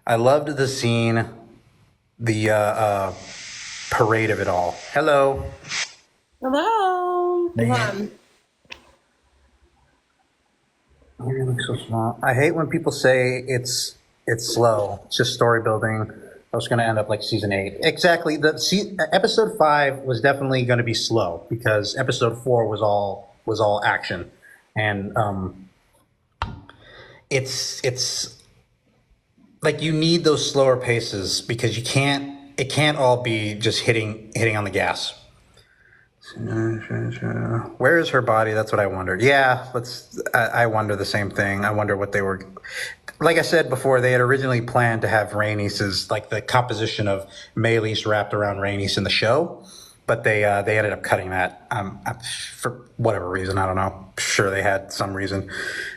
I loved the scene, the parade of it all. Hello. Hello. Man, you look so small. I hate when people say it's slow. It's just story building. I was going to end up like season 8. Exactly. Episode 5 was definitely going to be slow because episode 4 was all action, and it's like you need those slower paces because it can't all be just hitting on the gas. Where is her body? That's what I wondered. Yeah, I wonder the same thing. I wonder what they were. Like I said before, they had originally planned to have Rhaenys like the composition of Meleys wrapped around Rhaenys in the show, but they ended up cutting that for whatever reason. I don't know. Sure, they had some reason.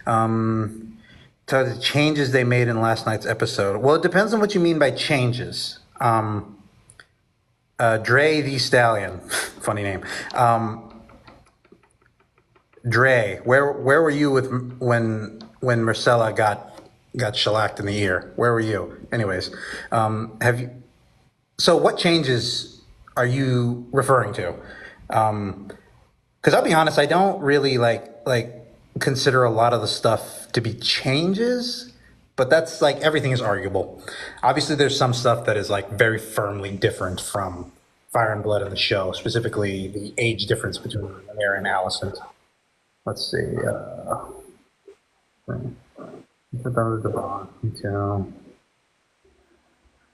So the changes they made in last night's episode. Well, it depends on what you mean by changes. Dre the Stallion, funny name. Dre, where were you with when Marcella got shellacked in the ear? Where were you? Anyways, have you? So what changes are you referring to? Because I'll be honest, I don't really like consider a lot of the stuff to be changes, but that's like everything is arguable. Obviously, there's some stuff that is like very firmly different from Fire and Blood in the show, specifically the age difference between Rhaenyra and Alicent. Let's see. That was the bond. Me too.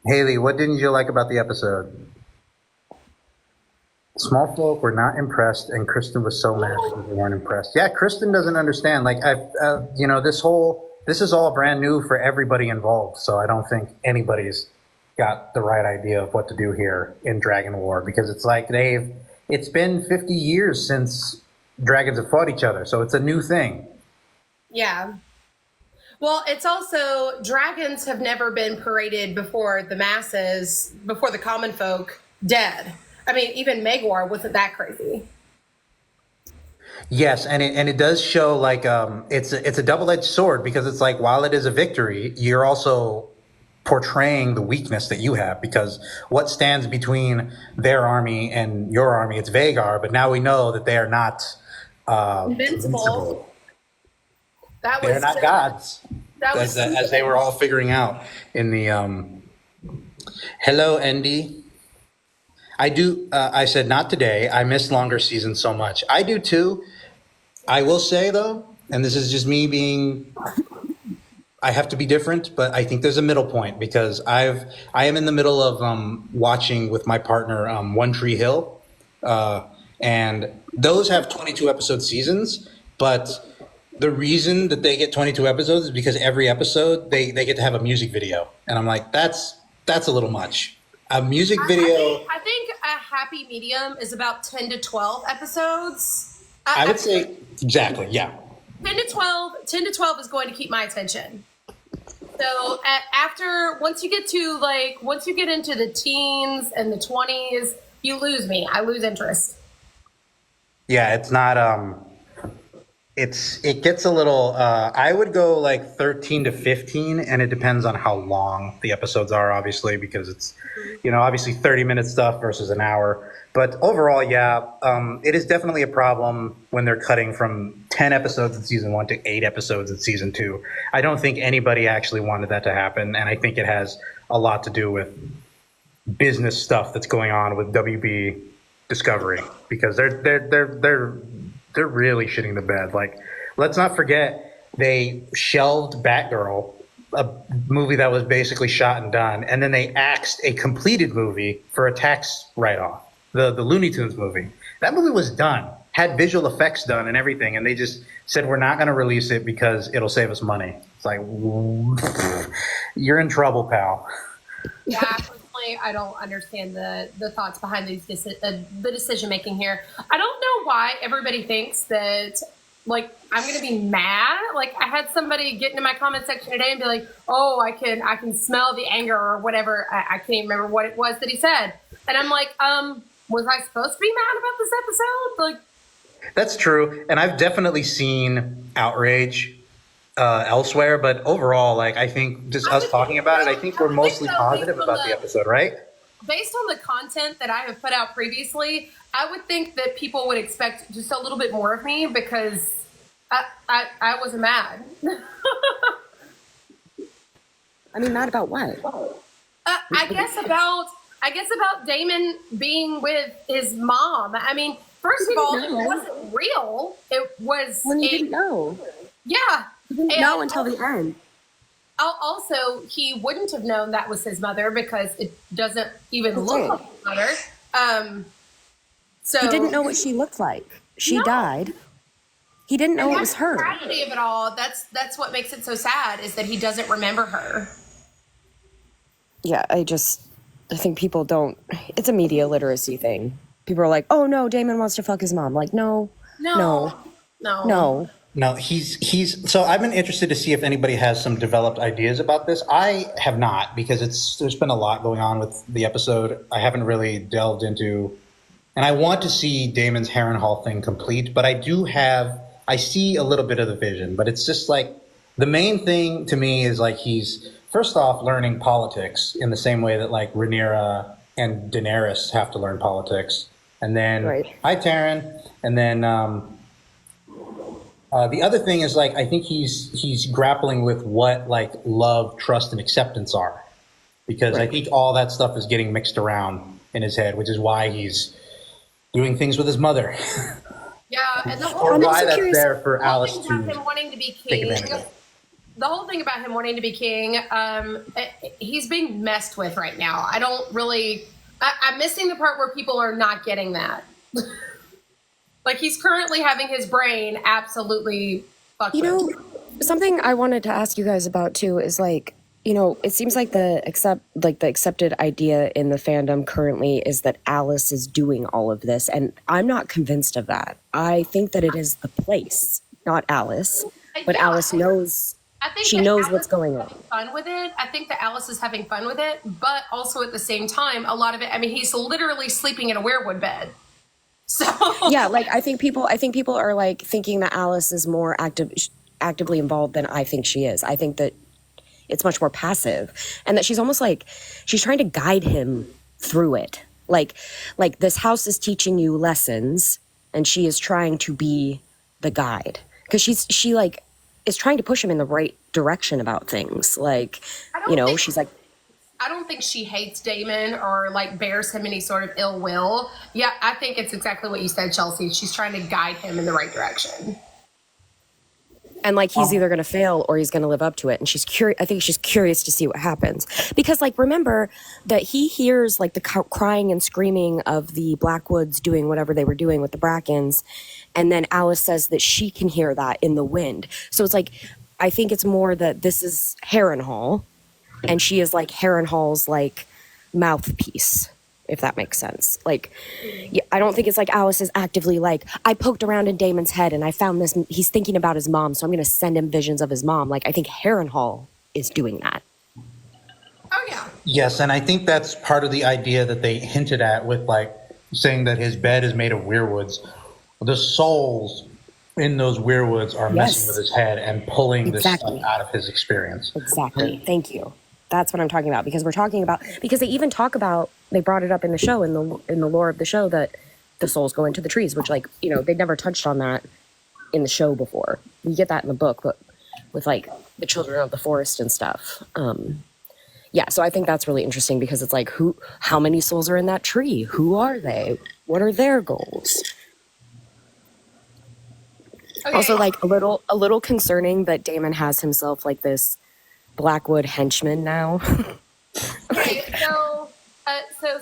Haley, what didn't you like about the episode? Small folk were not impressed, and Kristen was so mad because they weren't impressed. Yeah, Kristen doesn't understand. Like this is all brand new for everybody involved. So I don't think anybody's got the right idea of what to do here in Dragon War because it's like it's been 50 years since dragons have fought each other, so it's a new thing. Yeah. Well, it's also dragons have never been paraded before the masses, before the common folk dead. I mean, even Megwar wasn't that crazy. Yes, and it does show like it's a double-edged sword because it's like while it is a victory, you're also portraying the weakness that you have because what stands between their army and your army? It's Vagar, but now we know that they are not Invincible. invincible. That They're was not gods, that was as they were all figuring out in the. Hello, Andy. I do. I said not today. I miss longer seasons so much. I do too. I will say though, and this is just me being. I have to be different, but I think there's a middle point because I am in the middle of watching with my partner One Tree Hill, and those have 22 episode seasons. But the reason that they get 22 episodes is because every episode they get to have a music video, and I'm like that's a little much. A music video. I think a happy medium is about 10 to 12 episodes. I would say exactly, yeah. 10 to 12 is going to keep my attention. So after once you get into the teens and the 20s, you lose me. I lose interest. Yeah, it's not it gets a little I would go like 13 to 15 and it depends on how long the episodes are obviously because it's obviously 30-minute stuff versus an hour. But overall, yeah, it is definitely a problem when they're cutting from 10 episodes in season 1 to 8 episodes in season 2. I don't think anybody actually wanted that to happen, and I think it has a lot to do with business stuff that's going on with WB Discovery because they're really shitting the bed. Like, let's not forget they shelved Batgirl, a movie that was basically shot and done, and then they axed a completed movie for a tax write-off. The Looney Tunes movie. That movie was done, had visual effects done and everything, and they just said we're not going to release it because it'll save us money. It's like you're in trouble, pal. Yeah, personally, I don't understand the thoughts behind the decision making here. I don't know why everybody thinks that like I'm gonna be mad. Like I had somebody get into my comment section today and be like, "Oh, I can smell the anger or whatever." I can't even remember what it was that he said, and I'm like, was I supposed to be mad about this episode? Like, That's true, and I've definitely seen outrage elsewhere, but overall, like I think just I us would think talking about it, I so. think I we're would think mostly so positive about the episode, right? based on the content that I have put out previously. I would think that people would expect just a little bit more of me because I wasn't mad. I mean, mad about what? I guess about Damon being with his mom. I mean, first of all, it wasn't real. It was When you didn't know. Yeah. You didn't know until the end. Also, he wouldn't have known that was his mother because it doesn't even look like his mother. So He didn't know what she looked like. She died. He didn't know it was her. The tragedy of it all. That's what makes it so sad is that he doesn't remember her. Yeah, I think people don't. It's a media literacy thing. People are like, "Oh no, Damon wants to fuck his mom." Like, no. No, he's so I've been interested to see if anybody has some developed ideas about this. I have not because there's been a lot going on with the episode. I haven't really delved into, and I want to see Damon's Harrenhal thing complete, but I see a little bit of the vision, but it's just like the main thing to me is like he's first off learning politics in the same way that like Rhaenyra and Daenerys have to learn politics, and then hi Taryn, and then the other thing is like I think he's grappling with what like love, trust, and acceptance are, because I think all that stuff is getting mixed around in his head, which is why he's doing things with his mother. Yeah, and the or why that's there for Alice to him wanting to be king. The whole thing about him wanting to be king, he's being messed with right now. I don't really. I'm missing the part where people are not getting that. Like he's currently having his brain absolutely fucked with. You know, something I wanted to ask you guys about too is like, you know, it seems like the accepted idea in the fandom currently is that Alice is doing all of this, and I'm not convinced of that. I think that it is the place, not Alice, but Alice knows. She knows what's going on. Fun with it. I think that Alice is having fun with it, but also at the same time, a lot of it. I mean, he's literally sleeping in a werewood bed. So yeah, like I think people are like thinking that Alice is more actively involved than I think she is. I think that it's much more passive, and that she's almost like she's trying to guide him through it. Like this house is teaching you lessons, and she is trying to be the guide because she like is trying to push him in the right direction about things. Like, you know, she's like. I don't think she hates Damon or like bears him any sort of ill will. Yeah, I think it's exactly what you said, Chelsea. She's trying to guide him in the right direction. And like he's either going to fail or he's going to live up to it. And she's curious. I think she's curious to see what happens because like remember that he hears like the crying and screaming of the Blackwoods doing whatever they were doing with the Brackens, and then Alice says that she can hear that in the wind. So it's like I think it's more that this is Harrenhal. And she is like Harrenhal's like mouthpiece, if that makes sense. Like, yeah, I don't think it's like Alice is actively like, I poked around in Damon's head and I found this, he's thinking about his mom, so I'm going to send him visions of his mom. Like, I think Harrenhal is doing that. Oh, yeah. Yes, and I think that's part of the idea that they hinted at with like saying that his bed is made of weirwoods. The souls in those weirwoods are messing with his head and pulling this stuff out of his experience. Exactly. Thank you. That's what I'm talking about, because they even talk about, they brought it up in the show, in the lore of the show, that the souls go into the trees, which like, you know, they'd never touched on that in the show before. You get that in the book, but with like the children of the forest and stuff. Yeah, so I think that's really interesting because it's like, how many souls are in that tree? Who are they? What are their goals? Okay. Also, like a little concerning that Damon has himself like this Blackwood henchman now. Okay, so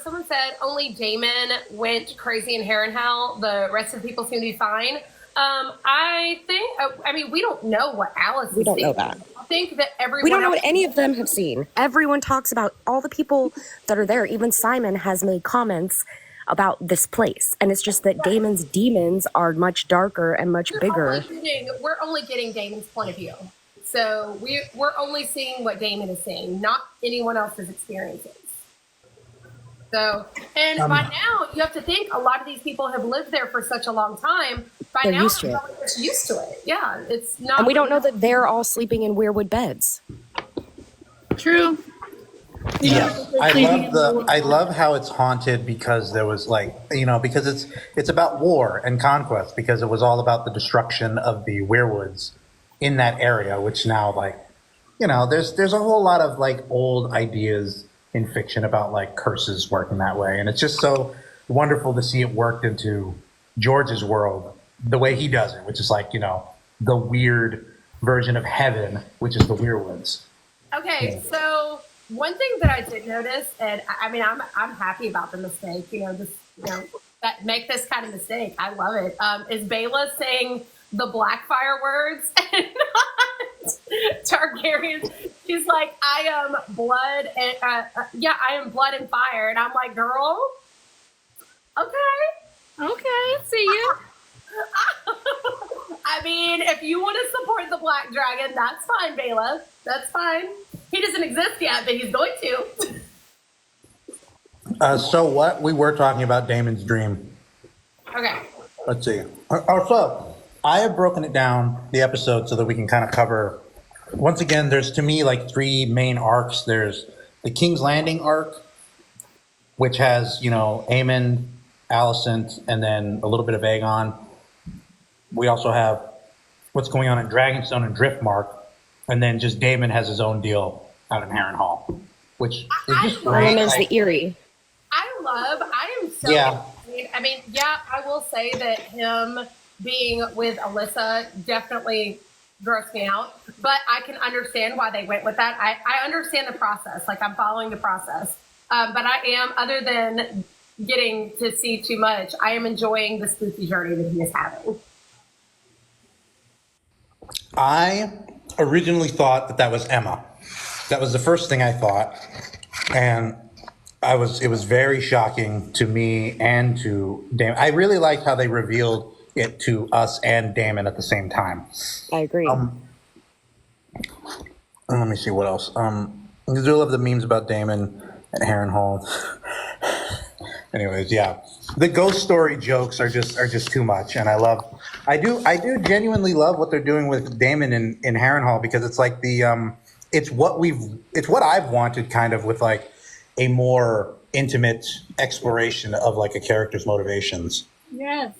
someone said only Damon went crazy in Harrenhal. The rest of the people seem to be fine. I think. I mean, we don't know what Alice. We don't know that. I think that everyone. We don't know what any of them have seen. Everyone talks about all the people that are there. Even Simon has made comments about this place, and it's just that Damon's demons are much darker and much bigger. We're only getting Damon's point of view. So we're only seeing what Damon is seeing, not anyone else's experiences. So, and by now, you have to think a lot of these people have lived there for such a long time. By They're now, used to they're it. probably just used to it. Yeah, it's not. And we don't know that they're all sleeping in weirwood beds. True. Yeah, I love how it's haunted because there was like, because it's about war and conquest, because it was all about the destruction of the weirwoods in that area, which now, like, there's a whole lot of like old ideas in fiction about like curses working that way, and it's just so wonderful to see it worked into George's world the way he does it, which is like, the weird version of heaven, which is the weirwoods. Okay, so one thing that I did notice, and I mean, I'm happy about the mistake. That make this kind of mistake. I love it. Is Bela saying the Blackfire words and not Targaryen? She's like, I am blood, and I am blood and fire, and I'm like, girl, okay, See you. I mean, if you want to support the Black Dragon, that's fine, Bela. That's fine. He doesn't exist yet, but he's going to. So what we were talking about Daemon's dream. Okay. Let's see. So I have broken it down, the episode, so that we can kind of cover. Once again, there's to me like three main arcs. There's the King's Landing arc, which has, Aemon, Alicent, and then a little bit of Aegon. We also have what's going on in Dragonstone and Driftmark, and then just Daemon has his own deal out in Harrenhal, which is just great. Daemon's the Eerie. I am so. Yeah. I mean, I will say that him being with Alyssa definitely grossed me out, but I can understand why they went with that. I understand the process. Like, I'm following the process. But I am, other than getting to see too much, I am enjoying the spooky journey that he is having. I originally thought that was Emma. That was the first thing I thought, and it was very shocking to me and to Daemon. I really liked how they revealed it to us and Daemon at the same time. I agree. Let me see what else. I do love the memes about Daemon and Harrenhal. Anyways, yeah, the ghost story jokes are just too much, and I do genuinely love what they're doing with Daemon in Harrenhal, because it's like it's what I've wanted, kind of, with like a more intimate exploration of like a character's motivations. Yes.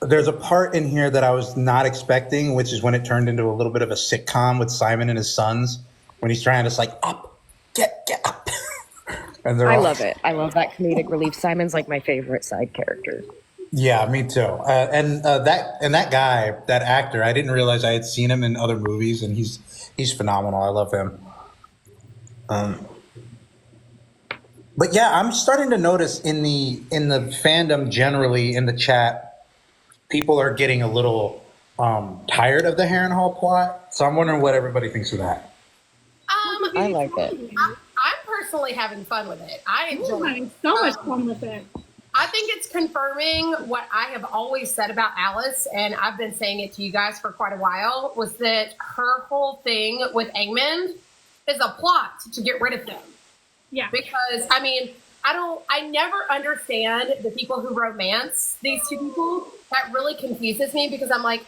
There's a part in here that I was not expecting, which is when it turned into a little bit of a sitcom with Simon and his sons, when he's trying to just like, up, get up. And I love it. I love that comedic relief. Simon's like my favorite side character. Yeah, me too. And that guy, that actor, I didn't realize I had seen him in other movies, and he's phenomenal. I love him. But yeah, I'm starting to notice in the fandom generally, in the chat, people are getting a little tired of the Harrenhal plot. So I'm wondering what everybody thinks of that. I like it. I'm personally having fun with it. I enjoy it. Having so much fun with it. I think it's confirming what I have always said about Alice, and I've been saying it to you guys for quite a while, was that her whole thing with Aemond is a plot to get rid of him. Yeah. Because, I mean, I never understand the people who romance these two people. That really confuses me, because I'm like,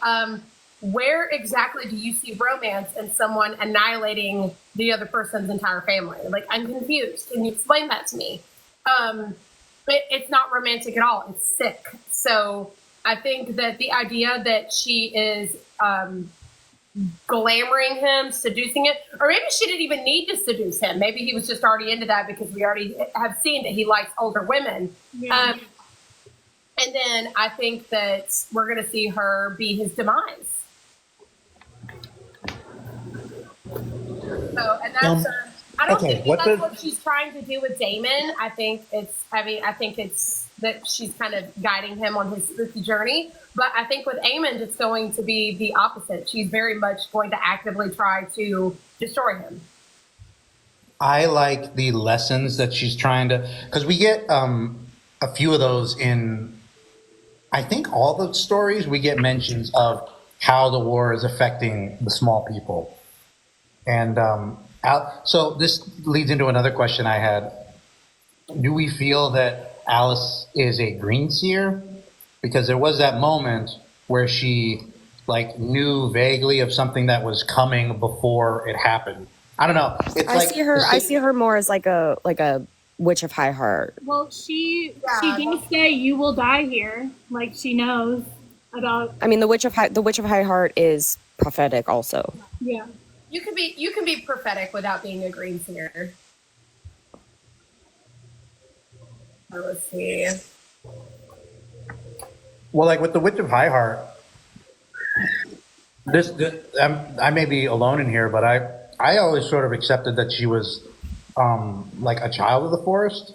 where exactly do you see romance in someone annihilating the other person's entire family? Like, I'm confused. Can you explain that to me? But it's not romantic at all. It's sick. So I think that the idea that she is glamoring him, seducing him, or maybe she didn't even need to seduce him. Maybe he was just already into that, because we already have seen that he likes older women. Yeah. And then I think that we're going to see her be his demise. So, and that's I don't think that's what she's trying to do with Daemon. I think it's that she's kind of guiding him on his spooky journey. But I think with Aemond, it's going to be the opposite. She's very much going to actively try to destroy him. I like the lessons that she's trying to, because we get a few of those in, I think, all the stories. We get mentions of how the war is affecting the small people. And so this leads into another question I had. Do we feel that Alice is a green seer? Because there was that moment where she like knew vaguely of something that was coming before it happened. I don't know. It's I see her. I see her more as like a witch of high heart. Well, she did say you will die here. Like she knows about. I mean, the witch of high heart is prophetic, also. Yeah. You can be prophetic without being a green seer. Let's see. Well, like with the Witch of High Heart, I may be alone in here, but I always sort of accepted that she was like a child of the forest,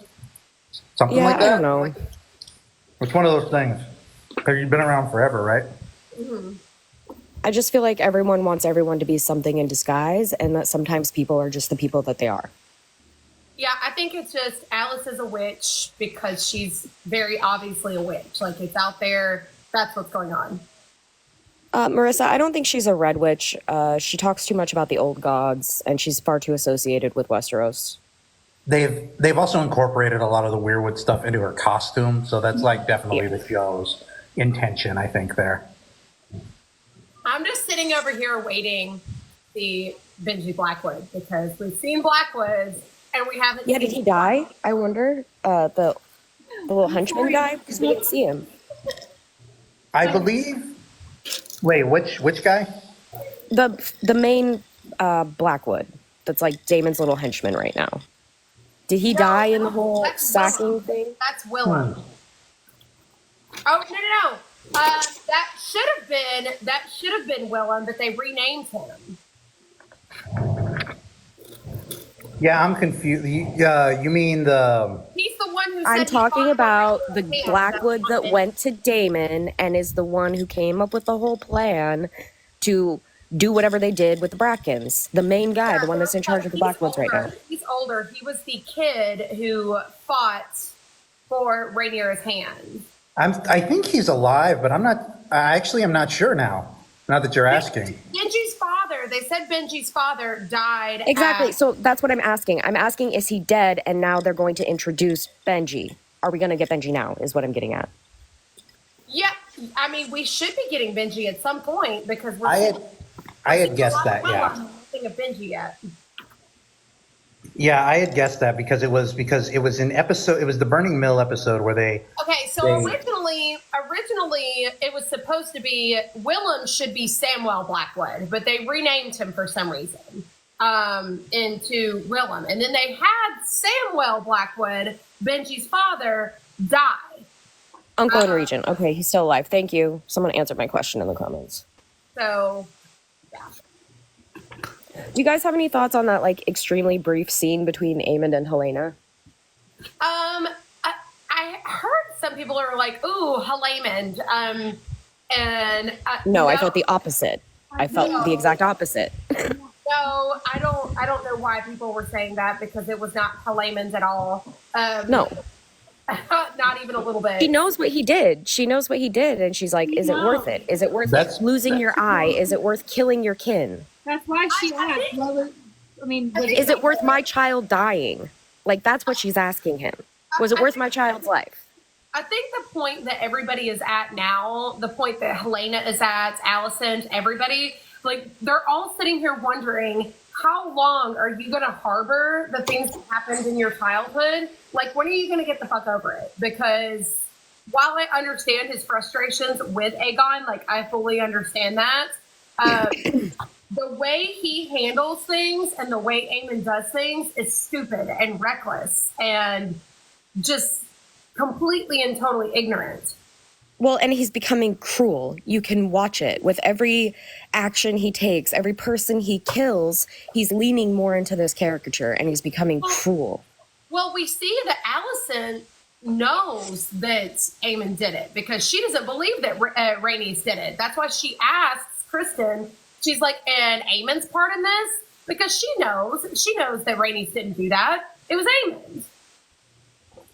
something like that. I don't know. It's one of those things. Because you've been around forever, right? Mm-hmm. I just feel like everyone wants everyone to be something in disguise, and that sometimes people are just the people that they are. Yeah, I think it's just Alice is a witch because she's very obviously a witch. Like it's out there. That's what's going on. Marissa, I don't think she's a red witch. She talks too much about the old gods, and she's far too associated with Westeros. They've also incorporated a lot of the weirwood stuff into her costume, so that's like definitely the show's intention, I think, there. I'm just sitting over here waiting to see Benji Blackwood because we've seen Blackwood and we haven't. Yeah, did he die? I wonder. The little henchman guy, because we didn't see him. I believe. Wait, which guy? The main Blackwood. That's like Damon's little henchman right now. Did he die in the whole That's sacking Willem. thing? That's Willem. Oh no! That should have been Willem, but they renamed him. Yeah, I'm confused. You mean the? He's the one who. Said I'm he talking fought about for the Regent. Blackwood That's that went to Damon and is the one who came up with the whole plan to do whatever they did with the Brackens. The main guy, the one that's in charge of the Blackwoods right now. He's older. He was the kid who fought for Rhaenyra's hand. I think he's alive, but I'm not. I'm not sure now. Now that you're asking. Benji's father. They said Benji's father died. Exactly. So that's what I'm asking. I'm asking, is he dead? And now they're going to introduce Benji. Are we going to get Benji now? Is what I'm getting at. Yeah, I mean, we should be getting Benji at some point because we're. I had guessed that. Yeah. Nothing of Benji yet. Yeah, I had guessed that because it was in episode. It was the Burning Mill episode where they. Okay, so originally it was supposed to be Willem should be Samwell Blackwood, but they renamed him for some reason into Willem, and then they had Samwell Blackwood, Benji's father, die. Uncle and Regent. Okay, he's still alive. Thank you. Someone answered my question in the comments. So, yeah. Do you guys have any thoughts on that like extremely brief scene between Aemond and Helena? I heard some people are like, "Ooh, Halamond," and No, I felt the opposite. I felt the exact opposite. No, I don't know why people were saying that because it was not Halamond at all. No. Not even a little bit. She knows what he did. She knows what he did, and she's like, "Is it worth it? Is it worth losing your eye? Is it worth killing your kin? That's why she asked. Is it worth my child dying?" Like that's what she's asking him. Was it worth my child's life? I think the point that everybody is at now, the point that Helena is at, Allison, everybody, like they're all sitting here wondering, how long are you going to harbor the things that happened in your childhood? Like, when are you going to get the fuck over it? Because while I understand his frustrations with Aegon, like I fully understand that, the way he handles things and the way Aemon does things is stupid and reckless and just completely and totally ignorant. Well, and he's becoming cruel. You can watch it. With every action he takes, every person he kills, he's leaning more into this caricature and he's becoming cruel. Well, we see that Allison knows that Aemon did it because she doesn't believe that Rhaenys did it. That's why she asks Kristen, she's like, and Aemon's part in this? Because she knows that Rhaenys didn't do that. It was Aemon.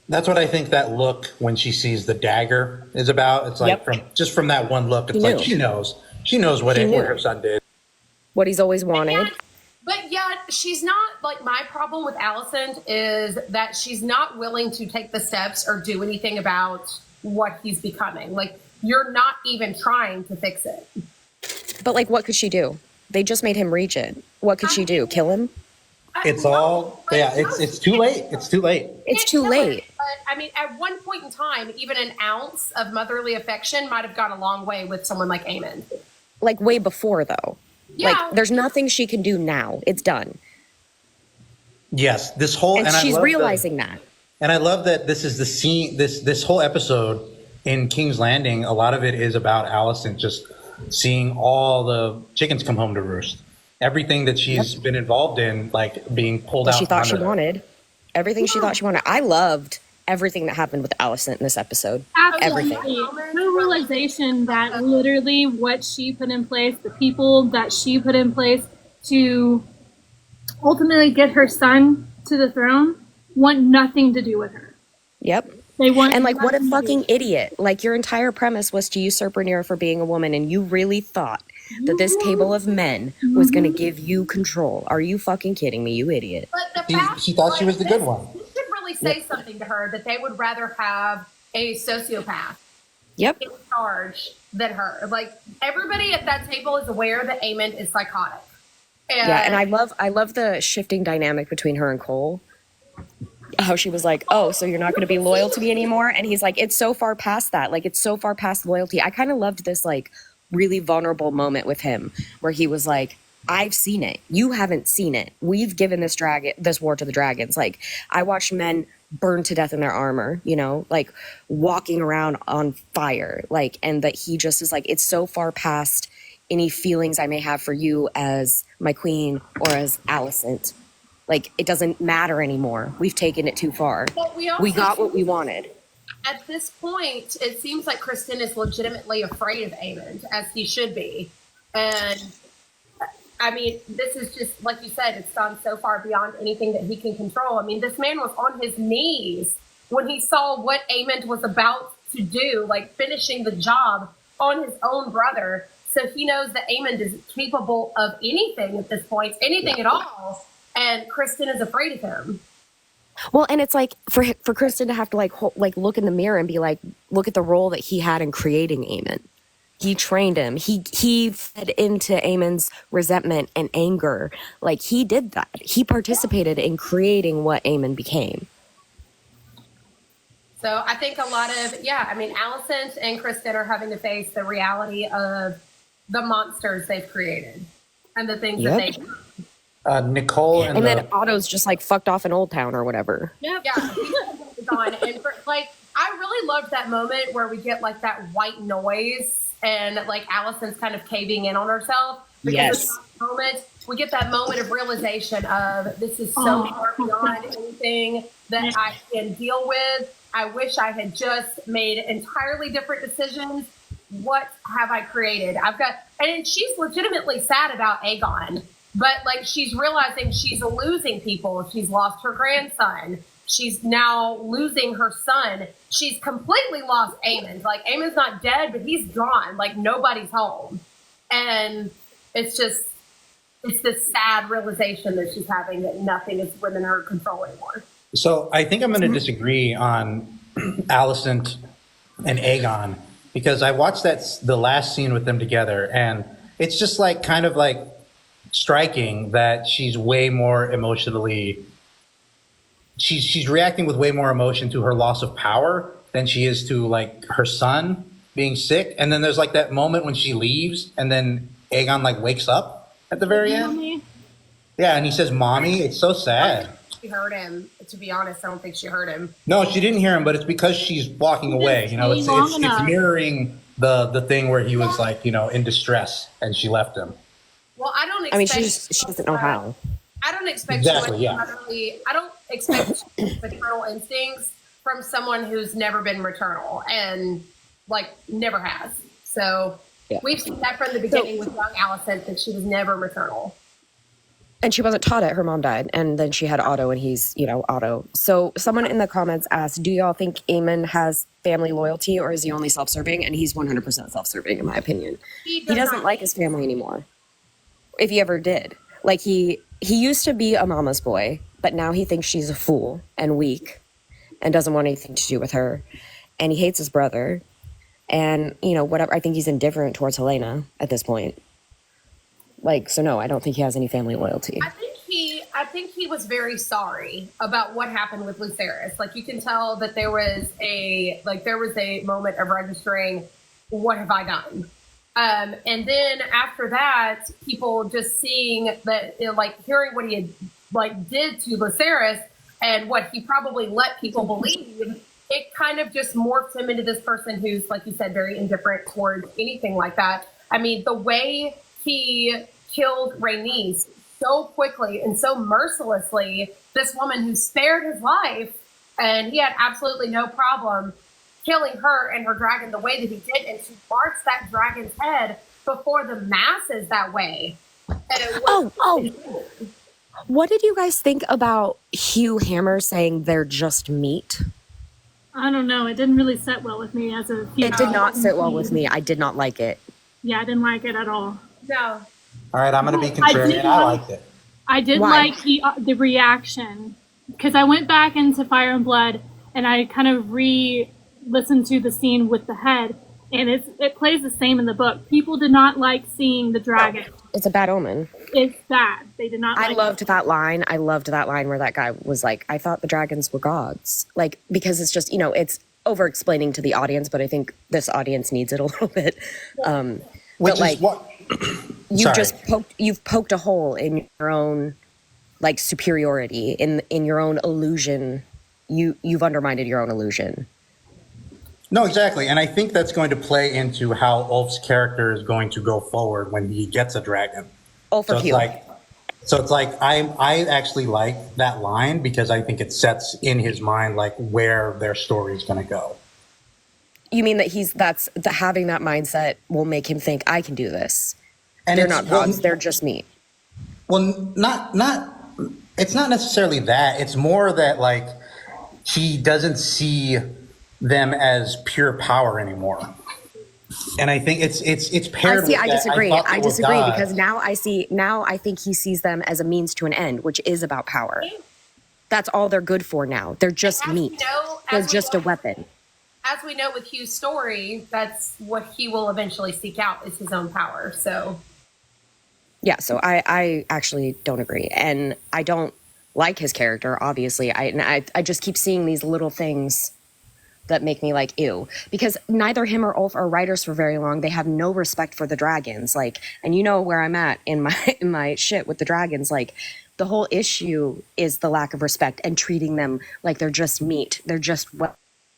That's what I think that look when she sees the dagger is about. It's like from that one look, it's like she knows what her son did. What he's always wanted. But yet, she's not like my problem with Alicent is that she's not willing to take the steps or do anything about what he's becoming. Like, you're not even trying to fix it. But like, what could she do? They just made him regent. What could she do? Kill him? It's all, yeah, it's too late. It's too late. It's too late. But I mean, at one point in time, even an ounce of motherly affection might have gone a long way with someone like Aemon. Like way before though. Yeah. Like there's nothing she can do now. It's done. Yes, this whole, And I she's love realizing that. And I love that this is the scene, this whole episode in King's Landing, a lot of it is about Alicent just seeing all the chickens come home to roost. Everything that she's been involved in, like being pulled What out. she thought she under her. wanted. Everything she thought she wanted. I loved everything that happened with Alicent in this episode. Absolutely. Everything. Her realization that literally what she put in place, the people that she put in place to ultimately get her son to the throne, want nothing to do with her. Yep. They want And like, what a nothing to do fucking with idiot. Like, your entire premise was to usurp Rhaenyra for being a woman, and you really thought that this table of men was going to give you control. Are you fucking kidding me, you idiot? But the fact, She thought she was the good one. This should really say something to her that they would rather have a sociopath Yep. in charge than her. Like, everybody at that table is aware that Aemon is psychotic. Yeah, and I love the shifting dynamic between her and Cole. How she was like, "Oh, so you're not going to be loyal to me anymore?" And he's like, "It's so far past that. Like, it's so far past loyalty." I kind of loved this like really vulnerable moment with him where he was like, "I've seen it. You haven't seen it. We've given this war to the dragons. Like, I watched men burn to death in their armor, you know, like walking around on fire, like, and that he just is like, it's so far past any feelings I may have for you as my queen or as Alicent. Like, it doesn't matter anymore. We've taken it too far. But We got what we wanted." At this point, it seems like Kristen is legitimately afraid of Aemon, as he should be. And I mean, this is just, like you said, it's gone so far beyond anything that he can control. I mean, this man was on his knees when he saw what Aemon was about to do, like finishing the job on his own brother. So he knows that Aemon is capable of anything at this point, anything at all. And Kristen is afraid of him. Well, and it's like for Kristen to have to like look in the mirror and be like, look at the role that he had in creating Aemon. He trained him. He fed into Aemon's resentment and anger. Like, he did that. He participated in creating what Aemon became. So I think a lot of, I mean, Alicent and Kristen are having to face the reality of the monsters they've created and the things that they do. Nicole And then Otto's just like fucked off in Old Town or whatever. Yeah, he's gone. And like, I really loved that moment where we get like that white noise and like Alicent's kind of caving in on herself. Because we get that moment of realization of this is so far beyond anything that I can deal with. I wish I had just made entirely different decisions. What have I created? And she's legitimately sad about Aegon. But like, she's realizing she's losing people. She's lost her grandson. She's now losing her son. She's completely lost Aemon. Like, Aemon's not dead, but he's gone. Like, nobody's home. And it's this sad realization that she's having that nothing is within her control anymore. So I think I'm going to disagree on Alicent and Aegon, because I watched the last scene with them together, and it's just like kind of like striking that she's way more emotionally, she's reacting with way more emotion to her loss of power than she is to like her son being sick. And then there's like that moment when she leaves and then Aegon like wakes up at the very end. Yeah, and he says, "Mommy." It's so sad. She heard him. To be honest, I don't think she heard him. No, she didn't hear him, but it's because she's walking away. You know, it's mirroring the thing where he was like, you know, in distress and she left him. Well, I don't expect. I mean, she doesn't know how. I don't expect I don't expect maternal instincts from someone who's never been maternal and like never has. So we've seen that from the beginning with young Alicent, that she was never maternal. And she wasn't taught it. Her mom died. And then she had Otto, and he's, you know, Otto. So someone in the comments asked, do y'all think Aemon has family loyalty, or is he only self-serving? And he's 100% self-serving, in my opinion. He doesn't like his family anymore. If he ever did. Like, he he used to be a mama's boy, but now he thinks she's a fool and weak and doesn't want anything to do with her. And he hates his brother. And, you know, whatever. I think he's indifferent towards Helena at this point. Like, so no, I don't think he has any family loyalty. I think he was very sorry about what happened with Lucerys. Like, you can tell that there was a moment of registering, what have I done? And then after that, people just seeing that, you know, like hearing what he had did to Lucerys and what he probably let people believe, it kind of just morphed him into this person who's, like you said, very indifferent towards anything like that. I mean, the way he killed Rhaenys so quickly and so mercilessly, this woman who spared his life, and he had absolutely no problem killing her and her dragon the way that he did, and she marched that dragon's head before the masses that way. And it was What did you guys think about Hugh Hammer saying they're just meat? I don't know. It didn't really sit well with me as a female. It did not sit well with me. I did not like it. Yeah, I didn't like it at all. No. All right, I'm going to be contrarian. I liked it. I did Why? like the reaction, because I went back into Fire and Blood and I kind of listened to the scene with the head, and it plays the same in the book. People did not like seeing the dragon. It's a bad omen. It's bad. They did not like I loved that line. I loved that line where that guy was like, I thought the dragons were gods. Like, because it's just, you know, it's over explaining to the audience, but I think this audience needs it a little bit. Which but like, is what... you've poked a hole in your own like superiority, in your own illusion. You've undermined your own illusion. No, exactly. And I think that's going to play into how Ulf's character is going to go forward when he gets a dragon. So it's like I actually like that line because I think it sets in his mind like where their story is going to go. You mean that having that mindset will make him think I can do this. And they're not gods, they're just meat. Well, it's not necessarily that. It's more that like he doesn't see them as pure power anymore. And I think it's paired with that. I disagree. I disagree God. because now I think he sees them as a means to an end, which is about power. That's all they're good for now. They're just meat. They're just a weapon. As we know with Hugh's story, that's what he will eventually seek out, is his own power. So yeah, so I actually don't agree. And I don't like his character, obviously. I just keep seeing these little things that make me like, ew. Because neither him or Ulf are writers for very long. They have no respect for the dragons. Like, and you know where I'm at in my shit with the dragons. Like, the whole issue is the lack of respect and treating them like they're just meat. They're just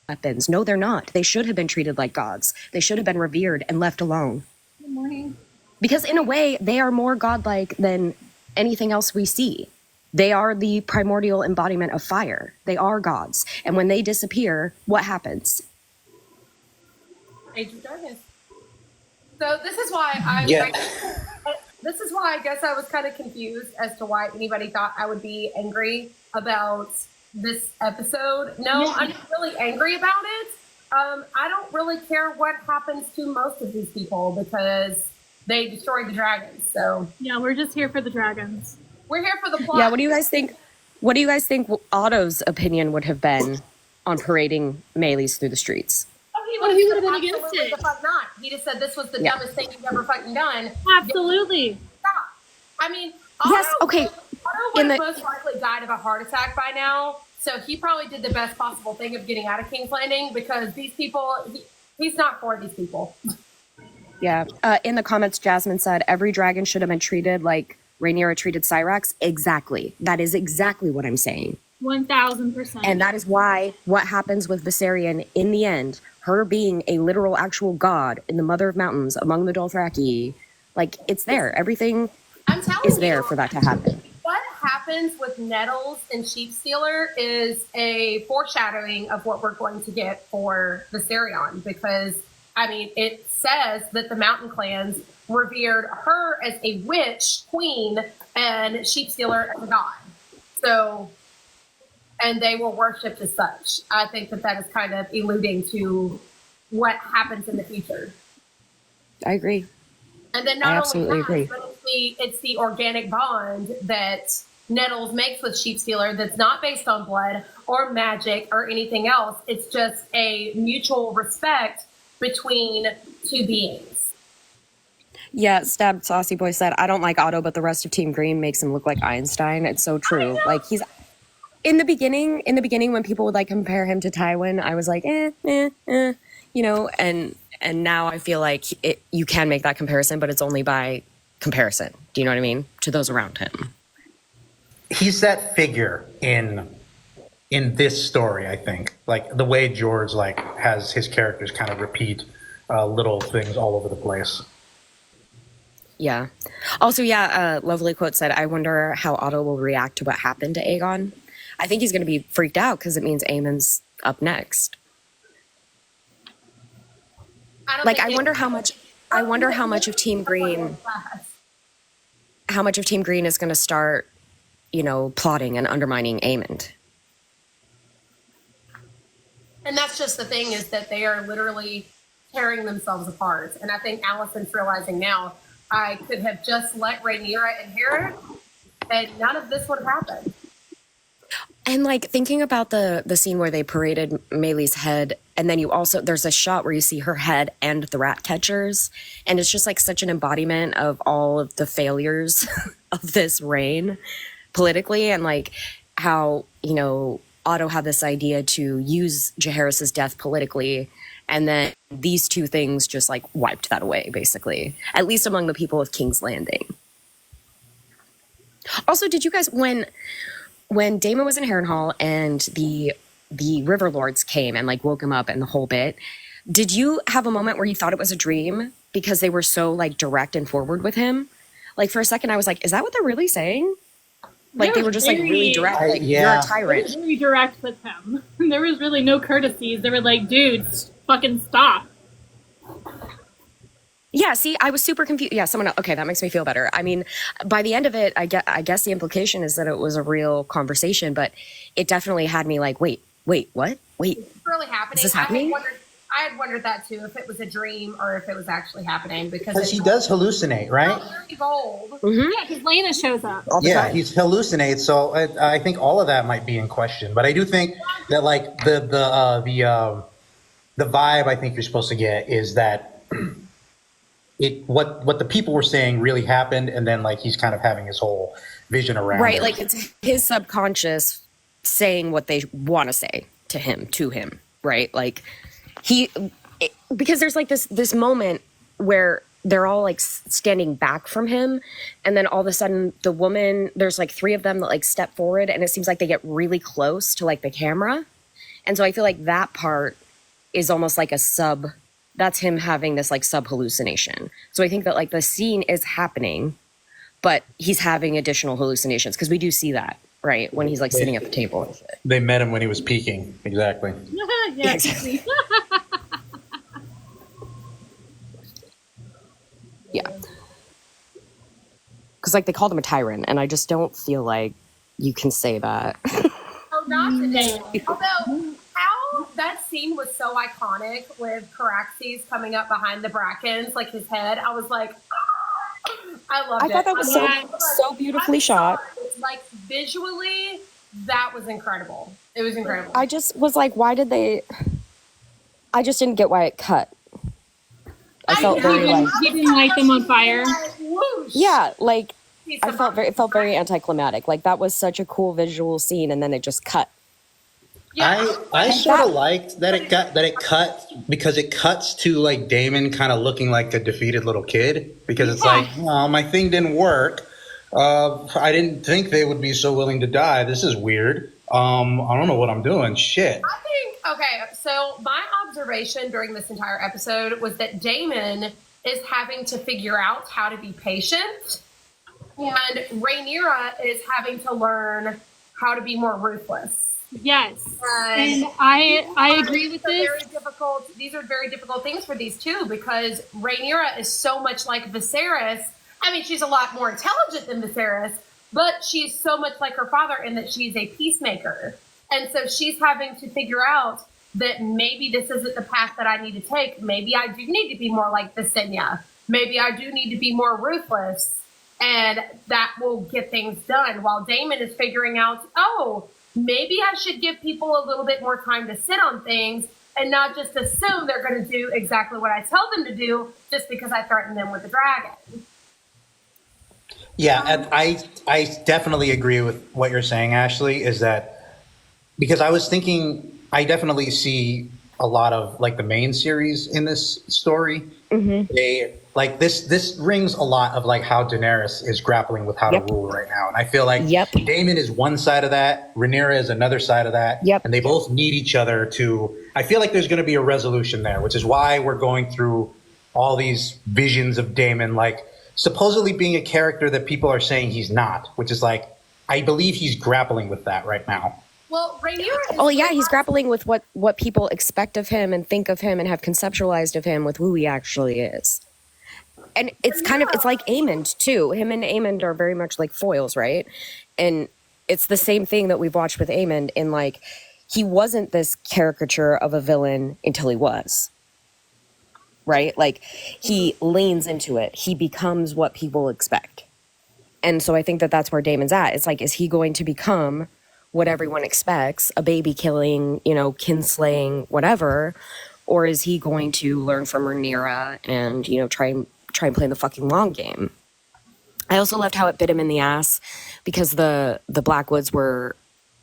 weapons. No, they're not. They should have been treated like gods. They should have been revered and left alone. good morning. Because in a way, they are more godlike than anything else we see. They are the primordial embodiment of fire. They are gods. And when they disappear, what happens? Age of Darkness. So this is why this is why I guess I was kind of confused as to why anybody thought I would be angry about this episode. No, I'm not really angry about it. I don't really care what happens to most of these people because they destroyed the dragons. So Yeah, we're just here for the dragons. we're here for the plot. Yeah, what do you guys think? What do you guys think Otto's opinion would have been on parading Melees through the streets? Oh, he would have been against absolutely it. the fuck not. He just said this was the Yeah. dumbest thing you've ever fucking done. Absolutely. Stop. I mean, Yes, okay. Otto would In have the- most likely died of a heart attack by now. So he probably did the best possible thing of getting out of King's Landing because these people, he's not for these people. Yeah. In the comments, Jasmine said, every dragon should have been treated like Rhaenyra treated Syrax. Exactly. That is exactly what I'm saying. 1000%. And that is why what happens with Viserion in the end, her being a literal actual god in the Mother of Mountains among the Dothraki, like, it's there. Everything I'm telling is you, there for that to happen. what happens with Nettles and Sheepstealer is a foreshadowing of what we're going to get for Viserion because, I mean, it says that the Mountain Clans revered her as a witch queen and Sheepstealer as a god. So, and they were worshipped as such. I think that is kind of alluding to what happens in the future. I agree. And then I not only absolutely that, agree. but it's the organic bond that Nettles makes with Sheepstealer that's not based on blood or magic or anything else. It's just a mutual respect between two beings. Yeah, Stab Saucy Boy said, I don't like Otto, but the rest of Team Green makes him look like Einstein. It's so true. Like he's in the beginning when people would like compare him to Tywin, I was like, you know, and now I feel like you can make that comparison, but it's only by comparison. Do you know what I mean? To those around him. He's that figure in this story, I think. Like the way George like has his characters kind of repeat little things all over the place. Yeah. Also, yeah, lovely quote said, I wonder how Otto will react to what happened to Aegon. I think he's going to be freaked out because it means Aemon's up next. I wonder how much of Team Green is going to start, you know, plotting and undermining Aemond. And that's just the thing, is that they are literally tearing themselves apart. And I think Allison's realizing now, I could have just let Rhaenyra inherit, and none of this would have happened. And like thinking about the scene where they paraded Maylee's head, and then there's a shot where you see her head and the rat catchers, and it's just like such an embodiment of all of the failures of this reign politically, and like how, you know, Otto had this idea to use Jaehaerys's death politically, and then these two things just like wiped that away, basically, at least among the people of King's Landing. Also, did you guys, when Daemon was in Harrenhal and the River Lords came and like woke him up and the whole bit, did you have a moment where you thought it was a dream because they were so like direct and forward with him? Like for a second I was like, is that what they're really saying? Like they were just like really direct, like you're a tyrant. They were very direct with him. There was really no courtesies. They were like, dude, fucking stop. Yeah, see, I was super confused. Yeah, okay, that makes me feel better. I mean, by the end of it, I guess the implication is that it was a real conversation, but it definitely had me like, wait, what? Wait. It's really happening. Is this happening? I had wondered that too, if it was a dream or if it was actually happening, because he does hallucinate, right? Very bold. Mm-hmm. Yeah, because Lena shows up. Yeah, he hallucinates. So I think all of that might be in question. But I do think that like the vibe I think you're supposed to get is that what the people were saying really happened, and then like he's kind of having his whole vision around right, it. like it's his subconscious saying what they want to say to him, right? Like because there's like this moment where they're all like standing back from him, and then all of a sudden the woman, there's like three of them that like step forward, and it seems like they get really close to like the camera, and so I feel like that part is almost like that's him having this like sub hallucination. So I think that like the scene is happening, but he's having additional hallucinations, because we do see that, right, when he's like sitting at the table and shit. They met him when he was peaking. Exactly. Yeah, exactly. Yeah. Because like they called him a tyrant, and I just don't feel like you can say that. Oh, not today. Although, how that scene was so iconic with Caraxes coming up behind the brackens, like his head, I was like, I loved it. I thought that was so beautifully shot. Like visually, that was incredible. It was incredible. I just was like, why did they? I just didn't get why it cut. I felt very like he didn't light them on fire. Yeah, like it felt very anticlimactic. Like that was such a cool visual scene, and then it just cut. Yeah, I sort of liked that it cut, because it cuts to like Daemon kind of looking like a defeated little kid, because it's like, oh, my thing didn't work. I didn't think they would be so willing to die. This is weird. I don't know what I'm doing. Shit. I think, okay, so my observation during this entire episode was that Daemon is having to figure out how to be patient, and Rhaenyra is having to learn how to be more ruthless. Yes, and I agree with this. These are very difficult things for these two, because Rhaenyra is so much like Viserys. I mean, she's a lot more intelligent than Viserys, but she's so much like her father in that she's a peacemaker. And so she's having to figure out that maybe this isn't the path that I need to take. Maybe I do need to be more like Visenya. maybe I do need to be more ruthless, and that will get things done. While Damon is figuring out, oh, maybe I should give people a little bit more time to sit on things and not just assume they're going to do exactly what I tell them to do just because I threaten them with a dragon. Yeah, and I definitely agree with what you're saying, Ashley, is that because I was thinking I definitely see a lot of like the main series in this story. They like this rings a lot of like how Daenerys is grappling with how to rule right now. And I feel like Daemon is one side of that, Rhaenyra is another side of that, and they both need each other to I feel like there's going to be a resolution there, which is why we're going through all these visions of Daemon like supposedly being a character that people are saying he's not, which is like I believe he's grappling with that right now. Well, Rhaenyra. Oh yeah, he's grappling with what people expect of him and think of him and have conceptualized of him with who he actually is. And it's kind of it's like Aemond too. Him and Aemond are very much like foils, right? And it's the same thing that we've watched with Aemond in like he wasn't this caricature of a villain until he was. Right? Like he leans into it. He becomes what people expect. And so I think that that's where Daemon's at. It's like, is he going to become what everyone expects, a baby killing, you know, kinslaying, whatever, or is he going to learn from Rhaenyra and, you know, try and play the fucking long game? I also loved how it bit him in the ass because the Blackwoods were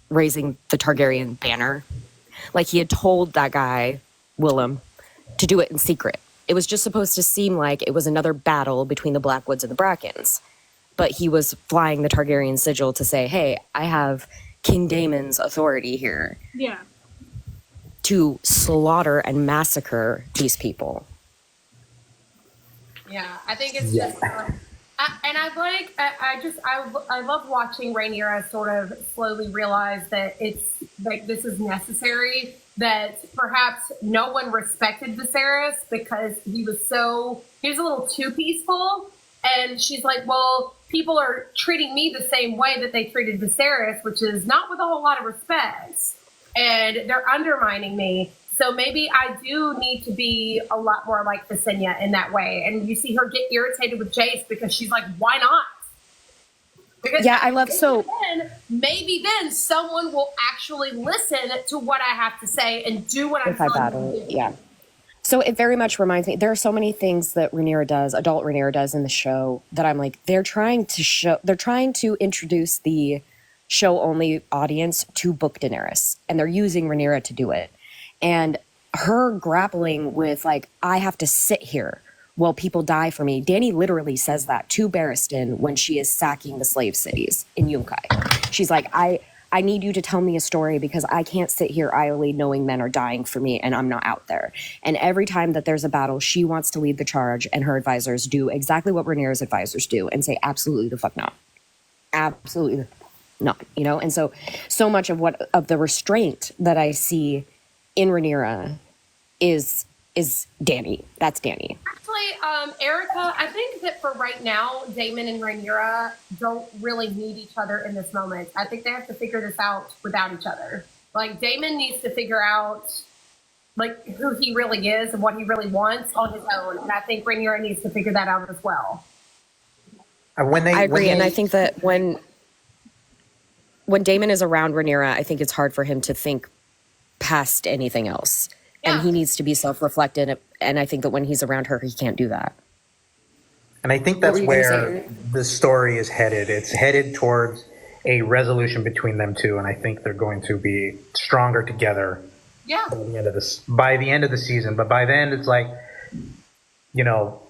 raising the Targaryen banner. Like he had told that guy, Willem, to do it in secret. It was just supposed to seem like it was another battle between the Blackwoods and the Brackens. But he was flying the Targaryen sigil to say, hey, I have King Daemon's authority here. Yeah. To slaughter and massacre these people. Yeah, I think it's just, I love watching Rhaenyra sort of slowly realize that it's like this is necessary. That perhaps no one respected Viserys because he was a little too peaceful, and she's like, well, people are treating me the same way that they treated Viserys, which is not with a whole lot of respect, and they're undermining me. So maybe I do need to be a lot more like Visenya in that way. And you see her get irritated with Jace because she's like, why not? Because maybe then someone will actually listen to what I have to say and do what I'm telling them to do. Yeah. So it very much reminds me, there are so many things that Rhaenyra does, adult Rhaenyra does in the show that I'm like, they're trying to introduce the show only audience to book Daenerys, and they're using Rhaenyra to do it. And her grappling with like, I have to sit here while people die for me. Dany literally says that to Barristan when she is sacking the slave cities in Yunkai. She's like, I need you to tell me a story because I can't sit here idly knowing men are dying for me and I'm not out there. And every time that there's a battle, she wants to lead the charge, and her advisors do exactly what Rhaenyra's advisors do and say, absolutely the fuck not. Absolutely not, you know? And so much of the restraint that I see in Rhaenyra is Dany. That's Dany. Actually, Erica, I think that for right now, Daemon and Rhaenyra don't really need each other in this moment. I think they have to figure this out without each other. Like, Daemon needs to figure out, like, who he really is and what he really wants on his own. And I think Rhaenyra needs to figure that out as well. I agree, and I think that when Daemon is around Rhaenyra, I think it's hard for him to think past anything else. Yeah. And he needs to be self-reflective, and I think that when he's around her, he can't do that. And I think that's where the story is headed. It's headed towards a resolution between them two, and I think they're going to be stronger together. Yeah. By the end of the season. But by then, it's like, you know,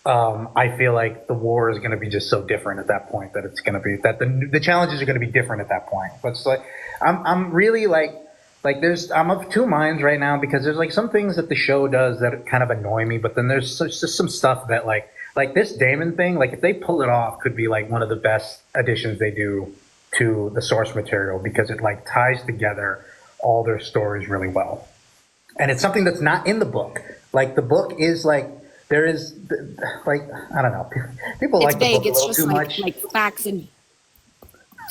I feel like the war is going to be just so different at that point that it's going to be that the challenges are going to be different at that point. But it's like I'm really like I'm of two minds right now because there's like some things that the show does that kind of annoy me, but then there's just some stuff that like this Daemon thing, like if they pull it off, could be like one of the best additions they do to the source material because it like ties together all their stories really well. And it's something that's not in the book. Like the book is like there is like I don't know. People like the book a little too much. Like facts and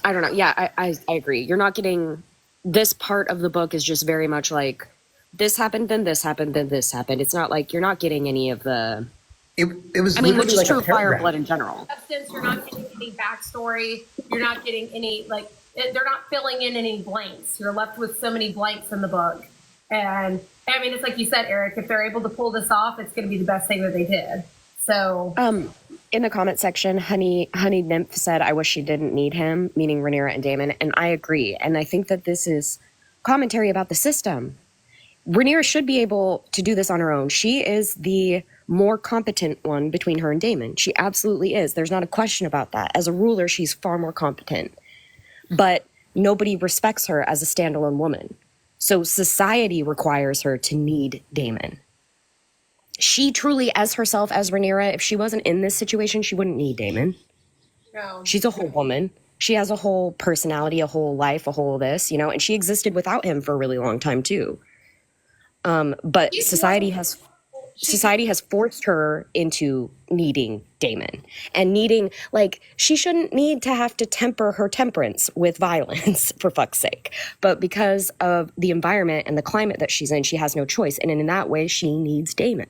I don't know. Yeah, I agree. You're not getting. This part of the book is just very much like this happened, then this happened, then this happened. It's not like you're not getting any of the it was I mean, which literally is like true a of Fire paragraph. and Blood in general. Substance, you're not getting any backstory. You're not getting any, like, they're not filling in any blanks. You're left with so many blanks in the book. And I mean, it's like you said, Eric, if they're able to pull this off, it's going to be the best thing that they did. So, In the comment section, Honey Nymph said, I wish she didn't need him, meaning Rhaenyra and Daemon. And I agree. And I think that this is commentary about the system. Rhaenyra should be able to do this on her own. She is the more competent one between her and Daemon. She absolutely is. There's not a question about that. As a ruler, she's far more competent. But nobody respects her as a standalone woman. So society requires her to need Daemon. She truly, as herself, as Rhaenyra, if she wasn't in this situation, she wouldn't need Daemon. no. She's a whole woman. She has a whole personality, a whole life, a whole this, and she existed without him for a really long time too. But society has forced her into needing Daemon and needing, like, she shouldn't need to have to temper her temperance with violence, for fuck's sake. But because of the environment and the climate that she's in, she has no choice. And in that way, she needs Daemon.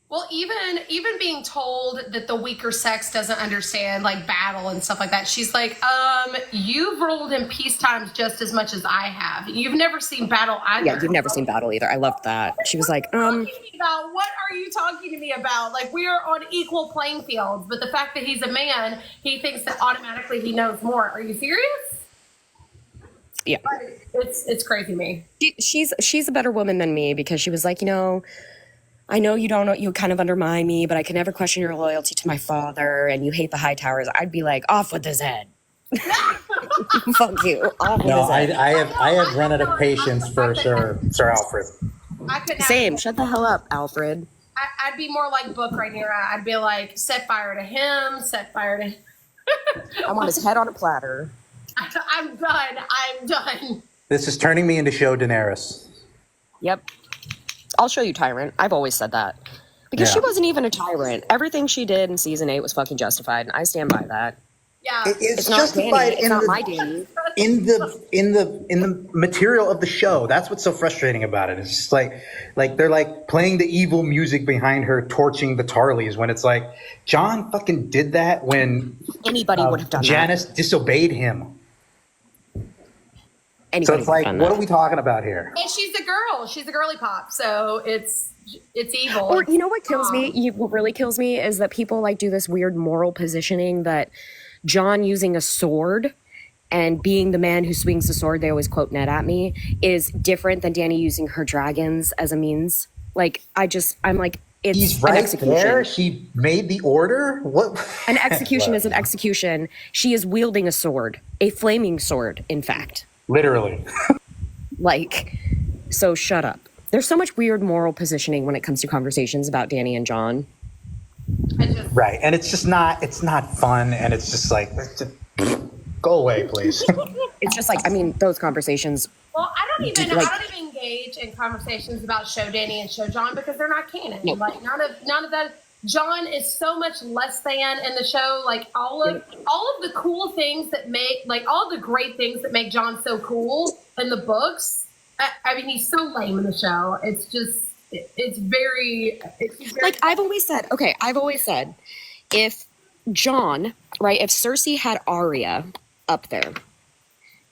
Well, even being told that the weaker sex doesn't understand like battle and stuff like that, she's like, you've ruled in peace times just as much as I have. You've never seen battle either. Yeah, you've never seen battle either. I loved that. She was like, What are you talking to me about? Like, we are on equal playing fields, but the fact that he's a man, he thinks that automatically he knows more. Are you serious? yeah. It's crazy to me. She's a better woman than me because she was like, I know you kind of undermine me, but I can never question your loyalty to my father, and you hate the high towers. I'd be like, off with his head. Fuck you. Off with No, his head. I have run out of patience for Sir Alfred. I could not. Same. Shut the hell up, Alfred. I'd be more like Book right here. I'd be like, set fire to him, set fire to him. I want his head on a platter. I'm done. This is turning me into show Daenerys. Yep. I'll show you Tyrant. I've always said that. Because she Yeah. wasn't even a tyrant. Everything she did in season 8 was fucking justified, and I stand by that. Yeah. It's not justified Danny. It's not my Danny. in the material of the show. That's what's so frustrating about it. It's just like they're like playing the evil music behind her torching the Tarleys when it's like John fucking did that when Anybody would have done Janice disobeyed him. that. Anybody So it's would have like, done what that. are we talking about here? And she's a girl. She's a girly pop. So it's evil. Or you know what kills me? What really kills me is that people like do this weird moral positioning that John using a sword and being the man who swings the sword, they always quote Ned at me, is different than Dany using her dragons as a means. Like, I'm like, it's He's an right execution. there. She made the order. What? An execution is an execution. She is wielding a sword, a flaming sword, in fact. Literally. Like, so shut up. There's so much weird moral positioning when it comes to conversations about Dany and John. Right, and it's just not. It's not fun, and it's just like, go away, please. It's just like, I mean, those conversations. Well, I don't even Like- engage in conversations about show Danny and show John because they're not canon. Nope. Like none of that. John is so much less than in the show. Like all of the cool things that make, like all the great things that make John so cool in the books. I mean, he's so lame in the show. It's just, it's very Like, I've always said, if John, right, if Cersei had Arya up there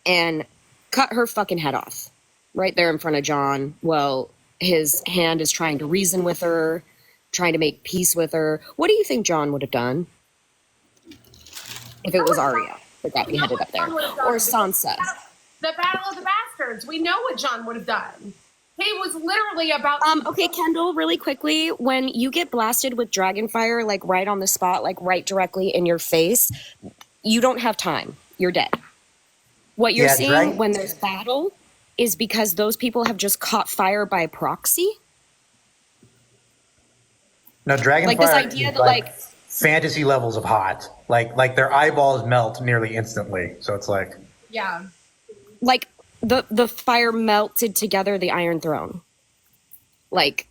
and cut her fucking head off right there in front of John, well, his hand is trying to reason with her, trying to make peace with her. What do you think John would have done if it was Arya that got beheaded up there? Or Sansa? the Battle of the Bastards. We know what John would have done. He was literally about. Okay, Kendall, really quickly, when you get blasted with dragon fire, like right on the spot, like right directly in your face, you don't have time. You're dead. What you're seeing when there's battle is because those people have just caught fire by proxy. No, Dragonfire Like this idea is that like fantasy levels of hot. Like their eyeballs melt nearly instantly. So it's like, Yeah. like the fire melted together the Iron Throne. Like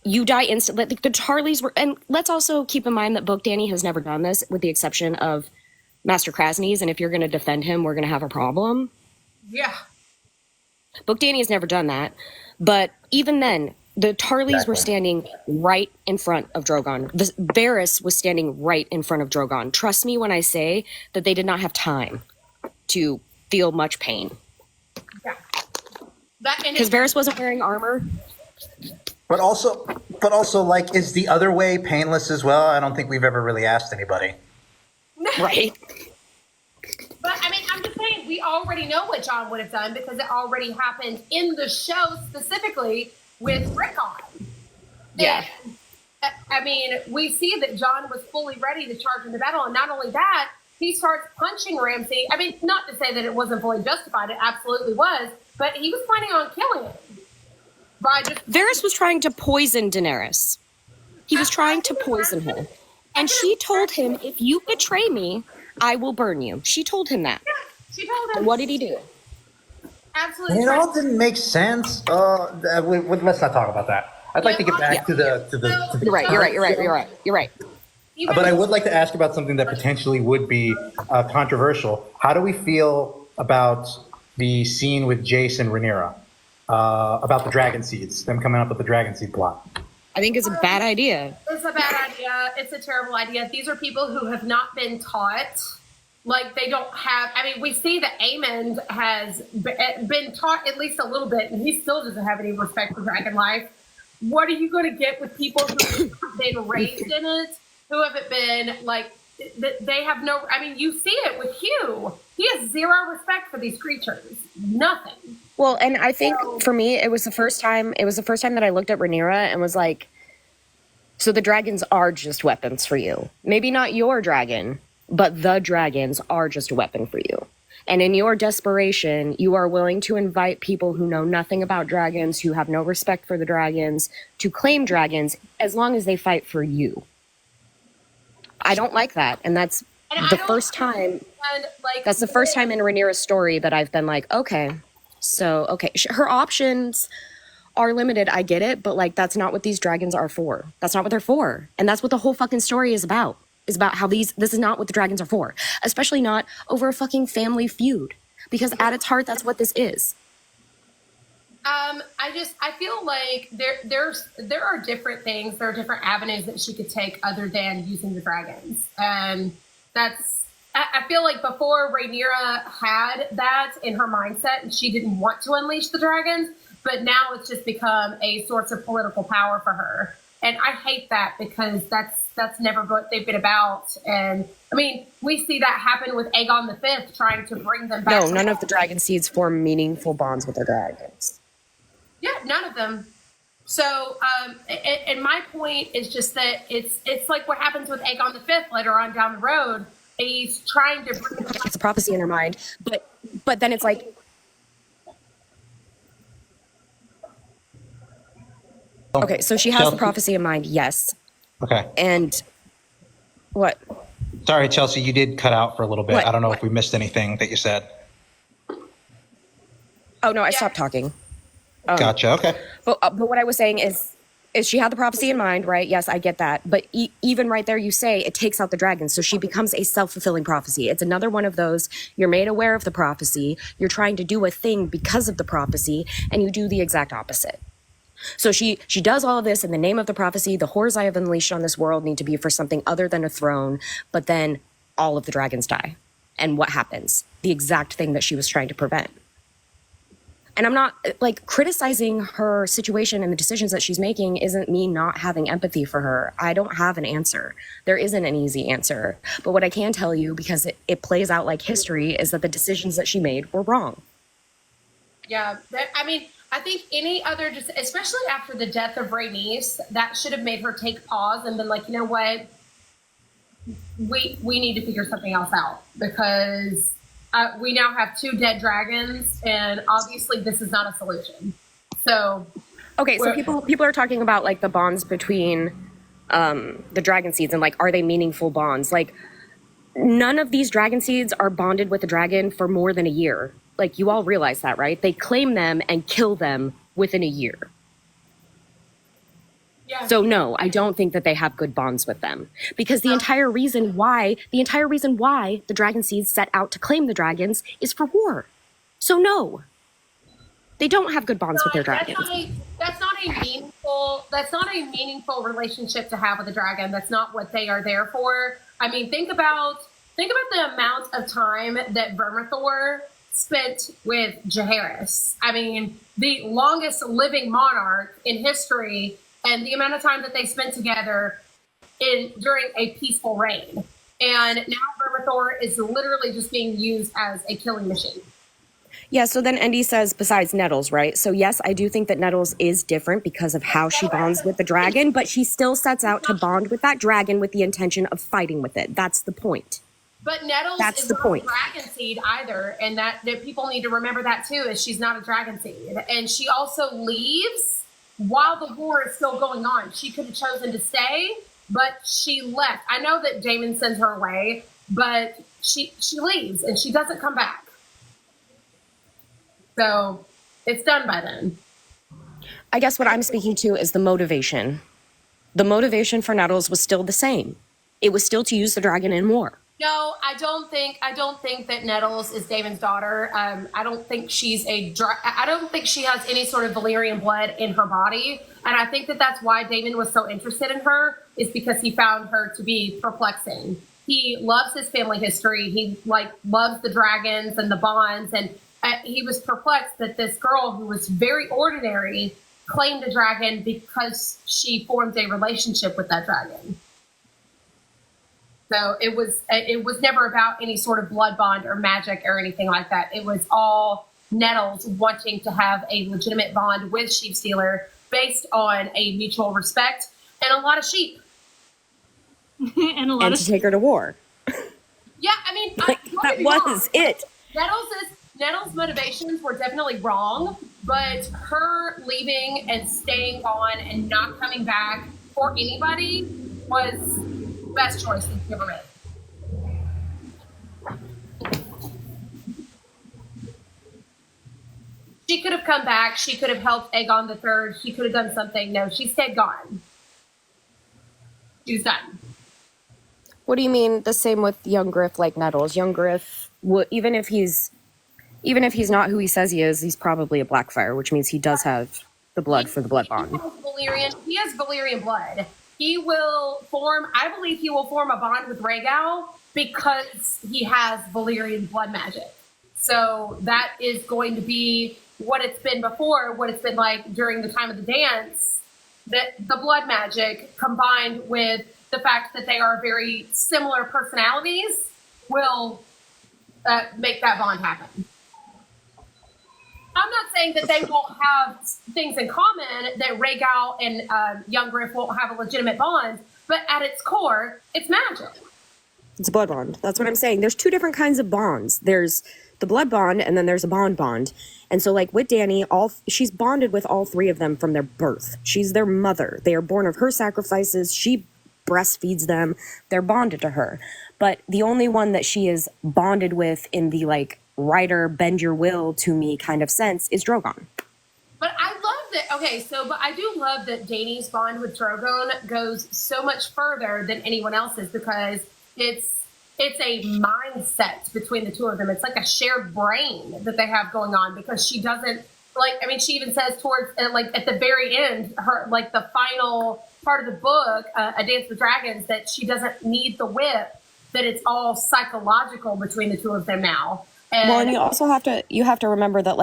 you die instantly. Like the Tarleys were, and let's also keep in mind that Book Danny has never done this, with the exception of Master Krasny's. And if you're going to defend him, we're going to have a problem. Yeah. Book Danny has never done that. But even then, The Tarleys were Exactly. standing right in front of Drogon. Varys was standing right in front of Drogon. Trust me when I say that they did not have time to feel much pain. Yeah. That and Because Varys wasn't wearing armor. But also, like, is the other way painless as well? I don't think we've ever really asked anybody. Right. But I mean, I'm just saying, we already know what John would have done because it already happened in the show, specifically with Rickon. Yeah. And, I mean, we see that John was fully ready to charge into battle, and not only that, he starts punching Ramsay. I mean, not to say that it wasn't fully justified; it absolutely was. But he was planning on killing him by just. Varys was trying to poison Daenerys. He was trying to poison her. And she told him, if you betray me, I will burn you. She told him that. She told him. And what did he do? Absolutely. It all didn't make sense. Let's not talk about that. I'd like to get back to the. You're right. But I would like to ask about something that potentially would be controversial. How do we feel about the scene with Jace and Rhaenyra? About the dragon seeds, them coming up with the dragon seed plot. I think it's a bad idea. It's a bad idea. It's a terrible idea. These are people who have not been taught. Like, they don't have, I mean, we see that Aemond has been taught at least a little bit, and he still doesn't have any respect for dragon life. What are you going to get with people who have been raised in it, who haven't been, like, they have no, I mean, you see it with Hugh. He has zero respect for these creatures. Nothing. Well, and I think for me, it was the first time that I looked at Rhaenyra and was like, so the dragons are just weapons for you. Maybe not your dragon, but the dragons are just a weapon for you. And in your desperation, you are willing to invite people who know nothing about dragons, who have no respect for the dragons, to claim dragons as long as they fight for you. I don't like that. And that's the first time. That's the first time in Rhaenyra's story that I've been like, okay, her options are limited. I get it, but like, that's not what these dragons are for. That's not what they're for. And that's what the whole fucking story is about. Is about how this is not what the dragons are for, especially not over a fucking family feud, because at its heart, that's what this is. I feel like there are different things, there are different avenues that she could take other than using the dragons. And I feel like before Rhaenyra had that in her mindset and she didn't want to unleash the dragons, but now it's just become a source of political power for her. And I hate that because that's never what they've been about. And I mean, we see that happen with Aegon V trying to bring them back. No, none of the dragon seeds form meaningful bonds with their dragons. Yeah, none of them. So, and my point is just that it's like what happens with Aegon V later on down the road. He's trying to bring them back. It's a prophecy in her mind, but then it's like, okay, so she has the prophecy in mind, yes. Okay. And what? Sorry, Chelsea, you did cut out for a little bit. What? I don't know if we missed anything that you said. Oh no, I stopped talking. Gotcha. Okay. But what I was saying is she had the prophecy in mind, right? Yes, I get that. But even right there, you say it takes out the dragons. So she becomes a self-fulfilling prophecy. It's another one of those, you're made aware of the prophecy, you're trying to do a thing because of the prophecy, and you do the exact opposite. So she does all of this in the name of the prophecy. The horrors I have unleashed on this world need to be for something other than a throne. But then all of the dragons die. And what happens? The exact thing that she was trying to prevent. And I'm not, like, criticizing her situation and the decisions that she's making isn't me not having empathy for her. I don't have an answer. There isn't an easy answer. But what I can tell you, because it plays out like history, is that the decisions that she made were wrong. Yeah, I mean, I think any other, just especially after the death of Rhaenys, that should have made her take pause and been like, you know what, we need to figure something else out because we now have 2 dead dragons, and obviously this is not a solution. So, okay, so people are talking about like the bonds between the dragon seeds and like, are they meaningful bonds? Like, none of these dragon seeds are bonded with a dragon for more than a year. Like, you all realize that, right? They claim them and kill them within a year. Yeah. So no, I don't think that they have good bonds with them, because the entire reason why the dragon seeds set out to claim the dragons is for war. So no, they don't have good bonds with their dragons. That's not a meaningful that's not a meaningful relationship to have with a dragon. That's not what they are there for. I mean, think about the amount of time that Vermithor spent with Jaehaerys. I mean, the longest living monarch in history, and the amount of time that they spent together during a peaceful reign. And now Vermithor is literally just being used as a killing machine. Yeah, so then Andy says, besides Nettles, right? So yes, I do think that Nettles is different because of how she bonds with the dragon, but she still sets out to bond with that dragon with the intention of fighting with it. That's the point. But Nettles is not a dragon seed either, and that people need to remember that too, is she's not a dragon seed. And she also leaves while the war is still going on. She could have chosen to stay, but she left. I know that Daemon sends her away, but she leaves and she doesn't come back. So it's done by then. I guess what I'm speaking to is the motivation. The motivation for Nettles was still the same. It was still to use the dragon in war. No, I don't think that Nettles is Daemon's daughter. I don't think I don't think she has any sort of Valyrian blood in her body, and I think that that's why Daemon was so interested in her, is because he found her to be perplexing. He loves his family history. He loves the dragons and the bonds, and he was perplexed that this girl who was very ordinary claimed a dragon because she formed a relationship with that dragon. So it was never about any sort of blood bond or magic or anything like that. It was all Nettles wanting to have a legitimate bond with Sheepstealer based on a mutual respect and a lot of sheep. and to take her to war. Yeah, I mean, that was it. Nettles' motivations were definitely wrong, but her leaving and staying on and not coming back for anybody was the best choice that she ever made. She could have come back. She could have helped Aegon III. She could have done something. No, she stayed gone. She was done. What do you mean? The same with young Griff, like Nettles. Young Griff, even if he's not who he says he is, he's probably a Blackfire, which means he does have the blood for the blood bond. He has Valyrian blood. I believe he will form a bond with Rhaegal because he has Valyrian blood magic. So that is going to be what it's been before, what it's been like during the time of the dance, that the blood magic combined with the fact that they are very similar personalities will make that bond happen. I'm not saying that they won't have things in common, that Rhaegal and young Griff won't have a legitimate bond, but at its core, it's magic. It's a blood bond. That's what I'm saying. There's two different kinds of bonds. There's the blood bond, and then there's a bond. And so, like with Dany, she's bonded with all three of them from their birth. She's their mother. They are born of her sacrifices. She breastfeeds them. They're bonded to her. But the only one that she is bonded with in the writer bend your will to me kind of sense is Drogon. But I love that. But I do love that Dany's bond with Drogon goes so much further than anyone else's, because it's a mindset between the two of them. It's like a shared brain that they have going on, because she doesn't she even says towards at the very end, her the final part of the book, A Dance with Dragons, that she doesn't need the whip, that it's all psychological between the two of them now. And you also have to remember that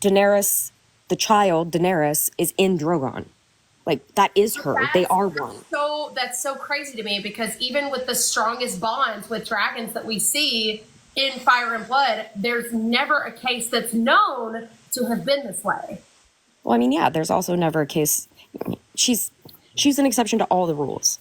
Daenerys, the child Daenerys, is in Drogon. That is her. They are one. So that's so crazy to me, because even with the strongest bonds with dragons that we see in Fire and Blood, there's never a case that's known to have been this way. Well, there's also never a case. She's an exception to all the rules.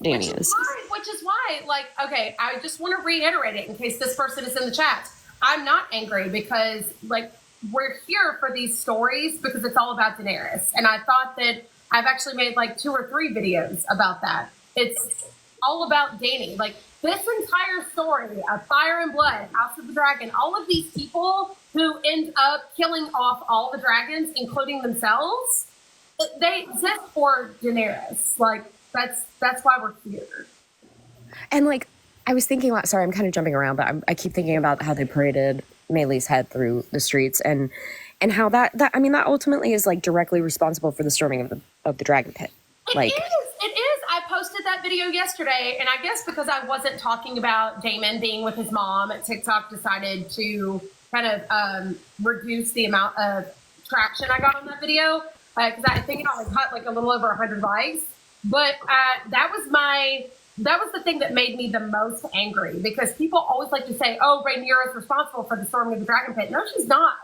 Dany is. Which is why, I just want to reiterate it in case this person is in the chat. I'm not angry, because we're here for these stories because it's all about Daenerys. And I thought that I've actually made 2 or 3 videos about that. It's all about Dany. This entire story of Fire and Blood, House of the Dragon, all of these people who end up killing off all the dragons, including themselves, they exist for Daenerys. That's why we're here. And I was thinking about, sorry, I'm kind of jumping around, but I keep thinking about how they paraded Melee's head through the streets, and how that ultimately is directly responsible for the storming of of the dragon pit. It is. I posted that video yesterday, and I guess because I wasn't talking about Damon being with his mom, TikTok decided to kind of reduce the amount of traction I got on that video, because I think it only got like a little over 100 likes. But that was the thing that made me the most angry, because people always like to say, "Oh, Rhaenyra is responsible for the storming of the dragon pit." No, she's not.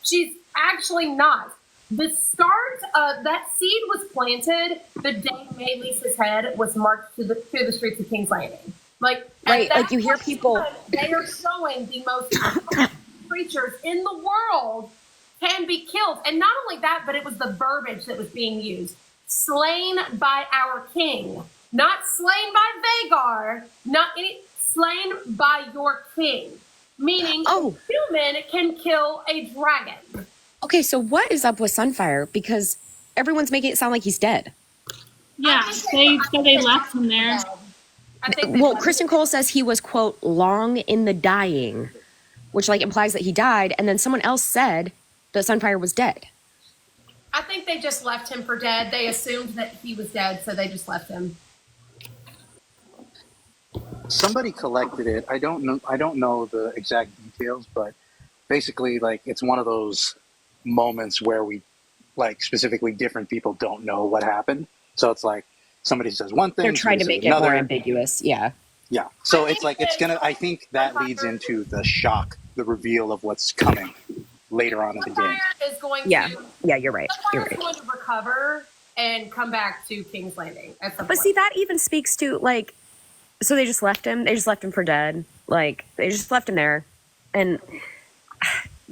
She's actually not. The start of that seed was planted the day Meleese's head was marched through the streets of King's Landing. Like, right, like you hear people. They are showing the most creatures in the world can be killed, and not only that, but it was the verbiage that was being used: slain by our king, not slain by Vhagar, slain by your king. Meaning, a human can kill a dragon. Okay, so what is up with Sunfire? Because everyone's making it sound like he's dead. Yeah, they left him there. Well, Kristen Cole says he was, quote, long in the dying, which like implies that he died. And then someone else said that Sunfire was dead. I think they just left him for dead. They assumed that he was dead, so they just left him. Somebody collected it. I don't know the exact details, but basically, like, it's one of those moments where we, like, specifically different people don't know what happened. So it's like somebody says one thing, they're trying to make it more ambiguous. Yeah. Yeah. So it's like I think that leads into the shock, the reveal of what's coming later on in the game. Is going Yeah, to, you're right. Is going to recover and come back to King's Landing at some But point. see, that even speaks to, like, so they just left him. They just left him for dead. Like, they just left him there. And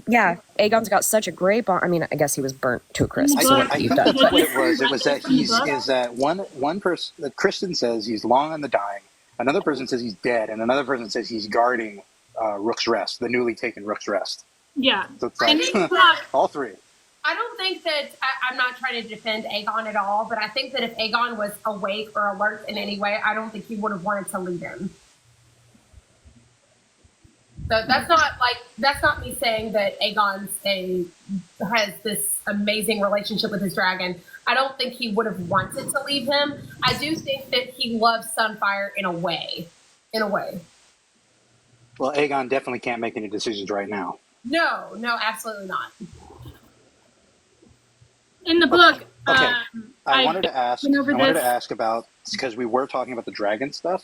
yeah, Aegon's got such a great bond. I mean, I guess he was burnt to a crisp. So what you've done. What it was that one person, that Kristen says he's long on the dying. Another person says he's dead, and another person says he's guarding Rook's Rest, the newly taken Rook's Rest. Yeah. So it's like, all three. I don't think that I'm not trying to defend Aegon at all, but I think that if Aegon was awake or alert in any way, I don't think he would have wanted to leave him. So that's not me saying that Aegon has this amazing relationship with his dragon. I don't think he would have wanted to leave him. I do think that he loves Sunfire in a way. Well, Aegon definitely can't make any decisions right now. No, absolutely not. In the book, okay. I wanted to ask about, because we were talking about the dragon stuff.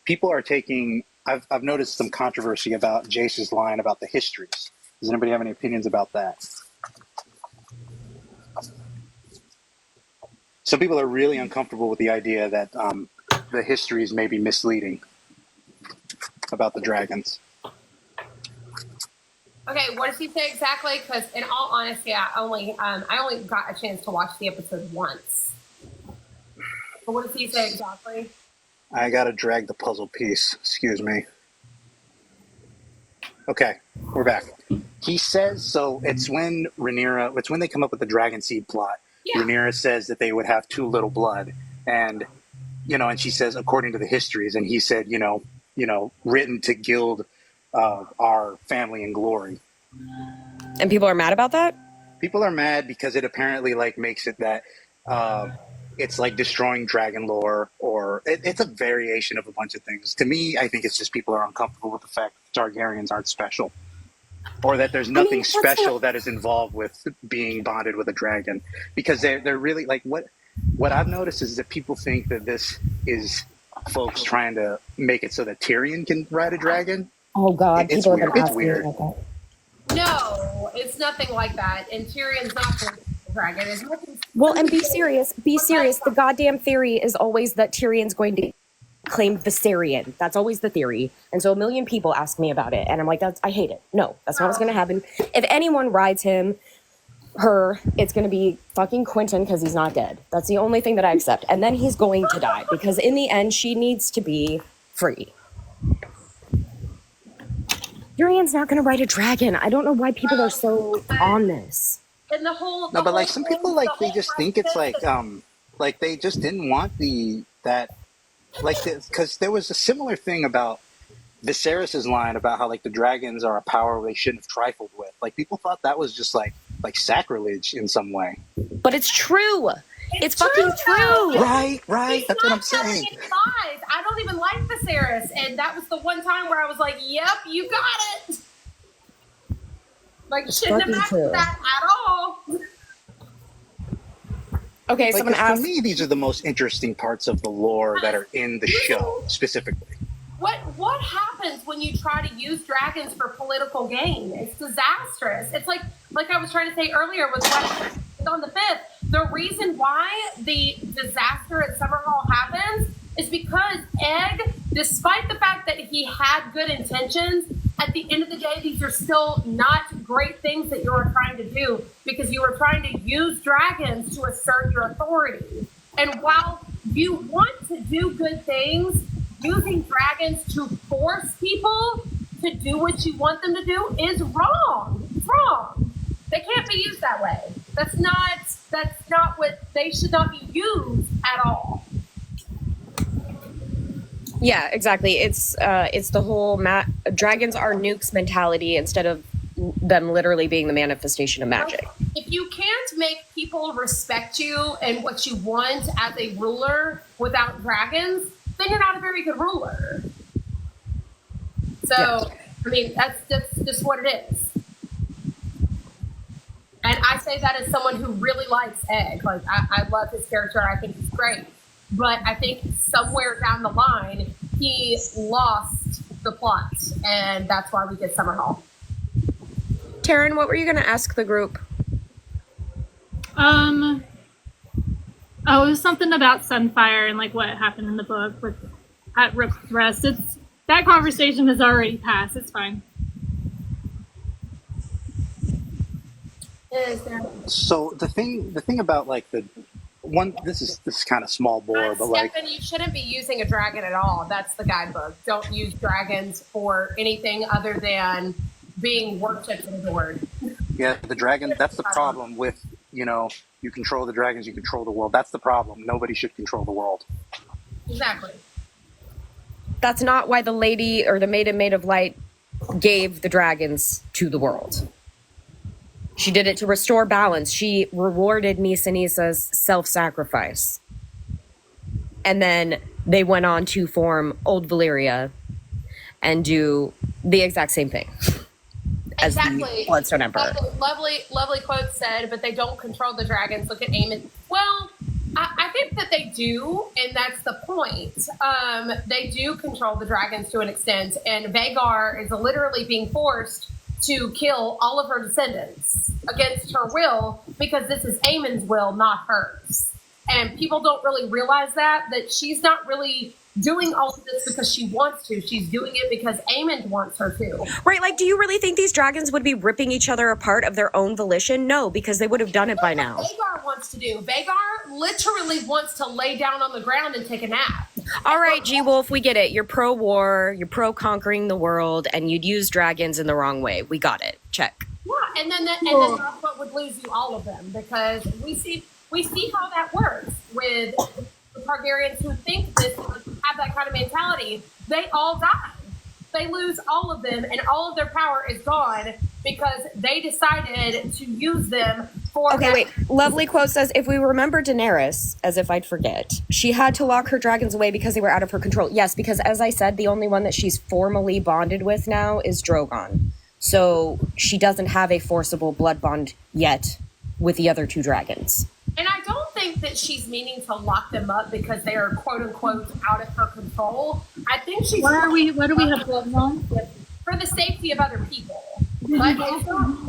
People are taking. I've noticed some controversy about Jace's line about the histories. Does anybody have any opinions about that? Some people are really uncomfortable with the idea that the histories may be misleading about the dragons. Okay, what does he say exactly? Because in all honesty, I only got a chance to watch the episode once. But what does he say exactly? I gotta drag the puzzle piece. Excuse me. Okay, we're back. He says, so it's when they come up with the dragon seed plot. Yeah. Rhaenyra says that they would have too little blood, and and she says according to the histories, and he said, written to gild our family in glory. And people are mad about that? People are mad because it apparently makes it that it's like destroying dragon lore, or it's a variation of a bunch of things. To me, I think it's just people are uncomfortable with the fact that Targaryens aren't special, or that there's nothing special that is involved with being bonded with a dragon, because they're really like what I've noticed is that people think that this is folks trying to make it so that Tyrion can ride a dragon. Oh God, it's weird. It's weird. No, it's nothing like that. And Tyrion's not going to be a dragon. It's nothing. Well, and be serious. The goddamn theory is always that Tyrion's going to claim Viserion. That's always the theory. And so a million people ask me about it, and I'm like, I hate it. No, that's not what's going to happen. If anyone rides her, it's going to be fucking Quentin, because he's not dead. That's the only thing that I accept. And then he's going to die, because in the end, she needs to be free. Tyrion's not going to ride a dragon. I don't know why people are so on this. And but some people they just think it's like they just didn't want because there was a similar thing about Viserys's line about how the dragons are a power they shouldn't have trifled with. Like, people thought that was just like sacrilege in some way. But it's true. It's fucking true. Right. He's That's what not I'm telling saying. any lies. I don't even like Viserys, and that was the one time where I was like, "Yep, you got it." Like, shouldn't have fucking asked true. that at all. Okay, so I'm Like, gonna for ask. me, these are the most interesting parts of the lore that are in the show specifically. What happens when you try to use dragons for political gain? It's disastrous. It's like I was trying to say earlier with what on the 5th. The reason why the disaster at Summerhall happens is because Egg, despite the fact that he had good intentions, at the end of the day, these are still not great things that you were trying to do because you were trying to use dragons to assert your authority. And while you want to do good things, using dragons to force people to do what you want them to do is wrong. It's wrong. They can't be used that way. That's not what they should not be used at all. Yeah, exactly. It's the whole dragons are nukes mentality instead of them literally being the manifestation of magic. If you can't make people respect you and what you want as a ruler without dragons, then you're not a very good ruler. So, yeah. I mean, that's just what it is. And I say that as someone who really likes Egg. Like, I love his character. I think he's great. But I think somewhere down the line, he lost the plot. And that's why we get Summerhall. Taryn, what were you going to ask the group? Oh, it was something about Sunfire and like what happened in the book with at Rip's Rest. That conversation has already passed. It's fine. So the thing about like the one, this is kind of small bore, but like, Stefan, you shouldn't be using a dragon at all. That's the guidebook. Don't use dragons for anything other than being worshipped and adored. Yeah, the dragon. That's the problem with, you control the dragons, you control the world. That's the problem. Nobody should control the world. Exactly. That's not why the lady or the maiden of light gave the dragons to the world. She did it to restore balance. She rewarded Nisa Nisa's self-sacrifice. And then they went on to form Old Valyria and do the exact same thing. As the Bloodstone Emperor. Lovely quote said, but they don't control the dragons. Look at Aemon. Well, I think that they do, and that's the point. They do control the dragons to an extent, and Vhagar is literally being forced to kill all of her descendants against her will because this is Aemon's will, not hers. And people don't really realize that she's not really doing all of this because she wants to. She's doing it because Aemon wants her to. Right, like, do you really think these dragons would be ripping each other apart of their own volition? No, because they would have done it by now. Vhagar wants to do. Vhagar literally wants to lay down on the ground and take a nap. All right, G-Wolf, we get it. You're pro-war, you're pro-conquering the world, and you'd use dragons in the wrong way. We got it. Check. Yeah, and then that's what would lose you all of them, because we see how that works with the Targaryens who think this, have that kind of mentality. They all die. They lose all of them, and all of their power is gone because they decided to use them for. Okay, wait. Lovely quote says, if we remember Daenerys, as if I'd forget, she had to lock her dragons away because they were out of her control. Yes, because as I said, the only one that she's formally bonded with now is Drogon. So she doesn't have a forcible blood bond yet with the other two dragons. And I don't think that she's meaning to lock them up because they are quote unquote out of her control. I think she's. What do we have blood on? For the safety of other people. But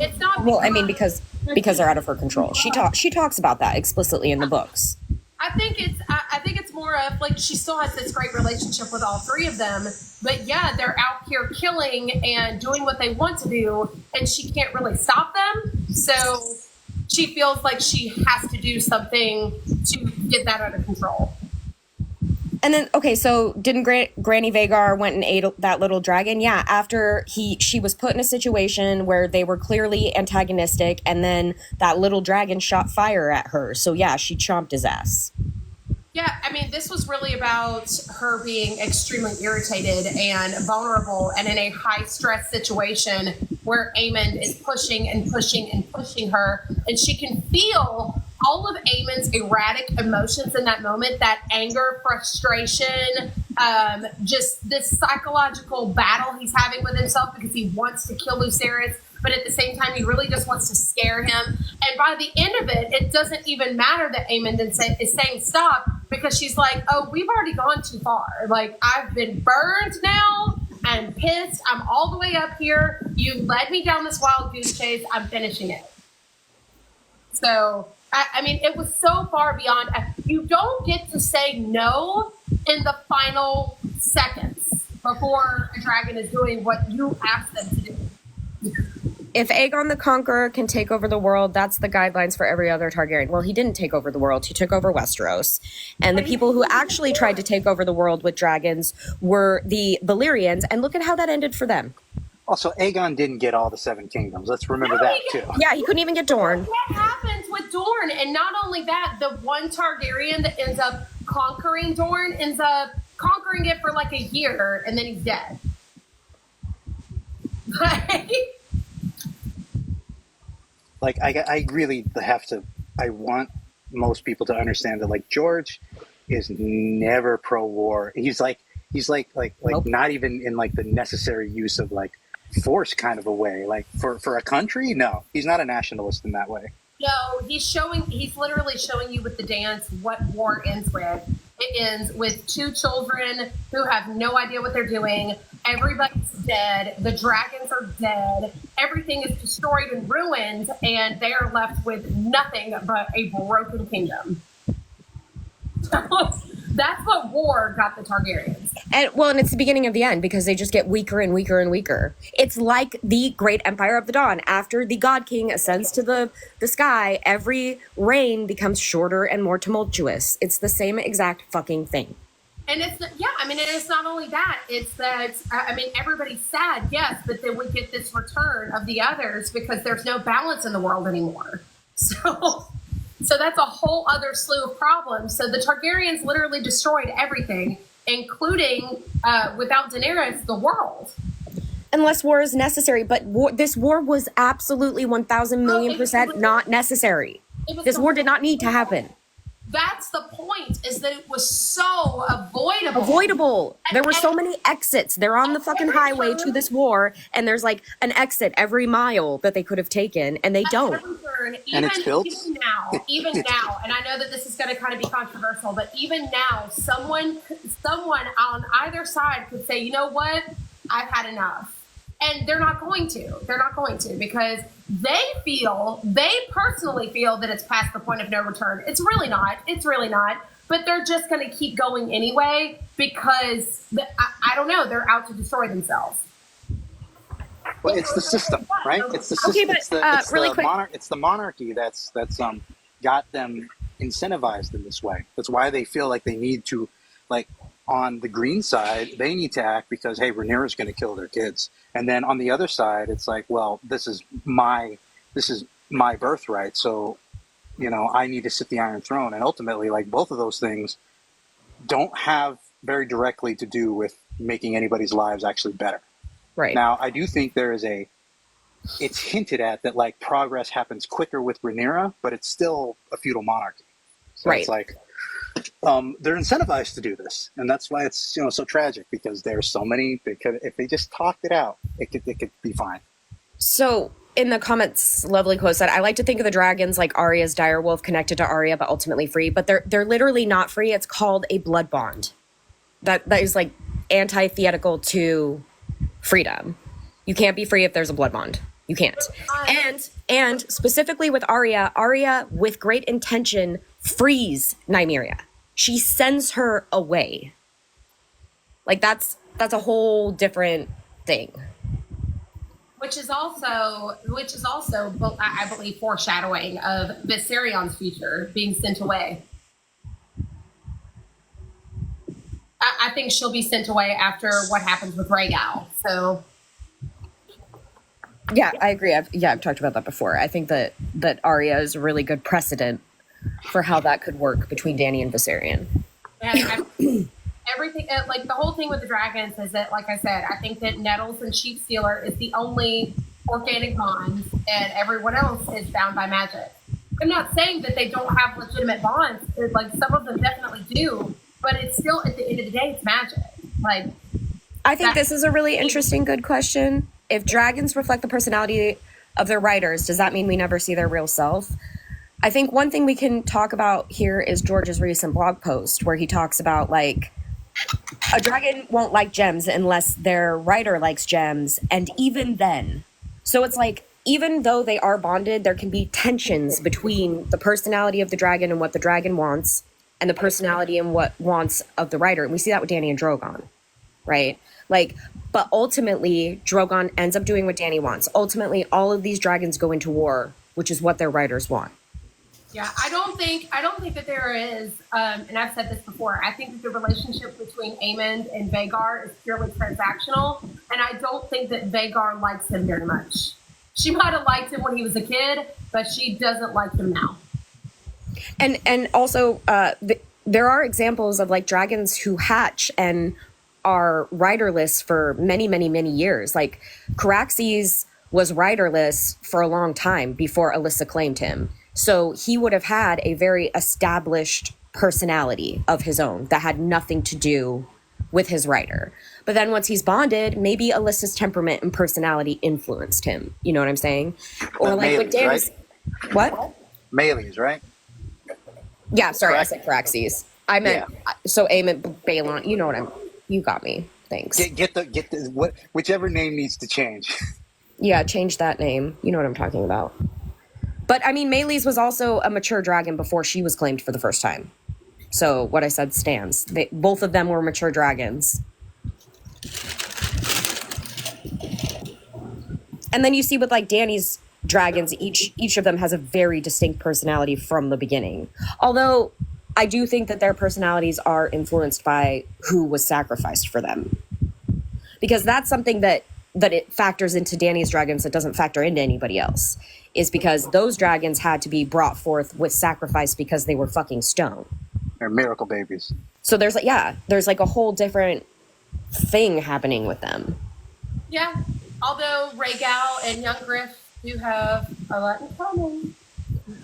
it's not. Well, I mean, because they're out of her control. She talks about that explicitly in the books. I think it's more of like she still has this great relationship with all three of them, but yeah, they're out here killing and doing what they want to do, and she can't really stop them. So she feels like she has to do something to get that under control. And then, okay, so didn't Granny Vhagar went and ate that little dragon? Yeah, after she was put in a situation where they were clearly antagonistic, and then that little dragon shot fire at her. So yeah, she chomped his ass. Yeah, I mean, this was really about her being extremely irritated and vulnerable and in a high-stress situation where Aemon is pushing and pushing and pushing her, and she can feel all of Aemon's erratic emotions in that moment, that anger, frustration, just this psychological battle he's having with himself because he wants to kill Lucerys, but at the same time, he really just wants to scare him. And by the end of it, it doesn't even matter that Aemon is saying stop, because she's like, oh, we've already gone too far. Like, I've been burned now. I'm pissed. I'm all the way up here. You led me down this wild goose chase. I'm finishing it. So, I mean, it was so far beyond. You don't get to say no in the final seconds before a dragon is doing what you ask them to do. If Aegon the Conqueror can take over the world, that's the guidelines for every other Targaryen. Well, he didn't take over the world. He took over Westeros. And the people who actually tried to take over the world with dragons were the Valyrians. And look at how that ended for them. Also, Aegon didn't get all the 7 kingdoms. Let's remember that, too. Yeah, he couldn't even get Dorne. What happens with Dorne? And not only that, the one Targaryen that ends up conquering Dorne ends up conquering it for like a year, and then he's dead. Like, I really have to, I want most people to understand that, like, George is never pro-war. He's like nope. Not even in, like, the necessary use of, like, force kind of a way. Like, for a country, no. He's not a nationalist in that way. No, he's literally showing you with the dance what war ends with. It ends with 2 children who have no idea what they're doing. Everybody's dead. The dragons are dead. Everything is destroyed and ruined, and they are left with nothing but a broken kingdom. That's what war got the Targaryens. And it's the beginning of the end, because they just get weaker and weaker and weaker. It's like the Great Empire of the Dawn. After the God King ascends to the sky, every reign becomes shorter and more tumultuous. It's the same exact fucking thing. And it's not only that, it's that, everybody's sad, yes, but then we get this return of the others because there's no balance in the world anymore. So that's a whole other slew of problems. So the Targaryens literally destroyed everything, including, without Daenerys, the world. Unless war is necessary. But this war was absolutely 1,000,000,000% not necessary. This war did not need to happen. That's the point, is that it was so avoidable. There were so many exits. They're on the fucking highway to this war, and there's like an exit every mile that they could have taken, and they don't. And it's built? Even now, and I know that this is going to kind of be controversial, but even now, someone on either side could say, you know what, I've had enough. And they're not going to. They're not going to, because they personally feel that it's past the point of no return. It's really not. It's really not. But they're just going to keep going anyway because, I don't know, they're out to destroy themselves. Well, it's the system, right? It's the system. Okay, but really quick. It's the monarchy that's got them incentivized in this way. That's why they feel like they need to, like, on the green side, they need to act because, hey, Rhaenyra's going to kill their kids. And then on the other side, it's like, well, this is my birthright. So, I need to sit the Iron Throne. And ultimately, like, both of those things don't have very directly to do with making anybody's lives actually better. Right. Now, I do think it's hinted at that, like, progress happens quicker with Rhaenyra, but it's still a feudal monarchy. So right. It's like, they're incentivized to do this, and that's why it's so tragic, because there's so many. If they just talked it out, it could be fine. So in the comments, Lovely Quote said, "I like to think of the dragons like Arya's direwolf, connected to Arya but ultimately free, but they're literally not free. It's called a blood bond. That is like antithetical to freedom. You can't be free if there's a blood bond. You can't. And specifically with Arya with great intention frees Nymeria. She sends her away. Like that's a whole different thing. Which is also, I believe, foreshadowing of Viserion's future being sent away. I think she'll be sent away after what happens with Rhaegal. So. Yeah, I agree. I've talked about that before. I think that Arya is a really good precedent for how that could work between Dany and Viserion. And everything, like the whole thing with the dragons is that, like I said, I think that Nettles and Sheepstealer is the only organic bond, and everyone else is bound by magic. I'm not saying that they don't have legitimate bonds. Like some of them definitely do, but it's still at the end of the day, it's magic. Like I think this is a really interesting, good question. If dragons reflect the personality of their writers, does that mean we never see their real self? I think one thing we can talk about here is George's recent blog post where he talks about like a dragon won't like gems unless their writer likes gems, and even then. So it's like, even though they are bonded, there can be tensions between the personality of the dragon and what the dragon wants, and the personality and what wants of the writer. And we see that with Dany and Drogon, right? Like, but ultimately, Drogon ends up doing what Dany wants. Ultimately, all of these dragons go into war, which is what their writers want. Yeah, I don't think that there is, and I've said this before. I think that the relationship between Aemond and Vhagar is purely transactional, and I don't think that Vhagar likes him very much. She might have liked him when he was a kid, but she doesn't like him now. And also, there are examples of like dragons who hatch and are riderless for many, many, many years. Like Caraxes was riderless for a long time before Alyssa claimed him. So he would have had a very established personality of his own that had nothing to do with his writer. But then once he's bonded, maybe Alyssa's temperament and personality influenced him. You know what I'm saying? Or like with Danny's... Right? What? Melees, right? Yeah, sorry, Correct. I said Caraxes. I meant, so Aemond, Balon, you know what you got me. Thanks. Get the whichever name needs to change. Yeah, change that name. You know what I'm talking about. But I mean, Melees was also a mature dragon before she was claimed for the first time. So what I said stands. Both of them were mature dragons. And then you see with like Dany's dragons, each of them has a very distinct personality from the beginning. Although I do think that their personalities are influenced by who was sacrificed for them. Because that's something that it factors into Dany's dragons that doesn't factor into anybody else. Is because those dragons had to be brought forth with sacrifice because they were fucking stone. They're miracle babies. So there's like a whole different thing happening with them. Yeah, although Rhaegal and Young Griff do have a lot in common.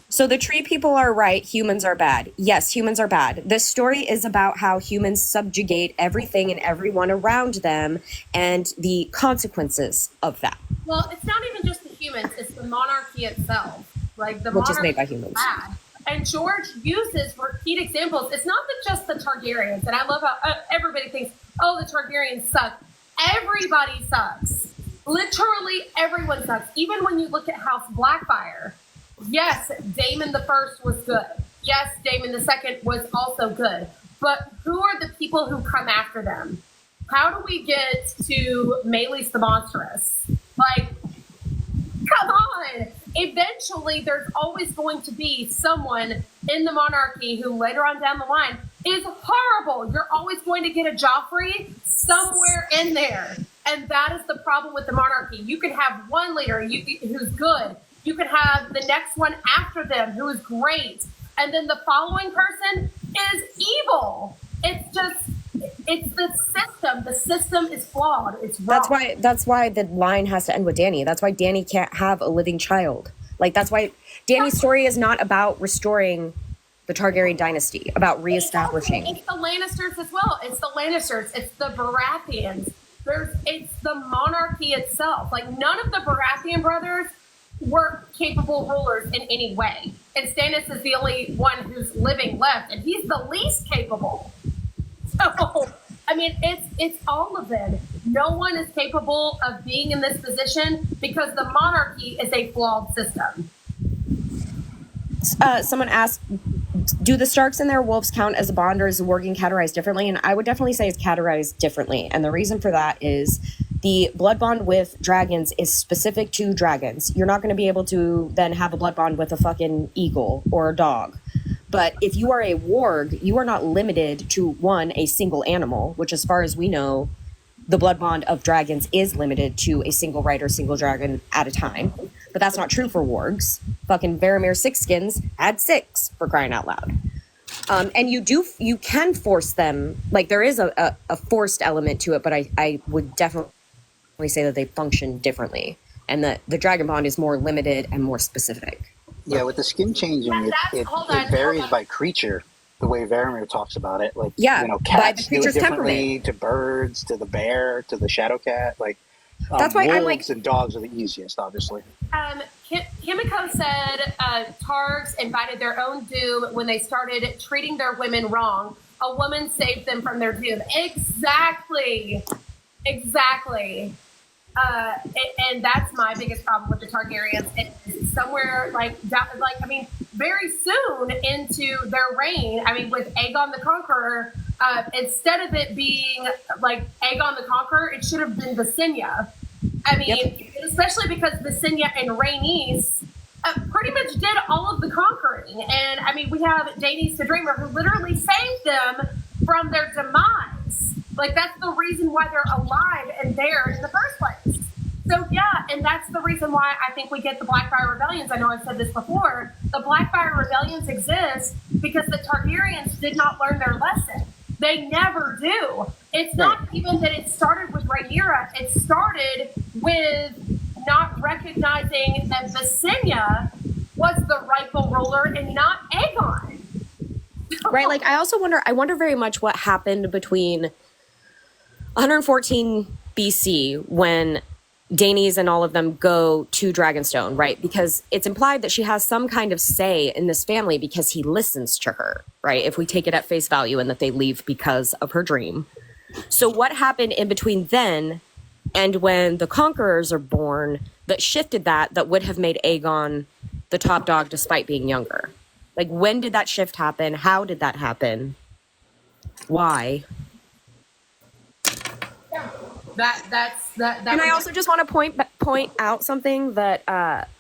So the tree people are right, humans are bad. Yes, humans are bad. This story is about how humans subjugate everything and everyone around them and the consequences of that. Well, it's not even just the humans, it's the monarchy itself. Like the Which monarchy is made by humans. Bad. And George uses repeat examples. It's not that just the Targaryens, and I love how everybody thinks, oh, the Targaryens suck. Everybody sucks. Literally everyone sucks. Even when you look at House Blackfire, yes, Daemon the First was good. Yes, Daemon the Second was also good. But who are the people who come after them? How do we get to Meleys the Monstrous? Like, come on. Eventually, there's always going to be someone in the monarchy who later on down the line is horrible. You're always going to get a Joffrey somewhere in there. And that is the problem with the monarchy. You can have one leader who's good. You can have the next one after them who is great. And then the following person is evil. It's the system. The system is flawed. It's wrong. That's why the line has to end with Dany. That's why Dany can't have a living child. Like, that's why Dany's story is not about restoring the Targaryen dynasty, about reestablishing. It's the Lannisters as well. It's the Lannisters. It's the Baratheons. It's the monarchy itself. Like, none of the Baratheon brothers were capable rulers in any way. And Stannis is the only one who's living left, and he's the least capable. So, I mean, it's all of them. No one is capable of being in this position because the monarchy is a flawed system. Someone asked, do the Starks and their wolves count as a bond, or is the warging categorized differently? And I would definitely say it's categorized differently. And the reason for that is the blood bond with dragons is specific to dragons. You're not going to be able to then have a blood bond with a fucking eagle or a dog. But if you are a warg, you are not limited to a single animal, which as far as we know, the blood bond of dragons is limited to a single rider, single dragon at a time. But that's not true for wargs. Fucking Varamir Sixskins had 6, for crying out loud. And you can force them, like there is a forced element to it, but I would definitely say that they function differently. And that the dragon bond is more limited and more specific. Yeah, with the skin changing, Hold it on, varies hold on. by creature. The way Varamir talks about it, like Yeah, you know, by the cats do it creature's differently to birds, to the bear, to the shadow cat. Like That's why I'm like, wolves and dogs are the easiest, obviously. Kimiko said Targs invited their own doom when they started treating their women wrong. A woman saved them from their doom. Exactly. Exactly. And that's my biggest problem with the Targaryens. It's somewhere very soon into their reign. I mean, with Aegon the Conqueror, instead of it being like Aegon the Conqueror, it should have been Visenya. I mean, especially because Visenya and Rhaenys pretty much did all of the conquering. And I mean, we have Daenerys the Dreamer who literally saved them from their demise. Like, that's the reason why they're alive and there in the first place. So, yeah, and that's the reason why I think we get the Blackfire Rebellions. I know I've said this before. The Blackfire Rebellions exist because the Targaryens did not learn their lesson. They never do. It's not even that it started with Rhaenyra. It started with not recognizing that Visenya was the rightful ruler and not Aegon. right, like, I wonder very much what happened between 114 BC when Daenerys and all of them go to Dragonstone, right? Because it's implied that she has some kind of say in this family because he listens to her, right? If we take it at face value and that they leave because of her dream. So what happened in between then and when the Conquerors are born that shifted that would have made Aegon the top dog despite being younger? Like, when did that shift happen? How did that happen? Why? And I also just want to point out something that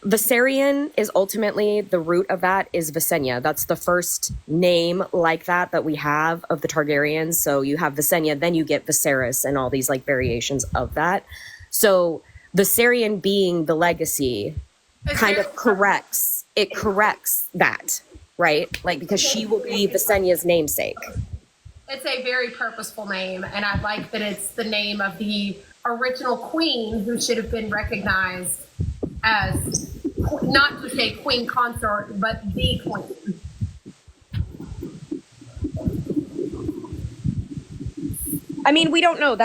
Viserion is ultimately the root of that is Visenya. That's the first name like that we have of the Targaryens. So you have Visenya, then you get Viserys and all these like variations of that. So Viserion being the legacy kind of corrects that, right? Like, because she will be Visenya's namesake. It's a very purposeful name, and I like that it's the name of the original queen who should have been recognized as not just a queen consort, but the queen. I mean, we don't know.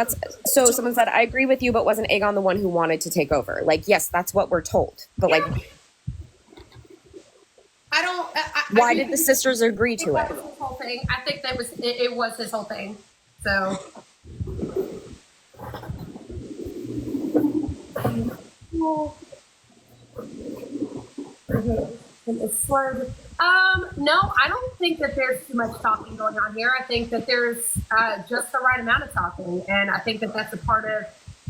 So someone said, I agree with you, but wasn't Aegon the one who wanted to take over? Like, yes, that's what we're told. But like, why did the sisters agree to it? His whole thing. I think that it was his whole thing. So. No, I don't think that there's too much talking going on here. I think that there's just the right amount of talking, and I think that that's a part of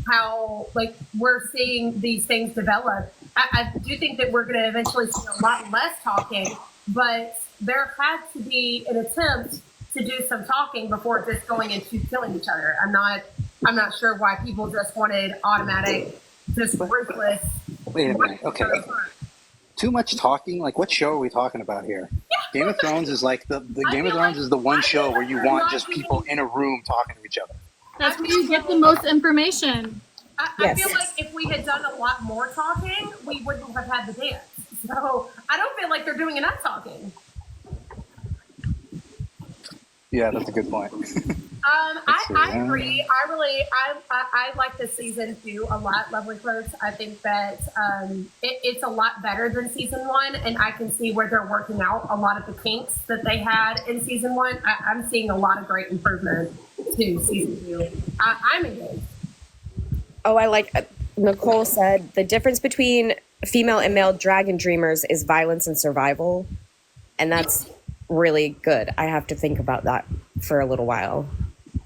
how we're seeing these things develop. I do think that we're going to eventually see a lot less talking, but there had to be an attempt to do some talking before just going into killing each other. I'm not sure why people just wanted automatic, just ruthless. Wait a minute. Okay. Too much talking? Like, what show are we talking about here? Game of Thrones is like the Game of Thrones is the one show where you want just people in a room talking to each other. That's where you get the most information. I feel like if we had done a lot more talking, we wouldn't have had the dance. So I don't feel like they're doing enough talking. Yeah, that's a good point. I agree. I like this season too a lot, Lovely Clerks. I think that it's a lot better than season one, and I can see where they're working out a lot of the kinks that they had in season one. I'm seeing a lot of great improvement to season two. I'm engaged. Oh, I like Nicole said the difference between female and male dragon dreamers is violence and survival, and that's really good. I have to think about that for a little while.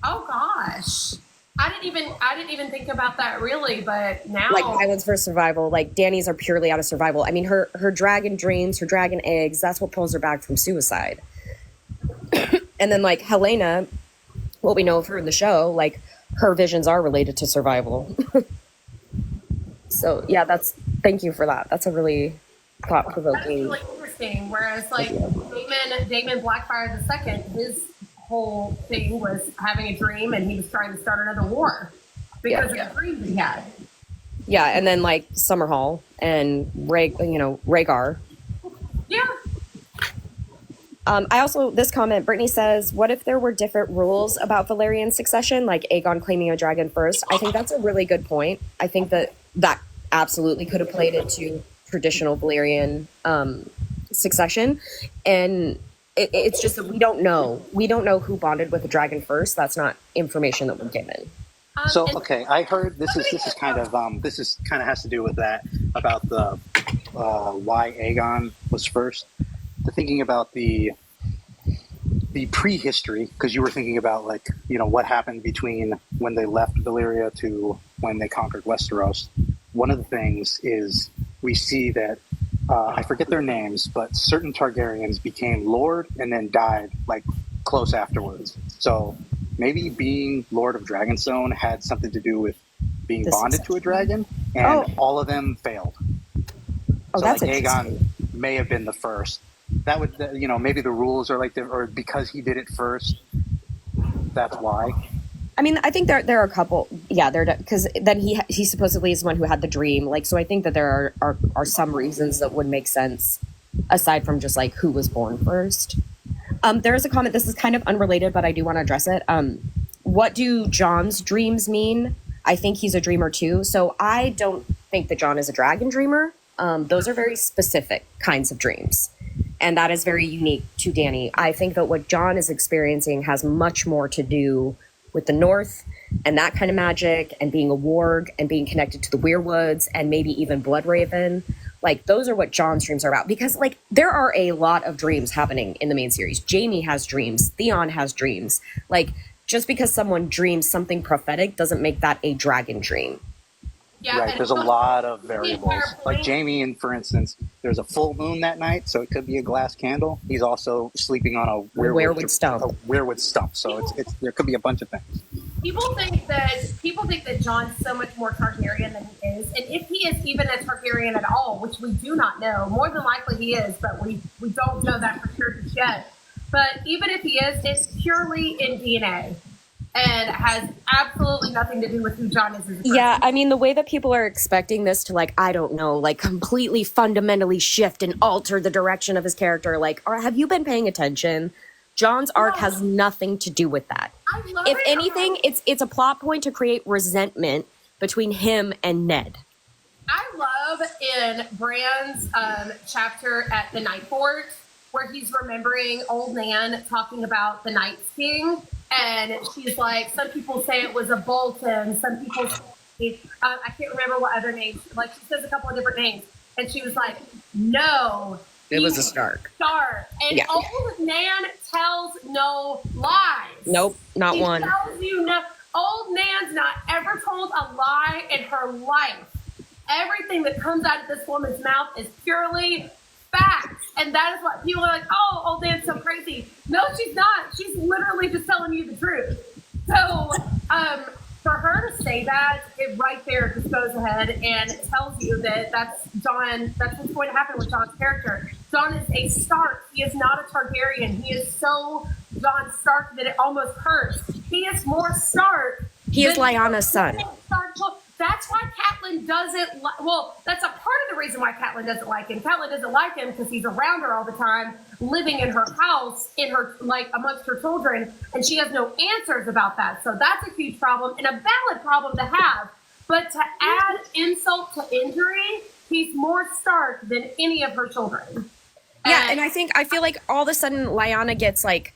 Oh gosh, I didn't even think about that really, but now like violence for survival. Like Dany's are purely out of survival. I mean, her dragon dreams, her dragon eggs. That's what pulls her back from suicide. And then like Helena, what we know of her in the show, like her visions are related to survival. So yeah, thank you for that. That's a really thought-provoking. That's really interesting. Whereas like Daemon Blackfire II, his whole thing was having a dream and he was trying to start another war because of the dreams he had. Yeah, and then like Summerhall and Rhaegar. I also, this comment, Brittany says, what if there were different rules about Valyrian succession, like Aegon claiming a dragon first? I think that's a really good point. I think that absolutely could have played into traditional Valyrian succession. And it's just that we don't know. We don't know who bonded with the dragon first. That's not information that we're given. So okay, I heard this is kind of has to do with that about the why Aegon was first. The thinking about the prehistory, because you were thinking about like what happened between when they left Valyria to when they conquered Westeros. One of the things is we see that I forget their names, but certain Targaryens became Lord and then died like close afterwards. So maybe being Lord of Dragonstone had something to do with being bonded to a dragon, and all of them failed. Oh, so that's like Aegon may have been the first. That would, maybe the rules are like, or because he did it first, that's why. I mean, I think there are a couple. Yeah, because then he supposedly is the one who had the dream. Like, so I think that there are some reasons that would make sense aside from just like who was born first. There is a comment. This is kind of unrelated, but I do want to address it. What do Jon's dreams mean? I think he's a dreamer too. So I don't think that Jon is a dragon dreamer. Those are very specific kinds of dreams. And that is very unique to Dany. I think that what Jon is experiencing has much more to do with the North and that kind of magic and being a warg and being connected to the Weirwoods and maybe even Bloodraven. Like, those are what Jon's dreams are about. Because, like, there are a lot of dreams happening in the main series. Jaime has dreams. Theon has dreams. Like, just because someone dreams something prophetic doesn't make that a dragon dream. Yeah, right, there's a lot of variables. Like Jaime, for instance, there's a full moon that night, so it could be a glass candle. He's also sleeping on a weirwood stump. So it's there could be a bunch of things. People think that Jon's so much more Targaryen than he is, and if he is even a Targaryen at all, which we do not know, more than likely he is, but we don't know that for sure just yet. But even if he is, it's purely in DNA. And has absolutely nothing to do with who Jon is as a person. Yeah, I mean, the way that people are expecting this to, like, I don't know, like, completely fundamentally shift and alter the direction of his character, like, or have you been paying attention? Jon's arc has nothing to do with that. If anything, it's a plot point to create resentment between him and Ned. I love in Bran's chapter at the Night Fort, where he's remembering old Nan talking about the Night's King. And she's like, some people say it was a Bolton. Some people say, I can't remember what other names. Like, she says a couple of different names. And she was like, no. It was a Stark. And old Nan tells no lies. Nope, not one. She tells you no. Old Nan's not ever told a lie in her life. Everything that comes out of this woman's mouth is purely facts. And that is what people are like, oh, old Nan's so crazy. No, she's not. She's literally just telling you the truth. So for her to say that, it right there just goes ahead and tells you that that's what's going to happen with Jon's character. Jon is a Stark. He is not a Targaryen. He is so Jon Stark that it almost hurts. He is more Stark. He is Lyanna's son. That's why Catelyn doesn't that's a part of the reason why Catelyn doesn't like him. Catelyn doesn't like him because he's around her all the time, living in her house, amongst her children, and she has no answers about that. So that's a huge problem and a valid problem to have. But to add insult to injury, he's more Stark than any of her children. Yeah, and I feel like all of a sudden Lyanna gets like,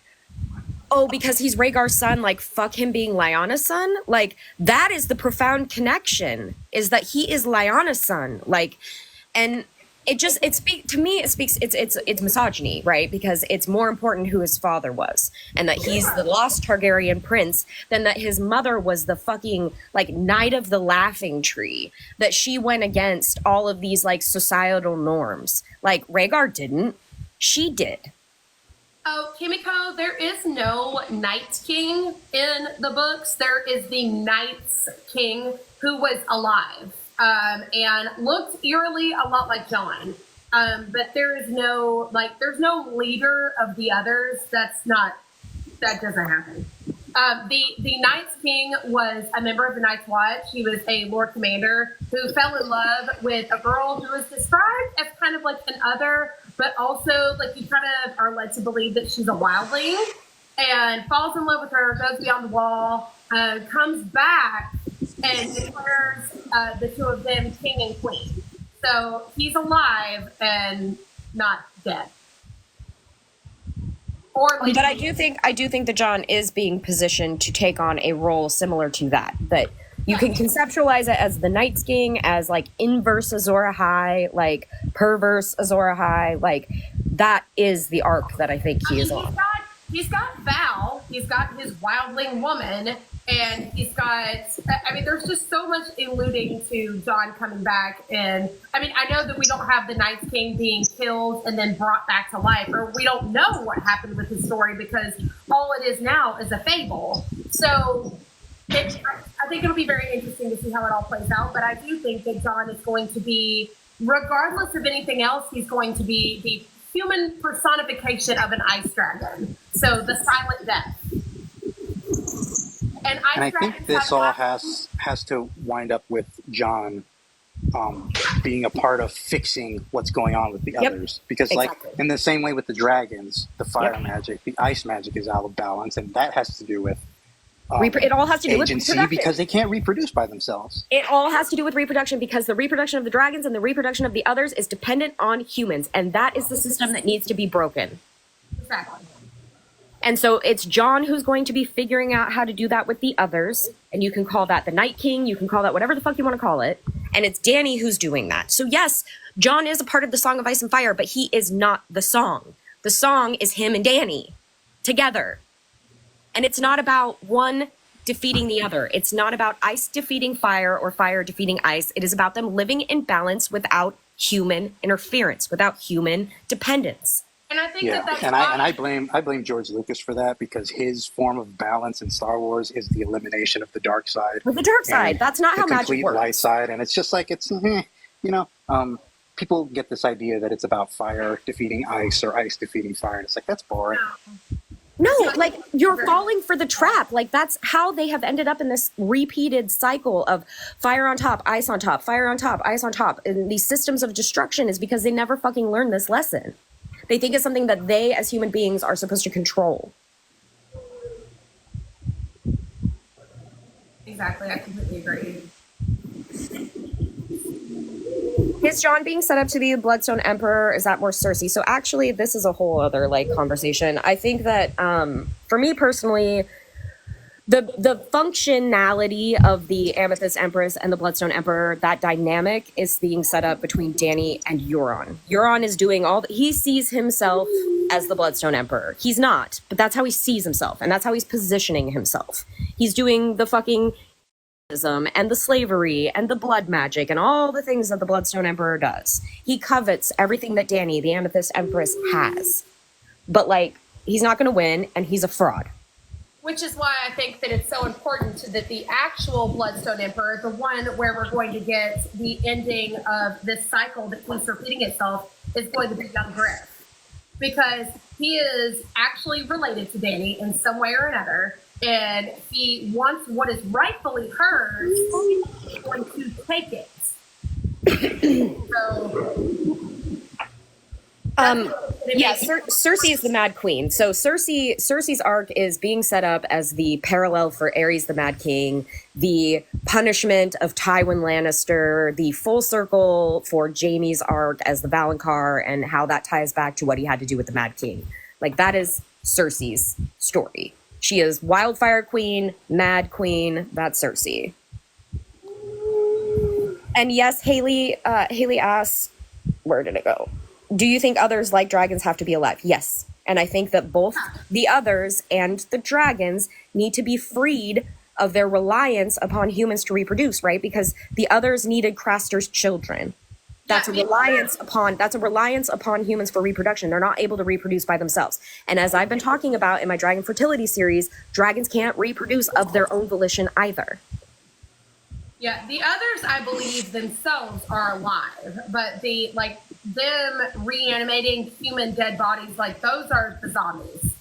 oh, because he's Rhaegar's son, like, fuck him being Lyanna's son? Like, that is the profound connection, is that he is Lyanna's son. Like, and it's misogyny, right? Because it's more important who his father was, and that he's the lost Targaryen prince than that his mother was the fucking, like, Knight of the Laughing Tree, that she went against all of these, like, societal norms. Like, Rhaegar didn't. She did. Oh, Kimiko, there is no Night King in the books. There is the Night's King who was alive and looked eerily a lot like Jon. But there's no leader of the others. That doesn't happen. The Night's King was a member of the Night's Watch. He was a Lord Commander who fell in love with a girl who was described as kind of like an other, but also like you kind of are led to believe that she's a wildling, and falls in love with her, goes beyond the wall, comes back, and declares the two of them king and queen. So he's alive and not dead. Or like, But I do think that John is being positioned to take on a role similar to that. That you can conceptualize it as the Night King, as like inverse Azor Ahai, like perverse Azor Ahai. Like that is the arc that I think he is on. He's got Val, he's got his wildling woman, and he's got, I mean, there's just so much alluding to John coming back. And I mean, I know that we don't have the Night King being killed and then brought back to life, or we don't know what happened with his story because all it is now is a fable. So I think it'll be very interesting to see how it all plays out. But I do think that John is going to be, regardless of anything else, he's going to be the human personification of an ice dragon. So the silent death. And I think this all has to wind up with John being a part of fixing what's going on with the others. Because exactly. like in the same way with the dragons, the fire magic, the ice magic is out of balance, and that has to do with it all has to do agency, with reproduction. because they can't reproduce by themselves. It all has to do with reproduction because the reproduction of the dragons and the reproduction of the others is dependent on humans, and that is the system that needs to be broken. Exactly. And so it's John who's going to be figuring out how to do that with the others, and you can call that the Night King, you can call that whatever the fuck you want to call it, and it's Dany who's doing that. So yes, John is a part of the Song of Ice and Fire, but he is not the song. The song is him and Dany together. And it's not about one defeating the other. It's not about ice defeating fire or fire defeating ice. It is about them living in balance without human interference, without human dependence. And I think that's I blame George Lucas for that, because his form of balance in Star Wars is the elimination of the dark side. With the dark side, that's not how magic complete works. Light side, and it's just like people get this idea that it's about fire defeating ice or ice defeating fire, and it's like that's boring. No, like you're falling for the trap. Like that's how they have ended up in this repeated cycle of fire on top, ice on top, fire on top, ice on top. And these systems of destruction is because they never fucking learned this lesson. They think it's something that they as human beings are supposed to control. Exactly, I completely agree. Is John being set up to be the Bloodstone Emperor? Is that more Cersei? So actually, this is a whole other like conversation. I think that for me personally, the functionality of the Amethyst Empress and the Bloodstone Emperor, that dynamic is being set up between Dany and Euron. Euron is doing he sees himself as the Bloodstone Emperor. He's not, but that's how he sees himself, and that's how he's positioning himself. He's doing the fucking and the slavery and the blood magic and all the things that the Bloodstone Emperor does. He covets everything that Dany, the Amethyst Empress, has. But like, he's not going to win, and he's a fraud. Which is why I think that it's so important that the actual Bloodstone Emperor, the one where we're going to get the ending of this cycle that keeps repeating itself, is going to be young Griff. Because he is actually related to Dany in some way or another, and he wants what is rightfully hers, he's going to take it. Cersei is the Mad Queen. So Cersei's arc is being set up as the parallel for Aerys the Mad King, the punishment of Tywin Lannister, the full circle for Jaime's arc as the Valonqar, and how that ties back to what he had to do with the Mad King. Like, that is Cersei's story. She is Wildfire Queen, Mad Queen, that's Cersei. And yes, Haley asks, where did it go? Do you think others like dragons have to be alive? Yes. And I think that both the others and the dragons need to be freed of their reliance upon humans to reproduce, right? Because the others needed Craster's children. That's a reliance upon humans for reproduction. They're not able to reproduce by themselves. And as I've been talking about in my Dragon Fertility series, dragons can't reproduce of their own volition either. Yeah, the others, I believe, themselves are alive, but them reanimating human dead bodies, like those are the zombies.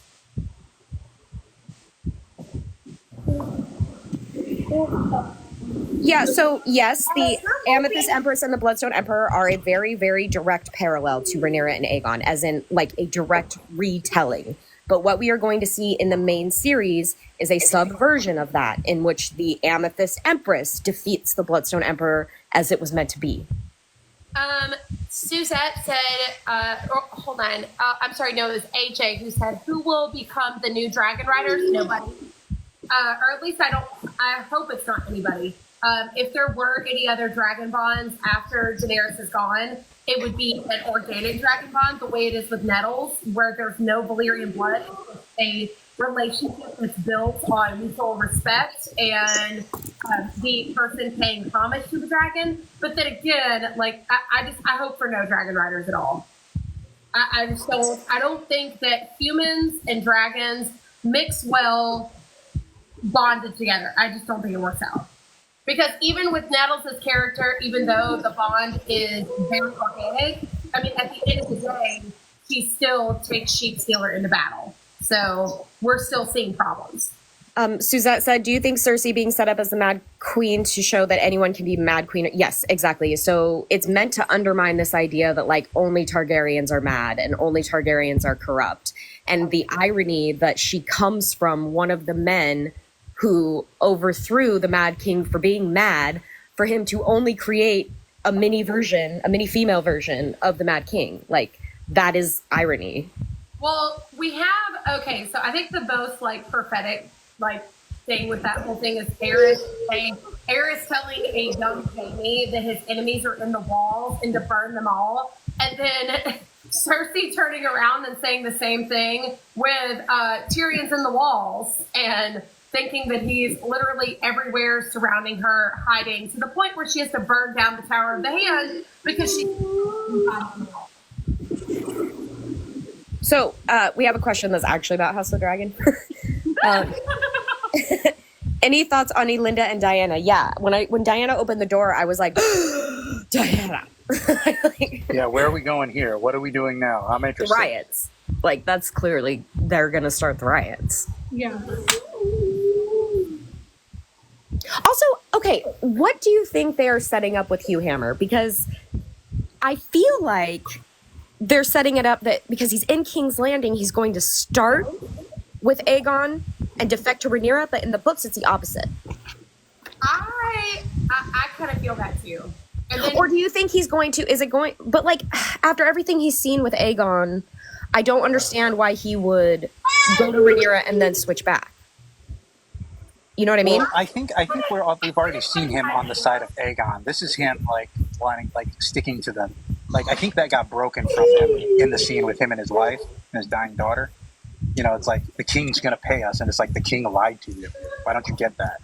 Yeah, so yes, the Amethyst Empress and the Bloodstone Emperor are a very, very direct parallel to Rhaenyra and Aegon, as in like a direct retelling. But what we are going to see in the main series is a subversion of that, in which the Amethyst Empress defeats the Bloodstone Emperor as it was meant to be. Suzette said, hold on. I'm sorry, no, it was AJ who said, who will become the new Dragon Riders? Nobody. Or at least I hope it's not anybody. If there were any other dragon bonds after Daenerys is gone, it would be an organic dragon bond, the way it is with Nettles, where there's no Valyrian blood. It's a relationship that's built on mutual respect and the person paying homage to the dragon. But then again, like I hope for no dragon riders at all. I don't think that humans and dragons mix well bonded together. I just don't think it works out. Because even with Nettles' character, even though the bond is very organic, I mean, at the end of the day, she still takes Sheep Stealer into battle. So we're still seeing problems. Suzette said, do you think Cersei being set up as the Mad Queen to show that anyone can be Mad Queen? Yes, exactly. So it's meant to undermine this idea that like only Targaryens are mad and only Targaryens are corrupt. And the irony that she comes from one of the men who overthrew the Mad King for being mad, for him to only create a mini female version of the Mad King. Like, that is irony. Well, we have, okay, so I think the most, like, prophetic, like, thing with that whole thing is Aerys telling a young Jaime that his enemies are in the walls and to burn them all. And then Cersei turning around and saying the same thing with Tyrion's in the walls and thinking that he's literally everywhere surrounding her, hiding, to the point where she has to burn down the Tower of the Hand because she... So we have a question that's actually about House of the Dragon. Any thoughts on Elinda and Diana? Yeah, when Diana opened the door, I was like, Diana. Yeah, where are we going here? What are we doing now? I'm interested. Riots. Like, that's clearly, they're going to start the riots. Yeah. Also, okay, what do you think they are setting up with Hugh Hammer? Because I feel like they're setting it up that because he's in King's Landing, he's going to start with Aegon and defect to Rhaenyra, but in the books, it's the opposite. I kind of feel that too. And then, or do you think he's going to, but like, after everything he's seen with Aegon, I don't understand why he would go to Rhaenyra and then switch back. You know what I mean? Well, I think we've already seen him on the side of Aegon. This is him like wanting, like sticking to them. Like I think that got broken from him in the scene with him and his wife and his dying daughter. You know, it's like the king's going to pay us, and it's like the king lied to you. Why don't you get that?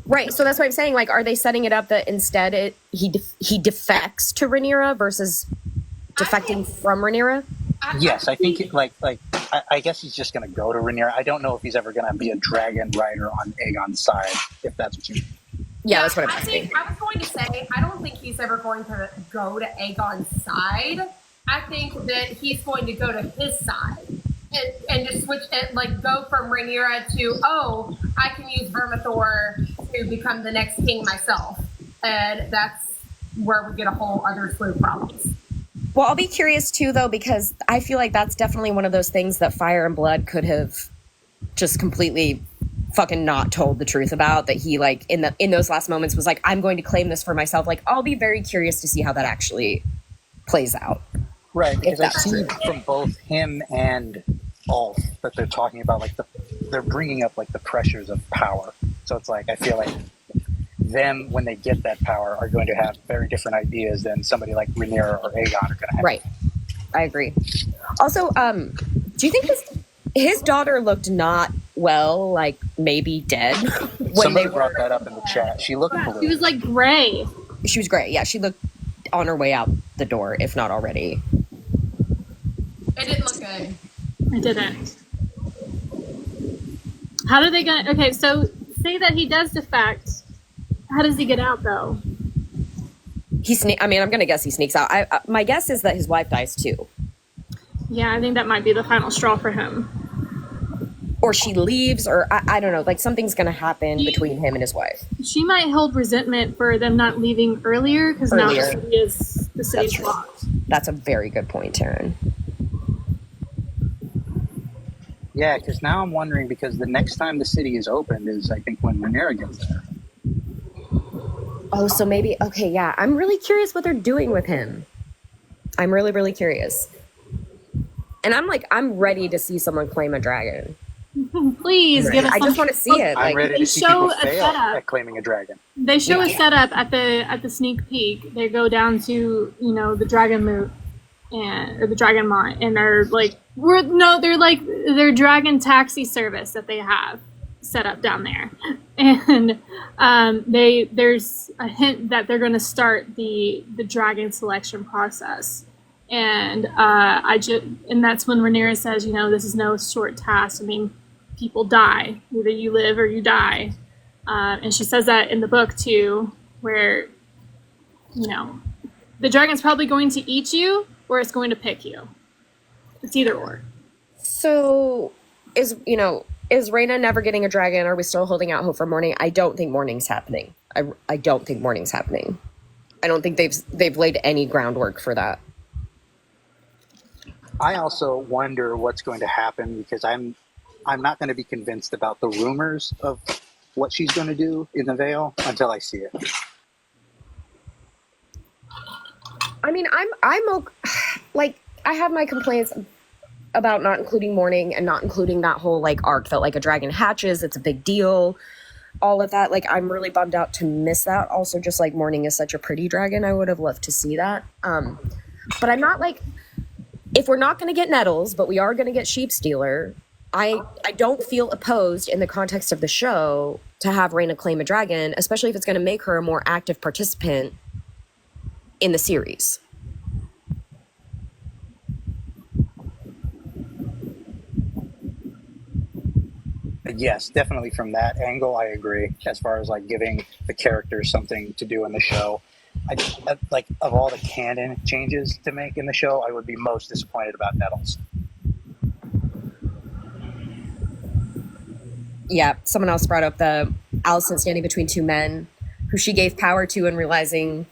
Right. So that's what I'm saying. Like, are they setting it up that instead he defects to Rhaenyra versus defecting from Rhaenyra? Yes, I think I guess he's just going to go to Rhaenyra. I don't know if he's ever going to be a dragon rider on Aegon's side, if that's what you mean. Yeah, that's what I'm asking. I was going to say, I don't think he's ever going to go to Aegon's side. I think that he's going to go to his side and just switch it, like go from Rhaenyra to, oh, I can use Vermithor to become the next king myself. And that's where we get a whole other slew of problems. Well, I'll be curious too, though, because I feel like that's definitely one of those things that Fire and Blood could have just completely fucking not told the truth about. That he, like, in those last moments was like, I'm going to claim this for myself. Like, I'll be very curious to see how that actually plays out. Right, because I see from both him and Ulf that they're talking about, like, they're bringing up, like, the pressures of power. So it's like, I feel like them, when they get that power, are going to have very different ideas than somebody like Rhaenyra or Aegon are going to have. Right. I agree. Also, do you think his daughter looked not well, like maybe dead? Somebody brought that up in the chat. She looked blue. She was like gray. She was gray. Yeah, she looked on her way out the door, if not already. It didn't look good. It didn't. How do they get? Okay, so say that he does defect. How does he get out, though? I'm going to guess he sneaks out. My guess is that his wife dies, too. Yeah, I think that might be the final straw for him. or she leaves, or I don't know, like something's gonna happen between him and his wife. She might hold resentment for them not leaving earlier because now the city's locked. That's a very good point, Taryn. Yeah, because now I'm wondering, because the next time the city is opened is, I think, when Rhaenyra gets there. Oh, so maybe, okay, yeah. I'm really curious what they're doing with him. I'm really, really curious. And I'm ready to see someone claim a dragon. Please give us. I just want to see it. I'm like, ready to see people fail at claiming a dragon. They show a setup at the sneak peek. They go down to the dragon moot or the dragon mont, and they're like they're like their dragon taxi service that they have set up down there, and there's a hint that they're going to start the dragon selection process. And and that's when Rhaenyra says, this is no short task. I mean, people die. Either you live or you die. And she says that in the book too, where, the dragon's probably going to eat you or it's going to pick you. It's either or. So is Rhaena never getting a dragon? Are we still holding out hope for morning? I don't think morning's happening. I don't think morning's happening. I don't think they've laid any groundwork for that. I also wonder what's going to happen, because I'm not going to be convinced about the rumors of what she's going to do in the Vale until I see it. I mean, I have my complaints about not including morning and not including that whole arc that a dragon hatches. It's a big deal. All of that. I'm really bummed out to miss that. Also, just morning is such a pretty dragon. I would have loved to see that. But I'm not if we're not going to get Nettles, but we are going to get Sheep Stealer, I don't feel opposed in the context of the show to have Rhaena claim a dragon, especially if it's going to make her a more active participant in the series. Yes, definitely from that angle, I agree. As far as giving the characters something to do in the show, of all the canon changes to make in the show, I would be most disappointed about Nettles. Yeah, someone else brought up the Alicent standing between two men who she gave power to and realizing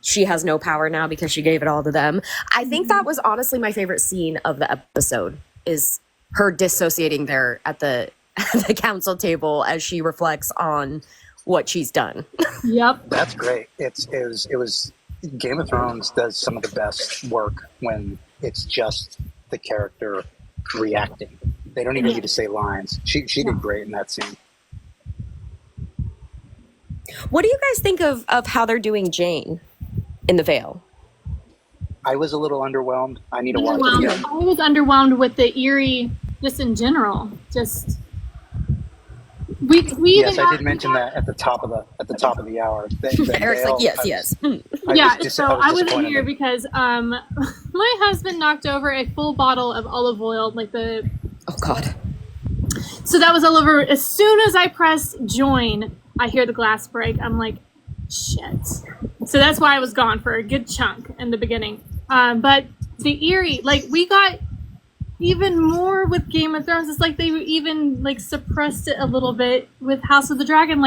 she has no power now because she gave it all to them. I think that was honestly my favorite scene of the episode, is her dissociating there at the council table as she reflects on what she's done. Yep. That's great. It was Game of Thrones does some of the best work when it's just the character reacting. They don't even need to say lines. She did great in that scene. What do you guys think of how they're doing Jane in the Vale? I was a little underwhelmed. I need to watch it again. I was underwhelmed with the Eerie, just in general. Yes, I did mention that at the top of the hour. Eric's like, yes. I wasn't here because my husband knocked over a full bottle of olive oil, Oh God. So that was all over. As soon as I pressed join, I hear the glass break. I'm like, shit. So that's why I was gone for a good chunk in the beginning. But the Eerie, we got even more with Game of Thrones. It's they even suppressed it a little bit with House of the Dragon.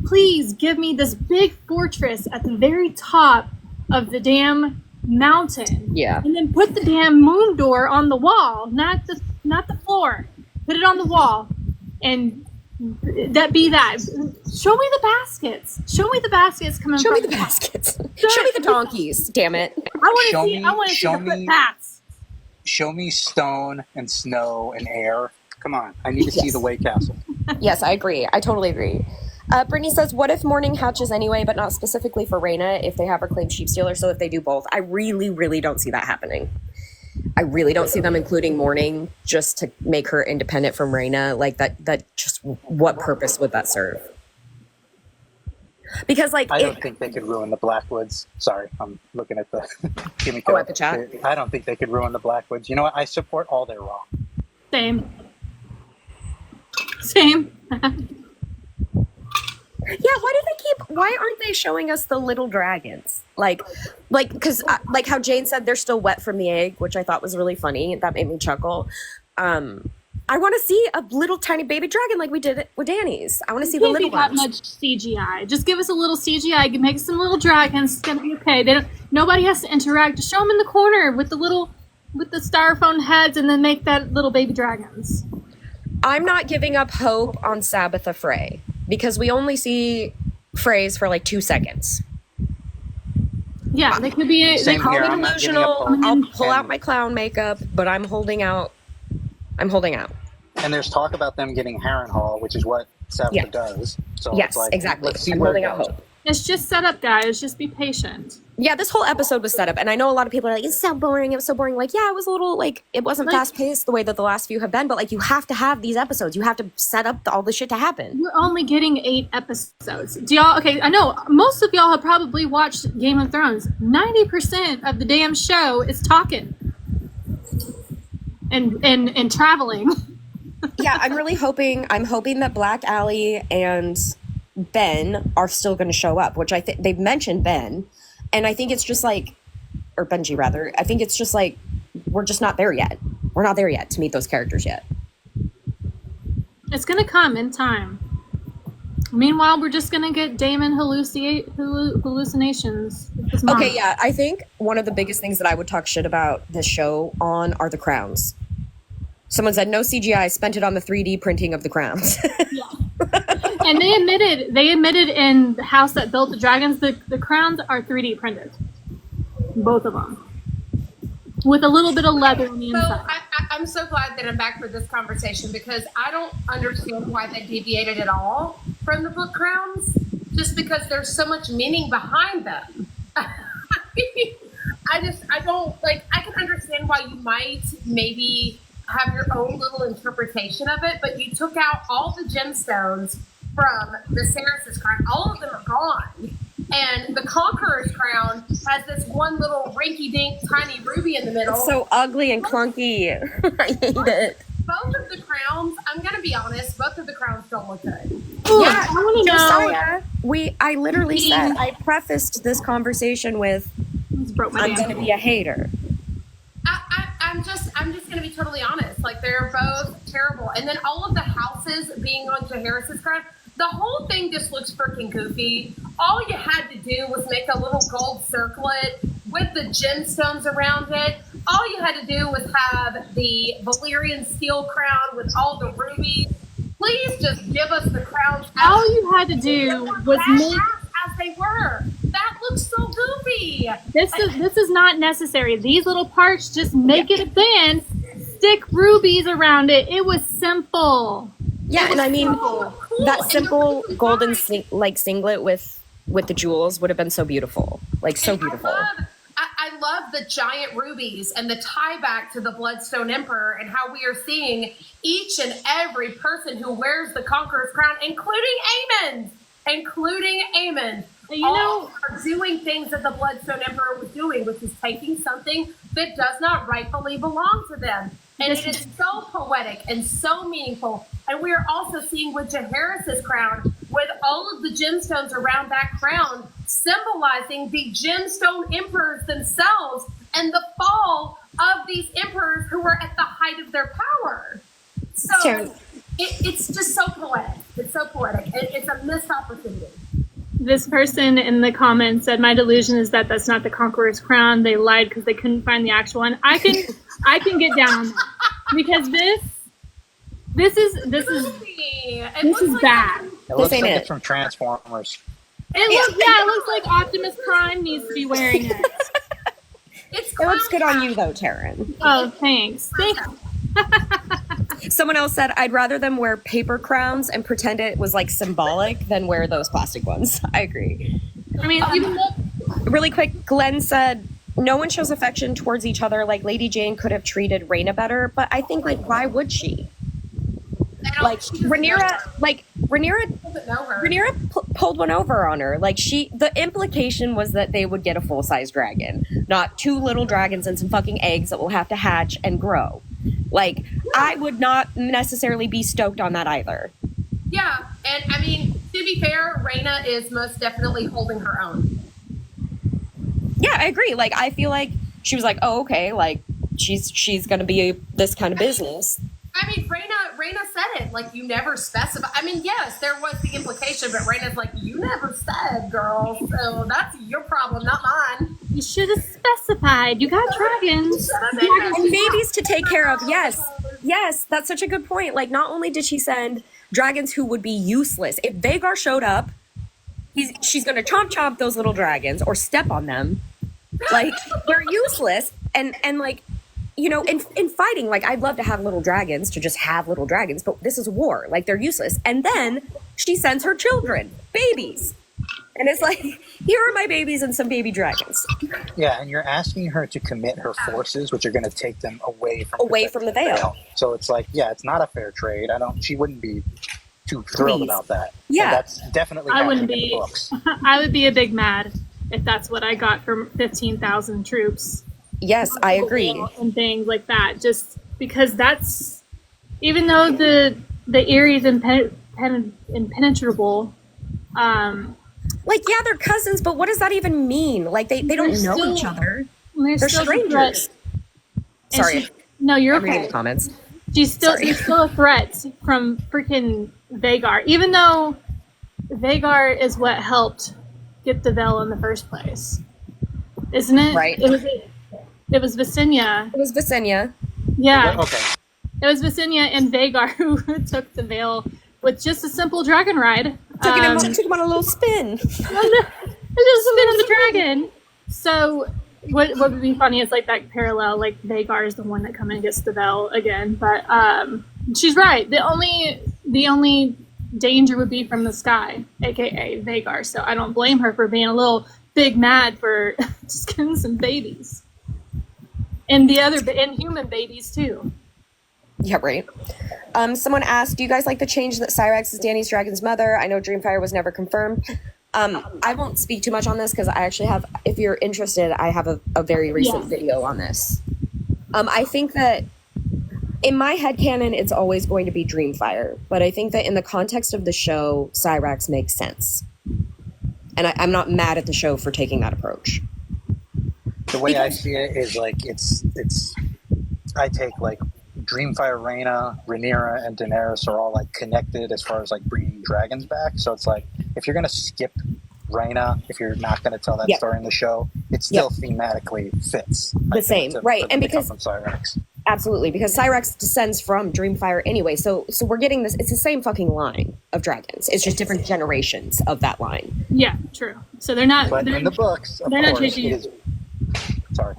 Please give me this big fortress at the very top of the damn mountain. Yeah. And then put the damn moon door on the wall, not the floor. Put it on the wall, and that be that. Show me the baskets. Show me the baskets coming. Show me the baskets. Show me the donkeys. Damn it! I want to see the footpaths. Show me stone and snow and air. Come on, I need to see the White Castle. Yes, I agree. I totally agree. Brittany says, what if morning hatches anyway, but not specifically for Rhaena if they have her claim Sheep Stealer? So if they do both, I really, really don't see that happening. I really don't see them including morning just to make her independent from Rhaena. That just, what purpose would that serve? Because I don't think they could ruin the Blackwoods. Sorry, I'm looking at the Kimiko. Oh, at the chat? I don't think they could ruin the Blackwoods. You know what? I support all their wrong. Same. Yeah, why aren't they showing us the little dragons? Because how Jane said they're still wet from the egg, which I thought was really funny. That made me chuckle. I want to see a little tiny baby dragon like we did with Danny's. I want to see the Can't be little that ones. much CGI. Just give us a little CGI. Make some little dragons. It's gonna be okay. They don't. Nobody has to interact. Just show them in the corner with the styrofoam heads, and then make that little baby dragons. I'm not giving up hope on Sabbatha Frey because we only see Freys for like 2 seconds. Yeah, they could be. They Same call here. it I'm not giving up Delusional. hope. I'll pull out my clown makeup, but I'm holding out. I'm holding out. And there's talk about them getting Harrenhal, which is what Sabbath Yeah. does. So Yes, it's like, exactly. let's see I'm where it holding out goes. hope. It's just set up, guys. Just be patient. Yeah, this whole episode was set up, and I know a lot of people are like, "It's so boring. It was so boring." Like, yeah, it was a little like it wasn't Like- fast paced the way that the last few have been, but like you have to have these episodes. You have to set up all the shit to happen. We're only getting 8 episodes. Do y'all? Okay, I know most of y'all have probably watched Game of Thrones. 90% of the damn show is talking and traveling. Yeah, I'm really hoping. I'm hoping that Black Allie and Ben are still going to show up, which I think they've mentioned Ben, and I think it's just like, or Benji rather. I think it's just like we're just not there yet. We're not there yet to meet those characters yet. It's gonna come in time. Meanwhile, we're just gonna get Damon hallucinations. with his mom. Okay, yeah, I think one of the biggest things that I would talk shit about this show on are the crowns. Someone said no CGI, spent it on the 3D printing of the crowns. And they admitted in the house that built the dragons, the crowns are 3D printed, both of them, with a little bit of leather on the So inside. I'm so glad that I'm back for this conversation because I don't understand why they deviated at all from the book crowns, just because there's so much meaning behind them. I don't like. I can understand why you might maybe have your own little interpretation of it, but you took out all the gemstones from the Viserys' crown. All of them are gone. And the Conqueror's crown has this one little rinky-dink tiny ruby in the middle. It's so ugly and clunky. I hate it. Both of the crowns, I'm going to be honest, both of the crowns don't look good. Ooh, Yeah, I want to know. Josiah, I literally said, I prefaced this conversation with, Just broke my I'm damn going to be a hater. I'm just going to be totally honest. Like, they're both terrible. And then all of the houses being on Jaehaerys' crown, the whole thing just looks freaking goofy. All you had to do was make a little gold circlet with the gemstones around it. All you had to do was have the Valyrian steel crown with all the rubies. Please just give us the crowns. All you had to do was make. As they were. That looks so goofy. This is not necessary. These little parts just make it a band. Stick rubies around it. It was simple. Yeah, and I mean, So cool. that And simple they're golden fine. singlet with the jewels would have been so beautiful. Like, so And beautiful. I love the giant rubies and the tie back to the Bloodstone Emperor and how we are seeing each and every person who wears the Conqueror's crown, including Aemon, You all know, are doing things that the Bloodstone Emperor was doing, which is taking something that does not rightfully belong to them. And it is so poetic and so meaningful. And we are also seeing with Jaehaerys' crown, with all of the gemstones around that crown, symbolizing the gemstone emperors themselves and the fall of these emperors who were at the height of their power. So Sure. it's just so poetic. It's so poetic. It's a missed opportunity. this person in the comments said, "My delusion is that that's not the Conqueror's crown. They lied because they couldn't find the actual one." I can get down on that because this is bad. It looks ain't like it. it's from Transformers. It looks like Optimus Prime needs to be wearing it. It's It looks good on clown you though, Taryn. Oh, thanks. Someone else said, I'd rather them wear paper crowns and pretend it was like symbolic than wear those plastic ones. I agree. I mean, even though Really quick, Glenn said, no one shows affection towards each other. Like Lady Jane could have treated Rhaena better, but I think like why would she? I don't- Like she doesn't Rhaenyra doesn't know her. pulled one over on her. Like the implication was that they would get a full-size dragon, not two little dragons and some fucking eggs that will have to hatch and grow. Like I would not necessarily be stoked on that either. Yeah, and I mean, to be fair, Rhaena is most definitely holding her own. Yeah, I agree. Like I feel like she was like, oh, okay, like she's gonna be this kind of business. I mean, Raina said it. Like, you never specify. I mean, yes, there was the implication, but Raina's like, you never said, girl. So that's your problem, not mine. You should have specified. You got dragons. And babies to take care of. Yes, that's such a good point. Like, not only did she send dragons who would be useless, if Vhagar showed up, she's going to chomp those little dragons or step on them. Like, they're useless. And like, you know, in fighting, like, I'd love to have little dragons, to just have little dragons, but this is war. Like, they're useless. And then she sends her children, babies. And it's like, here are my babies and some baby dragons. Yeah, and you're asking her to commit her forces, which are going to take them away from the Vale. So it's like, yeah, it's not a fair trade. She wouldn't be too thrilled about that. Yeah, and that's definitely I wouldn't happening in be. the books. I would be a big mad if that's what I got from 15,000 troops. Yes, I agree. And things like that, just because that's, even though the area is impenetrable. Like, yeah, they're cousins, but what does that even mean? Like, they don't know each other. They're strangers. Sorry. No, you're I'm reading okay. the comments. She's still a threat from freaking Vhagar, even though Vhagar is what helped get the Vale in the first place, isn't it? Right. It was Visenya. It was Visenya. Yeah. Okay. It was Visenya and Vhagar who took the Vale with just a simple dragon ride. Took him on a little spin. Just spin on the dragon. So what would be funny is like that parallel, like Vhagar is the one that comes and gets the Vale again. But she's right. The only danger would be from the sky, aka Vhagar. So I don't blame her for being a little big mad for just getting some babies. And and human babies too. Yeah, right. Someone asked, do you guys like the change that Syrax is Dany's dragon's mother? I know Dreamfire was never confirmed. I won't speak too much on this because I actually have, if you're interested, I have a very recent video on this. I think that in my headcanon, it's always going to be Dreamfire. But I think that in the context of the show, Syrax makes sense. And I'm not mad at the show for taking that approach. The way I see it is like I take like Dreamfire, Rhaenyra, and Daenerys are all like connected as far as like bringing dragons back. So it's like if you're gonna skip Rhaena, if you're not gonna tell that story in the show, it still thematically fits the same, right? And because from Syrax. Absolutely, because Syrax descends from Dreamfire anyway. So we're getting this. It's the same fucking line of dragons. It's just different generations of that line. Yeah, true. So they're not. But in the books, of course, it is. Sorry.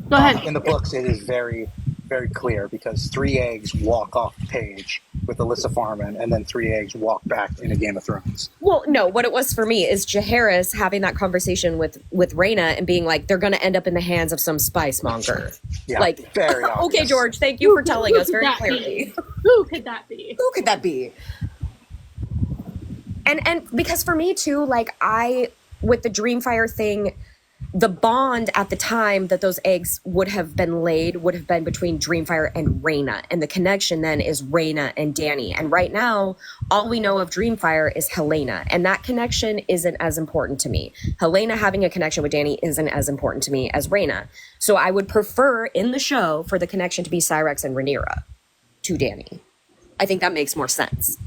Go ahead. In the books, it is very, very clear because 3 eggs walk off the page with Alyssa Farman, and then 3 eggs walk back into Game of Thrones. Well, no, what it was for me is Jaehaerys having that conversation with Rhaena and being like, they're going to end up in the hands of some spice monger. Yeah, like, very okay, George, thank you for telling us very clearly. Who could that be? Who could that be? And because for me too, like with the Dreamfire thing, the bond at the time that those eggs would have been laid would have been between Dreamfire and Rhaena. And the connection then is Rhaena and Dany. And right now, all we know of Dreamfire is Helaena. And that connection isn't as important to me. Helaena having a connection with Dany isn't as important to me as Rhaena. So I would prefer in the show for the connection to be Syrax and Rhaenyra to Dany. I think that makes more sense.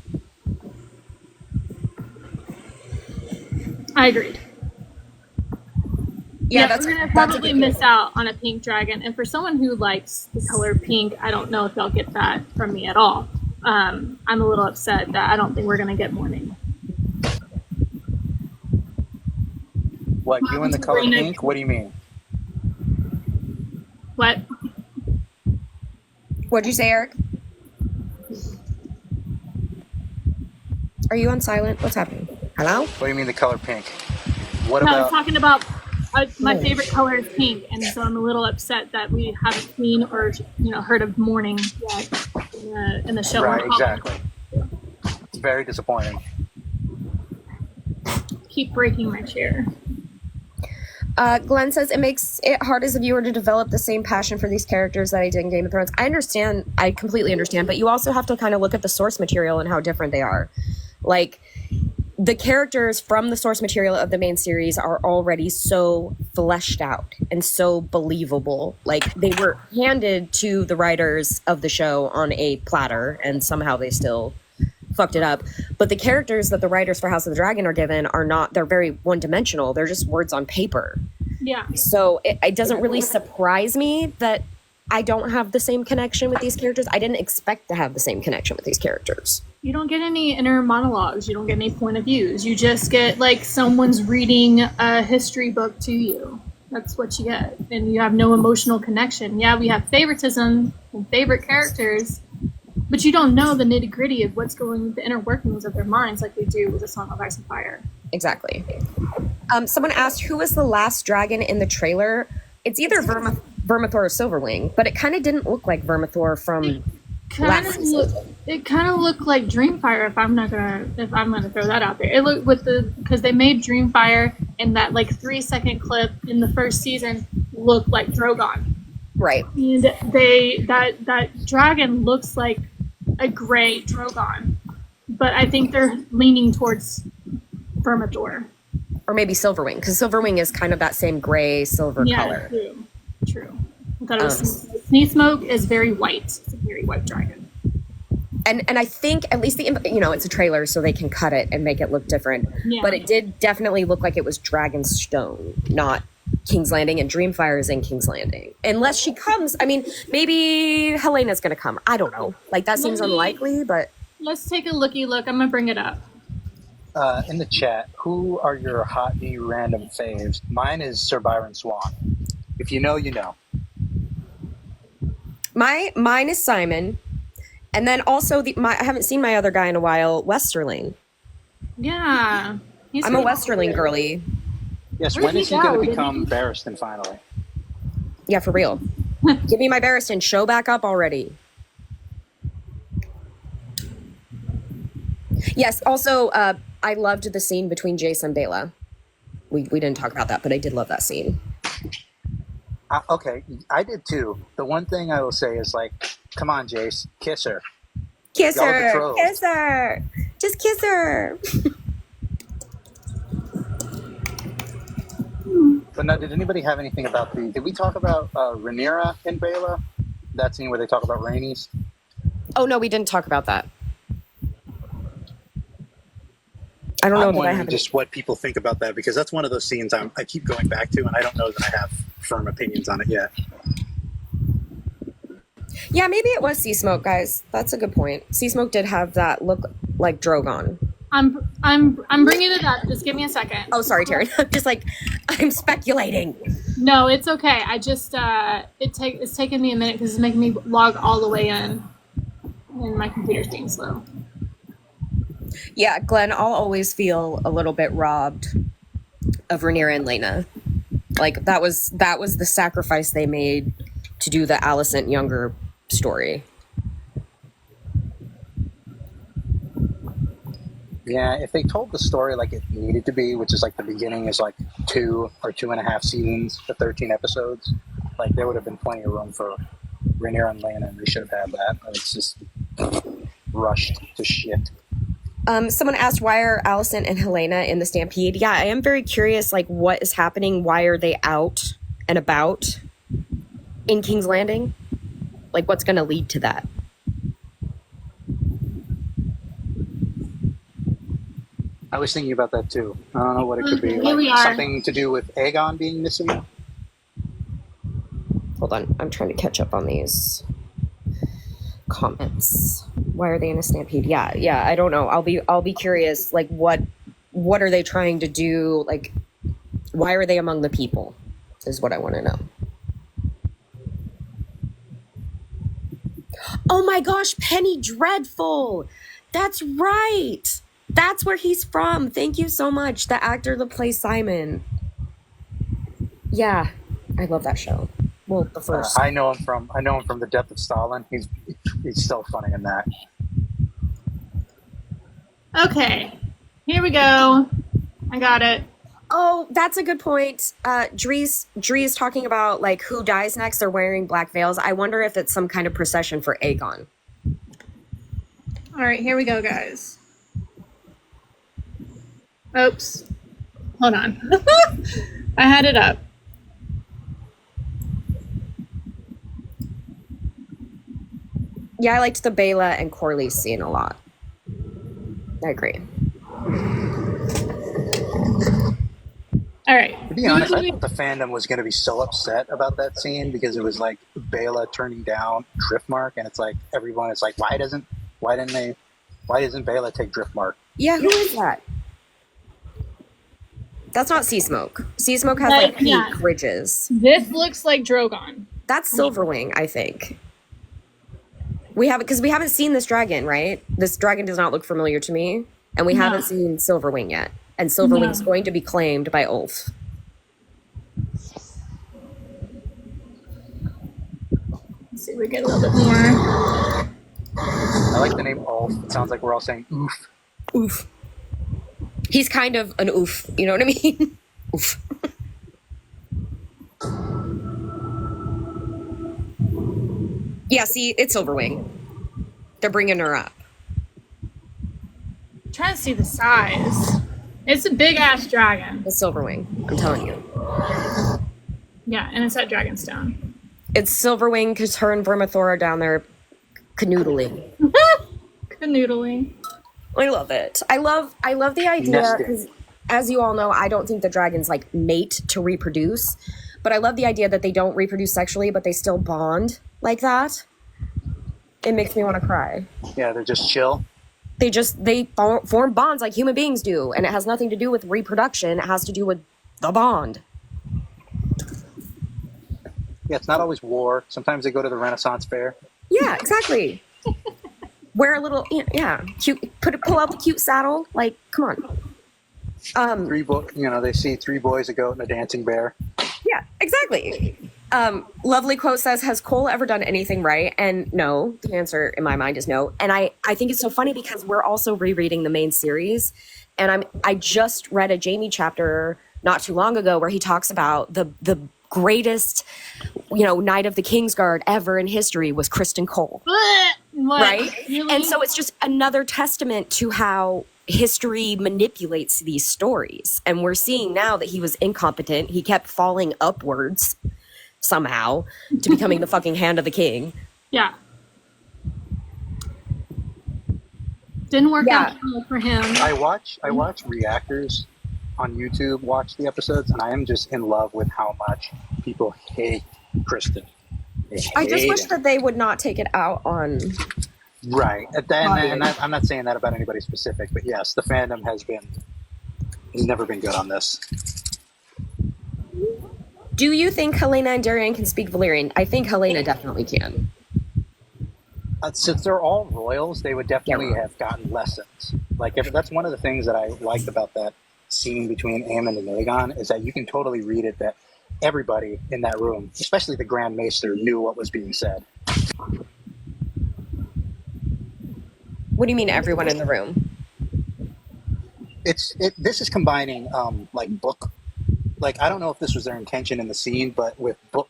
I agreed. Yeah, we're gonna probably miss out on a pink dragon, and for someone who likes the color pink, I don't know if they'll get that from me at all. I'm a little upset that I don't think we're gonna get mourning. What, you and the color pink? What do you mean? What? What'd you say, Eric? Are you on silent? What's happening? Hello? What do you mean the color pink? What No, I about? was talking about my favorite color is pink, and so I'm a little upset that we haven't seen or heard of mourning yet in the show. Right, exactly. It's very disappointing. Keep breaking my chair. Glenn says, it makes it hard as a viewer to develop the same passion for these characters that I did in Game of Thrones. I understand. I completely understand. But you also have to kind of look at the source material and how different they are. Like, the characters from the source material of the main series are already so fleshed out and so believable. Like, they were handed to the writers of the show on a platter, and somehow they still fucked it up. But the characters that the writers for House of the Dragon are given are not, they're very one-dimensional. They're just words on paper. Yeah. So it doesn't really surprise me that I don't have the same connection with these characters. I didn't expect to have the same connection with these characters. You don't get any inner monologues. You don't get any point of views. You just get like someone's reading a history book to you. That's what you get. And you have no emotional connection. Yeah, we have favoritism and favorite characters, but you don't know the nitty gritty of what's going, the inner workings of their minds like we do with A Song of Ice and Fire. Exactly. Someone asked, who was the last dragon in the trailer? It's either Vermithor or Silverwing, but it kind of didn't look like Vermithor from last season. It kind of looked like Dreamfire. If I'm gonna throw that out there, it looked because they made Dreamfire and that like 3-second clip in the first season looked like Drogon. Right. And that dragon looks like a gray Drogon, but I think they're leaning towards Vermithor. Or maybe Silverwing, because Silverwing is kind of that same gray silver color. True. I thought it was Sneak Smoke is very white. It's a very white dragon. And I think at least it's a trailer, so they can cut it and make it look different. Yeah. But it did definitely look like it was Dragonstone, not King's Landing, and Dreamfire is in King's Landing. Unless she comes, I mean, maybe Helena's going to come. I don't know. Like, that seems unlikely, but... Let's take a looky look. I'm going to bring it up. In the chat, who are your hot new random faves? Mine is Sir Byron Swan. If you know, you know. Mine is Simon. And then also, I haven't seen my other guy in a while, Westerling. Yeah. I'm a Westerling girly. Yes, Where when did is he he going go? to become Barristan finally? Yeah, for real. Give me my Barristan. Show back up already. Yes, also, I loved the scene between Jace and Bela. We didn't talk about that, but I did love that scene. Okay, I did too. The one thing I will say is, like, come on, Jace, kiss her. Kiss Y'all her! betrothed. Kiss her! Just kiss her! But no, did anybody have anything about did we talk about Rhaenyra and Bela? That scene where they talk about Rhaenys? Oh, no, we didn't talk about that. I don't know I'm that I wondering have just what people think about that, because that's one of those scenes I keep going back to, and I don't know that I have firm opinions on it yet. Yeah, maybe it was Sea Smoke, guys. That's a good point. Sea Smoke did have that look like Drogon. I'm bringing it up. Just give me a second. Oh, sorry, Taryn. I'm just like, I'm speculating. No, it's okay. I just it's taken me a minute because it's making me log all the way in, and my computer's being slow. Yeah, Glenn, I'll always feel a little bit robbed of Rhaenyra and Laena. Like, that was the sacrifice they made to do the Alicent younger story. Yeah, if they told the story like it needed to be, which is like the beginning is like 2 or 2.5 seasons for 13 episodes, like there would have been plenty of room for Rhaenyra and Laena, and they should have had that. It's just rushed to shit. Someone asked, why are Alicent and Helena in the Stampede? Yeah, I am very curious, like, what is happening? Why are they out and about in King's Landing? Like, what's going to lead to that? I was thinking about that too. I don't know what it could be. Here we Like are. something to do with Aegon being missing. Hold on, I'm trying to catch up on these comments. Why are they in a stampede? Yeah, I don't know. I'll be curious. Like, what are they trying to do? Like, why are they among the people? Is what I want to know. Oh my gosh, Penny Dreadful. That's right. That's where he's from. Thank you so much. The actor that plays Simon. Yeah, I love that show. Well, the first. I know him from The Death of Stalin. He's so funny in that. Okay, here we go. I got it. Oh, that's a good point. Dree's talking about like who dies next. They're wearing black veils. I wonder if it's some kind of procession for Aegon. All right, here we go, guys. Oops. Hold on. I had it up. Yeah, I liked the Bela and Corlys scene a lot. I agree. All right. To be honest, I thought the fandom was going to be so upset about that scene because it was like Bela turning down Driftmark, and it's like everyone is like, why doesn't Bela take Driftmark? Yeah, who is that? That's not Sea Smoke. Sea Smoke has like pink yeah. ridges. This looks like Drogon. That's Silverwing, I think. We haven't seen this dragon, right? This dragon does not look familiar to me, and we haven't seen Silverwing yet. And Silverwing's going to be claimed by Ulf. Let's see if we get a little bit more. I like the name Ulf. It sounds like we're all saying oof. Oof. He's kind of an oof. You know what I mean? Oof. Yeah, see, it's Silverwing. They're bringing her up. I'm trying to see the size. It's a big ass dragon. It's Silverwing. I'm telling you. Yeah, and it's at Dragonstone. It's Silverwing because her and Vermithor are down there canoodling. Canoodling. I love it. I love the idea because, as you all know, I don't think the dragons like mate to reproduce, but I love the idea that they don't reproduce sexually, but they still bond like that. It makes me want to cry. Yeah, they're just chill. They form bonds like human beings do, and it has nothing to do with reproduction. It has to do with the bond. Yeah, it's not always war. Sometimes they go to the Renaissance fair. Yeah, exactly. Wear a little, cute. Pull out the cute saddle. Like, come on. They see three boys, a goat, and a dancing bear. Yeah, exactly. Lovely quote says, has Cole ever done anything right? And no, the answer in my mind is no. And I think it's so funny because we're also rereading the main series. And I just read a Jamie chapter not too long ago where he talks about the greatest, Knight of the Kingsguard ever in history was Kristen Cole. What? Right? Really? And so it's just another testament to how history manipulates these stories. And we're seeing now that he was incompetent. He kept falling upwards somehow to becoming the fucking Hand of the King. Yeah. Didn't work out well for him. I watch reactors on YouTube watch the episodes, and I am just in love with how much people hate Kristen. I just wish that they would not take it out on... Right. And I'm not saying that about anybody specific, but yes, the fandom has never been good on this. Do you think Helena and Darian can speak Valyrian? I think Helena definitely can. Since they're all royals, they would definitely have gotten lessons. Like, that's one of the things that I liked about that scene between Aemon and Aegon, is that you can totally read it that everybody in that room, especially the Grand Maester, knew what was being said. What do you mean everyone in the room? This is combining book, like, I don't know if this was their intention in the scene, but with book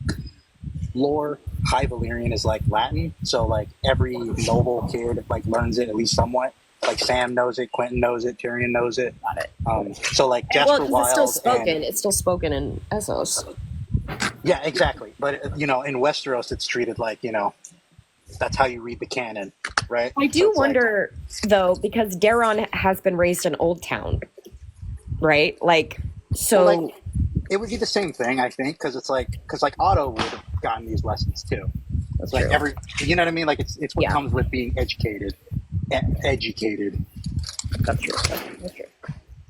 lore, High Valyrian is like Latin, so like every noble kid like learns it at least somewhat. Like Sam knows it, Quentin knows it, Tyrion knows it. Got it. So like Jasper Wild, it's still spoken in Essos. Yeah, exactly. But in Westeros, it's treated like that's how you read the canon, right? I do wonder though, because Daron has been raised in Old Town, right? Like, so it would be the same thing, I think, because Otto would have gotten these lessons too. It's like you know what I mean? Like it's what comes with being educated. Educated. That's true.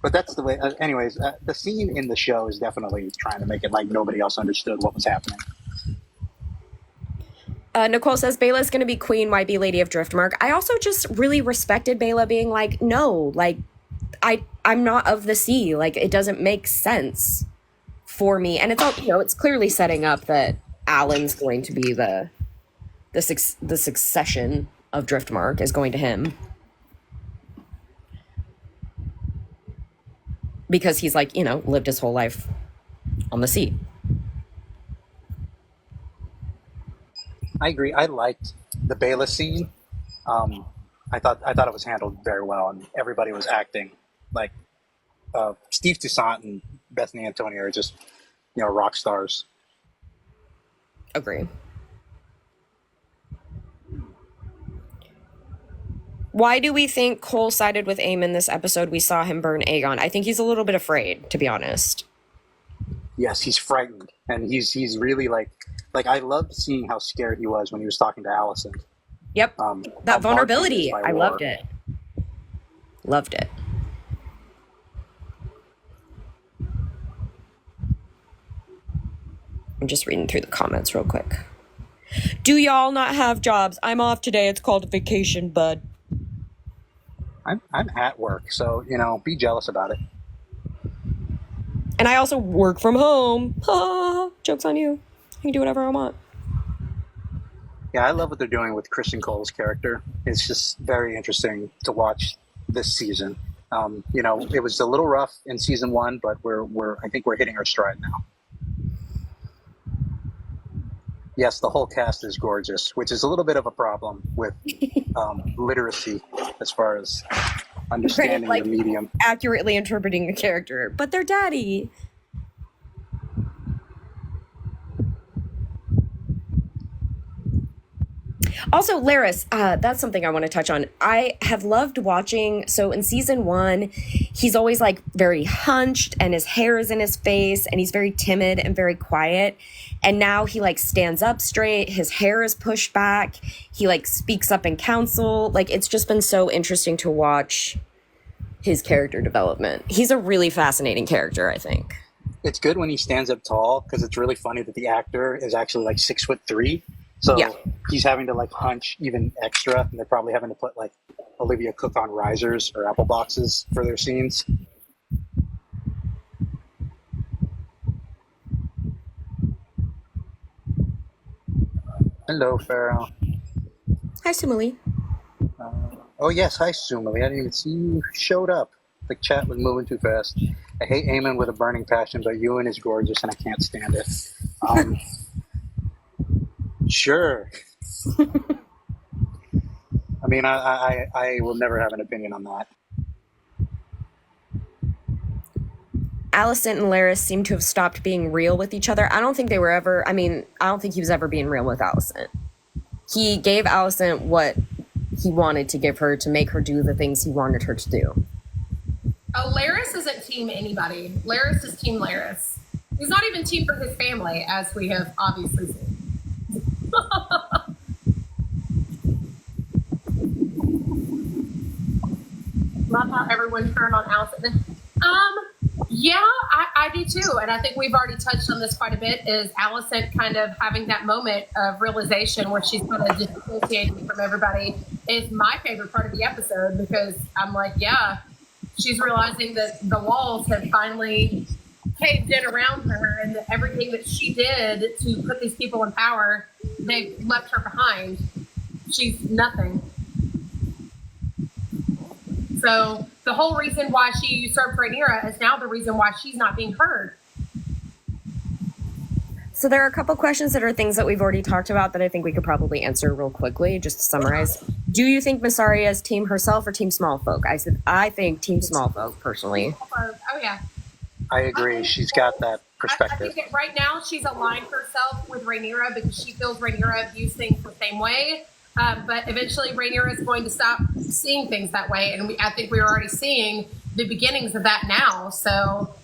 But that's the way. Anyways, the scene in the show is definitely trying to make it like nobody else understood what was happening. Nicole says Bela's going to be queen, why be Lady of Driftmark? I also just really respected Bela being like, no, like I'm not of the sea. Like it doesn't make sense for me. And it's all, it's clearly setting up that Alan's going to be the succession of Driftmark is going to him. Because he's like, lived his whole life on the sea. I agree. I liked the Bela scene. I thought it was handled very well, and everybody was acting like Steve Toussaint and Bethany Antonio are just, rock stars. Agree. Why do we think Cole sided with Aemon this episode? We saw him burn Aegon. I think he's a little bit afraid, to be honest. Yes, he's frightened, and he's really like I loved seeing how scared he was when he was talking to Allison. Yep. That vulnerability. I war. loved it. Loved it. I'm just reading through the comments real quick. Do y'all not have jobs? I'm off today. It's called a vacation, bud. I'm at work, so, be jealous about it. And I also work from home. Joke's on you. I can do whatever I want. Yeah, I love what they're doing with Christian Cole's character. It's just very interesting to watch this season. It was a little rough in season 1, but I think we're hitting our stride now. Yes, the whole cast is gorgeous, which is a little bit of a problem with literacy as far as understanding the medium. Accurately interpreting a character, but their daddy. Also, Laris, that's something I want to touch on. I have loved watching. So in season 1, he's always like very hunched and his hair is in his face and he's very timid and very quiet. And now he like stands up straight. His hair is pushed back. He like speaks up in council. Like it's just been so interesting to watch his character development. He's a really fascinating character, I think. It's good when he stands up tall because it's really funny that the actor is actually like 6'3". So yeah. He's having to like hunch even extra, and they're probably having to put like Olivia Cook on risers or apple boxes for their scenes. Hello, Pharaoh. Hi, Sumali. Oh yes, hi Sumali. I didn't even see you showed up. The chat was moving too fast. I hate Aemon with a burning passion, but Ewan is gorgeous and I can't stand it. Sure. I mean, I will never have an opinion on that. Alicent and Laris seem to have stopped being real with each other. I don't think they were ever, I don't think he was ever being real with Alicent. He gave Alicent what he wanted to give her to make her do the things he wanted her to do. Oh, Laris isn't team anybody. Laris is team Laris. He's not even team for his family, as we have obviously seen. Love how everyone turned on Alicent. Yeah, I do too. And I think we've already touched on this quite a bit, is Alicent kind of having that moment of realization where she's kind of disassociating from everybody is my favorite part of the episode, because I'm like, yeah, she's realizing that the walls have finally caved in around her, and that everything that she did to put these people in power, they've left her behind. She's nothing. So the whole reason why she usurped Rhaenyra is now the reason why she's not being heard. So there are a couple questions that are things that we've already talked about that I think we could probably answer real quickly, just to summarize. Do you think Mysaria is team herself or team small folk? I think team small folk, personally. Oh, yeah. I agree. She's got that perspective. I think that right now she's aligned herself with Rhaenyra because she feels Rhaenyra views things the same way. But eventually Rhaenyra is going to stop seeing things that way. And I think we're already seeing the beginnings of that now. So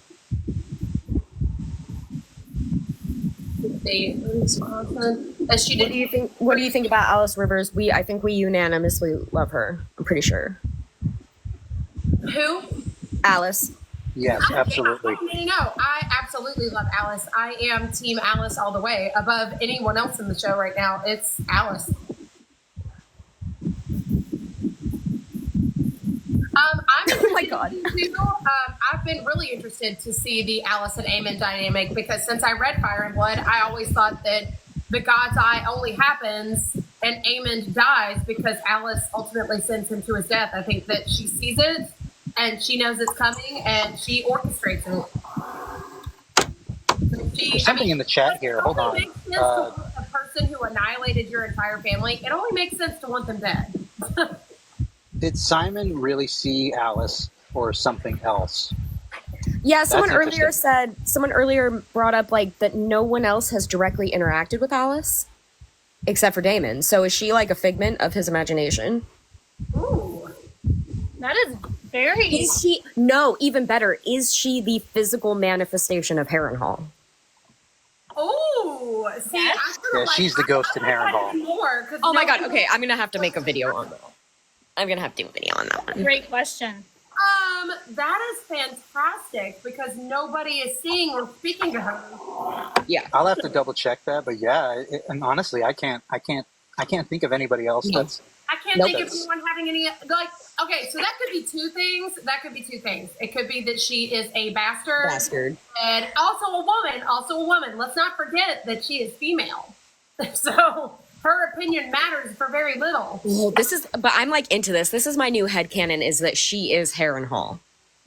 as she did. What do you think about Alice Rivers? I think we unanimously love her. I'm pretty sure. Who? Alice. Yes, absolutely. No, I absolutely love Alice. I am team Alice all the way. Above anyone else in the show right now, it's Alice. Oh my God. I've been really interested to see the Alice and Aemon dynamic, because since I read Fire and Blood, I always thought that the God's Eye only happens and Aemon dies because Alice ultimately sends him to his death. I think that she sees it and she knows it's coming and she orchestrates it. There's something in the chat here. Hold on. A person who annihilated your entire family, it only makes sense to want them dead. Did Simon really see Alice or something else? Yeah, That's someone earlier brought up like that no one else has directly interacted with Alice except for Damon. So is she like a figment of his imagination? Ooh. That is very. Is she no, even better, is she the physical manifestation of Harrenhal? Oh, see, I feel Yeah, like she's the ghost in Harrenhal. More, 'cause Oh my god, nobody- okay, I'm gonna have to make a video on that. I'm gonna have to do a video on that one. Great question. That is fantastic because nobody is seeing or speaking to her. Yeah. I'll have to double check that, but yeah, and honestly, I can't think of anybody else No. that's. I can't Nope. think of anyone having any like. Okay, so that could be two things. It could be that she is a bastard. And also a woman. Let's not forget that she is female. So her opinion matters for very little. Well, but I'm like into this. This is my new headcanon is that she is Harrenhal.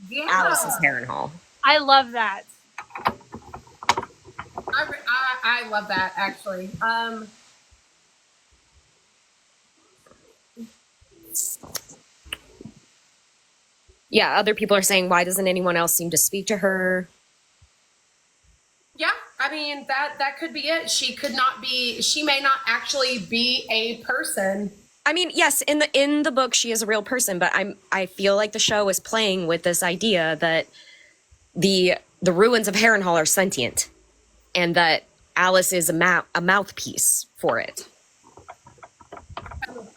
Yeah. Alice is Harrenhal. I love that. I love that actually. Yeah, other people are saying, why doesn't anyone else seem to speak to her? Yeah, I mean that could be it. She may not actually be a person. I mean, yes, in the book she is a real person, but I feel like the show is playing with this idea that the ruins of Harrenhal are sentient, and that Alice is a mouthpiece for it.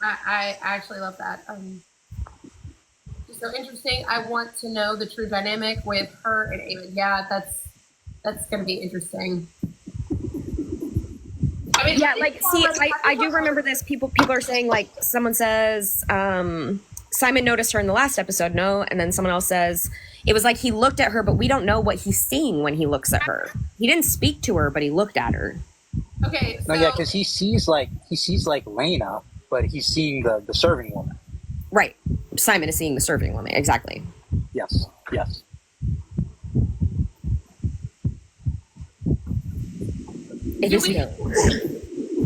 I actually love that. So interesting. I want to know the true dynamic with her and Aemon. Yeah, that's going to be interesting. I mean, Yeah, like, see, I do remember this. People are saying, like, someone says, Simon noticed her in the last episode, no? And then someone else says, it was like he looked at her, but we don't know what he's seeing when he looks at her. He didn't speak to her, but he looked at her. Okay. So, No, yeah, because he sees like Lena, but he's seeing the serving woman. Right. Simon is seeing the serving woman. Exactly. Yes. It Do is we- no.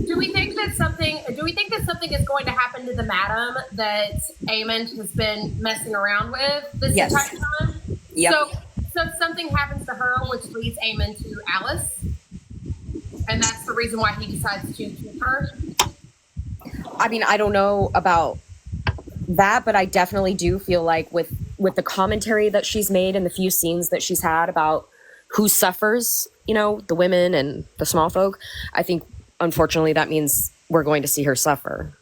do we think that something is going to happen to the madam that Aemon has been messing around with this Yes. entire time? Yep. So something happens to her, which leads Aemon to Alice, and that's the reason why he decides to keep her. I mean, I don't know about that, but I definitely do feel like with the commentary that she's made and the few scenes that she's had about who suffers, you know, the women and the small folk, I think unfortunately that means we're going to see her suffer.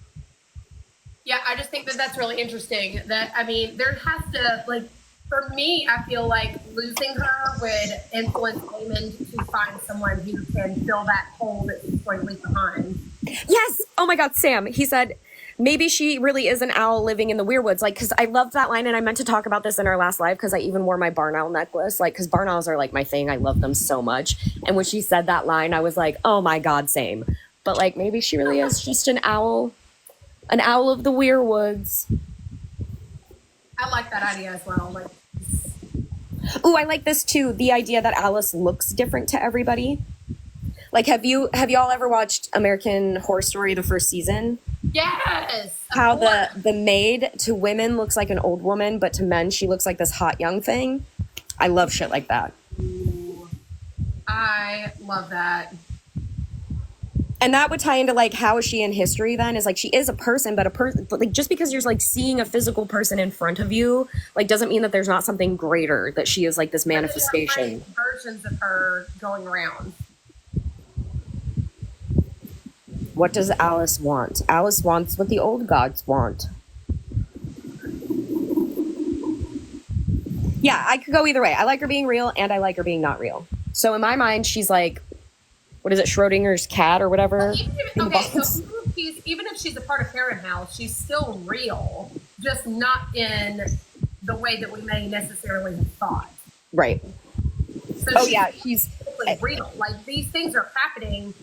Yeah, I just think that that's really interesting. That, I mean, there has to, like, for me, I feel like losing her would influence Aemon to find someone who can fill that hole that she's going to leave behind. Yes. Oh my God, Sam. He said, maybe she really is an owl living in the weirwoods. Like, because I love that line, and I meant to talk about this in our last live because I even wore my barn owl necklace. Like, because barn owls are like my thing. I love them so much. And when she said that line, I was like, oh my God, same. But like, maybe she really is just an owl of the weirwoods. I like that idea as well. Like, Ooh, I like this too. The idea that Alice looks different to everybody. Like, have y'all ever watched American Horror Story, the first season? yes. How of course. the maid to women looks like an old woman, but to men she looks like this hot young thing. I love shit like that. I love that. And that would tie into like how is she in history then? Is like she is a person, but like just because you're like seeing a physical person in front of you, like doesn't mean that there's not something greater, that she is like this manifestation. Versions of her going around. What does Alice want? Alice wants what the old gods want. Yeah, I could go either way. I like her being real and I like her being not real. So in my mind, she's like, what is it, Schrodinger's cat or whatever? Even if she's a part of Harrenhal, she's still real, just not in the way that we may necessarily have thought. Right. So Oh yeah, she's real. Like these things are happening,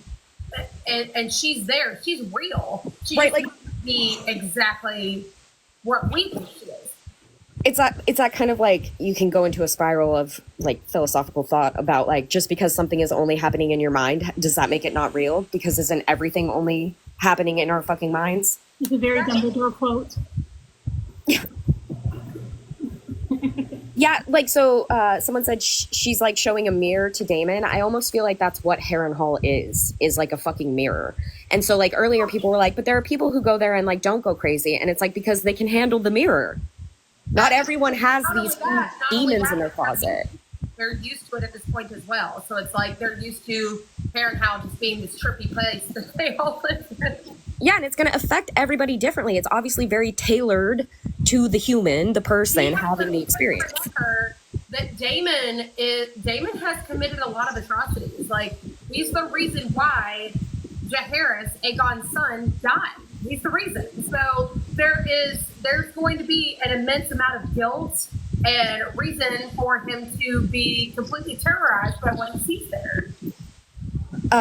and she's there. She's real. She Right, just like- might be exactly what we think she is. it's that kind of like you can go into a spiral of like philosophical thought about like just because something is only happening in your mind, does that make it not real? Because isn't everything only happening in our fucking minds? It's a very Dumbledore quote. Yeah, like so. Someone said she's like showing a mirror to Damon. I almost feel like that's what Harrenhal is like a fucking mirror. And so like earlier, people were like, but there are people who go there and like don't go crazy, and it's like because they can handle the mirror. Not everyone has Not only these that, not only demons in that, their closet. they're used to it at this point as well. So it's like they're used to Harrenhal just being this trippy place that they all live in. Yeah, and it's going to affect everybody differently. It's obviously very tailored to the human, the person having the experience. Remember that Damon has committed a lot of atrocities. Like he's the reason why Jaehaerys, Aegon's son, died. He's the reason. So there's going to be an immense amount of guilt and reason for him to be completely terrorized by what he sees there.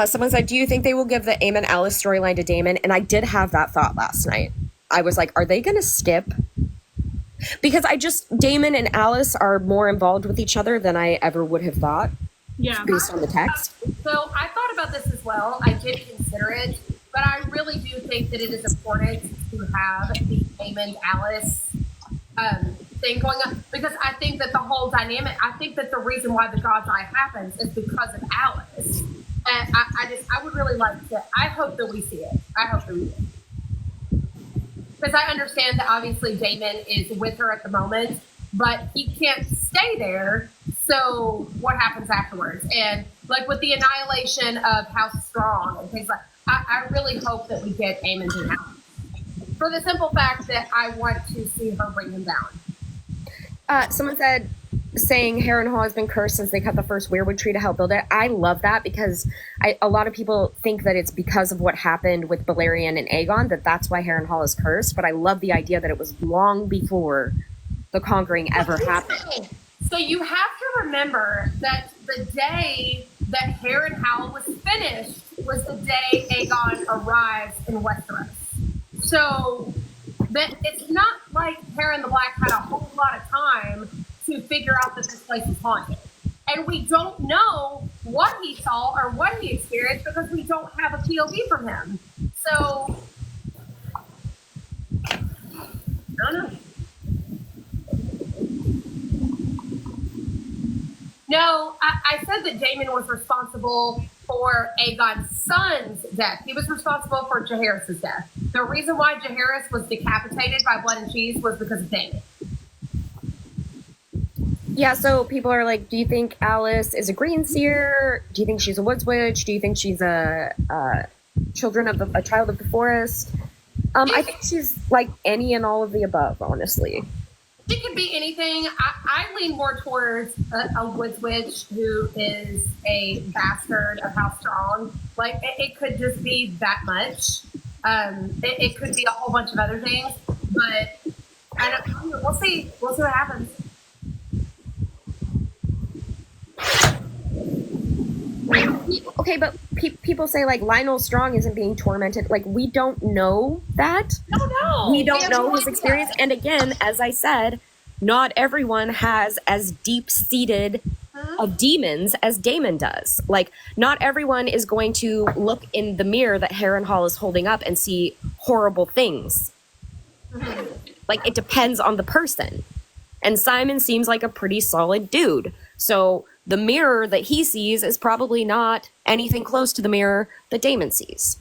Someone said, do you think they will give the Aemon Alice storyline to Damon? And I did have that thought last night. I was like, are they going to skip? Because Damon and Alice are more involved with each other than I ever would have thought. Yeah. Based on the text. So I thought about this as well. I did consider it, but I really do think that it is important to have the Aemon Alice thing going on, because I think that the whole dynamic, I think that the reason why the God's Eye happens is because of Alice. And I would really like to, I hope that we see it. I hope that we do. Because I understand that obviously Damon is with her at the moment, but he can't stay there. So what happens afterwards? And like with the annihilation of House Strong and things like, I really hope that we get Aemon to Alice. For the simple fact that I want to see her bring him down. Someone said, saying Harrenhal has been cursed since they cut the first weirwood tree to help build it. I love that because a lot of people think that it's because of what happened with Balerion and Aegon, that's why Harrenhal is cursed. But I love the idea that it was long before the conquering ever happened. So you have to remember that the day that Harrenhal was finished was the day Aegon arrives in Westeros. So that it's not like Harren the Black had a whole lot of time to figure out that this place is haunted. And we don't know what he saw or what he experienced because we don't have a POV from him. So, I don't know. No, I said that Daemon was responsible for Aegon's son's death. He was responsible for Jaehaerys' death. The reason why Jaehaerys was decapitated by Blood and Cheese was because of Daemon. Yeah, so people are like, do you think Alice is a green seer? Do you think she's a woods witch? Do you think she's a child of the forest? I think she's like any and all of the above, honestly. She could be anything. I lean more towards a woods witch who is a bastard of House Strong. Like, it could just be that much. It could be a whole bunch of other things. But I don't know. We'll see. We'll see what happens. Okay, but people say like Lionel Strong isn't being tormented. Like, we don't know that. No. We don't know his experience. And again, as I said, not everyone has as deep-seated of demons as Daemon does. Like, not everyone is going to look in the mirror that Harrenhal is holding up and see horrible things. Like, it depends on the person. And Simon seems like a pretty solid dude. So the mirror that he sees is probably not anything close to the mirror that Daemon sees.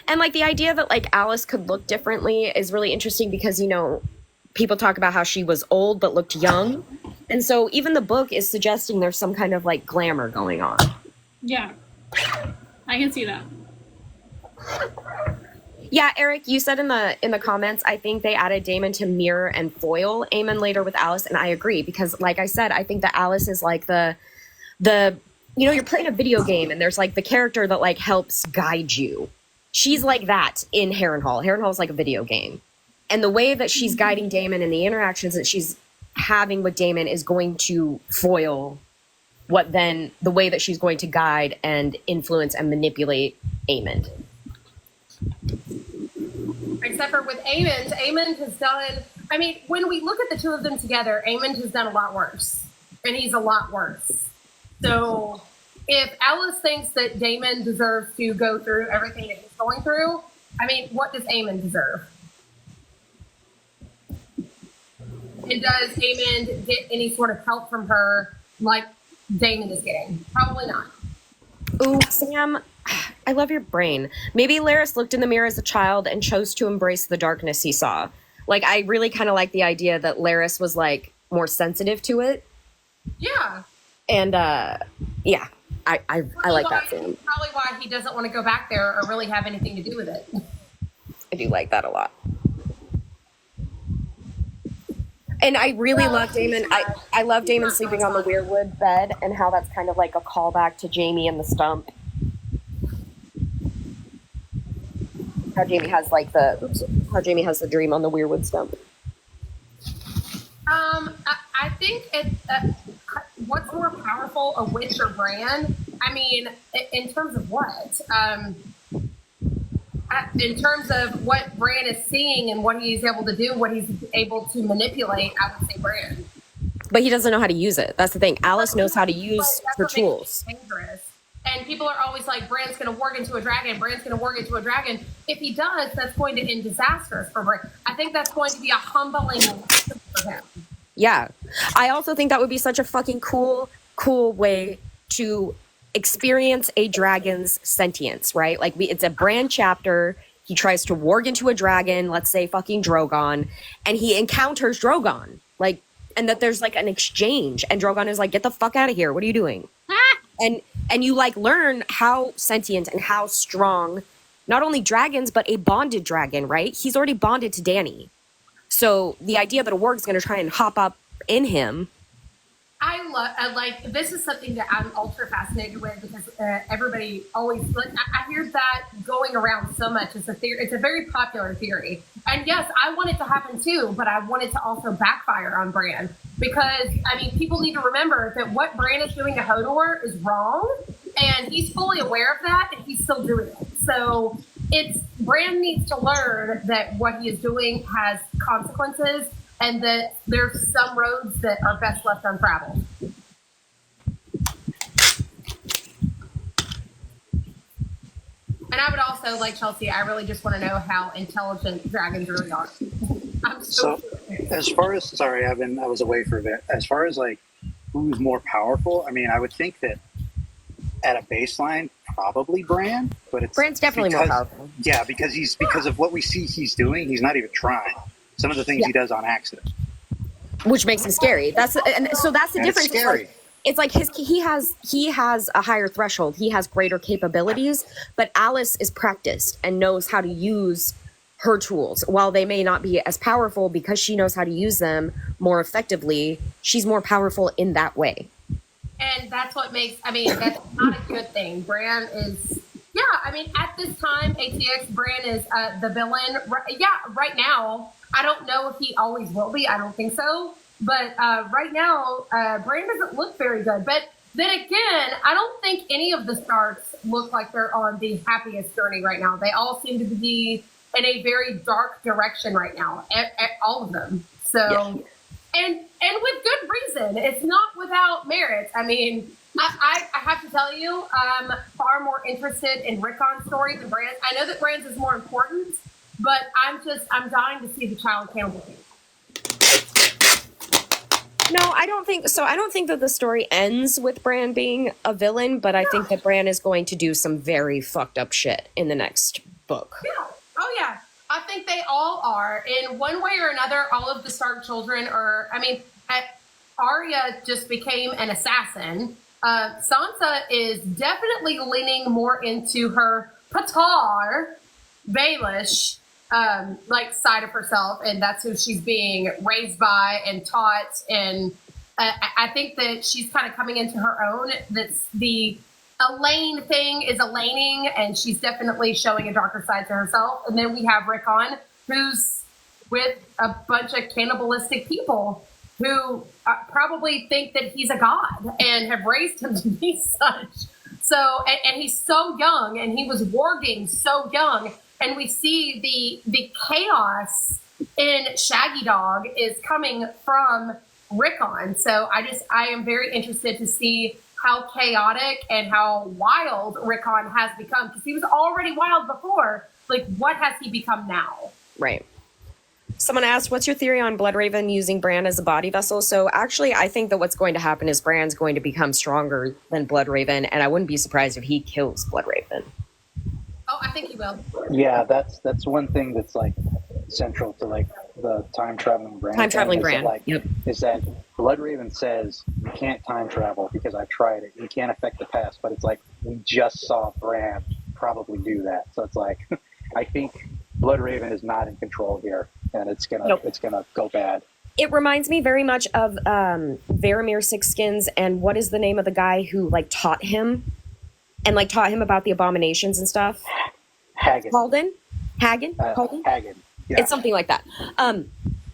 And like the idea that like Alice could look differently is really interesting because, you know, people talk about how she was old but looked young. And so even the book is suggesting there's some kind of like glamour going on. Yeah, I can see that. Yeah, Eric, you said in the comments, I think they added Daemon to mirror and foil Aemon later with Alice, and I agree because, like I said, I think that Alice is like the you know, you're playing a video game and there's like the character that like helps guide you. She's like that in Harrenhal. Harrenhal is like a video game, and the way that she's guiding Daemon and the interactions that she's having with Daemon is going to foil what then the way that she's going to guide and influence and manipulate Aemon. Except for with Aemon has done, when we look at the two of them together, Aemon has done a lot worse. And he's a lot worse. So if Alice thinks that Damon deserves to go through everything that he's going through, I mean, what does Aemon deserve? And does Aemon get any sort of help from her like Damon is getting? Probably not. Ooh, Sam, I love your brain. Maybe Laris looked in the mirror as a child and chose to embrace the darkness he saw. Like, I really kind of like the idea that Laris was, like, more sensitive to it. Yeah. And, yeah, I like that, Sam. Probably why he doesn't want to go back there or really have anything to do with it. I do like that a lot. And I really love Damon. I love Damon sleeping on the weirwood bed and how that's kind of like a callback to Jamie and the stump. How Jamie has like how Jamie has the dream on the weirwood stump. I think what's more powerful, a witch or Bran? I mean, in terms of what? In terms of what Bran is seeing and what he's able to do, what he's able to manipulate, I would say Bran. But he doesn't know how to use it. That's the thing. Alice knows how to use her tools. Dangerous. And people are always like, Bran's going to warg into a dragon. Bran's going to warg into a dragon. If he does, that's going to end disastrous for Bran. I think that's going to be a humbling lesson for him. Yeah. I also think that would be such a fucking cool way to experience a dragon's sentience, right? Like it's a Bran chapter. He tries to warg into a dragon, let's say fucking Drogon, and he encounters Drogon. Like, and that there's like an exchange, and Drogon is like, get the fuck out of here. What are you doing? And you like learn how sentient and how strong not only dragons, but a bonded dragon, right? He's already bonded to Dany. So the idea that a warg's going to try and hop up in him. I like this is something that I'm ultra fascinated with because everybody always like I hear that going around so much. It's a theory. It's a very popular theory, and yes, I want it to happen too. But I want it to also backfire on Bran because I mean, people need to remember that what Bran is doing to Hodor is wrong, and he's fully aware of that, and he's still doing it. So Bran needs to learn that what he is doing has consequences. And that there's some roads that are best left untraveled. And I would also, like Chelsea, I really just want to know how intelligent dragons really are. I'm so as far as, sorry, I was away for a bit. As far as like who's more powerful, I mean, I would think that at a baseline, probably Bran, but Bran's definitely more powerful. Yeah, because of what we see he's doing, he's not even trying. Some of the things he does on accident, which makes him scary. That's the difference. It's scary. It's like he has a higher threshold. He has greater capabilities, but Alice is practiced and knows how to use her tools. While they may not be as powerful because she knows how to use them more effectively, she's more powerful in that way. And that's what makes. I mean, that's not a good thing. Bran is. Yeah, I mean, at this time, ATX Bran is the villain. Yeah, right now. I don't know if he always will be. I don't think so. But right now, Bran doesn't look very good. But then again, I don't think any of the Starks look like they're on the happiest journey right now. They all seem to be in a very dark direction right now. All of them. So, and with good reason. It's not without merit. I mean, I have to tell you, I'm far more interested in Rickon's story than Bran's. I know that Bran's is more important. But I'm dying to see the child cannibal thing. No, I don't think so. I don't think that the story ends with Bran being a villain, but I think that Bran is going to do some very fucked up shit in the next book. Yeah. Oh, yeah. I think they all are. In one way or another, all of the Stark children are, I mean, Arya just became an assassin. Sansa is definitely leaning more into her Patar, Baelish, like side of herself, and that's who she's being raised by and taught. And I think that she's kind of coming into her own. That's the Elaine thing is Elaining, and she's definitely showing a darker side to herself. And then we have Rickon, who's with a bunch of cannibalistic people who probably think that he's a god and have raised him to be such. So, and he's so young, and he was warging so young. And we see the chaos in Shaggy Dog is coming from Rickon. So I am very interested to see how chaotic and how wild Rickon has become, because he was already wild before. Like, what has he become now? Right. Someone asked, what's your theory on Bloodraven using Bran as a body vessel? So actually, I think that what's going to happen is Bran's going to become stronger than Bloodraven, and I wouldn't be surprised if he kills Bloodraven. Oh, I think he will. Yeah, that's one thing that's like central to like the time traveling Bran. Time traveling Bran. Like, yep. Is that Bloodraven says you can't time travel because I tried it. You can't affect the past, but it's like we just saw Bran probably do that. So it's like I think Bloodraven is not in control here, and it's gonna go bad. It reminds me very much of Varamir Sixskins, and what is the name of the guy who like taught him about the abominations and stuff? Hagen. Hagen. Yeah. It's something like that.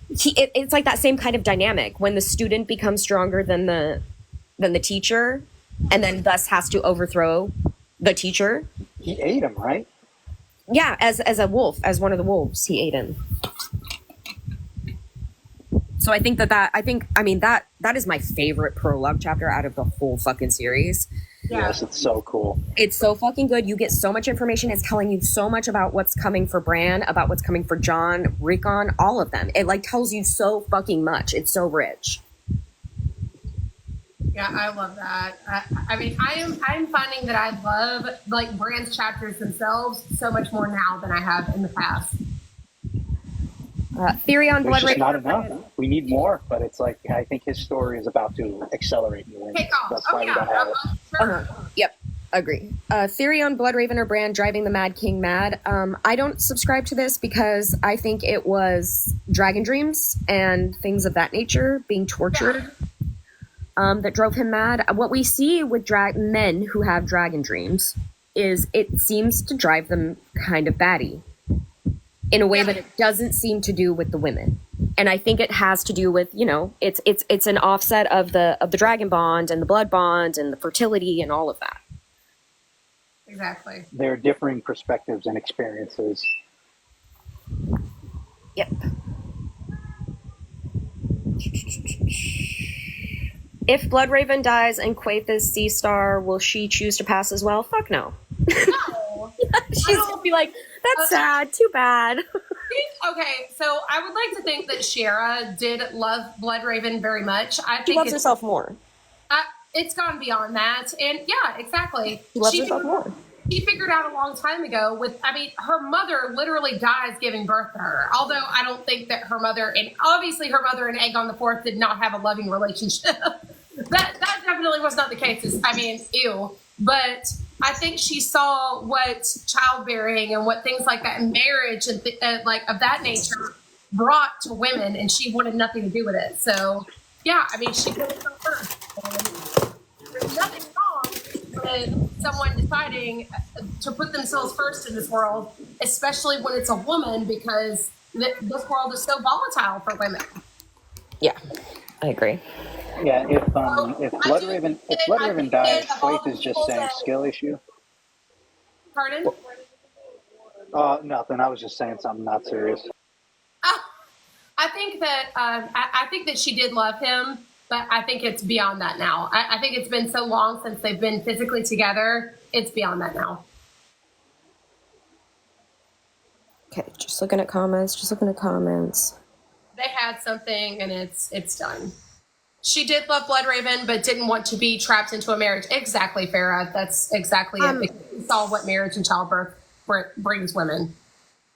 It's like that same kind of dynamic when the student becomes stronger than the teacher, and then thus has to overthrow the teacher. He ate him, right? Yeah, as a wolf, as one of the wolves, he ate him. So I think that is my favorite prologue chapter out of the whole fucking series. Yeah. Yes, it's so cool. It's so fucking good. You get so much information. It's telling you so much about what's coming for Bran, about what's coming for Jon, Rickon, all of them. It like tells you so fucking much. It's so rich. Yeah, I love that. I mean, I'm finding that I love like Bran's chapters themselves so much more now than I have in the past. Theory on There's just Bloodraven. not enough. We need more, but it's like I think his story is about to accelerate. Take off. That's Oh why we yeah. don't have it. Sure. Yep, agree. Theory on Bloodraven or Bran driving the Mad King mad. I don't subscribe to this because I think it was dragon dreams and things of that nature, being tortured, that drove him mad. What we see with men who have dragon dreams is it seems to drive them kind of batty in a way that it doesn't seem to do with the women. And I think it has to do with, it's an offset of the dragon bond and the blood bond and the fertility and all of that. Exactly. There are differing perspectives and experiences. Yep. If Bloodraven dies and Quaithe is Sea Star, will she choose to pass as well? Fuck no. No. She's gonna be like, that's sad, too bad. Okay, so I would like to think that Shara did love Bloodraven very much. I She think loves herself more. It's gone beyond that, and yeah, exactly. She loves herself more. She figured out a long time ago her mother literally dies giving birth to her. Although I don't think that her mother and Aegon the Fourth did not have a loving relationship. that definitely was not the case. Ew. But I think she saw what childbearing and what things like that and marriage and like of that nature brought to women, and she wanted nothing to do with it. So yeah, she put herself first. And there's nothing wrong with someone deciding to put themselves first in this world, especially when it's a woman, because this world is so volatile for women. Yeah, I agree. Yeah, if Bloodraven dies, Quaithe is just saying skill issue. Pardon? Nothing. I was just saying something not serious. I think that she did love him, but I think it's beyond that now. I think it's been so long since they've been physically together. It's beyond that now. Okay, just looking at comments. They had something, and it's done. She did love Bloodraven, but didn't want to be trapped into a marriage. Exactly, Farah. That's exactly it. It's all what marriage and childbirth brings women.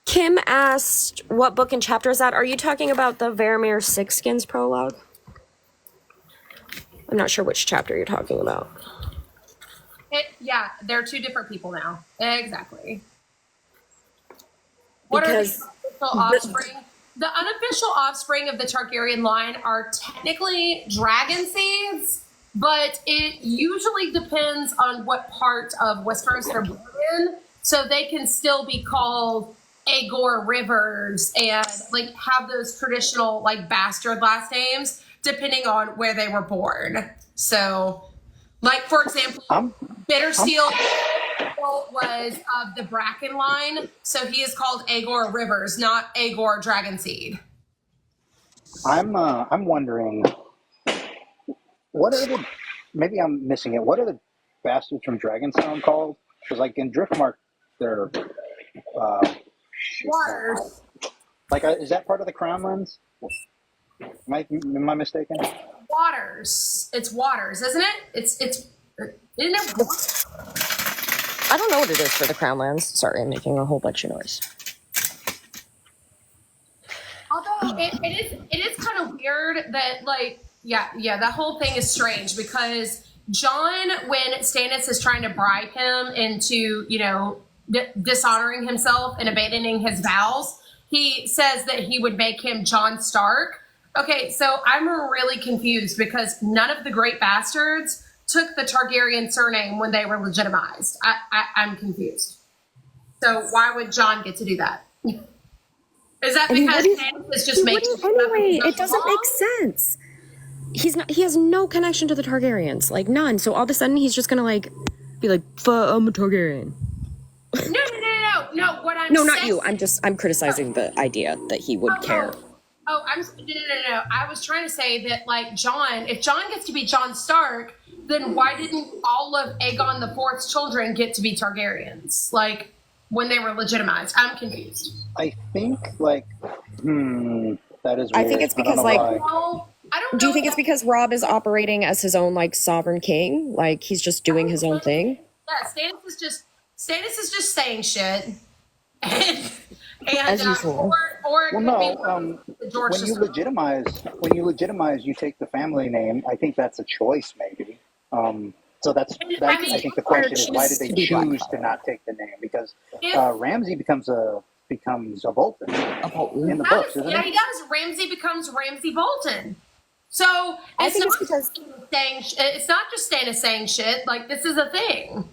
Kim asked, what book and chapter is that? Are you talking about the Varamir Sixskins prologue? I'm not sure which chapter you're talking about. Yeah, they're two different people now. Exactly. Because What are the offspring? The unofficial offspring of the Targaryen line are technically dragon seeds, but it usually depends on what part of Westeros they're born in. So they can still be called Aegor Rivers and like have those traditional like bastard last names depending on where they were born. So, like for example, Bittersteel was of the Bracken line, so he is called Aegor Rivers, not Aegor Dragonseed. I'm wondering what are maybe I'm missing it. What are the bastards from Dragonstone called? Because like in Driftmark, they're Waters. like is that part of the Crownlands? Am I mistaken? Waters. It's waters, isn't it? It's isn't it waters? I don't know what it is for the Crownlands. Sorry, I'm making a whole bunch of noise. Although it is kind of weird that like that whole thing is strange because John, when Stannis is trying to bribe him into dishonoring himself and abandoning his vows, he says that he would make him John Stark. Okay, so I'm really confused because none of the great bastards took the Targaryen surname when they were legitimized. I'm confused. So why would John get to do that? Is that because Stannis is just making anyway? It doesn't make sense. He has no connection to the Targaryens, like none. So all of a sudden he's just gonna like be like, I'm a Targaryen. No. What I'm no, saying, not you. I'm criticizing the idea that he would care. No. I was trying to say that like John, if John gets to be John Stark, then why didn't all of Aegon the Fourth's children get to be Targaryens? Like when they were legitimized. I'm confused. I think like that is weird. I think it's because like I don't know. Do you think it's because Rob is operating as his own like sovereign king? Like he's just doing his own thing? Yeah, Stannis is just saying shit. and as usual. Or it well, could be George when you legitimize, you take the family name. I think that's a choice, maybe. So that's I think the question is why did they choose to not take the name? Because Ramsay becomes a Bolton in the books, isn't he does. Ramsay becomes Ramsay Bolton. So it's not just Stannis saying shit. Like this is a thing.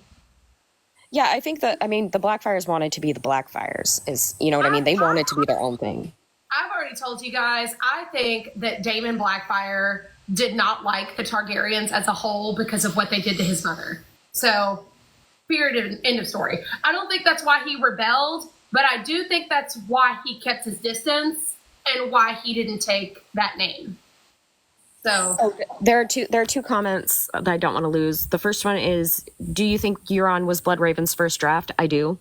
Yeah, I think that, the Blackfires wanted to be the Blackfires, you know what I mean? They wanted to be their own thing. I've already told you guys, I think that Daemon Blackfire did not like the Targaryens as a whole because of what they did to his mother. So, period, end of story. I don't think that's why he rebelled, but I do think that's why he kept his distance and why he didn't take that name. So there are two comments that I don't want to lose. The first one is, do you think Euron was Bloodraven's first draft? I do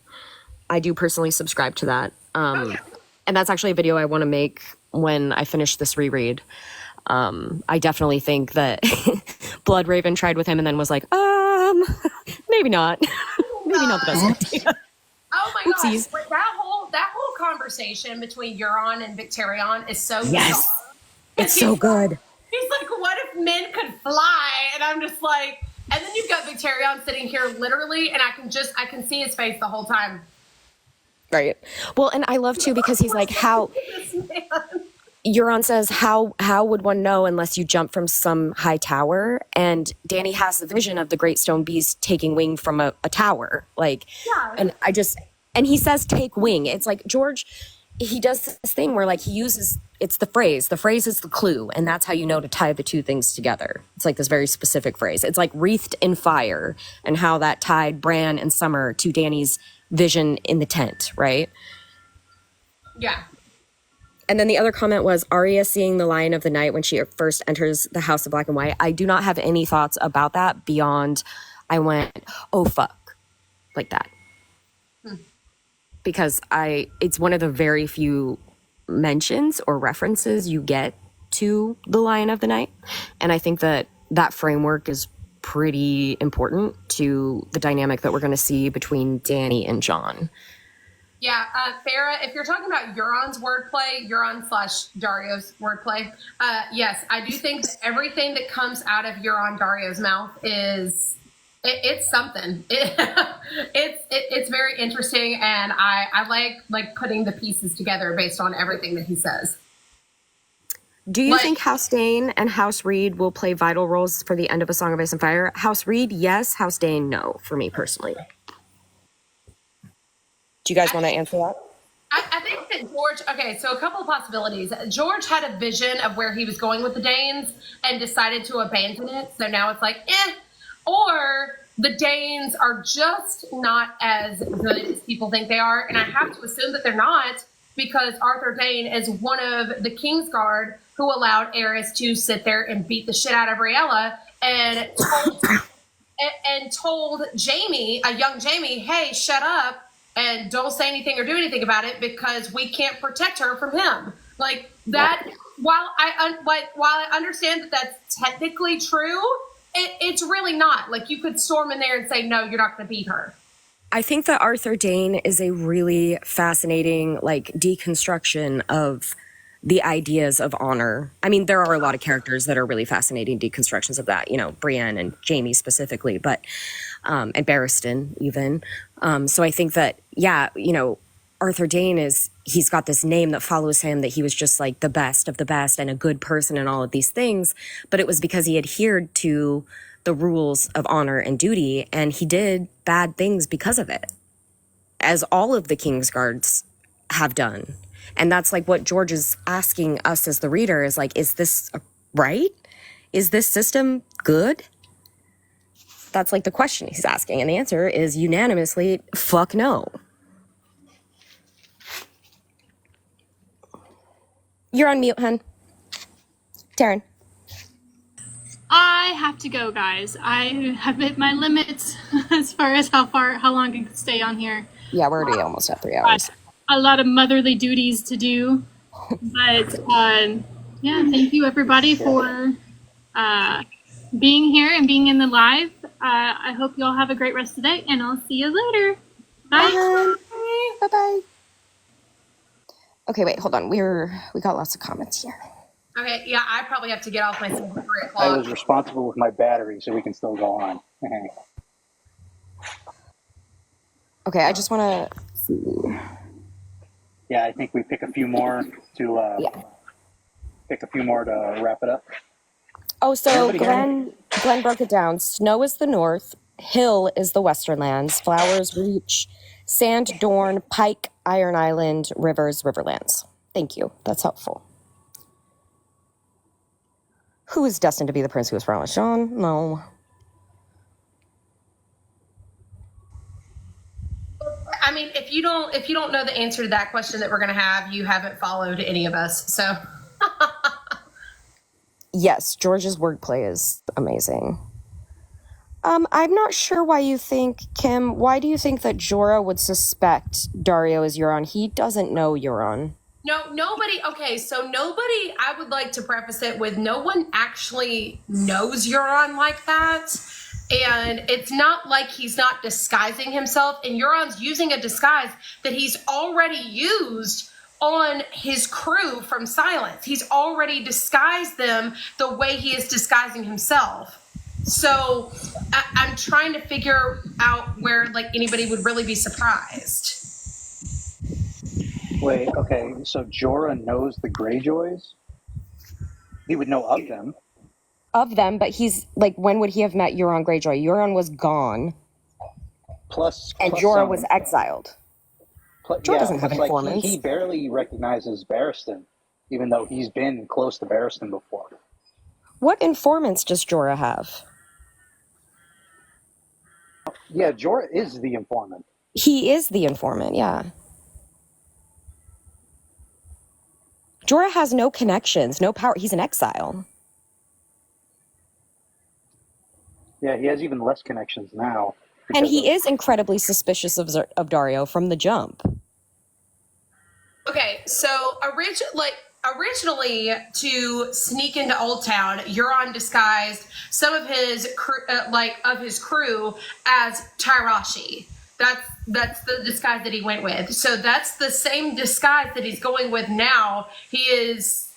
personally subscribe to that. And that's actually a video I want to make when I finish this reread. I definitely think that Bloodraven tried with him and then was like, maybe not. Maybe not the best idea. Oh my gosh. That whole conversation between Euron and Victarion is so bizarre. It's so good. He's like, what if men could fly? And I'm just like, and then you've got Victarion sitting here literally, and I can see his face the whole time. Right. Well, and I love too, because he's like, Euron says, how would one know unless you jump from some high tower? And Dany has the vision of the great stone beast taking wing from a tower. Like, and and he says, take wing. It's like George, he does this thing where like he uses, it's the phrase is the clue. And that's how you know to tie the two things together. It's like this very specific phrase. It's like wreathed in fire, and how that tied Bran and Summer to Dany's vision in the tent, right? Yeah. And then the other comment was Arya seeing the Lion of the Night when she first enters the House of Black and White. I do not have any thoughts about that beyond I went, oh, fuck, like that. Because it's one of the very few mentions or references you get to the Lion of the Night. And I think that framework is pretty important to the dynamic that we're going to see between Dany and Jon. Yeah, Farrah, if you're talking about Euron's wordplay, Euron/Dario's wordplay, yes, I do think that everything that comes out of Euron Dario's mouth it's something. It's very interesting, and I like putting the pieces together based on everything that he says. Do you think House Dane and House Reed will play vital roles for the end of A Song of Ice and Fire? House Reed, yes. House Dane, no, for me personally. Do you guys want to answer that? I think that George, okay, so a couple of possibilities. George had a vision of where he was going with the Danes and decided to abandon it. So now it's like, or the Danes are just not as good as people think they are. And I have to assume that they're not, because Arthur Dane is one of the Kingsguard who allowed Aerys to sit there and beat the shit out of Rhaella and told Jamie, a young Jamie, hey, shut up and don't say anything or do anything about it because we can't protect her from him. Like that. While I understand that that's technically true, it's really not. Like you could storm in there and say, no, you're not going to beat her. I think that Arthur Dane is a really fascinating like deconstruction of the ideas of honor. I mean, there are a lot of characters that are really fascinating deconstructions of that, you know, Brienne and Jamie specifically, but and Barristan even. So I think that, yeah, you know, Arthur Dane he's got this name that follows him, that he was just like the best of the best and a good person and all of these things. But it was because he adhered to the rules of honor and duty, and he did bad things because of it, as all of the Kingsguards have done. And that's like what George is asking us as the reader is like, is this right? Is this system good? That's like the question he's asking. And the answer is unanimously, fuck no. You're on mute, hun. Taryn. I have to go, guys. I have hit my limits as far as how long I can stay on here. Yeah, we're already almost at 3 hours. A lot of motherly duties to do. But yeah, thank you everybody for being here and being in the live. I hope you all have a great rest of the day, and I'll see you later. Bye. Bye-bye. Okay, wait, hold on. We got lots of comments here. Okay, yeah, I probably have to get off my phone at 3 I o'clock. was responsible with my battery, so we can still go on. Okay, I just want to see. Yeah, I think we pick a few more to wrap it up. Oh, so Everybody Glenn broke it down. Snow is the north, hill is the western lands, flowers reach, sand, Dorne, Pike, Iron Island, rivers, riverlands. Thank you. That's helpful. Who is destined to be the prince who was promised? Sean? No. I mean, if you don't know the answer to that question that we're going to have, you haven't followed any of us. So Yes, George's wordplay is amazing. I'm not sure why you think, Kim, why do you think that Jorah would suspect Dario is Euron? He doesn't know Euron. no, nobody. Okay, so nobody. I would like to preface it with no one actually knows Euron like that, and it's not like he's not disguising himself. And Euron's using a disguise that he's already used on his crew from Silence. He's already disguised them the way he is disguising himself. So I'm trying to figure out where like anybody would really be surprised. Wait, okay, so Jorah knows the Greyjoys? He would know of them. Of them, but he's like, when would he have met Euron Greyjoy? Euron was gone, and Jorah was exiled. Jorah doesn't have informants. He barely recognizes Barristan, even though he's been close to Barristan before. What informants does Jorah have? Yeah, Jorah is the informant. He is the informant, yeah. Jorah has no connections, no power. He's in exile. Yeah, he has even less connections now. And he is incredibly suspicious of Dario from the jump. Okay, so originally to sneak into Old Town, Euron disguised some of his crew as Tyrashi. That's the disguise that he went with. So that's the same disguise that he's going with now. He is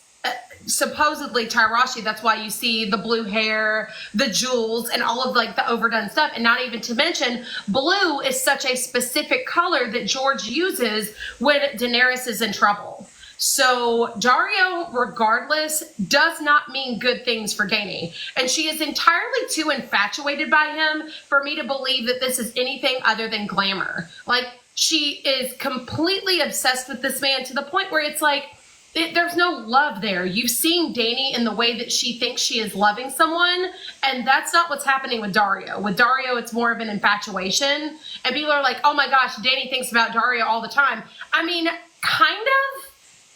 supposedly Tyrashi. That's why you see the blue hair, the jewels, and all of like the overdone stuff. And not even to mention, blue is such a specific color that George uses when Daenerys is in trouble. So Dario, regardless, does not mean good things for Dany. And she is entirely too infatuated by him for me to believe that this is anything other than glamour. Like, she is completely obsessed with this man to the point where it's like, there's no love there. You've seen Dany in the way that she thinks she is loving someone, and that's not what's happening with Dario. With Dario, it's more of an infatuation. And people are like, oh my gosh, Dany thinks about Dario all the time. I mean, kind of.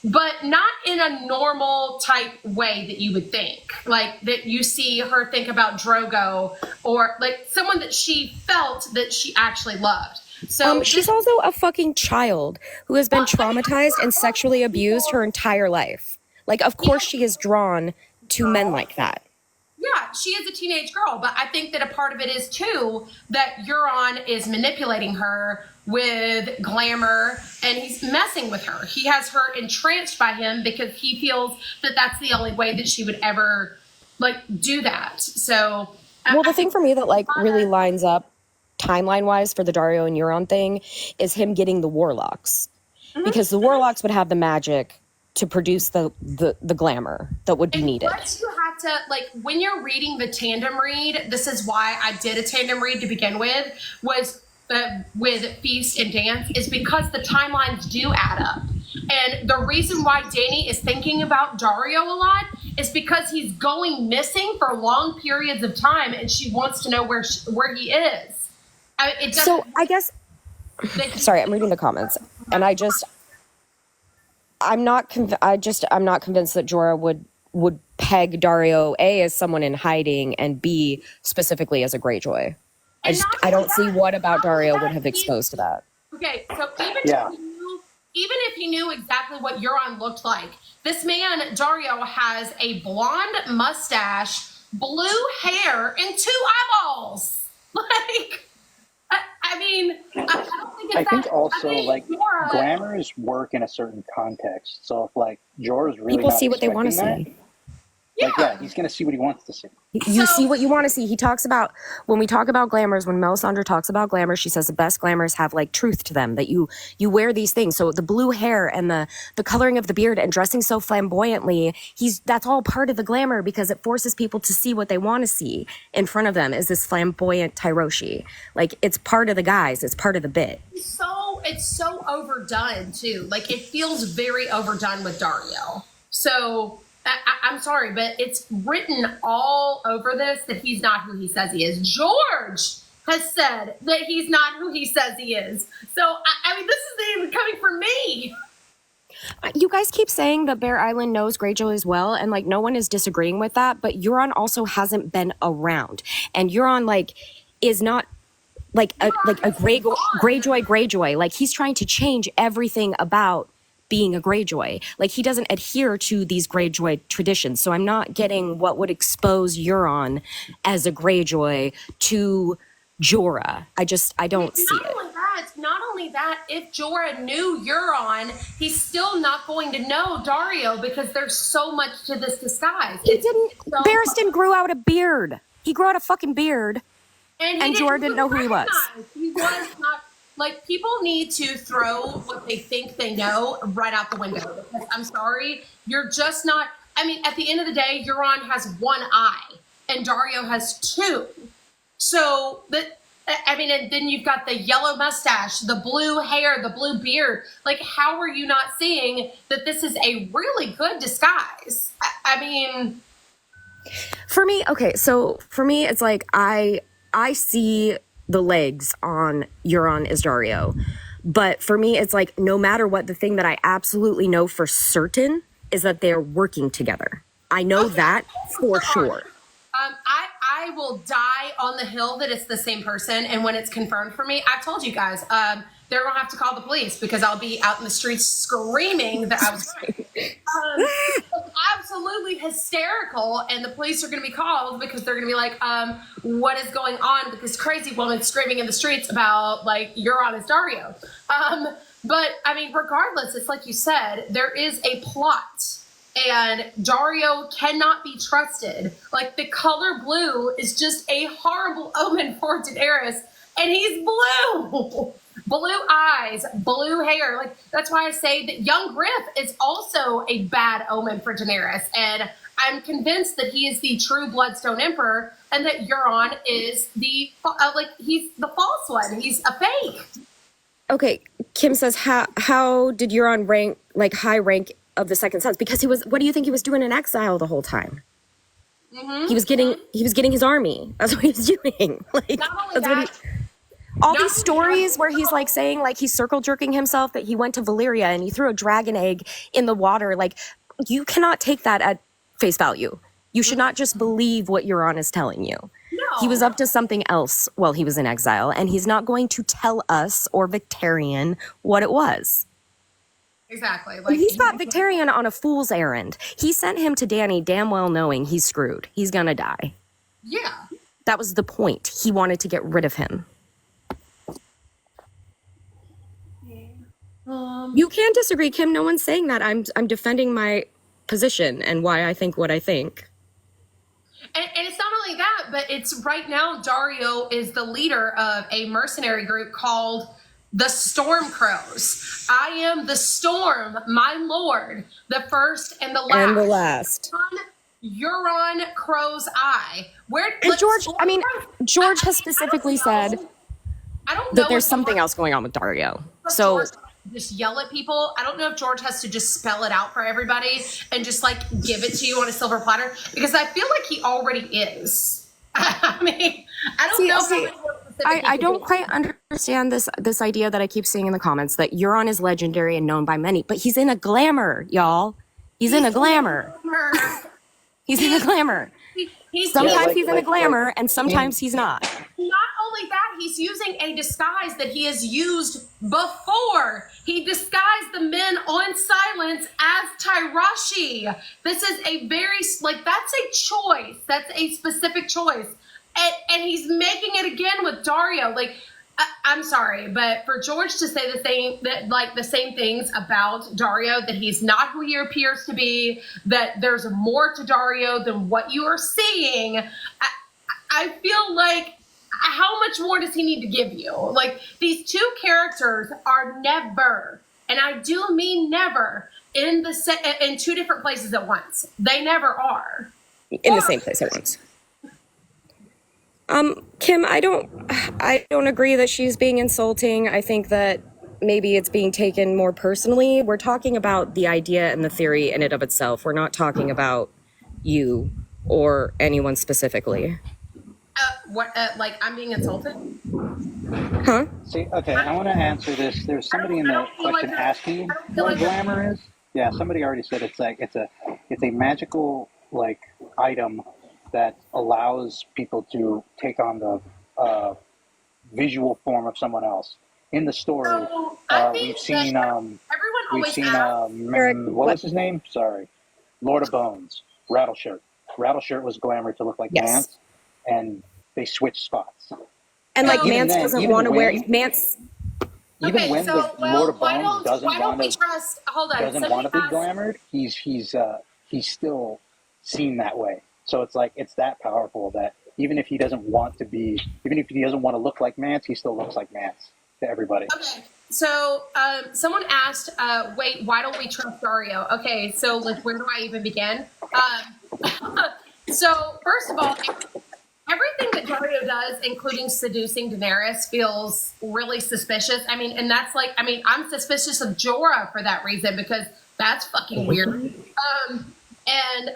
but not in a normal type way that you would think. Like that you see her think about Drogo, or like someone that she felt that she actually loved. So she's also a fucking child who has been traumatized and sexually abused her entire life. Like, of course she is drawn to men like that. yeah, she is a teenage girl, but I think that a part of it is too that Euron is manipulating her with glamour and he's messing with her. He has her entranced by him because he feels that that's the only way that she would ever like do that. So, well, the thing for me that like really lines up timeline wise for the Dario and Euron thing is him getting the warlocks, because the warlocks would have the magic to produce the glamour that would be needed. What you have to, like, when you're reading the tandem read, this is why I did a tandem read to begin with, was with Feast and Dance, is because the timelines do add up. And the reason why Dany is thinking about Dario a lot is because he's going missing for long periods of time and she wants to know where he is. So I guess, sorry, I'm reading the comments, and I'm not convinced that Jorah would peg Dario A as someone in hiding and B specifically as a Greyjoy. I don't see what about Dario would have exposed to that. Okay, so even if he knew exactly what Euron looked like, this man Dario has a blonde mustache, blue hair, and 2 eyeballs. Like, I mean, I don't think it's glamours work in a certain context. So if like Jorah's really people see what they want to see. He's going to see what he wants to see. You see what you want to see. He talks about, when we talk about glamours, when Melisandre talks about glamour, she says the best glamours have like truth to them, that you wear these things. So the blue hair and the coloring of the beard and dressing so flamboyantly, that's all part of the glamour, because it forces people to see what they want to see in front of them, is this flamboyant Tyroshi. Like, it's part of the guys, it's part of the bit. It's so overdone too. Like, it feels very overdone with Dario. So I'm sorry, but it's written all over this that he's not who he says he is. George has said that he's not who he says he is. So, I mean, this isn't even coming from me. You guys keep saying that Bear Island knows Greyjoy as well, and like no one is disagreeing with that, but Euron also hasn't been around. And Euron like is not like a Greyjoy. Like, he's trying to change everything about being a Greyjoy. Like, he doesn't adhere to these Greyjoy traditions. So I'm not getting what would expose Euron as a Greyjoy to Jorah. I don't see it. Not only that, if Jorah knew Euron, he's still not going to know Dario because there's so much to this disguise. Barristan grew out a beard. He grew out a fucking beard. And Jorah didn't know who he was. He was not. Like, people need to throw what they think they know right out the window. Because I'm sorry, you're just not. I mean, at the end of the day, Euron has 1 eye and Dario has 2. So and then you've got the yellow mustache, the blue hair, the blue beard. Like, how are you not seeing that this is a really good disguise? I mean, for me, okay. So for me, it's like I see the legs on Euron as Dario. But for me, it's like, no matter what, the thing that I absolutely know for certain is that they're working together. I know that for sure. I will die on the hill that it's the same person. And when it's confirmed for me, I've told you guys, they're going to have to call the police because I'll be out in the streets screaming that I was right. It's absolutely hysterical. And the police are going to be called because they're going to be like, what is going on with this crazy woman screaming in the streets about, like, Euron is Dario. But, I mean, regardless, it's like you said, there is a plot. And Dario cannot be trusted. Like, the color blue is just a horrible omen for Daenerys. And he's blue. Blue eyes, blue hair. Like, that's why I say that young Griff is also a bad omen for Daenerys. And I'm convinced that he is the true Bloodstone Emperor and that Euron is he's the false one. He's a fake. Okay, Kim says, how did Euron rank, like, high rank of the Second Sons? Because what do you think he was doing in exile the whole time? Mm-hmm. He was getting his army. That's what he was doing. Like, not only that, All Not these stories where he's like saying like he's circle jerking himself that he went to Valyria and he threw a dragon egg in the water. Like, you cannot take that at face value. You should not just believe what Euron is telling you. No. He was up to something else while he was in exile, and he's not going to tell us or Victarion what it was. Exactly. Like He's got Victarion on a fool's errand. He sent him to Dany damn well knowing he's screwed. He's gonna die. yeah. That was the point. He wanted to get rid of him. You can disagree, Kim. No one's saying that. I'm defending my position and why I think what I think. And it's not only that, but it's right now Dario is the leader of a mercenary group called the Storm Crows. I am the storm, my lord, the first and the last. And the last. Euron Crow's eye. Where And like, George, Storm I mean, Crows- George I has mean, specifically said I don't know that there's if something George- else going on with Dario. if So George just yell at people. I don't know if George has to just spell it out for everybody and just like give it to you on a silver platter, because I feel like he already is. I mean, I don't know. I don't quite understand this idea that I keep seeing in the comments that Euron is legendary and known by many, but he's in a glamour, y'all. He's in a glamour. He's in a glamour. Sometimes he's in a glamour and sometimes he's not. Not only that, he's using a disguise that he has used before. He disguised the men on Silence as Tyrashi. This is a very, like, that's a choice. That's a specific choice. And he's making it again with Dario. Like, I'm sorry, but for George to say the same things about Dario, that he's not who he appears to be, that there's more to Dario than what you are seeing, I feel like, how much more does he need to give you? Like, these two characters are never, and I do mean never, in two different places at once. They never are. In the same place at once. Kim, I don't agree that she's being insulting. I think that maybe it's being taken more personally. We're talking about the idea and the theory in and of itself. We're not talking about you or anyone specifically. Like, I'm being insulted? Huh? See, okay, I want to answer this. There's somebody in the question asking what glamour is. Yeah, somebody already said it's like it's a magical like item that allows people to take on the visual form of someone else. In the story, So, I think we've seen everyone always asks, what was his name? Sorry, Lord of Bones, Rattleshirt. Rattleshirt was glamour to look like Yes. Mance, and they switched spots. And like Even Mance then- doesn't even want to wear when- Mance. Even okay, when so, the well, Lord of why Bones don't doesn't we trust, hold on, want somebody to be asked- glamored, he's still seen that way. So it's like it's that powerful that even if he doesn't want to look like Mance, he still looks like Mance to everybody. Okay, so someone asked, wait, why don't we trust Dario? Okay, so like, where do I even begin? So first of all, everything that Dario does, including seducing Daenerys, feels really suspicious. I mean, and that's like, I mean, I'm suspicious of Jorah for that reason, because that's fucking weird. And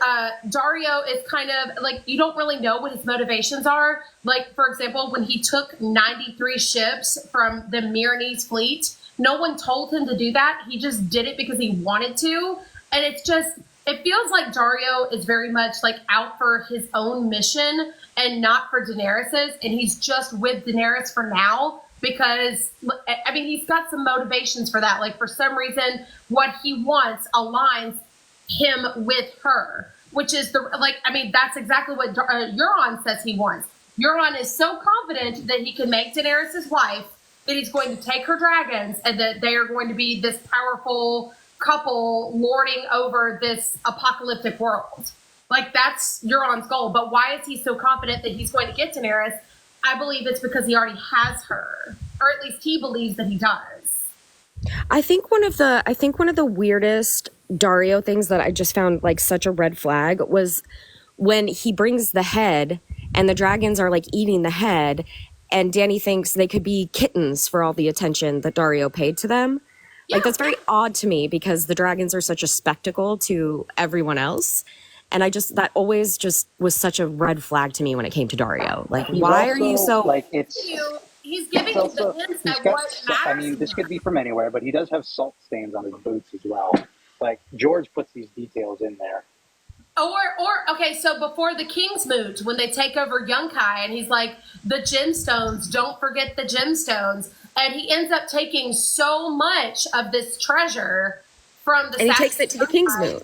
Dario is kind of like, you don't really know what his motivations are. Like, for example, when he took 93 ships from the Myronese fleet, no one told him to do that. He just did it because he wanted to. And it's just, it feels like Dario is very much like out for his own mission and not for Daenerys's. And he's just with Daenerys for now because, I mean, he's got some motivations for that. Like, for some reason, what he wants aligns him with her, which is that's exactly what Euron says he wants. Euron is so confident that he can make Daenerys his wife, that he's going to take her dragons, and that they are going to be this powerful couple lording over this apocalyptic world. Like, that's Euron's goal. But why is he so confident that he's going to get Daenerys? I believe it's because he already has her, or at least he believes that he does. I think one of the weirdest Dario things that I just found like such a red flag was when he brings the head and the dragons are like eating the head, and Dany thinks they could be kittens for all the attention that Dario paid to them. Yeah. Like, that's very odd to me because the dragons are such a spectacle to everyone else. And that always just was such a red flag to me when it came to Dario. Like, He's why are you also, so... like, it's he's giving It's you also the hints he's at got. what matters. I mean, this could be from anywhere, but he does have salt stains on his boots as well. Like George puts these details in there. Or okay, so before the King's Moot, when they take over Yunkai, and he's like, the gemstones, don't forget the gemstones, and he ends up taking so much of this treasure from the And he takes it to the King's Moot,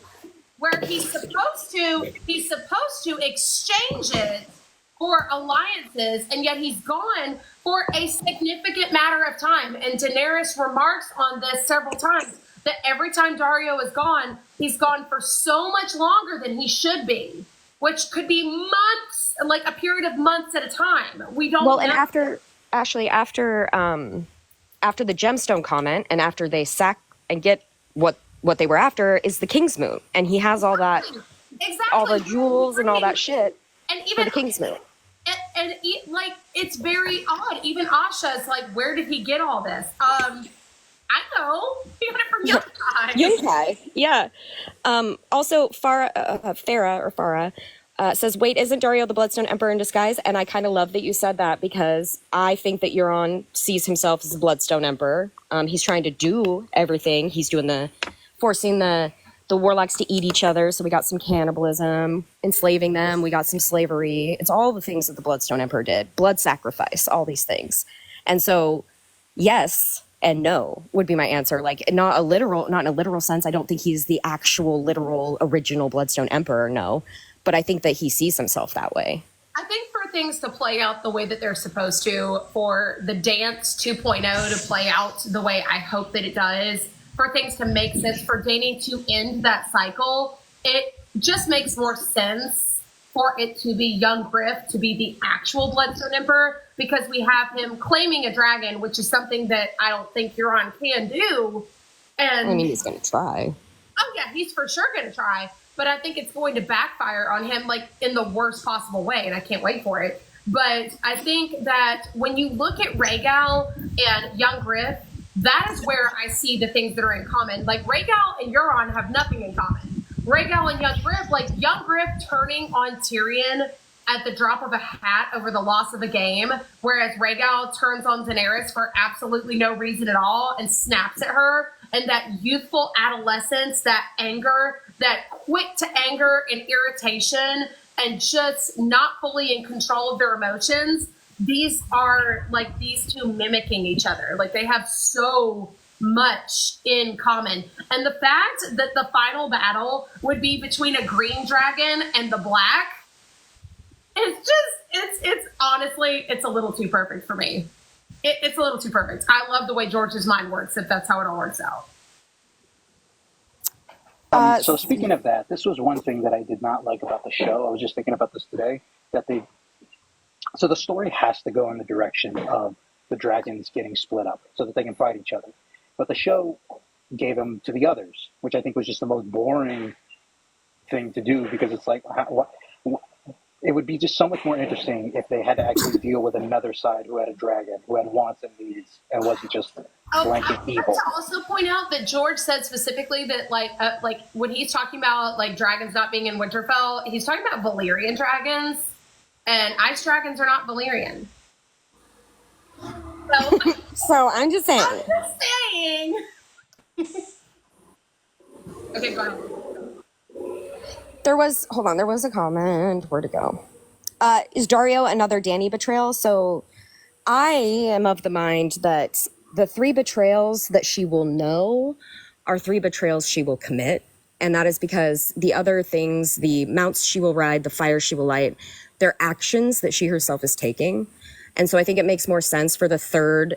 where he's supposed to exchange it for alliances, and yet he's gone for a significant matter of time. And Daenerys remarks on this several times, that every time Dario is gone, he's gone for so much longer than he should be, which could be months, like a period of months at a time. We don't well, know. and after the gemstone comment, and after they sack and get what they were after, is the King's Moot, and he has all that, exactly, all the jewels and all that shit and for even the King's Moot. and like, it's very odd. Even Asha's like, where did he get all this? I know. He got it from Yunkai. Yunkai, yeah. Also, Farah says, wait, isn't Dario the Bloodstone Emperor in disguise? And I kind of love that you said that, because I think that Euron sees himself as the Bloodstone Emperor. He's trying to do everything. He's doing forcing the warlocks to eat each other. So we got some cannibalism, enslaving them. We got some slavery. It's all the things that the Bloodstone Emperor did. Blood sacrifice, all these things. And so, yes and no would be my answer. Like, not in a literal sense. I don't think he's the actual literal original Bloodstone Emperor, no. But I think that he sees himself that way. I think for things to play out the way that they're supposed to, for the dance 2.0 to play out the way I hope that it does, for things to make sense, for Dany to end that cycle, it just makes more sense for it to be young Griff to be the actual Bloodstone Emperor, because we have him claiming a dragon, which is something that I don't think Euron can do. And I mean, he's going to try. Oh yeah, he's for sure going to try, but I think it's going to backfire on him, like, in the worst possible way, and I can't wait for it. But I think that when you look at Rhaegal and young Griff, that is where I see the things that are in common. Like, Rhaegal and Euron have nothing in common. Rhaegal and young Griff, like young Griff turning on Tyrion at the drop of a hat over the loss of a game, whereas Rhaegal turns on Daenerys for absolutely no reason at all and snaps at her. And that youthful adolescence, that anger, that quick to anger and irritation, and just not fully in control of their emotions, these are like these two mimicking each other. Like, they have so much in common. And the fact that the final battle would be between a green dragon and the black, it's honestly, it's a little too perfect for me. It's a little too perfect. I love the way George's mind works, if that's how it all works out. So speaking of that, this was one thing that I did not like about the show. I was just thinking about this today, so the story has to go in the direction of the dragons getting split up so that they can fight each other. But the show gave them to the others, which I think was just the most boring thing to do, because it's like, it would be just so much more interesting if they had to actually deal with another side who had a dragon, who had wants and needs, and wasn't just blanket I evil. want to also point out that George said specifically that, like when he's talking about like dragons not being in Winterfell, he's talking about Valyrian dragons, and ice dragons are not Valyrian. So I'm just saying. Okay, go ahead. There was a comment. Where'd it go? Is Dario another Dany betrayal? So I am of the mind that the 3 betrayals that she will know are 3 betrayals she will commit. And that is because the other things, the mounts she will ride, the fire she will light, they're actions that she herself is taking. And so I think it makes more sense for the 3rd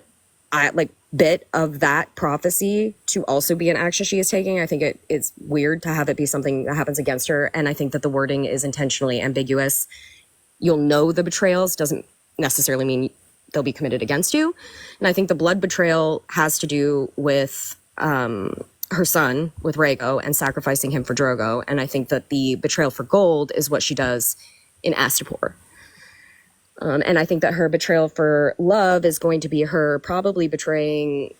bit of that prophecy to also be an action she is taking. I think it's weird to have it be something that happens against her. And I think that the wording is intentionally ambiguous. You'll know the betrayals doesn't necessarily mean they'll be committed against you. And I think the blood betrayal has to do with her son, with Rhaego, and sacrificing him for Drogo. And I think that the betrayal for gold is what she does in Astapor. And I think that her betrayal for love is going to be her probably betraying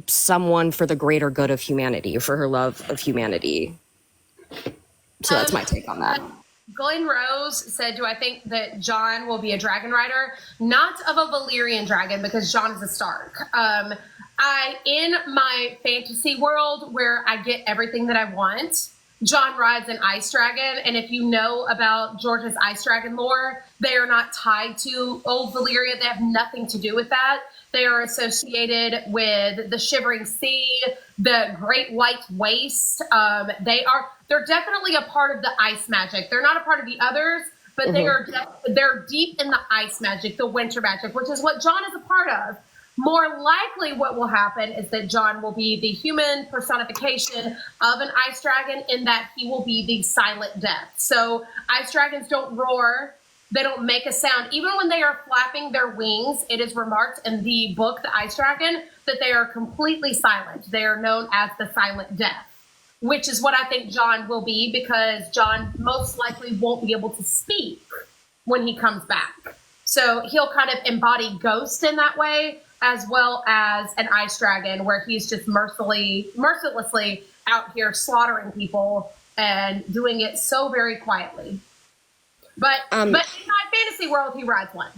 someone for the greater good of humanity, for her love of humanity. So that's my take on that. Glenn Rose said, do I think that Jon will be a dragon rider? Not of a Valyrian dragon, because Jon is a Stark. In my fantasy world where I get everything that I want, Jon rides an ice dragon. And if you know about George's ice dragon lore, they are not tied to old Valyria. They have nothing to do with that. They are associated with the Shivering Sea, the Great White Waste. They're definitely a part of the ice magic. They're not a part of the others, but they're deep in the ice magic, the winter magic, which is what Jon is a part of. More likely what will happen is that Jon will be the human personification of an ice dragon, in that he will be the silent death. So ice dragons don't roar. They don't make a sound. Even when they are flapping their wings, it is remarked in the book, The Ice Dragon, that they are completely silent. They are known as the silent death, which is what I think Jon will be, because Jon most likely won't be able to speak when he comes back. So he'll kind of embody Ghost in that way, as well as an ice dragon, where he's just mercilessly out here slaughtering people and doing it so very quietly. But in my fantasy world, he rides one.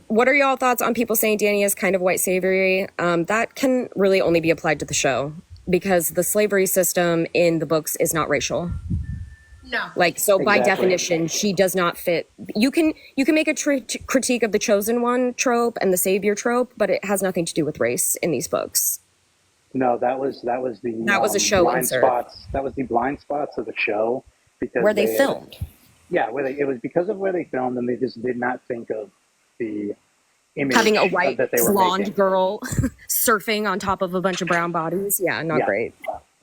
What are y'all thoughts on people saying Dany is kind of white savory? That can really only be applied to the show, because the slavery system in the books is not racial. No. Like, so by definition, she does not fit. You can make a critique of the chosen one trope and the savior trope, but it has nothing to do with race in these books. No, that was a show blind insert. spots. That was the blind spots of the show, because Where they filmed. Yeah, it was because of where they filmed, and they just did not think of the image Having a white that they were blonde making. girl surfing on top of a bunch of brown bodies. Yeah, not great.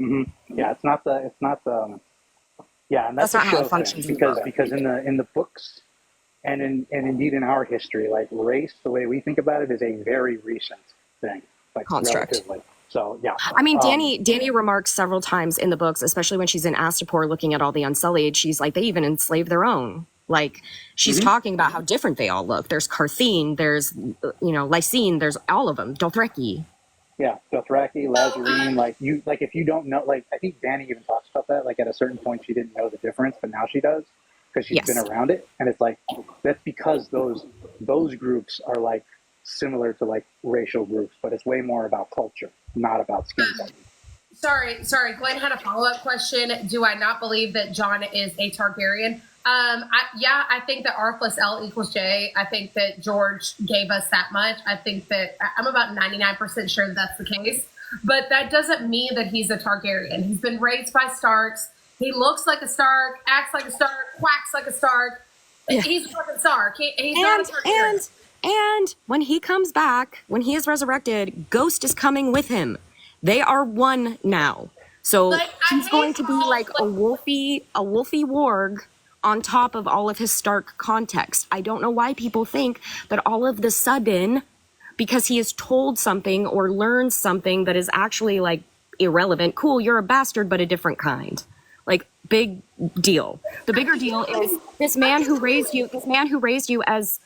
Mm-hmm. Yeah, it's not the. Yeah, and that's not a how show it functions thing, in the book. because in the books, and indeed in our history, like race, the way we think about it is a very recent thing, like Construct. relatively. So yeah. I mean, Dany remarks several times in the books, especially when she's in Astapor looking at all the Unsullied, she's like, they even enslave their own. Like, she's talking about how different they all look. There's Carthene, there's, Lysine, there's all of them. Dothraki. Yeah, Dothraki, Lazarine, if you don't know, I think Dany even talks about that. Like, at a certain point, she didn't know the difference, but now she does, because she's been around it. And it's like, that's because those groups are like similar to like racial groups, but it's way more about culture, not about skin color. Sorry. Glenn had a follow-up question. Do I not believe that Jon is a Targaryen? I think that R plus L equals J. I think that George gave us that much. I think that I'm about 99% sure that's the case. But that doesn't mean that he's a Targaryen. He's been raised by Starks. He looks like a Stark, acts like a Stark, quacks like a Stark. Yeah. He's a fucking Stark. He's not a Targaryen. And when he comes back, when he is resurrected, Ghost is coming with him. They are one now. So he's going to be like a wolfy warg on top of all of his Stark context. I don't know why people think that all of the sudden, because he is told something or learns something that is actually like irrelevant, cool, you're a bastard, but a different kind. Like, big deal. The bigger deal is this man who raised you as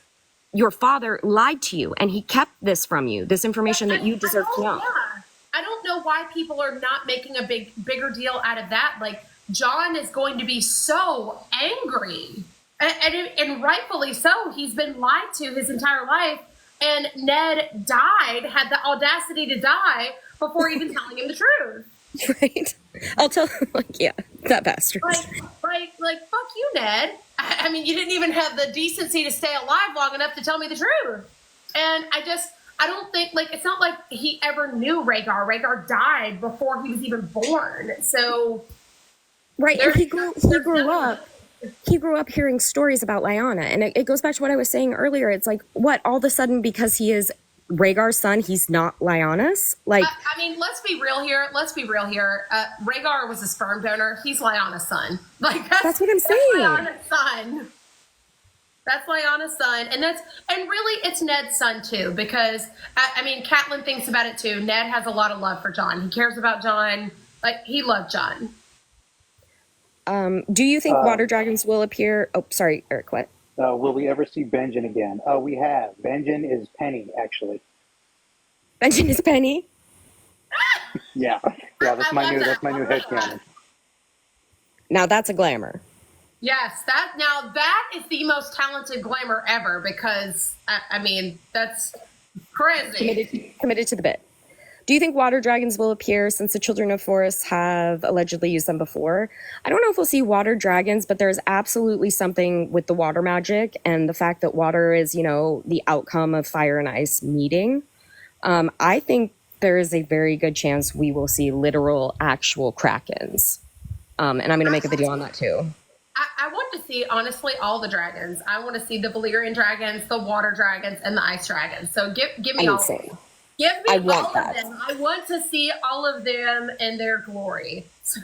your father lied to you, and he kept this from you, this information that you deserve to know. Yeah. I don't know why people are not making a bigger deal out of that. Like, Jon is going to be so angry, and rightfully so. He's been lied to his entire life, and Ned had the audacity to die before even telling him the truth. Right. I'll tell him, that bastard. Like, fuck you, Ned. I mean, you didn't even have the decency to stay alive long enough to tell me the truth. And I don't think, it's not like he ever knew Rhaegar. Rhaegar died before he was even born. So, right. And he grew up hearing stories about Lyanna, and it goes back to what I was saying earlier. It's like, what, all of a sudden, because he is Rhaegar's son, he's not Lyanna's? Like, I mean, let's be real here. Rhaegar was a sperm donor. He's Lyanna's son. That's what I'm saying. Lyanna's son. That's Lyanna's son, and really it's Ned's son too. Because Catelyn thinks about it too. Ned has a lot of love for Jon. He cares about Jon. He loved Jon. Do you think water dragons will appear? Oh, sorry, Eric. What? Will we ever see Benjen again? We have. Benjen is Penny, actually. Benjen is Penny? Yeah. That's my new headcanon. Now that's a glamour. Yes, that is the most talented glamour ever because I mean that's crazy. Committed to the bit. Do you think water dragons will appear since the Children of Forest have allegedly used them before? I don't know if we'll see water dragons, but there's absolutely something with the water magic and the fact that water is, the outcome of fire and ice meeting. I think there is a very good chance we will see literal, actual krakens. And I'm going to make a video on that too. I want to see, honestly, all the dragons. I want to see the Valyrian dragons, the water dragons, and the ice dragons. So give me all. Insane. Give me I want all that. of them. I want to see all of them in their glory. So,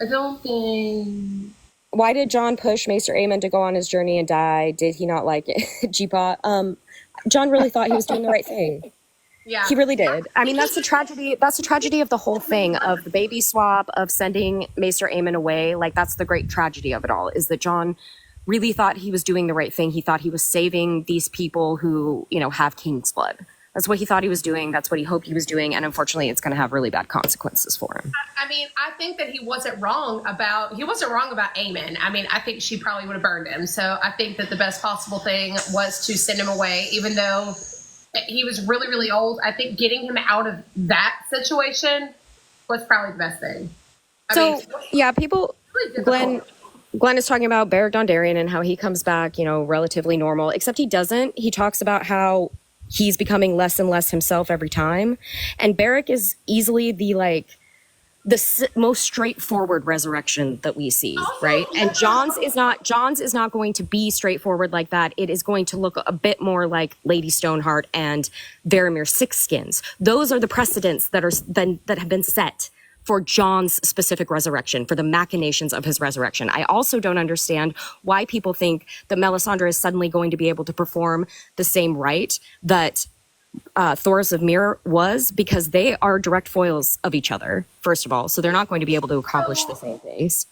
I don't think. Why did John push Maester Aemon to go on his journey and die? Did he not like it? G-Pot. John really thought he was doing the right thing. Yeah, He really did. I mean, that's the tragedy. That's the tragedy of the whole thing, of the baby swap, of sending Maester Aemon away. Like, that's the great tragedy of it all, is that John really thought he was doing the right thing. He thought he was saving these people who, have king's blood. That's what he thought he was doing. That's what he hoped he was doing. And unfortunately, it's going to have really bad consequences for him. I mean, I think that he wasn't wrong about Aemon. I mean, I think she probably would have burned him. So I think that the best possible thing was to send him away, even though he was really, really old. I think getting him out of that situation was probably the best thing. People, Really Glenn is talking about Beric Dondarrion and how he comes back, relatively normal, except he doesn't. He talks about how he's becoming less and less himself every time. And Beric is easily the most straightforward resurrection that we see, right? And John's is not going to be straightforward like that. It is going to look a bit more like Lady Stoneheart and Varamir Sixskins. Those are the precedents that have been set for John's specific resurrection, for the machinations of his resurrection. I also don't understand why people think that Melisandre is suddenly going to be able to perform the same rite that Thoros of Myr was, because they are direct foils of each other, first of all. So they're not going to be able to accomplish the same things.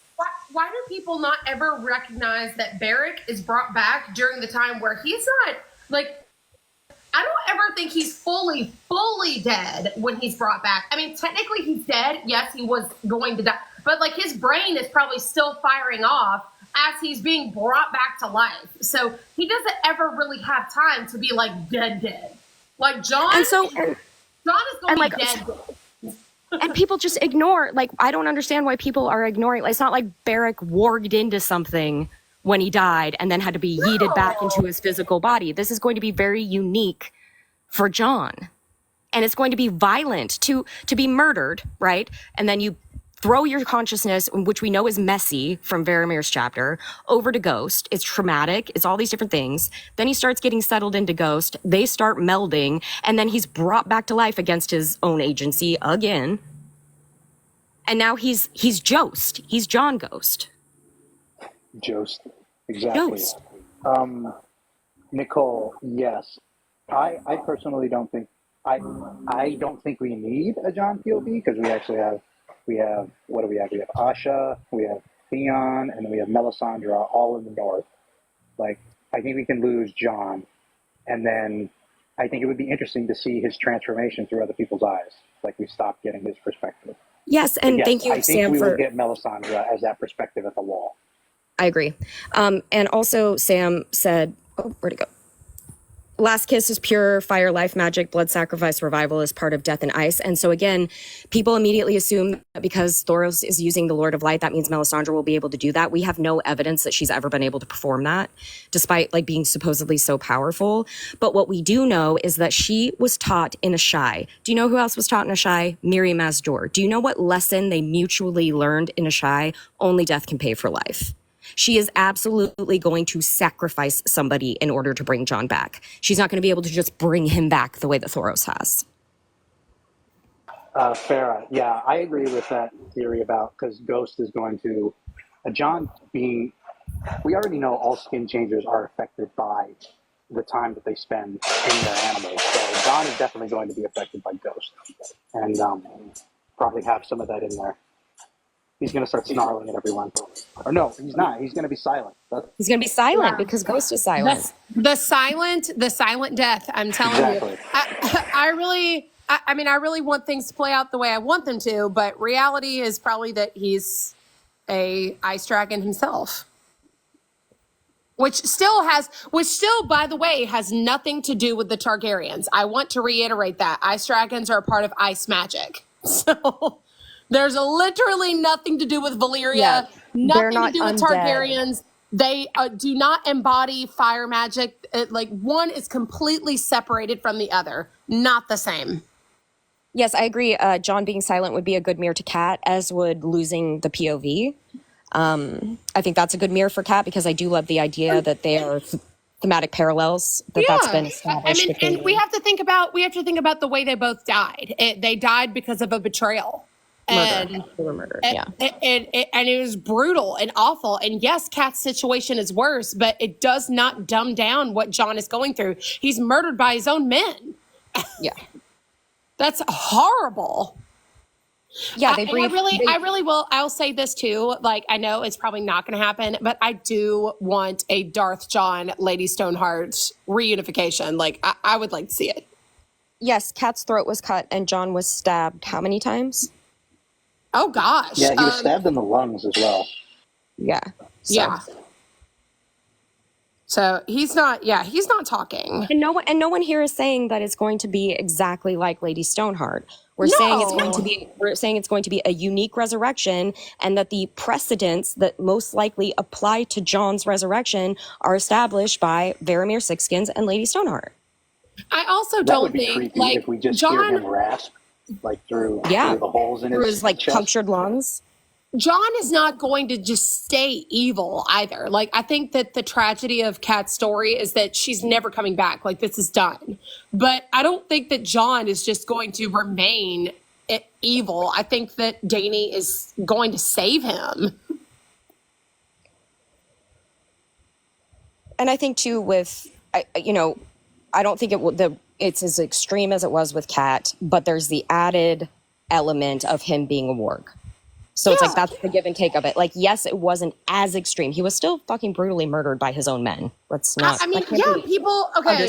Why do people not ever recognize that Beric is brought back during the time where he's not, I don't ever think he's fully dead when he's brought back. I mean, technically he's dead. Yes, he was going to die. But, his brain is probably still firing off as he's being brought back to life. So he doesn't ever really have time to be, dead. John, And so, John is going to be dead. and people just ignore, I don't understand why people are ignoring. It's not like Beric warged into something when he died and then had to be yeeted back into his physical body. This is going to be very unique for John. And it's going to be violent to be murdered, right? And then you throw your consciousness, which we know is messy from Varamir's chapter, over to Ghost. It's traumatic. It's all these different things. Then he starts getting settled into Ghost. They start melding. And then he's brought back to life against his own agency again. And now he's Jost. He's John Ghost. Jost, exactly. Jost. Nicole, yes. I personally don't think I don't think we need a John POV, because we actually have what do we have? We have Asha, we have Theon, and then we have Melisandre all in the north. I think we can lose John, and then I think it would be interesting to see his transformation through other people's eyes. We stop getting his perspective. Yes, and yes, thank you, I think Sam, we for... will get Melisandre as that perspective at the wall. I agree. And also, Sam said, where'd it go? Last Kiss is pure fire, life, magic, blood sacrifice, revival is part of Death and Ice. And so again, people immediately assume that because Thoros is using the Lord of Light, that means Melisandre will be able to do that. We have no evidence that she's ever been able to perform that, despite being supposedly so powerful. But what we do know is that she was taught in Ashai. Do you know who else was taught in Ashai? Miri Mazdor. Do you know what lesson they mutually learned in Ashai? Only death can pay for life. She is absolutely going to sacrifice somebody in order to bring John back. She's not going to be able to just bring him back the way that Thoros has. Farah, yeah, I agree with that theory because Ghost is going to, John being, we already know all skin changers are affected by the time that they spend in their animals. So John is definitely going to be affected by Ghost, and probably have some of that in there. He's going to start snarling at everyone. Or no, he's not. He's going to be silent. He's going to be silent because Ghost is silent. The silent death. I'm telling you. I really want things to play out the way I want them to, but reality is probably that he's a ice dragon himself. Which still, by the way, has nothing to do with the Targaryens. I want to reiterate that. Ice dragons are a part of ice magic. So there's literally nothing to do with Valyria, Yeah, they're nothing to not do with undead. Targaryens. They do not embody fire magic. Like, one is completely separated from the other. Not the same. Yes, I agree. John being silent would be a good mirror to Kat, as would losing the POV. I think that's a good mirror for Kat because I do love the idea that they are thematic parallels. That's been established. And we have to think about the way they both died. They died because of a betrayal. Murder. They were murdered. Yeah. And it was brutal and awful. And yes, Kat's situation is worse, but it does not dumb down what John is going through. He's murdered by his own men. Yeah. That's horrible. Yeah, I really will. I'll say this too. Like, I know it's probably not going to happen, but I do want a Darth John, Lady Stoneheart reunification. Like, I would like to see it. Yes, Kat's throat was cut and John was stabbed how many times? Oh gosh. Yeah, he was stabbed in the lungs as well. Yeah. Yeah. So he's not talking. And no one here is saying that it's going to be exactly like Lady Stoneheart. We're saying it's going to be a unique resurrection, and that the precedents that most likely apply to John's resurrection are established by Varamir Sixskins and Lady Stoneheart. I also That don't would be think creepy like if we just John. hear him rasp like through the holes in Through his his like chest. punctured lungs. John is not going to just stay evil either. Like, I think that the tragedy of Kat's story is that she's never coming back. Like, this is done. But I don't think that John is just going to remain evil. I think that Dany is going to save him. And I think too I don't think it's as extreme as it was with Kat, but there's the added element of him being a warg. So it's like, that's the give and take of it. Like, yes, it wasn't as extreme. He was still fucking brutally murdered by his own men. Let's not. People. Okay,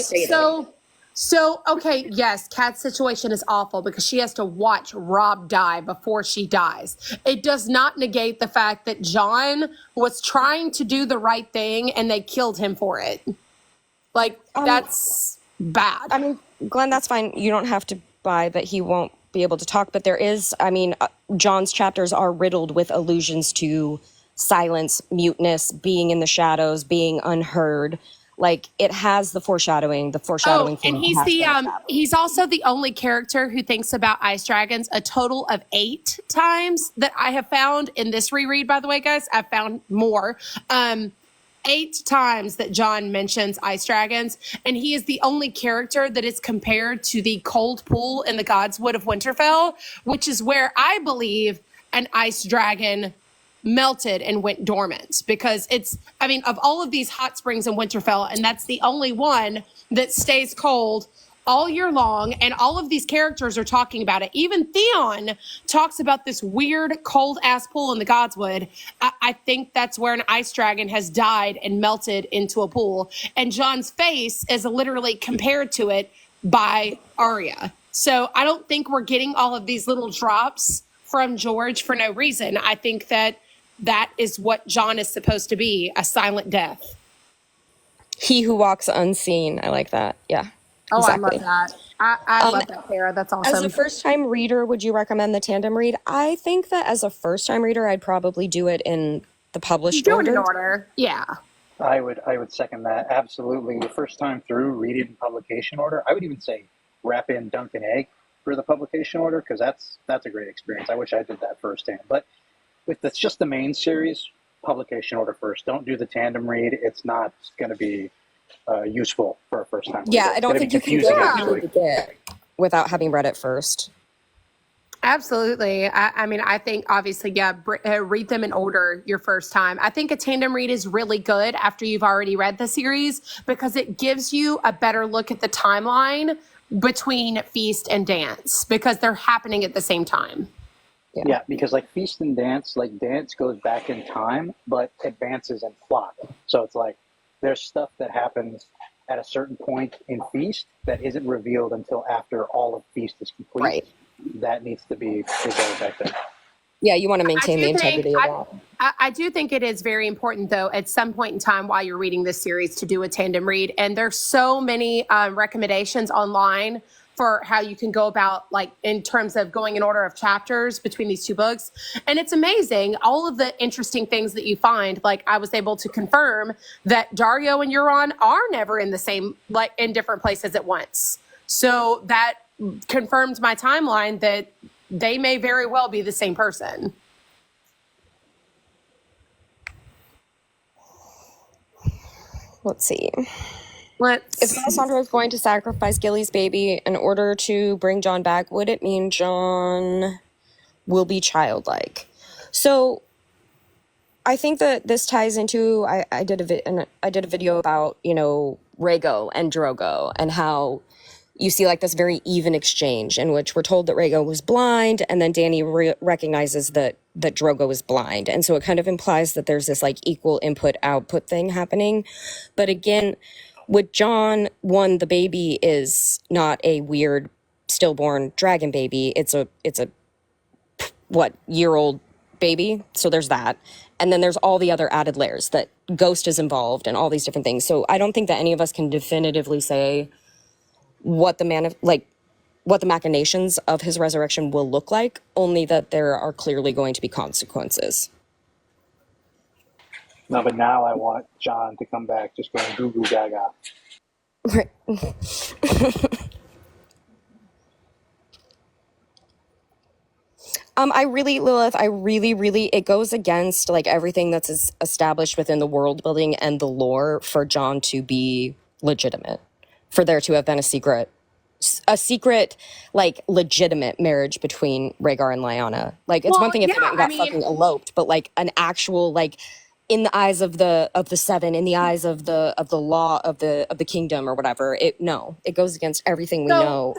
okay, yes, Kat's situation is awful because she has to watch Robb die before she dies. It does not negate the fact that John was trying to do the right thing and they killed him for it. Like, that's bad. I mean, Glenn, that's fine. You don't have to buy that he won't be able to talk, but there is, John's chapters are riddled with allusions to silence, muteness, being in the shadows, being unheard. Like, it has the foreshadowing. And he's also the only character who thinks about ice dragons a total of 8 times that I have found in this reread. By the way, guys, I've found more. 8 times that John mentions ice dragons, and he is the only character that is compared to the cold pool in the Godswood of Winterfell, which is where I believe an ice dragon melted and went dormant, because of all of these hot springs in Winterfell, and that's the only one that stays cold all year long, and all of these characters are talking about it. Even Theon talks about this weird cold ass pool in the Godswood. I think that's where an ice dragon has died and melted into a pool, and Jon's face is literally compared to it by Arya. So I don't think we're getting all of these little drops from George for no reason. I think that is what Jon is supposed to be, a silent death. He who walks unseen. I like that. Yeah. Oh, exactly. I love that. I love that, Sarah. That's awesome. As a first-time reader, would you recommend the tandem read? I think that as a first-time reader, I'd probably do it in the published order. Do it in order. Yeah. I would second that. Absolutely. The first time through, read it in publication order. I would even say wrap in dunk and egg for the publication order, because that's a great experience. I wish I did that firsthand. But if it's just the main series, publication order first. Don't do the tandem read. It's not going to be useful for a first time. Yeah, I don't think you can read it without having read it first. Absolutely. I think obviously, read them in order your first time. I think a tandem read is really good after you've already read the series, because it gives you a better look at the timeline between Feast and Dance, because they're happening at the same time. Yeah, because like Feast and Dance, like Dance goes back in time, but advances in plot. So it's like there's stuff that happens at a certain point in Feast that isn't revealed until after all of Feast is complete. Right. That needs to be resolved, I think. Yeah, you want to I maintain the do think integrity of that. I do think it is very important, though, at some point in time while you're reading this series, to do a tandem read. And there's so many recommendations online for how you can go about, like, in terms of going in order of chapters between these two books. And it's amazing, all of the interesting things that you find. Like, I was able to confirm that Dario and Euron are never in the same, like, in different places at once. So that confirms my timeline that they may very well be the same person. Let's see. If Let's Melisandre is going to sacrifice Gilly's baby in order to bring John back, would it mean John will be childlike? So I think that this ties into I did a video about, you know, Rhaego and Drogo, and how you see like this very even exchange in which we're told that Rhaego was blind, and then Dany recognizes that Drogo is blind, and so it kind of implies that there's this like equal input output thing happening. But again, with John, one, the baby is not a weird stillborn dragon baby. It's a what, year-old baby. So there's that. And then there's all the other added layers that Ghost is involved and all these different things. So I don't think that any of us can definitively say what what the machinations of his resurrection will look like, only that there are clearly going to be consequences. No, but now I want John to come back just going goo goo gaga. Right. Lilith, it goes against like everything that's established within the world building and the lore for John to be legitimate, for there to have been a secret, like legitimate marriage between Rhaegar and Lyanna. Like, it's one thing if they got fucking eloped, but like an actual, like, in the eyes of the Seven, in the eyes of the law of the kingdom or whatever, it goes against everything we know.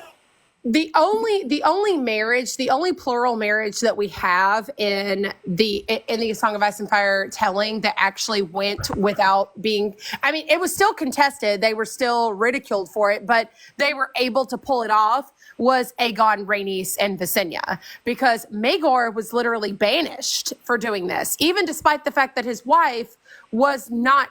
The only marriage, the only plural marriage that we have in the Song of Ice and Fire telling that actually went without being, I mean, it was still contested. They were still ridiculed for it, but they were able to pull it off, was Aegon, Rhaenys, and Visenya, because Maegor was literally banished for doing this, even despite the fact that his wife was not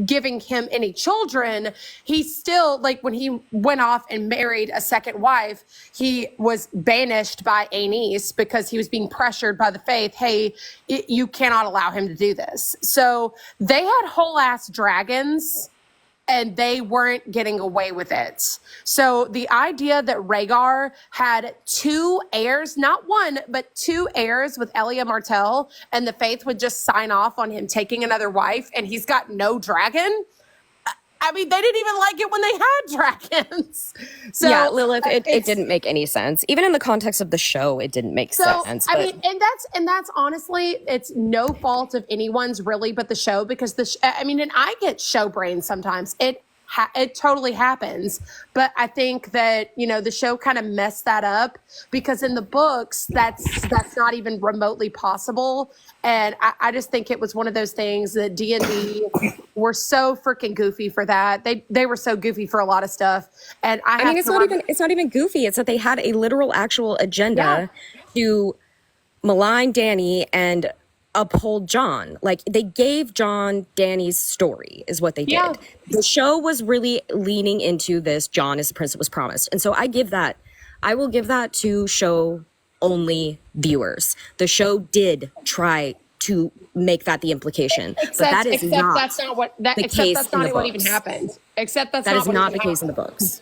giving him any children. He still, like, when he went off and married a second wife, he was banished by Aenys because he was being pressured by the faith. Hey, you cannot allow him to do this. So they had whole ass dragons, and they weren't getting away with it. So the idea that Rhaegar had two heirs, not one, but two heirs with Elia Martell, and the faith would just sign off on him taking another wife, and he's got no dragon. I mean, they didn't even like it when they had dragons. So yeah, Lilith, it didn't make any sense. Even in the context of the show, it didn't make sense. I mean, and that's honestly, it's no fault of anyone's really, but the show, because and I get show brain sometimes. It totally happens. But I think that, the show kind of messed that up, because in the books, that's not even remotely possible. And I just think it was one of those things that D&D were so freaking goofy for that. They were so goofy for a lot of stuff. And it's not even goofy. It's that they had a literal actual agenda to malign Dany and uphold John. Like, they gave John Dany's story is what they did. Yeah. The show was really leaning into this John is the prince that was promised. And so I will give that to show only viewers. The show did try to make that the implication, but that is not the case in the books. What even happened. Except that is not the case in the books.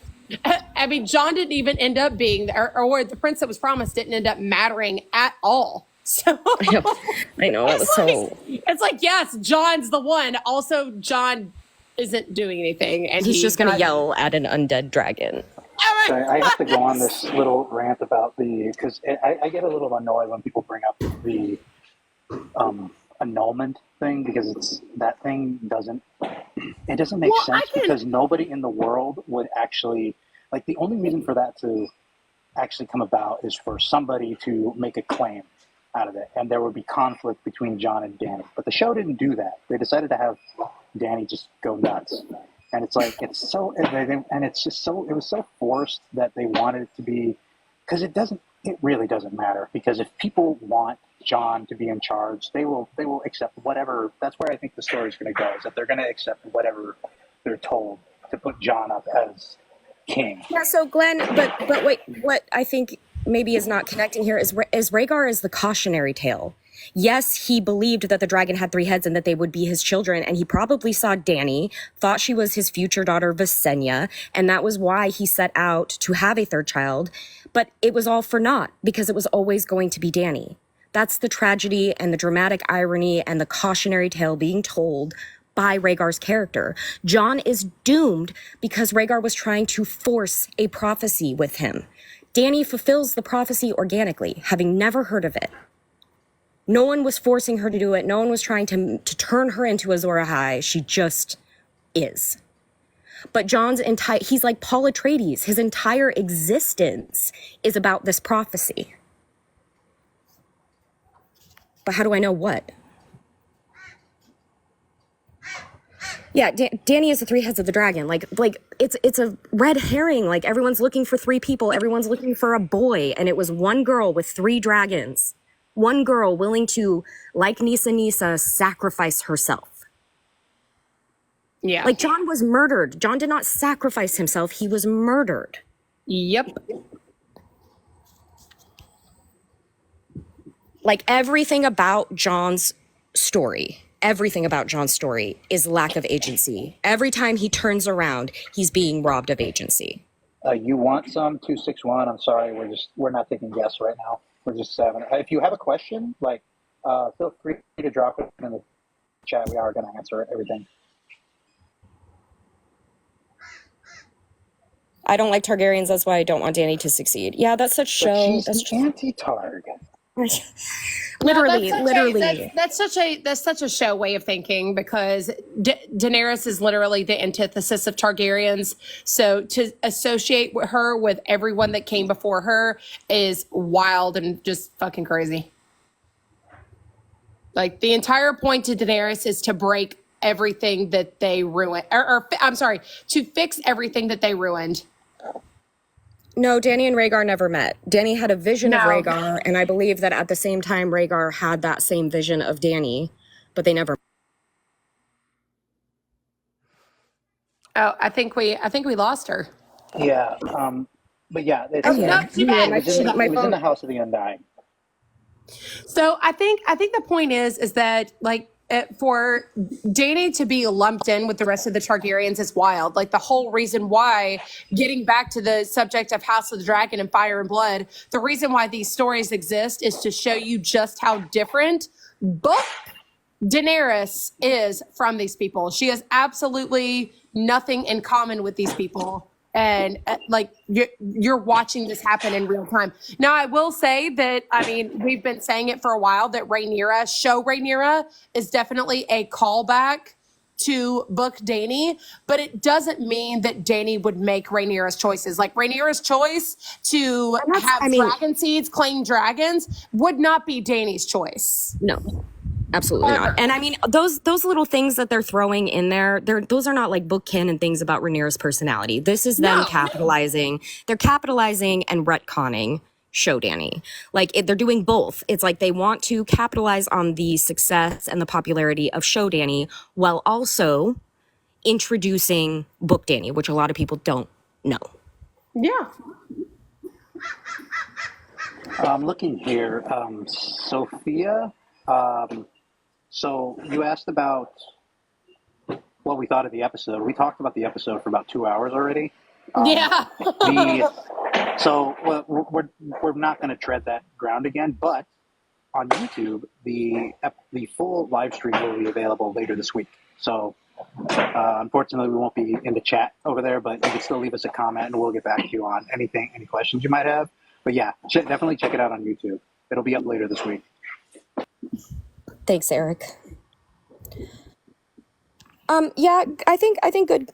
I mean, John didn't even end up being there, or the prince that was promised didn't end up mattering at all. So I know that was so. It's like, yes, John's the one. Also, John isn't doing anything, and he's just gonna yell at an undead dragon. Sorry, I have to go on this little rant about because I get a little annoyed when people bring up the annulment thing, because that thing doesn't make sense, because nobody in the world would actually, like, the only reason for that to actually come about is for somebody to make a claim out of it, and there would be conflict between John and Dany. But the show didn't do that. They decided to have Dany just go nuts. And it's like, it was so forced that they wanted it to be, because it really doesn't matter. Because if people want Jon to be in charge, they will accept whatever. That's where I think the story is going to go. Is that they're going to accept whatever they're told to put Jon up as king. Yeah, so Glenn, but wait, what I think maybe is not connecting here is Rhaegar is the cautionary tale. Yes, he believed that the dragon had 3 heads and that they would be his children, and he probably saw Dany, thought she was his future daughter Visenya, and that was why he set out to have a 3rd child, but it was all for naught, because it was always going to be Dany. That's the tragedy and the dramatic irony and the cautionary tale being told by Rhaegar's character. Jon is doomed because Rhaegar was trying to force a prophecy with him. Dany fulfills the prophecy organically, having never heard of it. No one was forcing her to do it. No one was trying to turn her into Azor Ahai. She just is. But Jon's he's like Paul Atreides. His entire existence is about this prophecy. But how do I know what? Yeah, Dany is the 3 heads of the dragon. Like it's a red herring. Like everyone's looking for 3 people. Everyone's looking for a boy. And it was one girl with 3 dragons. One girl willing to, like Nisa, sacrifice herself. Yeah. Like Jon was murdered. Jon did not sacrifice himself. He was murdered. Yep. Like everything about Jon's story is lack of agency. Every time he turns around, he's being robbed of agency. You want some 261? I'm sorry, we're not taking guests right now. We're just having. If you have a question, feel free to drop it in the chat. We are going to answer everything. I don't like Targaryens. That's why I don't want Dany to succeed. Yeah, that's such show. She's anti-Targ. literally. That's such a show way of thinking, because Daenerys is literally the antithesis of Targaryens. So to associate her with everyone that came before her is wild and just fucking crazy. Like the entire point to Daenerys is to break everything that they ruined, or I'm sorry, to fix everything that they ruined. No, Dany and Rhaegar never met. Dany had a vision of Rhaegar, and I believe that at the same time, Rhaegar had that same vision of Dany, but they never. Oh, I think we lost her. Yeah, but yeah, it's, No, too bad. it was in the House of the Undying. So I think the point is that for Dany to be lumped in with the rest of the Targaryens is wild. Like the whole reason why, getting back to the subject of House of the Dragon and Fire and Blood, the reason why these stories exist is to show you just how different book Daenerys is from these people. She has absolutely nothing in common with these people. And you're watching this happen in real time. Now, I will say that, we've been saying it for a while, that Rhaenyra is definitely a callback to book Dany, but it doesn't mean that Dany would make Rhaenyra's choices. Like Rhaenyra's choice to have dragon seeds, claim dragons, would not be Dany's choice. No. Absolutely not. And those little things that they're throwing in there, those are not like book canon things about Rhaenyra's personality. This is them capitalizing. They're capitalizing and retconning show Dany. Like they're doing both. It's like they want to capitalize on the success and the popularity of show Dany while also introducing book Dany, which a lot of people don't know. Yeah. I'm looking here. Sophia. So you asked about what we thought of the episode. We talked about the episode for about 2 hours already. So we're not going to tread that ground again, but on YouTube, the full live stream will be available later this week. So unfortunately, we won't be in the chat over there, but you can still leave us a comment, and we'll get back to you on any questions you might have. But yeah, definitely check it out on YouTube. It'll be up later this week. Thanks, Eric. Yeah, I think good.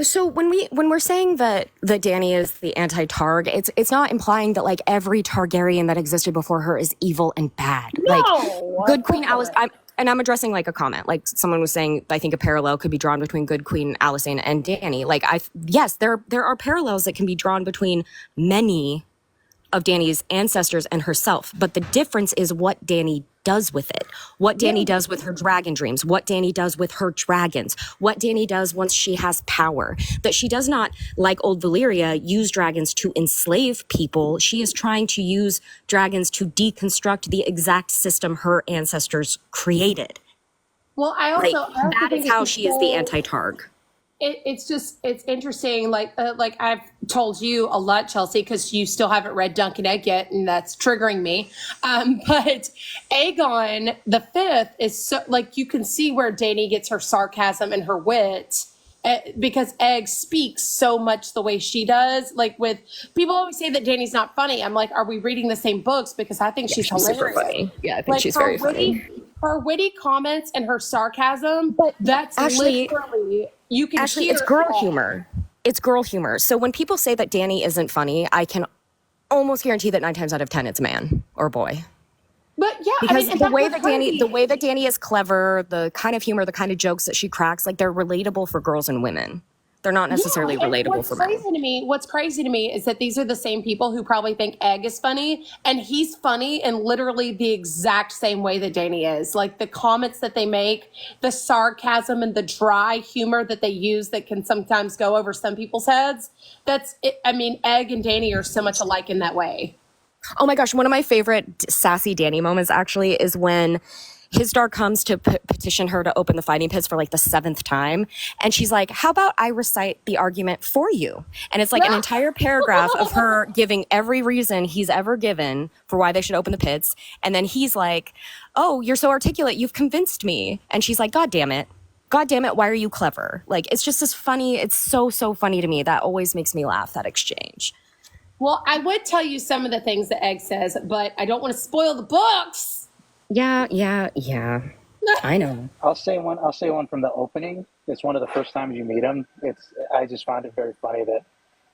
So when we're saying that Dany is the anti-Targ, it's not implying that like every Targaryen that existed before her is evil and bad. No, like good Queen Alice, I'm addressing like a comment. Like someone was saying, I think a parallel could be drawn between good Queen Alicent and Dany. Like yes, there are parallels that can be drawn between many of Dany's ancestors and herself. But the difference is what Dany does with it, what Dany does with her dragon dreams, what Dany does with her dragons, what Dany does once she has power. That she does not, like old Valyria, use dragons to enslave people. She is trying to use dragons to deconstruct the exact system her ancestors created. Well, I Like, also that think is how it's she is the anti-Targ. it's interesting. Like I've told you a lot, Chelsea, because you still haven't read Dunk and Egg yet, and that's triggering me. But Aegon the Fifth is so, like, you can see where Dany gets her sarcasm and her wit. Because Egg speaks so much the way she does. Like, with people always say that Dany's not funny. I'm like, are we reading the same books? Because I think she's hilarious. Super funny. Yeah, I think Like, she's her very funny. Her witty comments and her sarcasm, But that's actually- literally, you can Actually, hear it's girl that. humor. It's girl humor. So when people say that Dany isn't funny, I can almost guarantee that 9 times out of 10 it's a man or boy. But yeah, Because and the that's way what's that crazy. Dany is clever, the kind of humor, the kind of jokes that she cracks, like, they're relatable for girls and women. They're not necessarily Yeah, and relatable for men. What's crazy to me is that these are the same people who probably think Egg is funny, and he's funny in literally the exact same way that Dany is. Like, the comments that they make, the sarcasm and the dry humor that they use that can sometimes go over some people's heads. That's it. I mean, Egg and Dany are so much alike in that way. Oh my gosh, one of my favorite sassy Dany moments actually is when Hizdahr comes to petition her to open the fighting pits for like the 7th time. And she's like, how about I recite the argument for you? And it's like an entire paragraph of her giving every reason he's ever given for why they should open the pits. And then he's like, oh, you're so articulate. You've convinced me. And she's like, God damn it. God damn it. Why are you clever? Like, it's just this funny. It's so funny to me. That always makes me laugh, that exchange. Well, I would tell you some of the things that Egg says, but I don't want to spoil the books. Yeah. I know. I'll say one from the opening. It's one of the first times you meet him. I just found it very funny that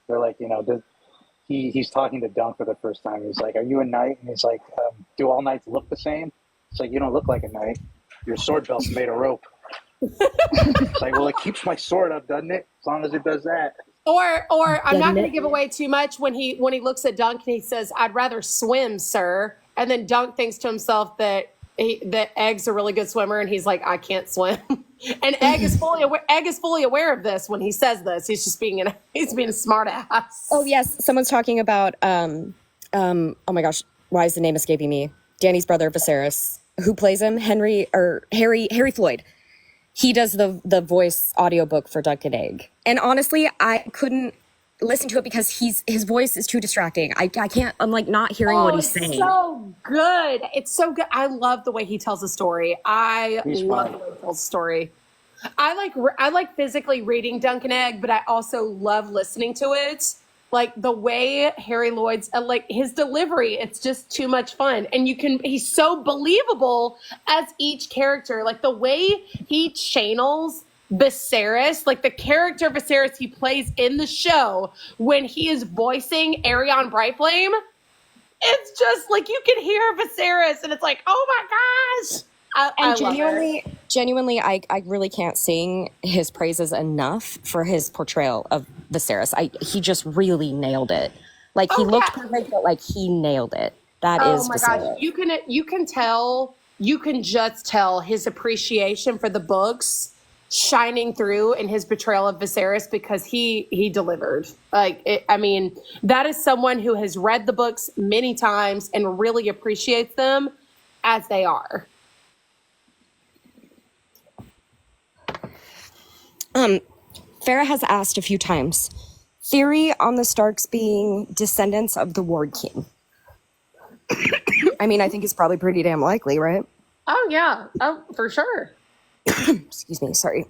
they're like, he's talking to Dunk for the first time. He's like, "Are you a knight?" And he's like, "Do all knights look the same?" It's like, "You don't look like a knight. Your sword belt's made of rope." It's like, "Well, it keeps my sword up, doesn't it? As long as it does that." Or I'm not going to give away too much when he looks at Dunk and he says, "I'd rather swim, sir." And then Dunk thinks to himself that Egg's a really good swimmer, and he's like, "I can't swim." And Egg is fully aware of this when he says this. He's just being a smart ass. Oh yes, someone's talking about oh my gosh, why is the name escaping me? Dany's brother Viserys, who plays him, Harry Floyd. He does the voice audiobook for Dunk and Egg. And honestly, I couldn't listen to it because his voice is too distracting. I can't, I'm like not hearing what he's saying. It's so good. It's so good. I love the way he tells a story. He's love fun. the way he tells a story. I like physically reading Dunk and Egg, but I also love listening to it. Like the way Harry Lloyd's, like his delivery, it's just too much fun. And he's so believable as each character. Like the way he channels Viserys, like the character Viserys he plays in the show when he is voicing Aerion Brightflame, it's just like you can hear Viserys and it's like, oh my gosh. I genuinely, I really can't sing his praises enough for his portrayal of Viserys. He just really nailed it. Like he looked perfect, but like he nailed it. That is my Viserys. gosh. You can just tell his appreciation for the books shining through in his portrayal of Viserys because he delivered. That is someone who has read the books many times and really appreciates them as they are. Farah has asked a few times, theory on the Starks being descendants of the Ward King. I mean, I think it's probably pretty damn likely, right? Oh yeah. Oh, for sure. Excuse me, sorry.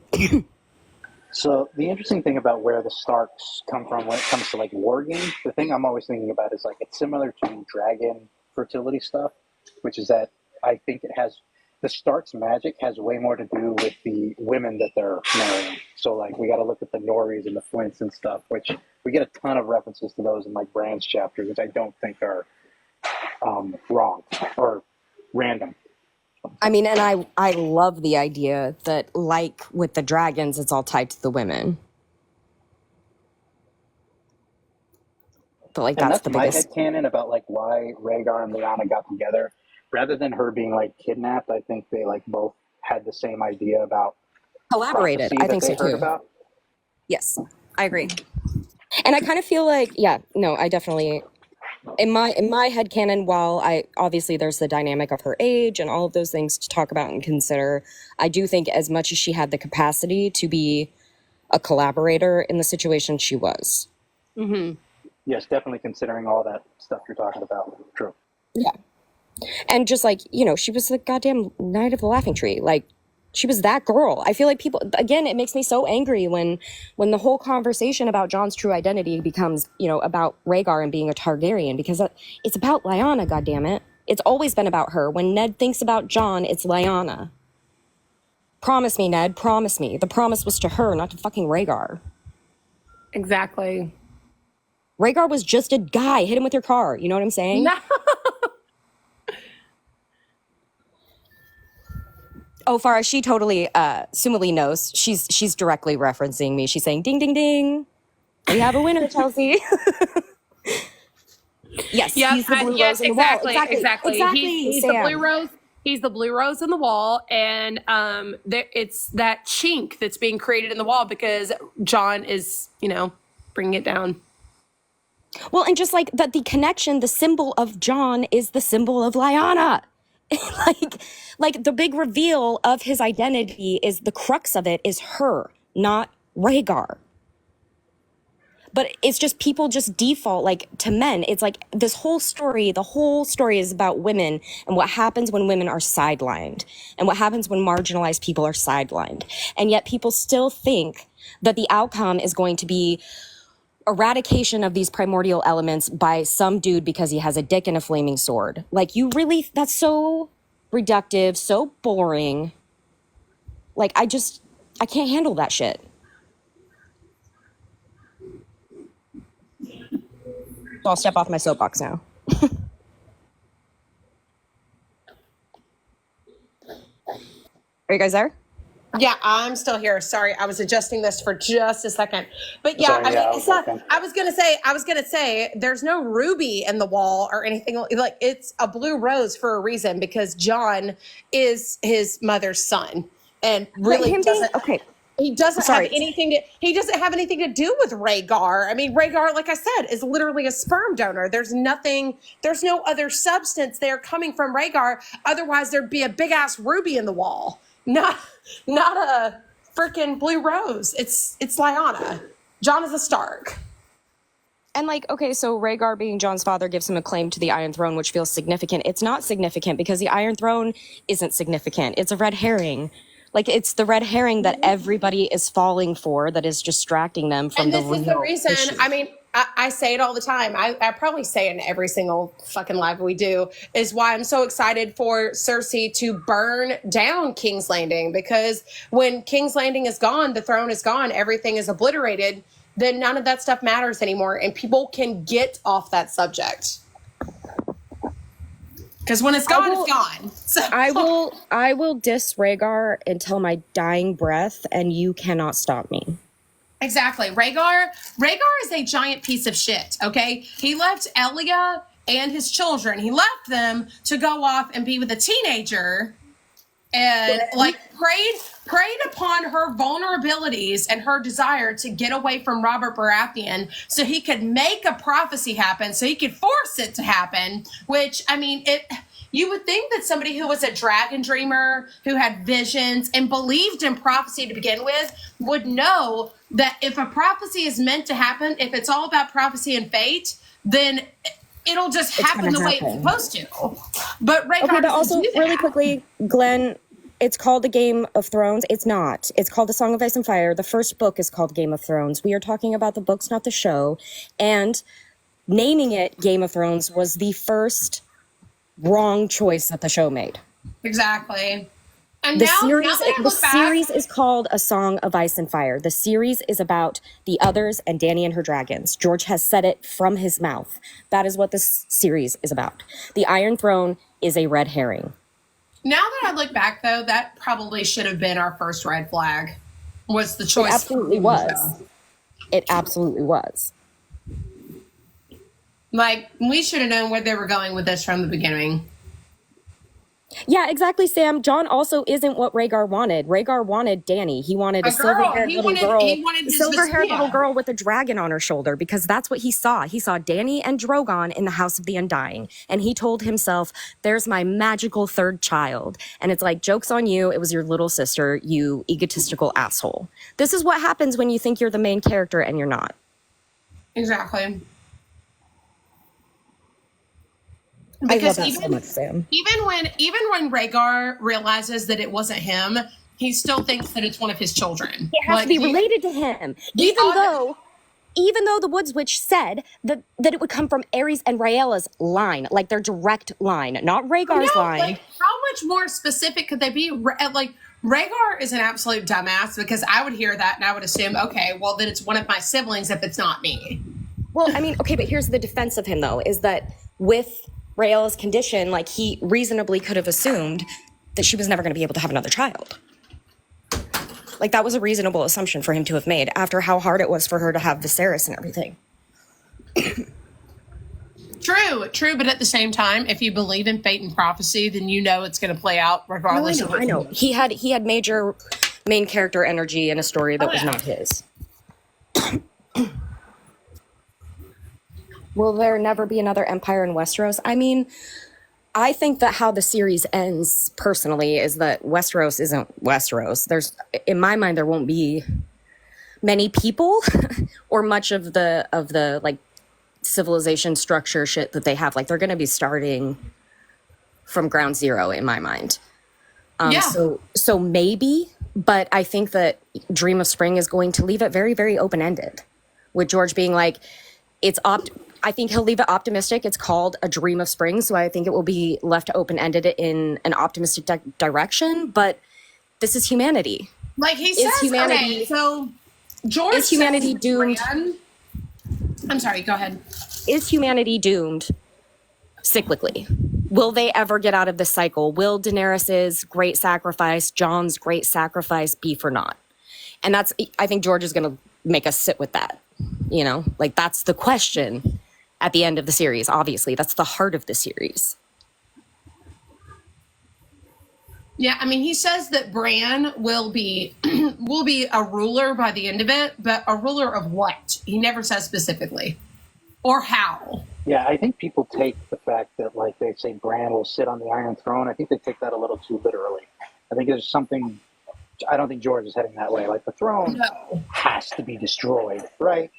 So the interesting thing about where the Starks come from when it comes to like wargame, the thing I'm always thinking about is like it's similar to dragon fertility stuff, which is that I think the Starks' magic has way more to do with the women that they're marrying. So like we got to look at the Norries and the Flints and stuff, which we get a ton of references to those in like Bran's chapter, which I don't think are wrong or random. I mean, and I love the idea that, like with the dragons, it's all tied to the women. But like And that's that's the my biggest. headcanon about like why Rhaegar and Lyanna got together. Rather than her being like kidnapped, I think they like both had the same idea about Collaborated. prophecy I that think so they heard too. about. Yes, I agree. And I kind of feel like, yeah, no, I definitely in my head canon, while I obviously there's the dynamic of her age and all of those things to talk about and consider, I do think as much as she had the capacity to be a collaborator in the situation, she was. Yes, definitely considering all that stuff you're talking about. True. Yeah. And just like, she was the goddamn Knight of the Laughing Tree. Like, she was that girl. I feel like people, again, it makes me so angry when the whole conversation about Jon's true identity becomes, about Rhaegar and being a Targaryen, because it's about Lyanna, goddammit. It's always been about her. When Ned thinks about Jon, it's Lyanna. Promise me, Ned, promise me. The promise was to her, not to fucking Rhaegar. Exactly. Rhaegar was just a guy. Hit him with your car. You know what I'm saying? No. Oh, Farah, she totally, Sumali knows. She's directly referencing me. She's saying, ding, ding, ding. We have a winner, Chelsea. Yes, Yep. he's the blue Yes. rose in the wall. Exactly. Exactly. Exactly, He's the Sam. blue rose. He's the blue rose in the wall, and it's that chink that's being created in the wall because Jon is, bringing it down. Well, and just like that, the connection, the symbol of Jon is the symbol of Lyanna. like the big reveal of his identity is the crux of it is her, not Rhaegar. But it's just people just default like to men. It's like this whole story, the whole story is about women and what happens when women are sidelined and what happens when marginalized people are sidelined. And yet people still think that the outcome is going to be eradication of these primordial elements by some dude because he has a dick and a flaming sword. Like that's so reductive, so boring. Like I can't handle that shit. So I'll step off my soapbox now. Are you guys there? Yeah, I'm still here. Sorry, I was adjusting this for just a second. But yeah, Sorry, yeah, it's not. okay. I was gonna say, there's no ruby in the wall or anything. Like it's a blue rose for a reason because Jon is his mother's son, and really doesn't. Okay. He doesn't Sorry. have anything to. He doesn't have anything to do with Rhaegar. I mean, Rhaegar, like I said, is literally a sperm donor. There's nothing. There's no other substance there coming from Rhaegar. Otherwise, there'd be a big ass ruby in the wall. Not a freaking blue rose. It's Lyanna. Jon is a Stark. And like, okay, so Rhaegar being Jon's father gives him a claim to the Iron Throne, which feels significant. It's not significant because the Iron Throne isn't significant. It's a red herring. Like it's the red herring that everybody is falling for that is distracting them from the real And this is the reason, issue. I mean, I say it all the time. I probably say it in every single fucking live we do, is why I'm so excited for Cersei to burn down King's Landing. Because when King's Landing is gone, the throne is gone, everything is obliterated, then none of that stuff matters anymore. And people can get off that subject. Because when it's gone, it's gone. So. I will diss Rhaegar until my dying breath, and you cannot stop me. Exactly. Rhaegar is a giant piece of shit, okay? He left Elia and his children. He left them to go off and be with a teenager and like preyed upon her vulnerabilities and her desire to get away from Robert Baratheon so he could make a prophecy happen, so he could force it to happen, which, I mean, you would think that somebody who was a dragon dreamer, who had visions and believed in prophecy to begin with, would know that if a prophecy is meant to happen, if it's all about prophecy and fate, then it'll just happen the way it's supposed to. But Rhaegar but also, do that. really quickly, Glenn, it's called the Game of Thrones. It's not. It's called The Song of Ice and Fire. The first book is called Game of Thrones. We are talking about the books, not the show. And naming it Game of Thrones was the first wrong choice that the show made. Exactly. And The now series is called A Song of Ice and Fire. The series is about the others and Dany and her dragons. George has said it from his mouth. That is what this series is about. The Iron Throne is a red herring. Now that I look back, though, that probably should have been our first red flag. Was the choice? It absolutely was. It absolutely was. Like, we should have known where they were going with this from the beginning. Yeah, exactly, Sam. John also isn't what Rhaegar wanted. Rhaegar wanted Dany. He wanted a silver-haired He little wanted- girl, he wanted his silver-haired Visenya. little girl with a dragon on her shoulder, because that's what he saw. He saw Dany and Drogon in the House of the Undying, and he told himself, "There's my magical third child." And it's like, joke's on you. It was your little sister, you egotistical asshole. This is what happens when you think you're the main character and you're not. Exactly. I love Because that so much, Sam. even when Rhaegar realizes that it wasn't him, he still thinks that it's one of his children. It has to be related to him, even though the Woods Witch said that it would come from Aerys and Rhaella's line, like their direct line, not Rhaegar's line. Like, how much more specific could they be? Like, Rhaegar is an absolute dumbass, because I would hear that and I would assume, okay, well, then it's one of my siblings if it's not me. Well, I mean, okay, but here's the defense of him, though, is that with Rhaella's condition, like, he reasonably could have assumed that she was never going to be able to have another child. Like, that was a reasonable assumption for him to have made after how hard it was for her to have Viserys and everything. True, but at the same time, if you believe in fate and prophecy, then you know it's going to play out regardless. I know. He had major main character energy in a story that was not his. Will there never be another empire in Westeros? I mean, I think that how the series ends, personally, is that Westeros isn't Westeros. In my mind, there won't be many people or much of the like civilization structure shit that they have. Like, they're going to be starting from ground zero, in my mind. So maybe, but I think that Dream of Spring is going to leave it very, very open-ended, with George being like, I think he'll leave it optimistic. It's called A Dream of Spring, so I think it will be left open-ended in an optimistic direction. But this is humanity. Like he says, okay, so George is humanity doomed? I'm sorry, go ahead. Is humanity doomed cyclically? Will they ever get out of this cycle? Will Daenerys's great sacrifice, Jon's great sacrifice, be for naught? And I think George is going to make us sit with that. You know, like, that's the question at the end of the series. Obviously, that's the heart of the series. Yeah, I mean, he says that Bran will be a ruler by the end of it, but a ruler of what? He never says specifically, or how. Yeah, I think people take the fact that, like, they say Bran will sit on the Iron Throne. I think they take that a little too literally. I think there's something. I don't think George is heading that way. Like, the throne has to be destroyed, right?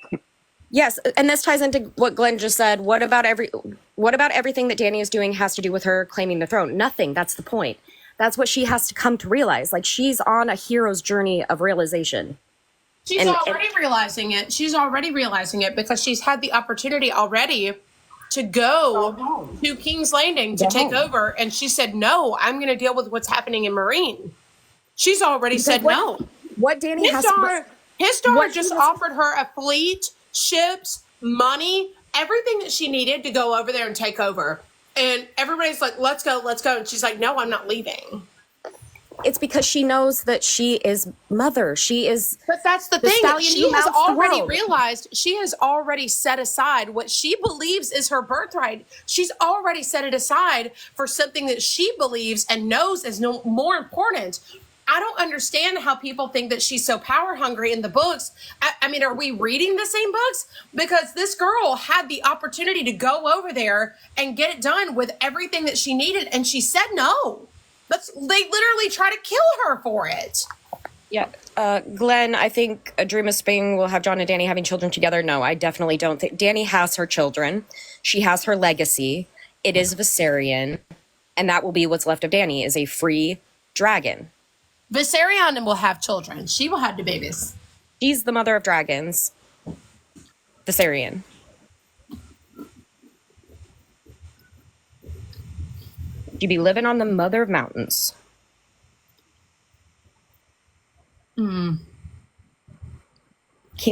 Yes, and this ties into what Glenn just said. What about everything that Dany is doing has to do with her claiming the throne? Nothing. That's the point. That's what she has to come to realize. Like, she's on a hero's journey of realization. She's already realizing it. She's already realizing it because she's had the opportunity already to go to King's Landing to take over. And she said, no, I'm going to deal with what's happening in Marine. She's already said no. What Dany His daughter just offered her a fleet, ships, money, everything that she needed to go over there and take over. And everybody's like, let's go. And she's like, no, I'm not leaving. It's because she knows that she is mother. She is. But that's the thing. She has already set aside what she believes is her birthright. She's already set it aside for something that she believes and knows is more important. I don't understand how people think that she's so power hungry in the books. I mean, are we reading the same books? Because this girl had the opportunity to go over there and get it done with everything that she needed, and she said no. They literally try to kill her for it. Yeah. Glenn, I think A Dream of Spring will have Jon and Dany having children together. No, I definitely don't think. Dany has her children. She has her legacy. It is Viserion, and that will be what's left of Dany, is a free dragon. Viserion will have children. She will have the babies. She's the mother of dragons. Viserion. She'd be living on the mother of mountains. King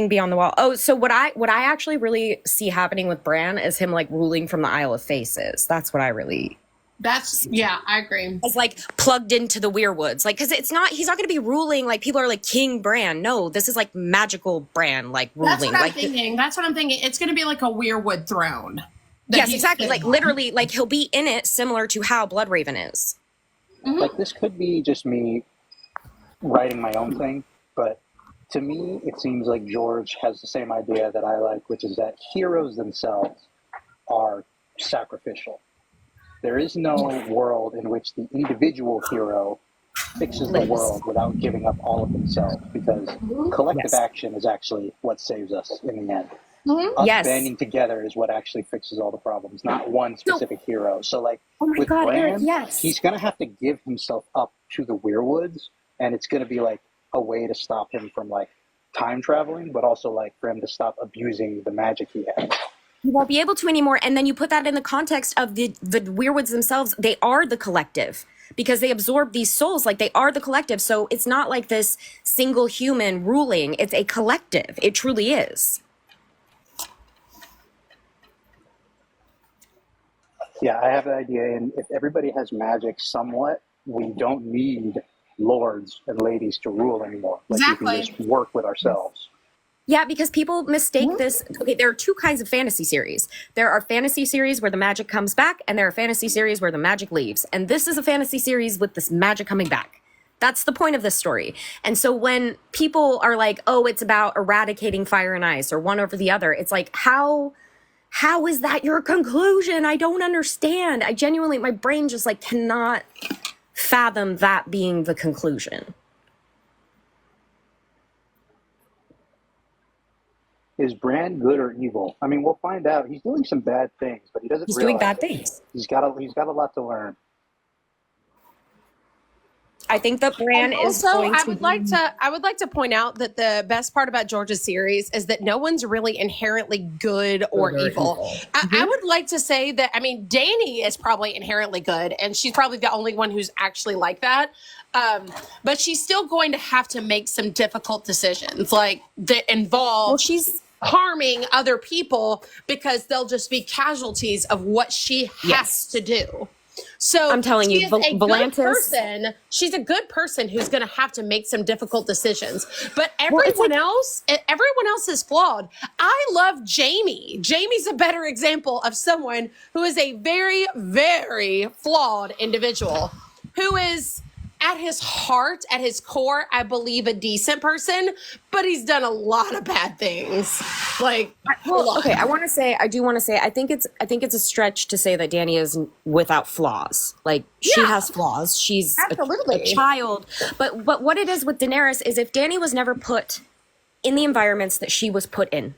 beyond the wall. Oh, so what I actually really see happening with Bran is him, like, ruling from the Isle of Faces. That's what I really. I agree. As, like, plugged into the Weirwoods. Like, because he's not going to be ruling, like, people are like, King Bran. No, this is, like, magical Bran, like, ruling. That's what I'm thinking. It's going to be like a Weirwood throne. that Yes, he's exactly. been Like on. literally, like he'll be in it similar to how Bloodraven is. Like this could be just me writing my own thing, but to me, it seems like George has the same idea that I like, which is that heroes themselves are sacrificial. There is no world in which the individual hero fixes the Lives. world without giving up all of themselves, because collective Yes. action is actually what saves us in the end. Us Yes. banding together is what actually fixes all the problems, not one So- specific hero. So, like, Oh my with God, Eric, Bran, yes. he's going to have to give himself up to the Weirwoods, and it's going to be, like, a way to stop him from, like, time traveling, but also, like, for him to stop abusing the magic he has. You won't be able to anymore. And then you put that in the context of the Weirwoods themselves. They are the collective because they absorb these souls. Like they are the collective. So it's not like this single human ruling. It's a collective. It truly is. Yeah, I have an idea, and if everybody has magic somewhat, we don't need lords and ladies to rule anymore. Like, we Exactly. can just work with ourselves. Yeah, because people mistake this. Okay, there are two kinds of fantasy series. There are fantasy series where the magic comes back, and there are fantasy series where the magic leaves. And this is a fantasy series with this magic coming back. That's the point of this story. And so when people are like, oh, it's about eradicating fire and ice or one over the other, it's like, how is that your conclusion? I don't understand. I genuinely, my brain just like cannot fathom that being the conclusion. Is Bran good or evil? I mean, we'll find out. He's doing some bad things, but he doesn't He's realize doing bad it. things. He's got a lot to learn. I think that Bran And is also, going I to would like to point out that the best part about George's series is that no one's really inherently good or evil. I would like to say that, I mean, Dany is probably inherently good, and she's probably the only one who's actually like that. But she's still going to have to make some difficult decisions, like that involve Well, she's harming other people because they'll just be casualties of what she has to do. So I'm telling you, she is a good Volantis- person. She's a good person who's going to have to make some difficult decisions. But Well, it's everyone else is flawed. I love Jaime. Jaime's a better example of someone who is a very, very flawed individual who is at his heart, at his core, I believe a decent person, but he's done a lot of bad things. Like, Well, okay, I do want to say, I think it's a stretch to say that Dany is without flaws. Like she Yeah. has flaws. She's Absolutely. a child. But what it is with Daenerys is if Dany was never put in the environments that she was put in,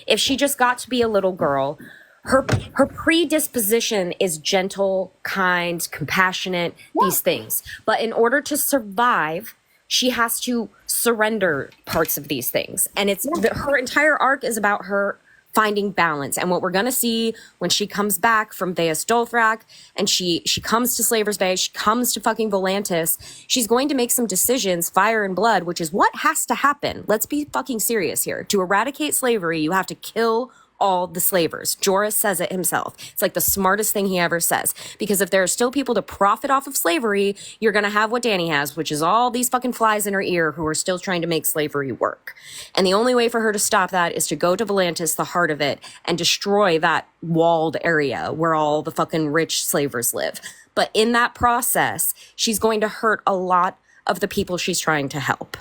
if she just got to be a little girl, her predisposition is gentle, kind, compassionate, these things. But in order to survive, she has to surrender parts of these things. And her entire arc is about her finding balance. And what we're going to see when she comes back from Theas Dothrak and she comes to Slaver's Bay, she comes to fucking Volantis, she's going to make some decisions, fire and blood, which is what has to happen. Let's be fucking serious here. To eradicate slavery, you have to kill all the slavers. Jorah says it himself. It's like the smartest thing he ever says. Because if there are still people to profit off of slavery, you're going to have what Dany has, which is all these fucking flies in her ear who are still trying to make slavery work. And the only way for her to stop that is to go to Volantis, the heart of it, and destroy that walled area where all the fucking rich slavers live. But in that process, she's going to hurt a lot of the people she's trying to help.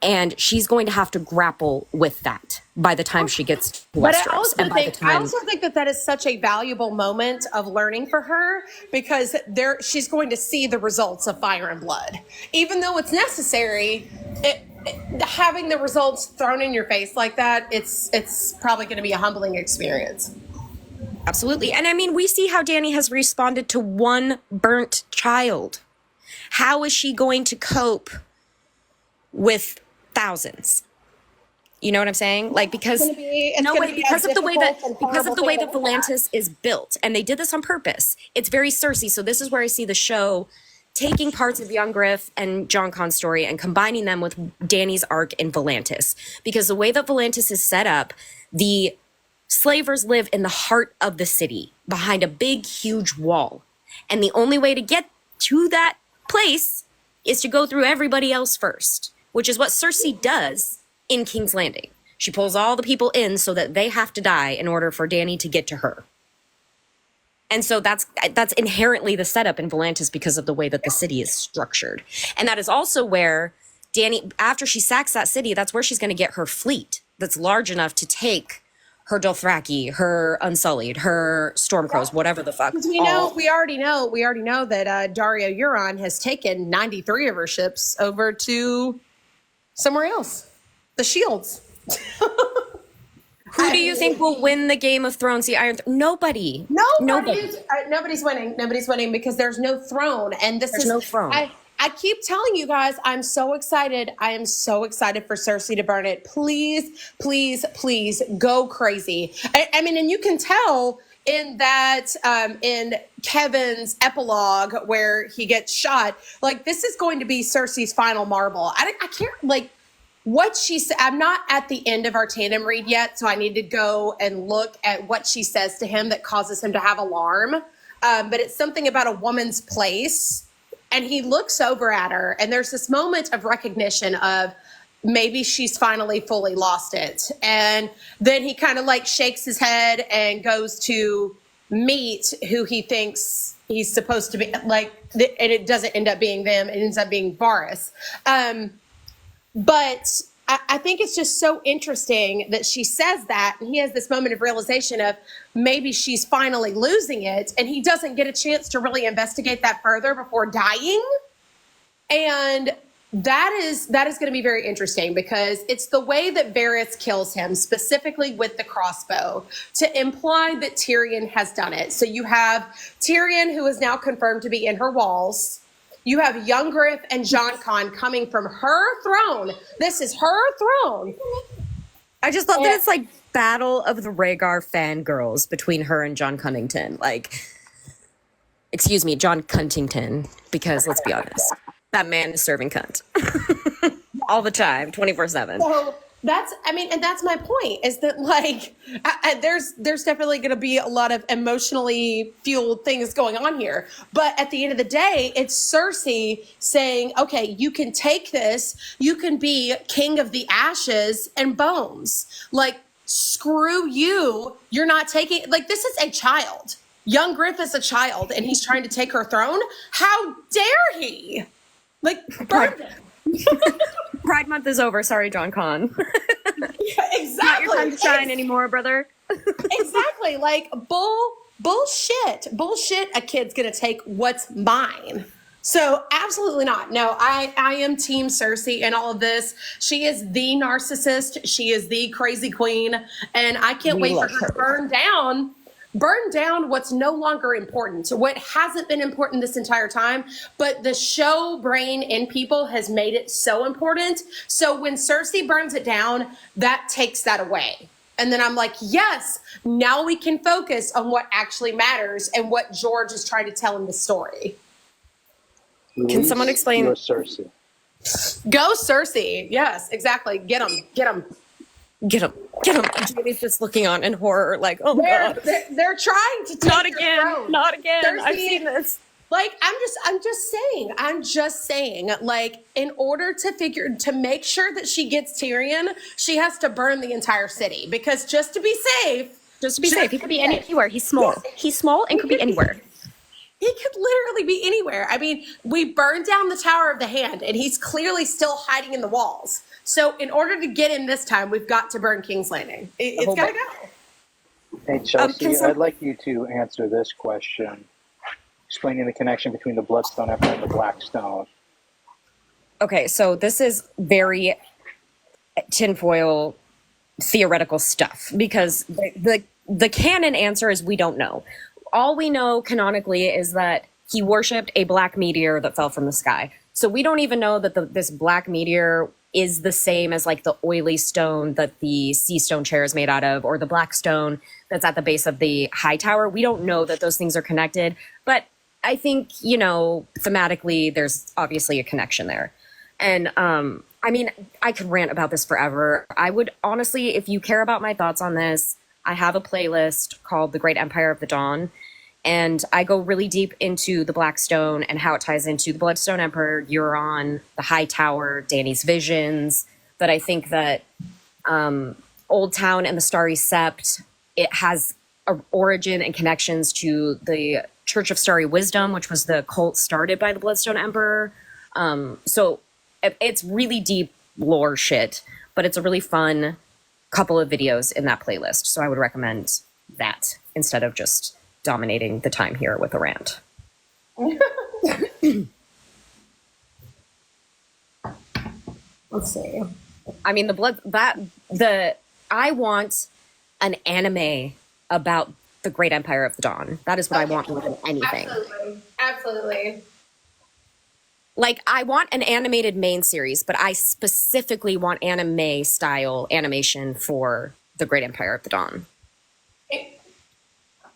And she's going to have to grapple with that by the time she gets to Westeros. But I And also think that is such a valuable moment of learning for her because she's going to see the results of Fire and Blood. Even though it's necessary, having the results thrown in your face like that, it's probably going to be a humbling experience. Absolutely. And I mean, we see how Dany has responded to one burnt child. How is she going to cope with thousands? You know what I'm saying? Like, because of the way that Volantis is built, and they did this on purpose. It's very Cersei. So this is where I see the show taking parts of Young Griff and Jon Con's story and combining them with Dany's arc in Volantis. Because the way that Volantis is set up, the slavers live in the heart of the city, behind a big, huge wall. And the only way to get to that place is to go through everybody else first, which is what Cersei does in King's Landing. She pulls all the people in so that they have to die in order for Dany to get to her. And so that's inherently the setup in Volantis because of the way that the city is structured. And that is also where Dany, after she sacks that city, that's where she's going to get her fleet that's large enough to take her Dothraki, her Unsullied, her Stormcrows, whatever the fuck. We already know that Dario Euron has taken 93 of her ships over to somewhere else. The Shields. Who do you think will win the Game of Thrones? The Nobody. Nobody's winning. Nobody's winning because there's no throne, and there's no throne. I keep telling you guys, I'm so excited. I am so excited for Cersei to burn it. Please, please, please go crazy. I mean, and you can tell in that, in Kevin's epilogue where he gets shot, like this is going to be Cersei's final marble. I can't like what she said. I'm not at the end of our tandem read yet, so I need to go and look at what she says to him that causes him to have alarm. But it's something about a woman's place. And he looks over at her, and there's this moment of recognition of maybe she's finally fully lost it. And then he kind of like shakes his head and goes to meet who he thinks he's supposed to be like, and it doesn't end up being them. It ends up being Varys. But I think it's just so interesting that she says that, and he has this moment of realization of maybe she's finally losing it, and he doesn't get a chance to really investigate that further before dying. And that is going to be very interesting because it's the way that Varys kills him, specifically with the crossbow, to imply that Tyrion has done it. So you have Tyrion, who is now confirmed to be in her walls. You have young Griff and Jon Con coming from her throne. This is her throne. I just love that it's like Battle of the Rhaegar fangirls between her and John Cunnington. Like, excuse me, John Cuntington, because let's be honest, that man is serving cunt. All the time, 24/7. So and that's my point is that like, there's definitely going to be a lot of emotionally fueled things going on here. But at the end of the day, it's Cersei saying, okay, you can take this. You can be king of the ashes and bones. Like, screw you. You're not taking, like, this is a child. Young Griff is a child and he's trying to take her throne. How dare he? Like, burn him. Pride Month is over. Sorry, John Con. Yeah, exactly. Not your time to shine anymore, brother. Exactly. Like bullshit. A kid's gonna take what's mine. So absolutely not. No, I am team Cersei in all of this. She is the narcissist. She is the crazy queen, and I can't wait for her to burn down what's no longer important, what hasn't been important this entire time, but the show brain in people has made it so important. So when Cersei burns it down, that takes that away. And then I'm like, yes, now we can focus on what actually matters and what George is trying to tell in the story. Can someone explain? Go Cersei. Go Cersei. Yes, exactly. Get him. Get him. Jamie's just looking on in horror, like, oh god. They're trying to take Not your again. throne. Not again. Cersei, I've seen this. Like, I'm just saying, like, in order to make sure that she gets Tyrion, she has to burn the entire city because just to be safe, he could be anywhere. He's small. Yes. He's small and could be anywhere. He could literally be anywhere. I mean, we burned down the Tower of the Hand, and he's clearly still hiding in the walls. So in order to get in this time, we've got to burn King's Landing. It's got to go. Hey, Chelsea, I'd like you to answer this question, explaining the connection between the Bloodstone Empire and the Blackstone. Okay, so this is very tinfoil theoretical stuff because the canon answer is we don't know. All we know canonically is that he worshipped a black meteor that fell from the sky. So we don't even know that this black meteor is the same as like the oily stone that the sea stone chair is made out of, or the black stone that's at the base of the high tower. We don't know that those things are connected, but I think, thematically, there's obviously a connection there. And I mean, I could rant about this forever. I would honestly, if you care about my thoughts on this, I have a playlist called The Great Empire of the Dawn. And I go really deep into the Blackstone and how it ties into the Bloodstone Emperor, Euron, the High Tower, Dany's visions. That I think that Old Town and the Starry Sept, it has origin and connections to the Church of Starry Wisdom, which was the cult started by the Bloodstone Emperor. So it's really deep lore shit, but it's a really fun couple of videos in that playlist. So I would recommend that instead of just dominating the time here with a rant. Let's see. I mean, I want an anime about the Great Empire of the Dawn. That is what I want more than anything. Absolutely. Like, I want an animated main series, but I specifically want anime style animation for the Great Empire of the Dawn.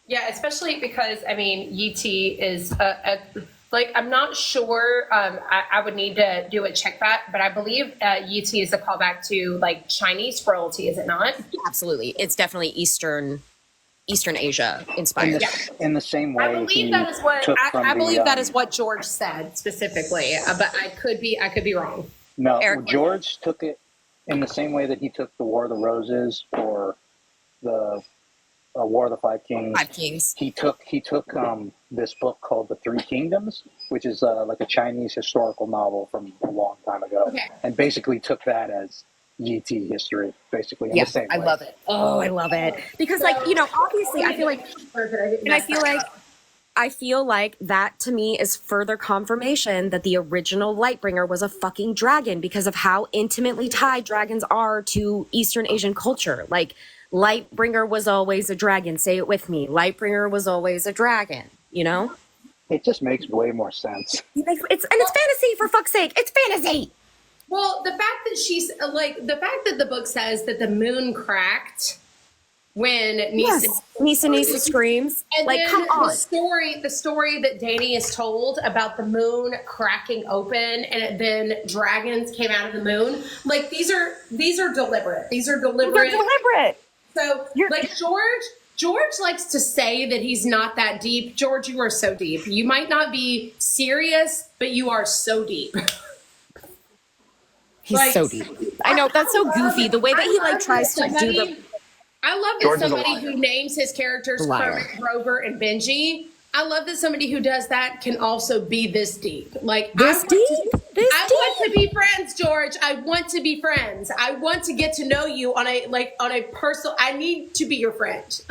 Yeah, especially because, I mean, Yi is like, I'm not sure. I would need to do a check that, but I believe Yi is a callback to like Chinese royalty, is it not? Absolutely. It's definitely Eastern Asia inspired. In the same way, I believe that is what that is what George said specifically, but I could be wrong. No, Eric, George took it in the same way that he took the War of the Roses for the War of the Five Kings. Five Kings. He took this book called The Three Kingdoms, which is like a Chinese historical novel from a long time ago, and basically took that as Yi history, basically. In the same way. I love it. Oh, I love it because, like, you know, obviously, I feel like that to me is further confirmation that the original Lightbringer was a fucking dragon because of how intimately tied dragons are to Eastern Asian culture. Like, Lightbringer was always a dragon. Say it with me. Lightbringer was always a dragon, you know? It just makes way more sense. It's fantasy, for fuck's sake. It's fantasy. Well, the fact that the book says that the moon cracked when Nisa screams. and like, then come on. the story that Dany is told about the moon cracking open and then dragons came out of the moon. Like, these are deliberate. These are deliberate. They're deliberate. So, like, George likes to say that he's not that deep. George, you are so deep. You might not be serious, but you are so deep. He's so deep. I know, that's so goofy. The way that he, like, tries to do the... I love that somebody who names his characters Kermit, Grover, and Benji. I love that somebody who does that can also be this deep. Like, I want to be friends, George. I want to be friends. I want to get to know you on a personal. I need to be your friend.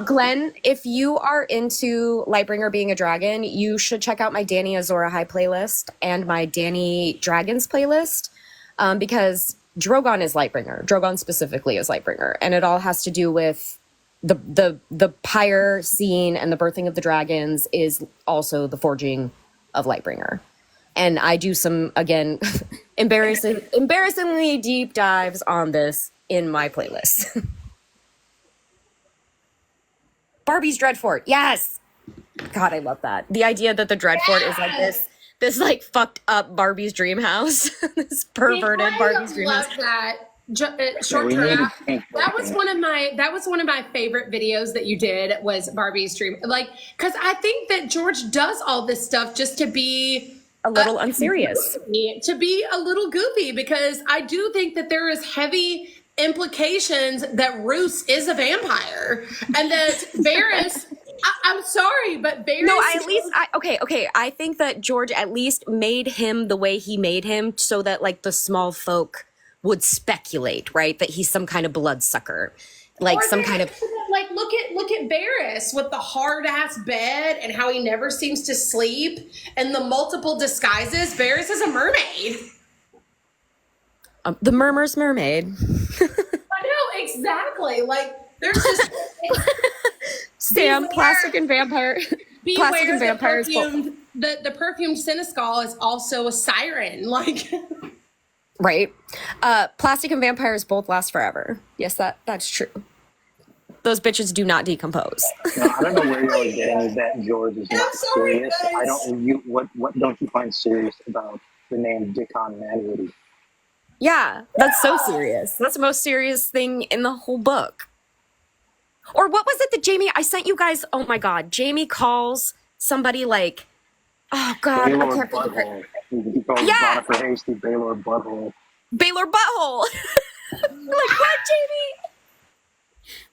Glenn, if you are into Lightbringer being a dragon, you should check out my Dany Azor Ahai playlist and my Dany Dragons playlist, because Drogon is Lightbringer. Drogon specifically is Lightbringer, and it all has to do with the pyre scene, and the birthing of the dragons is also the forging of Lightbringer. And I do some, again, embarrassingly deep dives on this in my playlist. Barbie's Dreadfort, yes. God, I love that. The idea that the Dreadfort is like this like fucked up Barbie's dream house, this perverted Barbie's dream house. That. Short term. That was one of my favorite videos that you did was Barbie's dream. Like, because I think that George does all this stuff just to be a little unserious, to be a little goofy, because I do think that there is heavy implications that Roose is a vampire and that Varys. I'm sorry, but Varys. No, I think that George at least made him the way he made him, so that, like, the small folk would speculate, right, that he's some kind of bloodsucker, like some kind of like look at Varys with the hard ass bed and how he never seems to sleep and the multiple disguises. Varys is a mermaid. The Murmur's mermaid. I know, exactly. Like, there's just Sam, plastic and vampires. The perfumed Seneschal is also a siren. Like, right. Plastic and vampires both last forever. Yes, that's true. Those bitches do not decompose. No, I don't know where you're getting that George is not serious. Guys. What don't you find serious about the name Dickon Manwoody? Yeah, that's so serious. That's the most serious thing in the whole book. Or what was it that Jamie, I sent you guys, oh my God, Jamie calls somebody like, oh God, Baylor I can't think of Butthole. it. He calls Jennifer Hasty Baylor Butthole. Baylor Butthole. Like, what, Jamie?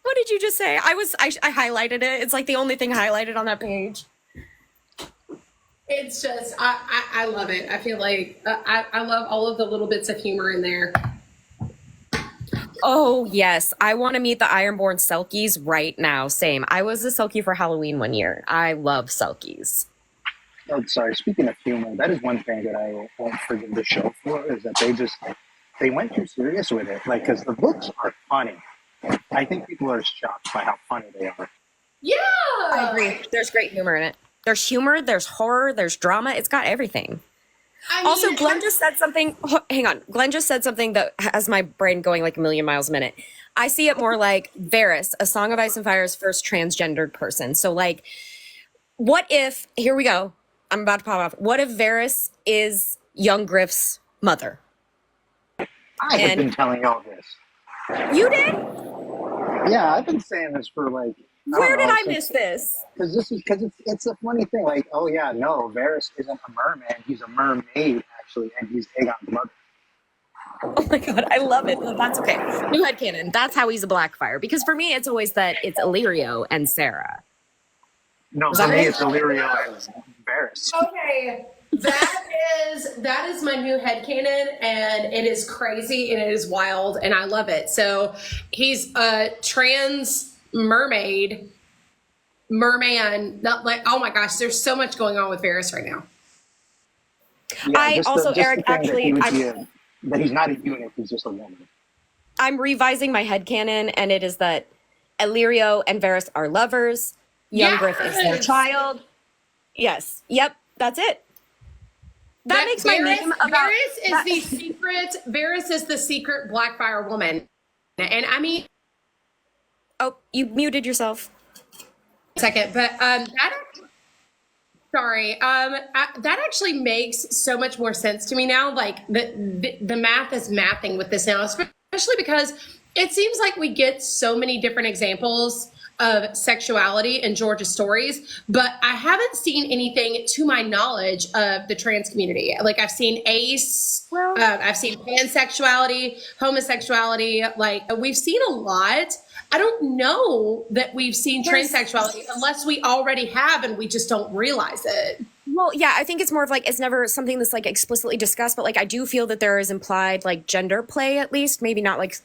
What did you just say? I highlighted it. It's like the only thing highlighted on that page. It's just, I love it. I feel like I love all of the little bits of humor in there. Oh, yes. I want to meet the Ironborn Selkies right now. Same. I was a Selkie for Halloween one year. I love Selkies. Oh, sorry. Speaking of humor, that is one thing that I won't forgive the show for, is that they went too serious with it. Like, because the books are funny. I think people are shocked by how funny they are. Yeah. I agree. There's great humor in it. There's humor, there's horror, there's drama. It's got everything. I Also, mean, Glenn just said something. Hang on. Glenn just said something that has my brain going like a million miles a minute. I see it more like Varys, A Song of Ice and Fire's first transgendered person. So, like, what if, here we go. I'm about to pop off. What if Varys is young Griff's mother? I have been telling y'all this. You did? Yeah, I've been saying this for like. Where did I miss this? Because it's a funny thing. Like, oh yeah, no, Varys isn't a merman. He's a mermaid actually, and he's Aegon's mother. Oh my god, I love it. No, that's okay. New headcanon. That's how he's a Blackfire. Because for me, it's always that it's Illyrio and Sarah. No, Was for that me it? it's Illyrio and Varys. Okay, that is my new headcanon, and it is crazy and it is wild, and I love it. So he's a trans merman, not like, oh my gosh, there's so much going on with Varys right now. Yeah, Eric, actually, that he's not a eunuch, he's just a woman. I'm revising my headcanon, and it is that Illyrio and Varys are lovers. Young Griff is their child. Yes. Yep. That's it. That makes my name about... Varys is the secret Blackfire woman. And I mean... Oh, you muted yourself. Second, but that actually makes so much more sense to me now. Like the math is mathing with this now, especially because it seems like we get so many different examples of sexuality in George's stories, but I haven't seen anything to my knowledge of the trans community. Like I've seen ace, I've seen pansexuality, homosexuality, like we've seen a lot. I don't know that we've seen transsexuality unless we already have and we just don't realize it. Well, yeah, I think it's more of like, it's never something that's like explicitly discussed, but like I do feel that there is implied like gender play, at least, maybe not like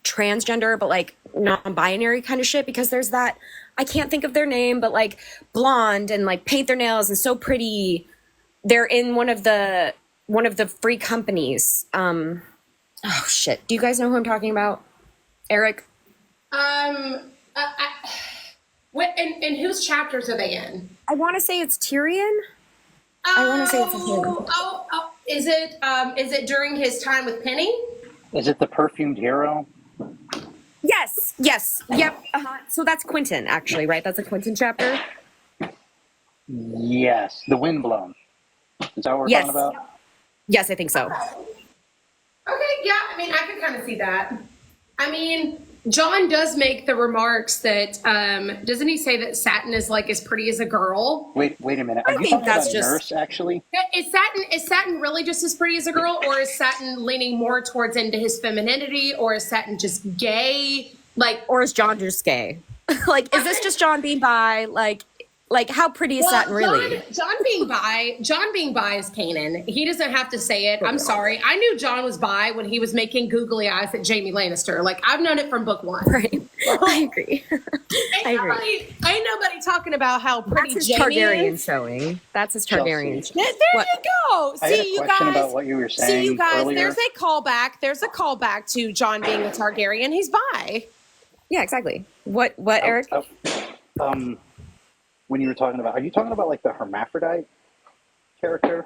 transgender, but like non-binary kind of shit, because there's that, I can't think of their name, but like blonde and like paint their nails and so pretty. They're in one of the free companies. Oh shit. Do you guys know who I'm talking about? Eric? And whose chapters are they in? I want to say it's Tyrion. I want to say it's Tyrion. Is it during his time with Penny? Is it the perfumed hero? Yes. Yep. So that's Quentin, actually, right? That's a Quentin chapter. Yes, the windblown. Is that what we're talking about? Yes, I think so. Okay, yeah, I mean, I could kind of see that. I mean, John does make the remarks that, doesn't he say that Satin is like as pretty as a girl? Wait a minute. I Are you think talking that's about just... Nurse, actually? Is Satin really just as pretty as a girl, or is Satin leaning more towards into his femininity, or is Satin just gay? Like, or is John just gay? Like, is this just John being bi? Like how pretty is Satin really? John being bi is Kanan. He doesn't have to say it. I'm sorry. I knew John was bi when he was making googly eyes at Jaime Lannister. Like, I've known it from book one. Right. I agree. Ain't nobody talking about how pretty That's his Jaime Targaryen is. showing. That's his Targaryen. There you go. I had a question about what you were saying earlier. There's a callback. There's a callback to John being a Targaryen. He's bi. Yeah, exactly. What, Eric? When you were talking about, are you talking about like the hermaphrodite character?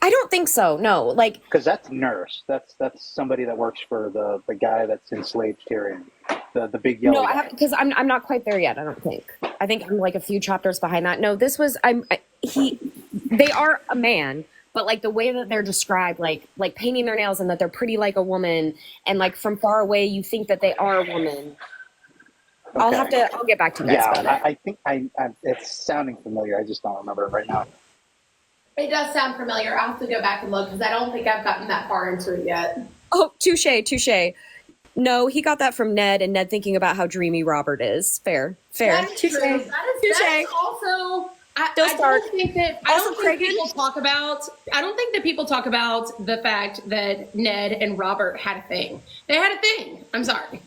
I don't think so. No, like, because that's Nurse. That's somebody that works for the guy that's enslaved Tyrion, the big yellow. No, I haven't, because I'm not quite there yet. I don't think. I think I'm like a few chapters behind that. No, this was they are a man, but like the way that they're described, like painting their nails and that they're pretty like a woman, and like from far away you think that they are a woman. Okay. I'll get back to you guys. Yeah, I think it's sounding familiar. I just don't remember it right now. It does sound familiar. I'll have to go back and look because I don't think I've gotten that far into it yet. Oh, touche. No, he got that from Ned, and Ned thinking about how dreamy Robert is. Fair. That is Touche. true. That is also. I don't think that. I don't think people talk about. I don't think that people talk about the fact that Ned and Robert had a thing. They had a thing. I'm sorry.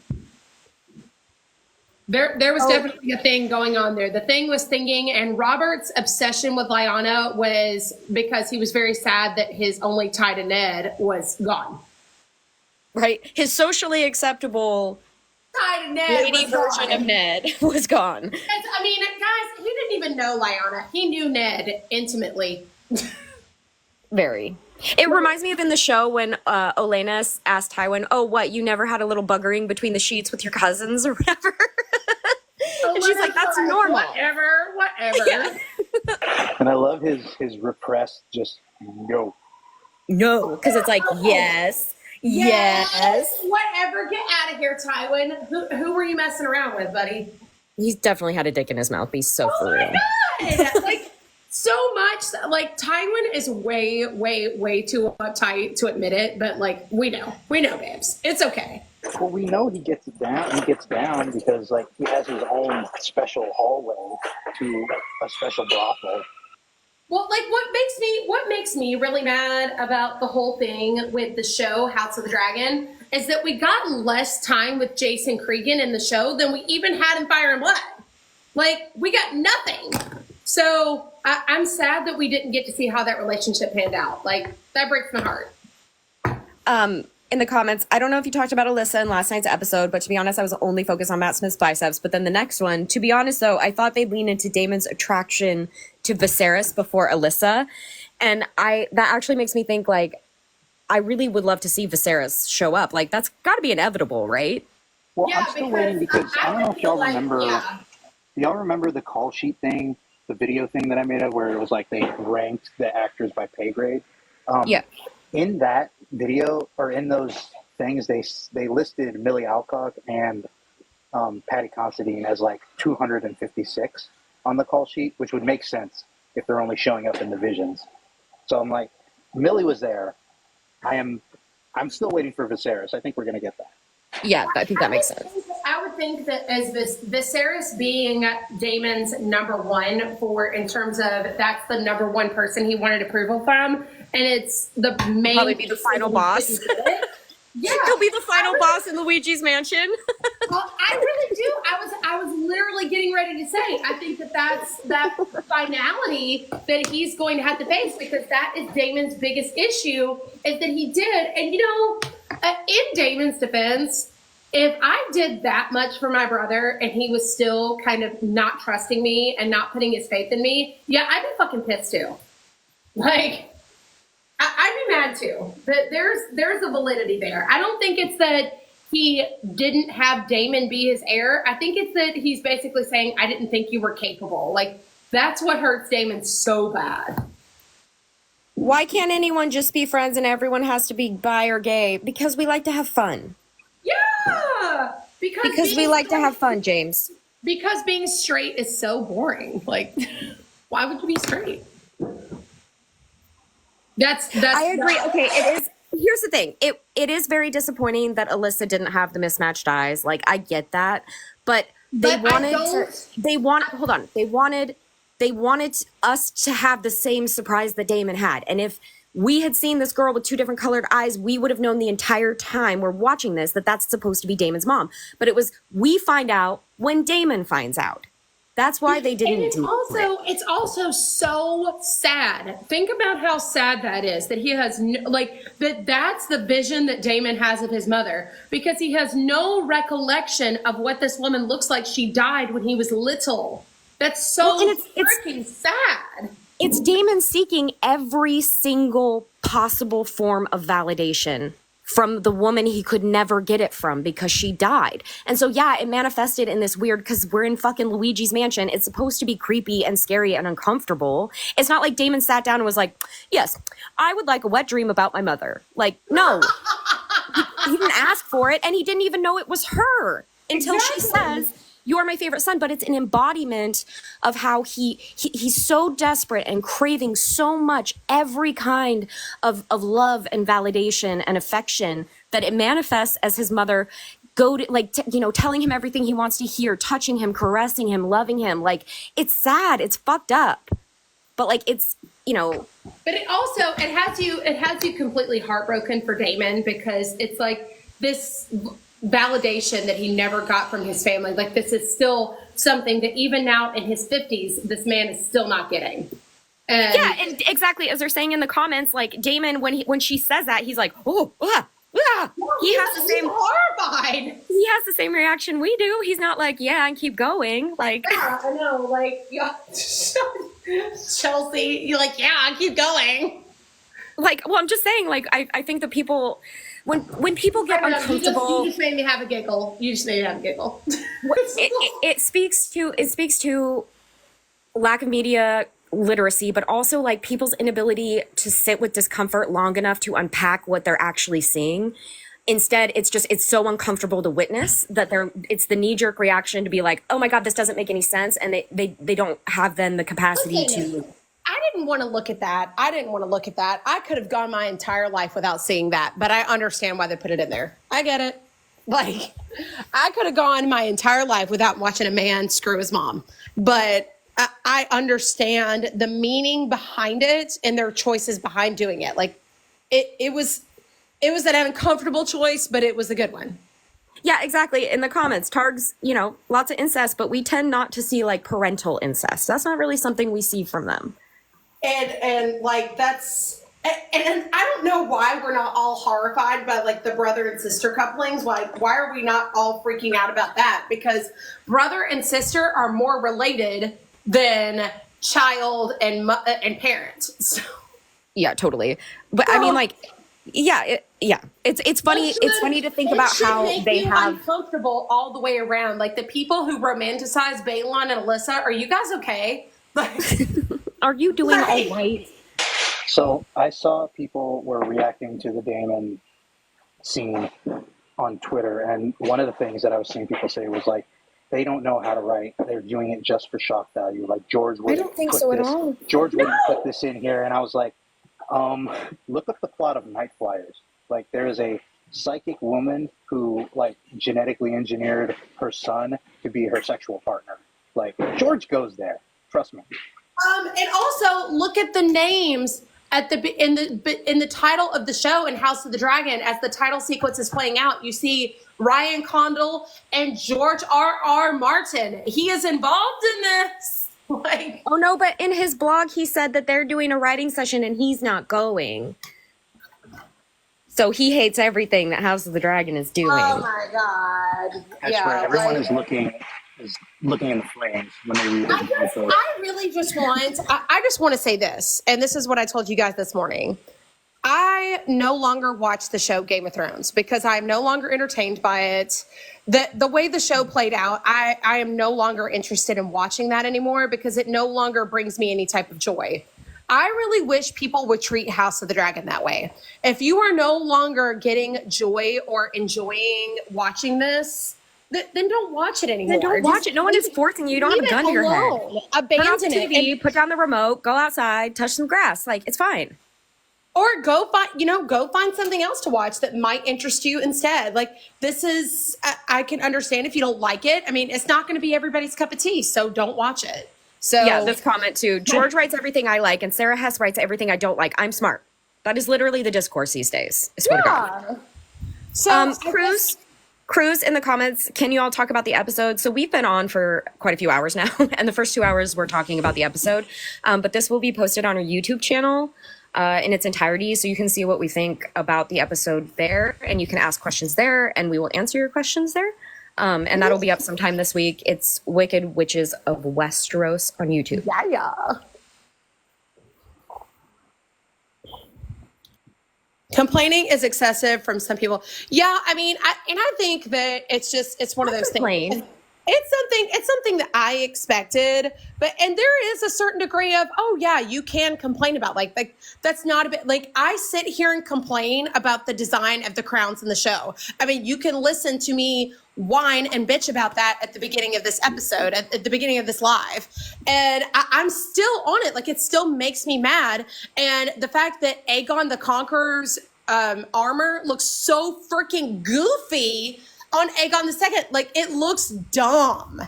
There was definitely a thing going on there. The thing was thinking, and Robert's obsession with Lyanna was because he was very sad that his only tie to Ned was gone. Right? His socially acceptable Tie to Ned lady version of Ned was gone. I mean, guys, he didn't even know Lyanna. He knew Ned intimately. Very. It reminds me of in the show when Olenna asked Tywin, "Oh, what? You never had a little buggering between the sheets with your cousins or whatever?" And she's like, "That's normal." Whatever. Yeah. And I love his repressed just no. No, because it's like yes. Whatever. Get out of here, Tywin. Who were you messing around with, buddy? He's definitely had a dick in his mouth. He's so for real. God! Like so much. Like Tywin is way too uptight to admit it, but like we know, babes. It's okay. Well, we know he gets down. He gets down because like he has his own special hallway to a special brothel. Well, like what makes me really mad about the whole thing with the show House of the Dragon is that we got less time with Jason Cregan in the show than we even had in Fire and Blood. Like we got nothing. So I'm sad that we didn't get to see how that relationship panned out. Like that breaks my heart. In the comments, I don't know if you talked about Alyssa in last night's episode, but to be honest, I was only focused on Matt Smith's biceps. But then the next one, to be honest, though, I thought they'd lean into Damon's attraction to Viserys before Alyssa. And that actually makes me think, like, I really would love to see Viserys show up. Like, that's got to be inevitable, right? Well, I'm still waiting because I don't know if y'all remember. Y'all remember the call sheet thing, the video thing that I made of where it was like they ranked the actors by pay grade? Yeah. In that video or in those things, they listed Millie Alcock and Patty Considine as like 256 on the call sheet, which would make sense if they're only showing up in the visions. So I'm like, Millie was there. I'm still waiting for Viserys. I think we're gonna get that. Yeah, I think that makes sense. I would think that as Viserys being Damon's number one in terms of that's the number one person he wanted approval from, and it's the main. Probably be the final boss. Yeah, he'll be the final boss in Luigi's mansion. Well, I really do. I was literally getting ready to say I think that's that finality that he's going to have to face because that is Damon's biggest issue is that he did. And you know, in Damon's defense, if I did that much for my brother and he was still kind of not trusting me and not putting his faith in me, yeah, I'd be fucking pissed too. Like. I'd be mad too. But there's a validity there. I don't think it's that he didn't have Damon be his heir. I think it's that he's basically saying, I didn't think you were capable. Like, that's what hurts Damon so bad. Why can't anyone just be friends and everyone has to be bi or gay? Because we like to have fun. Yeah! Because we like to have fun, James. Because being straight is so boring. Like, why would you be straight? That's I agree. Okay, it is. Here's the thing. It is very disappointing that Alyssa didn't have the mismatched eyes. Like I get that, but they wanted us to have the same surprise that Damon had. And if we had seen this girl with two different colored eyes, we would have known the entire time we're watching this that that's supposed to be Damon's mom. But it was we find out when Damon finds out. That's why they didn't do it. It's also so sad. Think about how sad that is that he has that's the vision that Damon has of his mother because he has no recollection of what this woman looks like. She died when he was little. That's so freaking sad. It's Damon seeking every single possible form of validation from the woman he could never get it from because she died. And so, yeah, it manifested in this weird, because we're in fucking Luigi's mansion. It's supposed to be creepy and scary and uncomfortable. It's not like Damon sat down and was like, yes, I would like a wet dream about my mother. Like, no, he didn't ask for it. And he didn't even know it was her until she says, you're my favorite son, but it's an embodiment of how he's so desperate and craving so much every kind of love and validation and affection that it manifests as his mother telling him everything he wants to hear, touching him, caressing him, loving him. Like, it's sad, it's fucked up, but like, it's, But it has you completely heartbroken for Damon, because it's like this validation that he never got from his family. Like, this is still something that even now in his 50s, this man is still not getting. And exactly as they're saying in the comments, like Damon, when she says that, he's like, oh, he has the same horrified. He has the same reaction we do. He's not like, yeah, and keep going. Like, yeah, I know. Like, yeah. Chelsea, you're like, yeah, keep going. Like, well, I'm just saying, like, I think that people, when people get uncomfortable, you just made me have a giggle. it speaks to lack of media literacy, but also like people's inability to sit with discomfort long enough to unpack what they're actually seeing. Instead, it's so uncomfortable to witness that it's the knee-jerk reaction to be like, oh my God, this doesn't make any sense. And they don't have then the capacity to. I didn't want to look at that. I could have gone my entire life without seeing that, but I understand why they put it in there. I get it. Like, I could have gone my entire life without watching a man screw his mom, but I understand the meaning behind it and their choices behind doing it. Like, it was an uncomfortable choice, but it was a good one. Yeah, exactly. In the comments, Targs, lots of incest, but we tend not to see like parental incest. That's not really something we see from them. And like, that's, and I don't know why we're not all horrified by like the brother and sister couplings. Like, why are we not all freaking out about that? Because brother and sister are more related than child and parent. So. Yeah, totally. But I mean, like, it's funny. It's funny to think about how they have uncomfortable all the way around. Like, the people who romanticize Balon and Alyssa, are you guys okay? Like, are you doing all right? So I saw people were reacting to the Damon scene on Twitter, and one of the things that I was seeing people say was like, they don't know how to write. They're doing it just for shock value. Like, George wouldn't. I don't think so at all. George wouldn't put this in here, and I was like, look up the plot of Night Flyers. Like, there is a psychic woman who like genetically engineered her son to be her sexual partner. Like, George goes there. Trust me. And also look at the names in the title of the show in House of the Dragon. As the title sequence is playing out, you see Ryan Condal and George R.R. Martin. He is involved in this. Like, oh no, but in his blog he said that they're doing a writing session and he's not going. So he hates everything that House of the Dragon is doing. Oh my God! I swear, everyone is looking in the flames when they read it. I really just want. I just want to say this, and this is what I told you guys this morning. I no longer watch the show Game of Thrones because I'm no longer entertained by it. The way the show played out, I am no longer interested in watching that anymore because it no longer brings me any type of joy. I really wish people would treat House of the Dragon that way. If you are no longer getting joy or enjoying watching this, then don't watch it anymore. Then don't watch it. No one is forcing you. You don't have a gun to your head. Abandon it. TV, put down the remote, go outside, touch some grass. Like, it's fine. Or go find something else to watch that might interest you instead. Like, this is, I can understand if you don't like it. I mean, it's not going to be everybody's cup of tea, so don't watch it. So yeah, this comment too. George writes everything I like, and Sarah Hess writes everything I don't like. I'm smart. That is literally the discourse these days. I swear to God. So Cruz in the comments, can you all talk about the episode? So we've been on for quite a few hours now, and the first 2 hours we're talking about the episode. But this will be posted on our YouTube channel in its entirety, so you can see what we think about the episode there, and you can ask questions there, and we will answer your questions there. And that'll be up sometime this week. It's Wicked Witches of Westeros on YouTube. Yeah. Complaining is excessive from some people. Yeah, I mean, I think that it's one of those things. It's something that I expected, and there is a certain degree of, oh yeah, you can complain about like that's not a bit like I sit here and complain about the design of the crowns in the show. I mean, you can listen to me whine and bitch about that at the beginning of this episode, at the beginning of this live, and I'm still on it. Like, it still makes me mad, and the fact that Aegon the Conqueror's armor looks so freaking goofy on Aegon the Second, like, it looks dumb.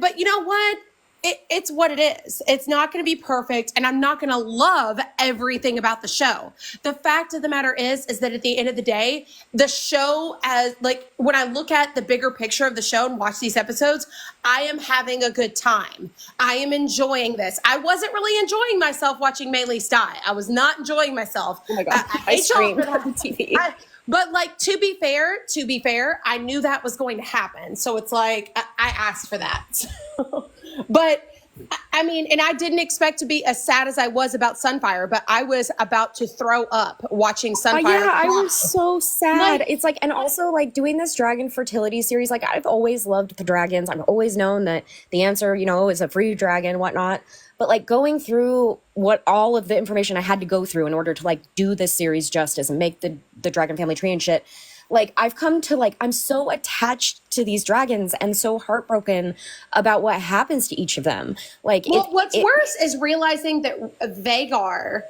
But you know what? It's what it is. It's not going to be perfect, and I'm not going to love everything about the show. The fact of the matter is that at the end of the day, the show, as like, when I look at the bigger picture of the show and watch these episodes, I am having a good time. I am enjoying this. I wasn't really enjoying myself watching Maylis die. I was not enjoying myself. Oh my God. I screamed on the TV. But like, to be fair, I knew that was going to happen. So it's like, I asked for that. But I mean, and I didn't expect to be as sad as I was about Sunfire, but I was about to throw up watching Sunfire. Yeah, I was so sad. It's like, and also like doing this dragon fertility series, like I've always loved the dragons. I've always known that the answer, you know, is a free dragon, whatnot. But like going through what all of the information I had to go through in order to like do this series justice and make the dragon family tree and shit, like I've come to like, I'm so attached to these dragons and so heartbroken about what happens to each of them. Like, well, what's worse is realizing that Vhagar,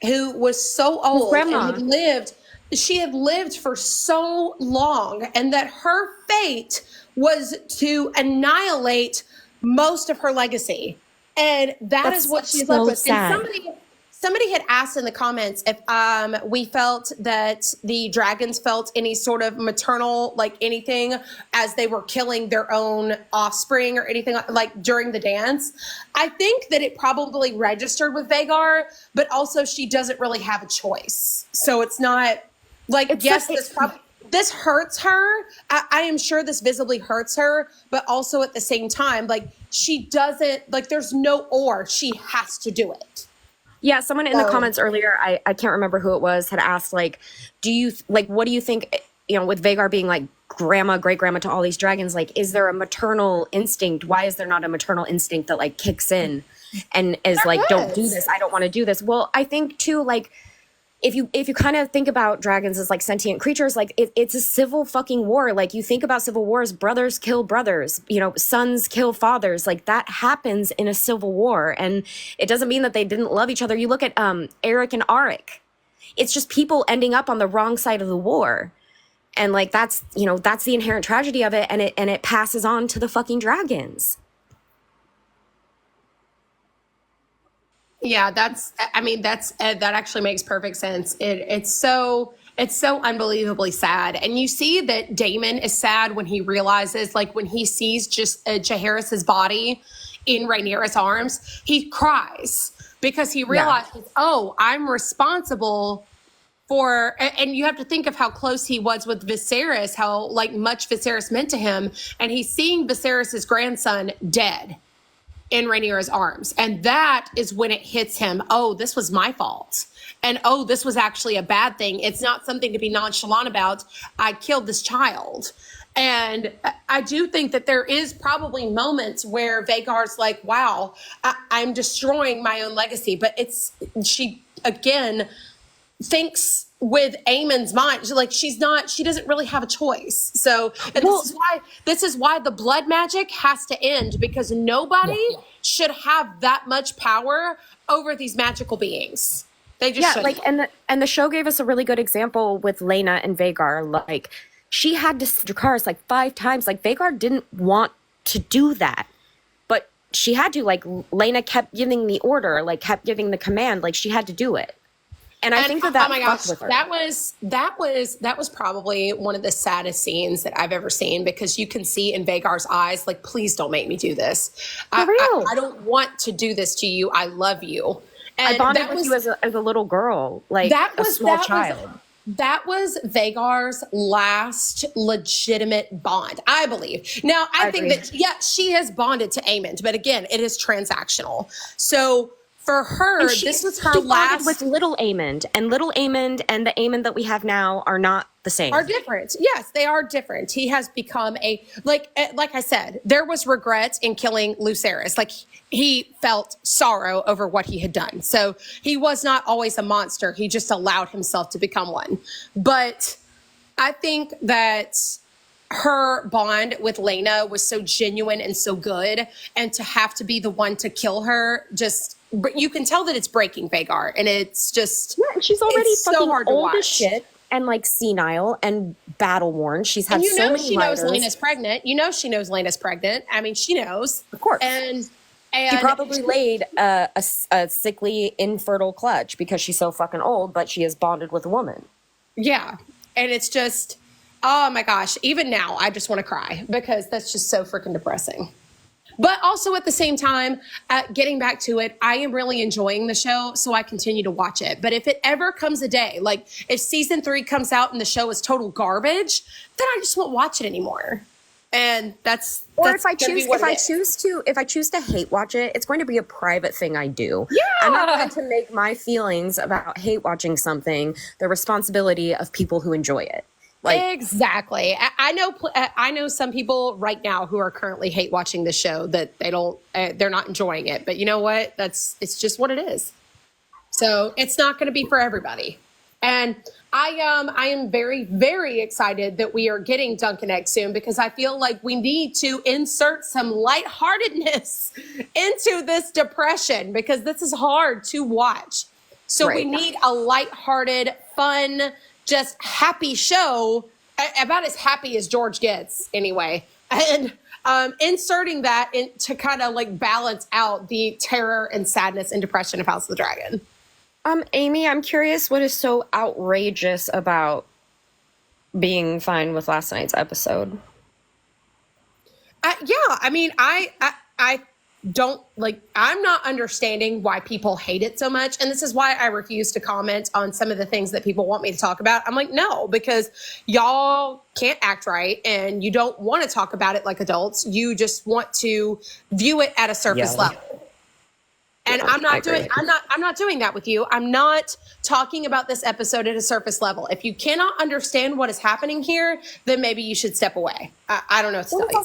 who was so old and she had lived for so long, and that her fate was to annihilate most of her legacy. And that's what she's left with. Sad. And somebody had asked in the comments if we felt that the dragons felt any sort of maternal, like anything, as they were killing their own offspring or anything like during the dance. I think that it probably registered with Vhagar, but also she doesn't really have a choice. So it's not like, this hurts her. I am sure this visibly hurts her, but also at the same time, like, she doesn't, like, there's no or, she has to do it. Yeah, someone in the comments earlier, I can't remember who it was, had asked, like, what do you think, you know, with Vhagar being like grandma, great grandma to all these dragons, like, is there a maternal instinct? Why is there not a maternal instinct that like kicks in and is like, don't do this, I don't want to do this? Well, I think too, like, if you kind of think about dragons as like sentient creatures, like it's a civil fucking war. Like, you think about civil wars, brothers kill brothers, you know, sons kill fathers. Like, that happens in a civil war, and it doesn't mean that they didn't love each other. You look at Eric and Arik. It's just people ending up on the wrong side of the war, and like that's the inherent tragedy of it, and it passes on to the fucking dragons. Yeah, that actually makes perfect sense. It's so unbelievably sad. And you see that Daemon is sad when he realizes, like, when he sees just Jaehaerys's body in Rhaenyra's arms, he cries because he realizes, oh, I'm responsible for, and you have to think of how close he was with Viserys, how like much Viserys meant to him. And he's seeing Viserys's grandson dead in Rhaenyra's arms. And that is when it hits him. Oh, this was my fault. And oh, this was actually a bad thing. It's not something to be nonchalant about. I killed this child. And I do think that there is probably moments where Vhagar's like, wow, I'm destroying my own legacy. But she again thinks with Aemon's mind. She doesn't really have a choice. So this is why the blood magic has to end, because nobody should have that much power over these magical beings. They just shouldn't. Like, and the show gave us a really good example with Laena and Vhagar. Like, she had to Dracarys like 5 times. Like, Vhagar didn't want to do that, but she had to. Like, Laena kept giving the order, like kept giving the command, like she had to do it. And I think that oh my gosh, with her. that was probably one of the saddest scenes that I've ever seen, because you can see in Vhagar's eyes, like, please don't make me do this. I don't want to do this to you. I love you. And I bonded with you as a little girl, like a small child. That was Vhagar's last legitimate bond, I believe. Now, I think that, she has bonded to Aemond, but again, it is transactional. So for her, And this was her she bonded last. with little Aemond, and little Aemond and the Aemond that we have now are not the same. Are different. Yes, they are different. He has become like I said, there was regret in killing Lucerys. Like he felt sorrow over what he had done. So he was not always a monster. He just allowed himself to become one. But I think that her bond with Lena was so genuine and so good, and to have to be the one to kill her, but you can tell that it's breaking Vhagar, and it's just and she's already it's fucking so hard to old as watch. shit and like senile and battle worn. She's had And you so know many she knows riders. Lena's pregnant. You know she knows Lena's pregnant. I mean, she knows, Of course. and She probably laid a sickly, infertile clutch because she's so fucking old, but she is bonded with a woman. yeah, and it's just, oh my gosh. Even now, I just want to cry because that's just so freaking depressing. But also at the same time, getting back to it, I am really enjoying the show, so I continue to watch it. But if it ever comes a day, like if season 3 comes out and the show is total garbage, then I just won't watch it anymore. And that's If I gonna be choose, what if it I is. choose to hate watch it, it's going to be a private thing I do. Yeah. I'm not going to make my feelings about hate watching something the responsibility of people who enjoy it. Like, Exactly. I know some people right now who are currently hate watching the show that they're not enjoying it. But you know what? It's just what it is. So it's not going to be for everybody. And I am very, very excited that we are getting Dunkin' Egg soon, because I feel like we need to insert some lightheartedness into this depression, because this is hard to watch. So we Right. need a lighthearted, fun, just happy show, about as happy as George gets anyway. And inserting that to kind of like balance out the terror and sadness and depression of House of the Dragon. Amy, I'm curious what is so outrageous about being fine with last night's episode? Yeah, I mean, I don't like, I'm not understanding why people hate it so much. And this is why I refuse to comment on some of the things that people want me to talk about. I'm like, no, because y'all can't act right and you don't want to talk about it like adults. You just want to view it at a surface Yeah. level. And I'm not doing that with you. I'm not talking about this episode at a surface level. If you cannot understand what is happening here, then maybe you should step away. I don't know what to Well, tell it's you.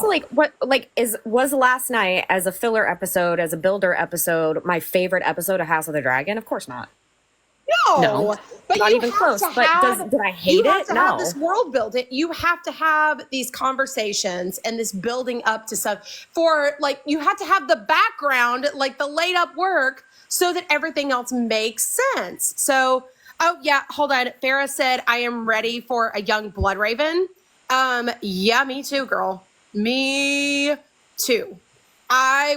also like, was last night as a filler episode, as a builder episode, my favorite episode of House of the Dragon? Of course not. No, but not you even have close. to But have- did I hate you have it? to have No. this world building. You have to have these conversations and this building up to stuff. For like, you have to have the background, like the laid up work, so that everything else makes sense. So, oh yeah, hold on. Farah said, "I am ready for a young blood raven." Yeah, me too, girl. Me too. I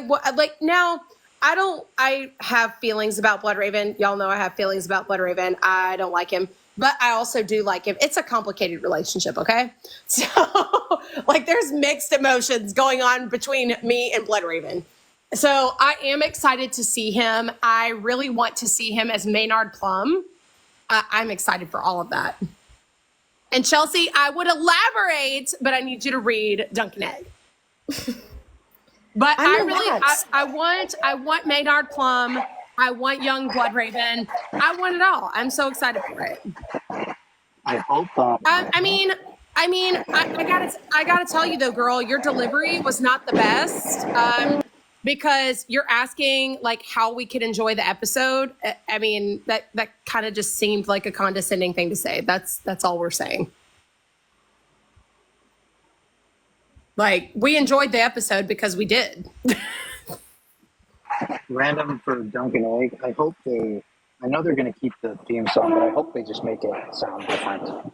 have feelings about Bloodraven. Y'all know I have feelings about Bloodraven. I don't like him, but I also do like him. It's a complicated relationship, okay? So, like, there's mixed emotions going on between me and Bloodraven. So I am excited to see him. I really want to see him as Maynard Plum. I'm excited for all of that. And Chelsea, I would elaborate, but I need you to read Dunkin' Egg. But I want Maynard Plum. I want young Bloodraven. I want it all. I'm so excited for it. I hope. I gotta tell you though, girl, your delivery was not the best. Because you're asking like how we could enjoy the episode. I mean, that kind of just seemed like a condescending thing to say. That's all we're saying. Like, we enjoyed the episode because we did. Random for Dunkin' Egg. I know they're going to keep the theme song, but I hope they just make it sound different.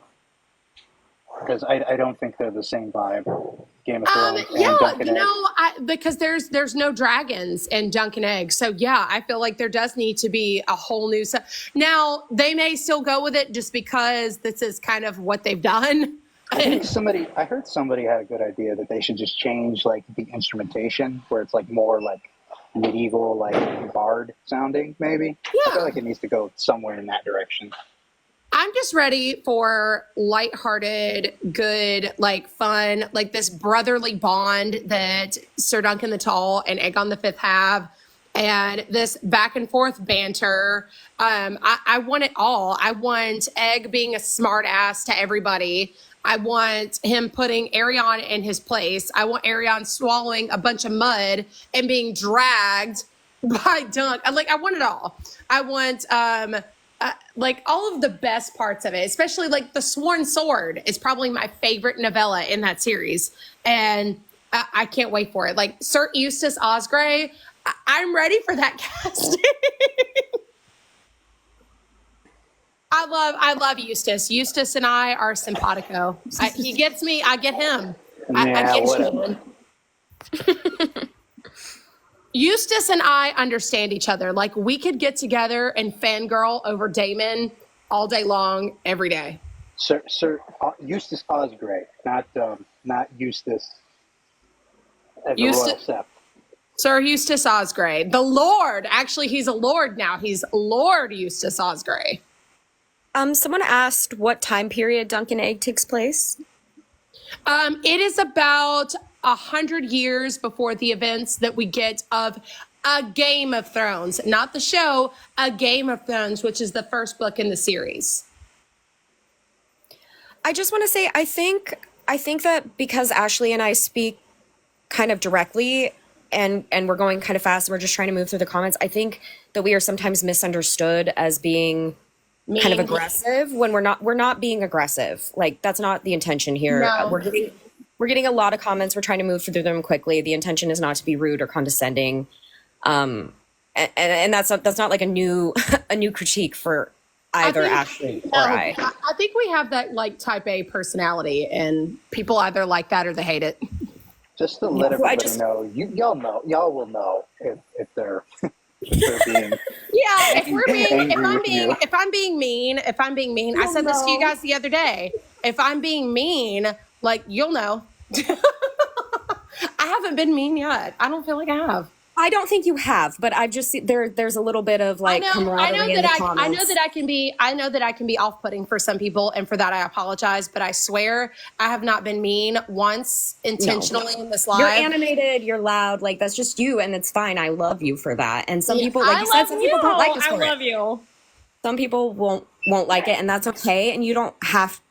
Because I don't think they're the same vibe. Game of Thrones and Dunkin' Egg. Because there's no dragons in Dunkin' Egg. So yeah, I feel like there does need to be a whole new set. Now, they may still go with it just because this is kind of what they've done. I heard somebody had a good idea that they should just change like the instrumentation where it's like more like medieval, like bard sounding, maybe. Yeah. I feel like it needs to go somewhere in that direction. I'm just ready for lighthearted, good, like fun, like this brotherly bond that Sir Duncan the Tall and Aegon the Fifth have. and this back and forth banter. I want it all. I want Egg being a smart ass to everybody. I want him putting Arion in his place. I want Arion swallowing a bunch of mud and being dragged by Dunk. I want it all. I want like all of the best parts of it, especially like the Sworn Sword is probably my favorite novella in that series, and I can't wait for it. Like Sir Eustace Osgrey, I'm ready for that casting. I love Eustace. Eustace and I are simpatico. He gets me. I get him. I get you. Eustace and I understand each other. Like we could get together and fangirl over Damon all day long, every day. Sir Eustace Osgrey, not Eustace as a royal sept. Sir Eustace Osgrey, the Lord. Actually, he's a lord now. He's Lord Eustace Osgrey. Someone asked what time period Dunk and Egg takes place. It is about 100 years before the events that we get of A Game of Thrones, not the show, A Game of Thrones, which is the first book in the series. I just want to say, I think that because Ashley and I speak kind of directly and we're going kind of fast, and we're just trying to move through the comments, I think that we are sometimes misunderstood as being kind of aggressive when we're not being aggressive. Like that's not the intention here. No. We're getting a lot of comments. We're trying to move through them quickly. The intention is not to be rude or condescending. And that's not like a new critique for either Ashley or I. I think we have that like type A personality, and people either like that or they hate it. Just to let everybody know, y'all will know if they're being. Yeah, if I'm being mean, I said this to you guys the other day. If I'm being mean, like you'll know. I haven't been mean yet. I don't feel like I have. I don't think you have, but I've just there's a little bit of like camaraderie in the comments. I know that I can be off-putting for some people, and for that I apologize, but I swear I have not been mean once intentionally in this live. You're animated, you're loud, like that's just you, and it's fine. I love you for that. And some people, like you said, some people don't like us for it. I love you. Some people won't like it, and that's okay. And you don't have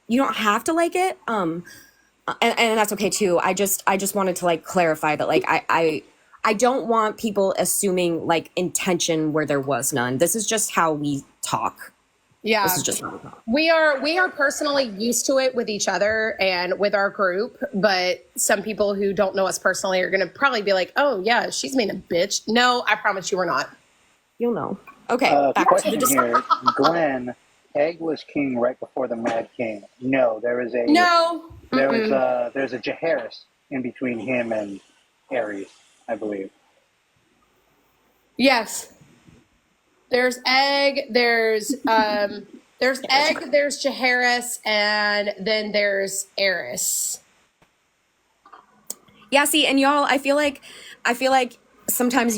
to like it. And that's okay too. I just wanted to like clarify that like I don't want people assuming like intention where there was none. This is just how we talk. Yeah. This is just how we talk. We are personally used to it with each other and with our group, but some people who don't know us personally are going to probably be like, "Oh yeah, she's being a bitch." No, I promise you we're not. You'll know. Okay. Back question to the here. Glenn, Egg was king right before the Mad King. No, there's a Jaehaerys in between him and Aerys, I believe. Yes. There's Egg, there's Egg, there's Jaehaerys, and then there's Aerys. Yeah, see, and y'all, I feel like sometimes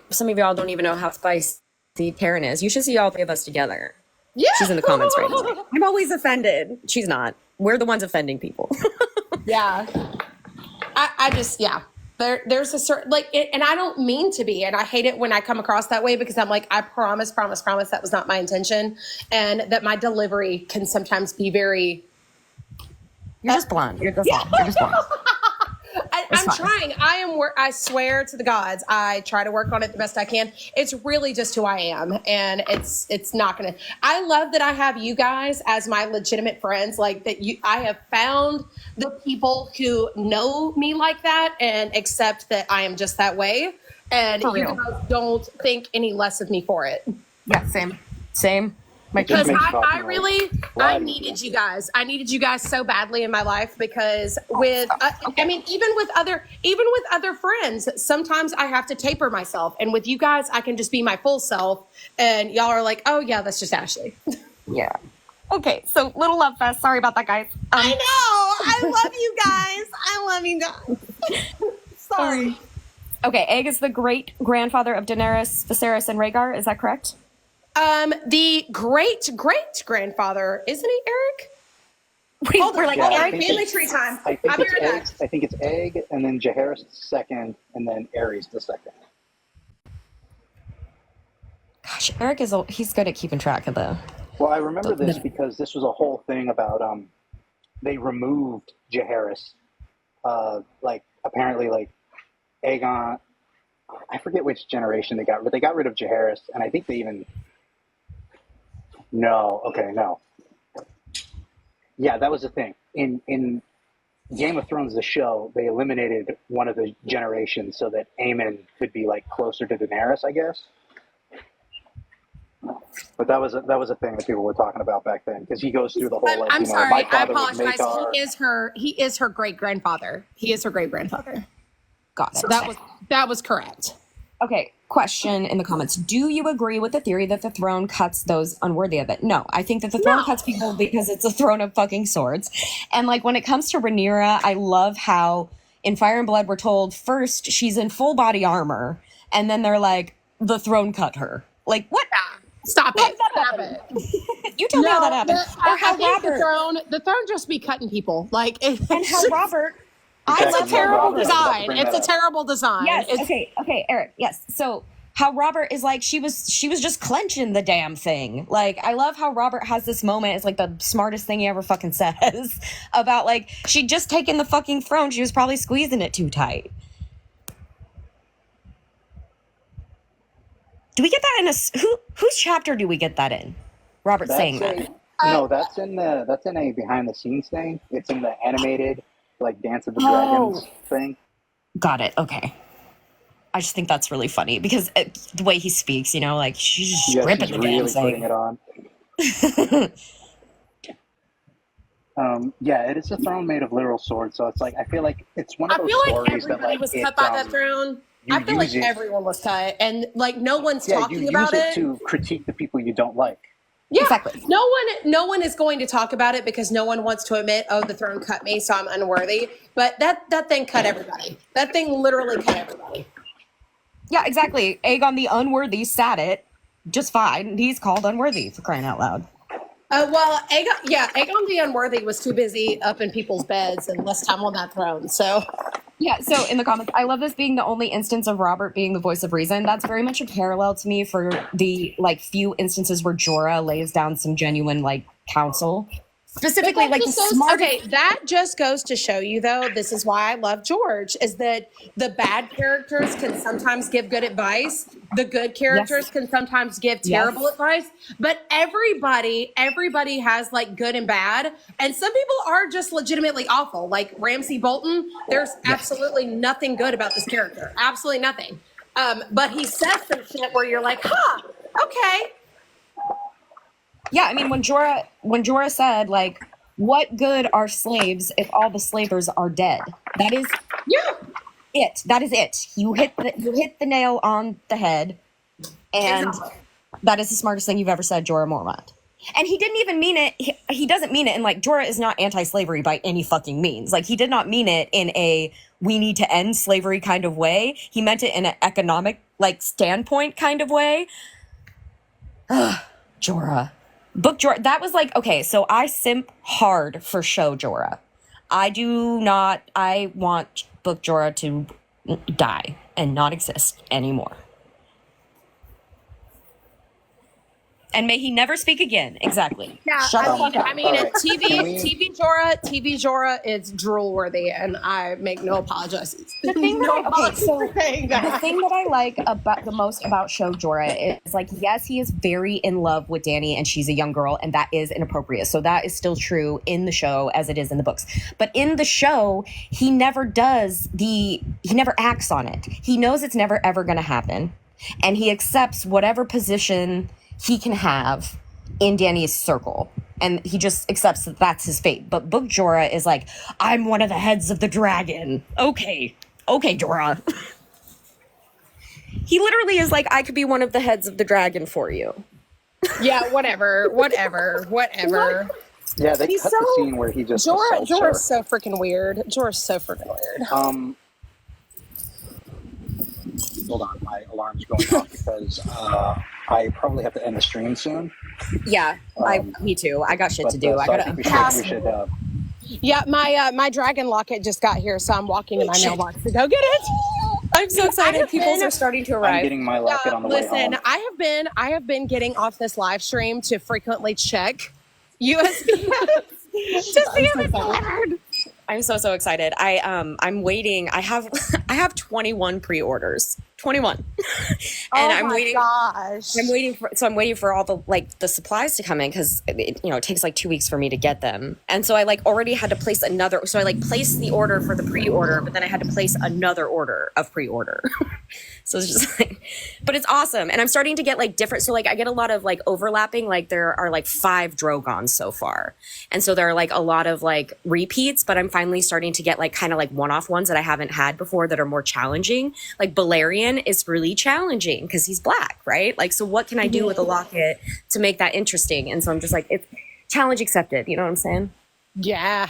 some of y'all don't even know how spicy Karen is. You should see all three of us together. Yeah. She's in the comments right now. I'm always offended. She's not. We're the ones offending people. Yeah. I just, yeah. There's a certain, like, and I don't mean to be, and I hate it when I come across that way because I'm like, I promise that was not my intention, and that my delivery can sometimes be very... You're just blonde. You're just blonde. I'm trying. I swear to the gods, I try to work on it the best I can. It's really just who I am, and it's not gonna. I love that I have you guys as my legitimate friends. Like that, I have found the people who know me like that and accept that I am just that way, and you guys don't think any less of me for it. Yeah, same. Because I needed you guys. I needed you guys so badly in my life because even with other friends, sometimes I have to taper myself. And with you guys, I can just be my full self. And y'all are like, oh yeah, that's just Ashley. Yeah. Okay, so little love fest. Sorry about that, guys. I know. I love you guys. Sorry. Okay, Egg is the great grandfather of Daenerys, Viserys, and Rhaegar. Is that correct? The great grandfather, isn't he, Eric? We're like, Eric, family tree time. I think it's Egg, and then Jaehaerys the second, and then Aerys the second. Gosh, Eric he's good at keeping track of the. Well, I remember this because this was a whole thing about they removed Jaehaerys, like apparently like Aegon. I forget which generation they got, but they got rid of Jaehaerys, and I think they even. No, okay, no. Yeah, that was the thing. In Game of Thrones, the show, they eliminated one of the generations so that Aemon could be like closer to Daenerys, I guess. But that was a thing that people were talking about back then because he goes through the whole like I'm you know sorry. my I father was apologize. Maekar. He is her great grandfather. He is her great grandfather. Got it. So that was correct. Okay, question in the comments. Do you agree with the theory that the throne cuts those unworthy of it? No, I think that the throne cuts people because it's a throne of fucking swords. And like when it comes to Rhaenyra, I love how in Fire and Blood we're told first she's in full body armor and then they're like, the throne cut her. Like what? Stop How it. did that Stop happen? it. You tell me how that happened. Or how I think Robert the throne just be cutting people. Like and how Robert it's a Exactly. terrible Robert was about to design. bring It's that a up. terrible design. Yes. It's, Okay, Eric. Yes. So how Robert is like she was just clenching the damn thing. Like I love how Robert has this moment. It's like the smartest thing he ever fucking says about like she'd just taken the fucking throne. She was probably squeezing it too tight. Do we get that in whose chapter do we get that in? Robert saying that. No, that's in a behind the scenes thing. It's in the animated like Dance of the Oh. Dragons thing. Got it. Okay. I just think that's really funny because the way he speaks, you know, like she's just Yeah, ripping she's the damn really putting thing. it on. Yeah, it is a throne made of literal swords, so it's like I feel like it's one of I those feel like stories that everybody like was it, cut by that throne. you I feel like use it- everyone was cut, and like no one's Yeah, talking you about use it it. to critique the people you don't like. Yeah, Exactly. No one is going to talk about it because no one wants to admit, oh, the throne cut me, so I'm unworthy. But that thing cut everybody. That thing literally cut everybody. Yeah, exactly. Aegon the Unworthy sat it just fine. He's called unworthy for crying out loud. Well, Aegon the Unworthy was too busy up in people's beds and less time on that throne. So, Yeah, so in the comments, I love this being the only instance of Robert being the voice of reason. That's very much a parallel to me for the like few instances where Jorah lays down some genuine like counsel. Specifically, like the smart. okay, that just goes to show you, though, this is why I love George, is that the bad characters can sometimes give good advice. The good characters can sometimes give terrible advice. But everybody has like good and bad. And some people are just legitimately awful. Like Ramsay Bolton, there's absolutely nothing good about this character. Absolutely nothing. But he says some shit where you're like, huh, okay. Yeah, I mean when Jorah said like, "What good are slaves if all the slavers are dead?" That is it. That is it. You hit the nail on the head, and that is the smartest thing you've ever said, Jorah Mormont. And he didn't even mean it. He doesn't mean it. And like Jorah is not anti-slavery by any fucking means. Like he did not mean it in a we need to end slavery kind of way. He meant it in an economic like standpoint kind of way. Jorah. Book Jorah, that was like, okay, so I simp hard for show Jorah. I want Book Jorah to die and not exist anymore. And may he never speak again. Exactly. Yeah, Shut the fuck up. I mean, All right. TV Jorah is drool worthy, and I make no apologies. The thing that that. the thing that I like about the most about show Jorah is like, yes, he is very in love with Dany and she's a young girl, and that is inappropriate. So that is still true in the show as it is in the books. But in the show, he never acts on it. He knows it's never ever gonna happen. And he accepts whatever position he can have in Dany's circle. And he just accepts that that's his fate. But Book Jorah is like, I'm one of the heads of the dragon. Okay, Jorah. He literally is like, I could be one of the heads of the dragon for you. Yeah, whatever. Yeah, they He's cut so- the scene where he just assaults her. Jorah's so freaking weird. Jorah's so freaking weird. Hold on, my alarm's going off because I probably have to end the stream soon. Yeah, me too. I got shit to do. So I I gotta. think we should Yeah, my dragon locket just got here, so I'm walking to my mailbox to go get it. I'm so excited. People's are starting to I'm arrive. getting my locket on the way Listen, home. I have been getting off this live stream to frequently check USPS to see if it's delivered. I'm so excited. I'm waiting. I have 21 pre-orders. 21. And I'm waiting. Gosh. I'm waiting for all the supplies to come in because it takes like 2 weeks for me to get them. And so I already had to place another. So I placed the order for the pre-order, but then I had to place another order of pre-order. So it's just but it's awesome. And I'm starting to get different. So I get a lot of overlapping. There are 5 Drogons so far. And so there are a lot of repeats, but I'm finally starting to get kind of one-off ones that I haven't had before that are more challenging. Balerion is really challenging because he's black, right? So what can I do with a locket to make that interesting? And so I'm just it's challenge accepted. You know what I'm saying? Yeah.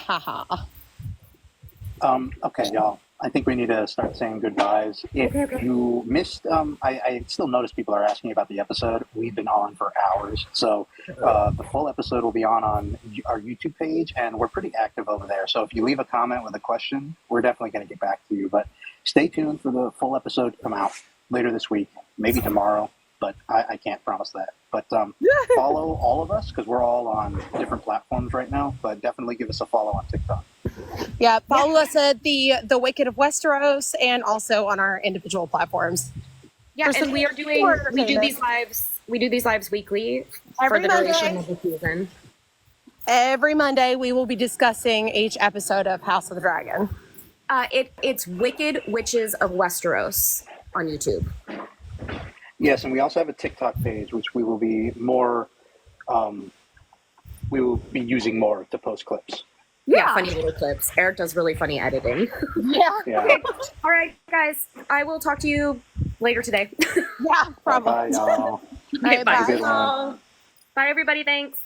Okay, y'all. I think we need to start saying goodbyes. If you missed, I still notice people are asking about the episode. We've been on for hours. So the full episode will be on our YouTube page, and we're pretty active over there. So if you leave a comment with a question, we're definitely going to get back to you. But stay tuned for the full episode to come out later this week, maybe tomorrow, but I can't promise that. But follow all of us because we're all on different platforms right now, but definitely give us a follow on TikTok. Yeah, follow us at the Wicked of Westeros and also on our individual platforms. Yeah, and we do these lives weekly for the duration of the season. Every Monday we will be discussing each episode of House of the Dragon. It's Wicked Witches of Westeros on YouTube. Yes, and we also have a TikTok page, which we will be using more to post clips. Yeah, funny little clips. Eric does really funny editing. Yeah. Okay. All right, guys. I will talk to you later today. Yeah, probably. Bye, y'all. Bye. Have a good one. Bye, everybody. Thanks.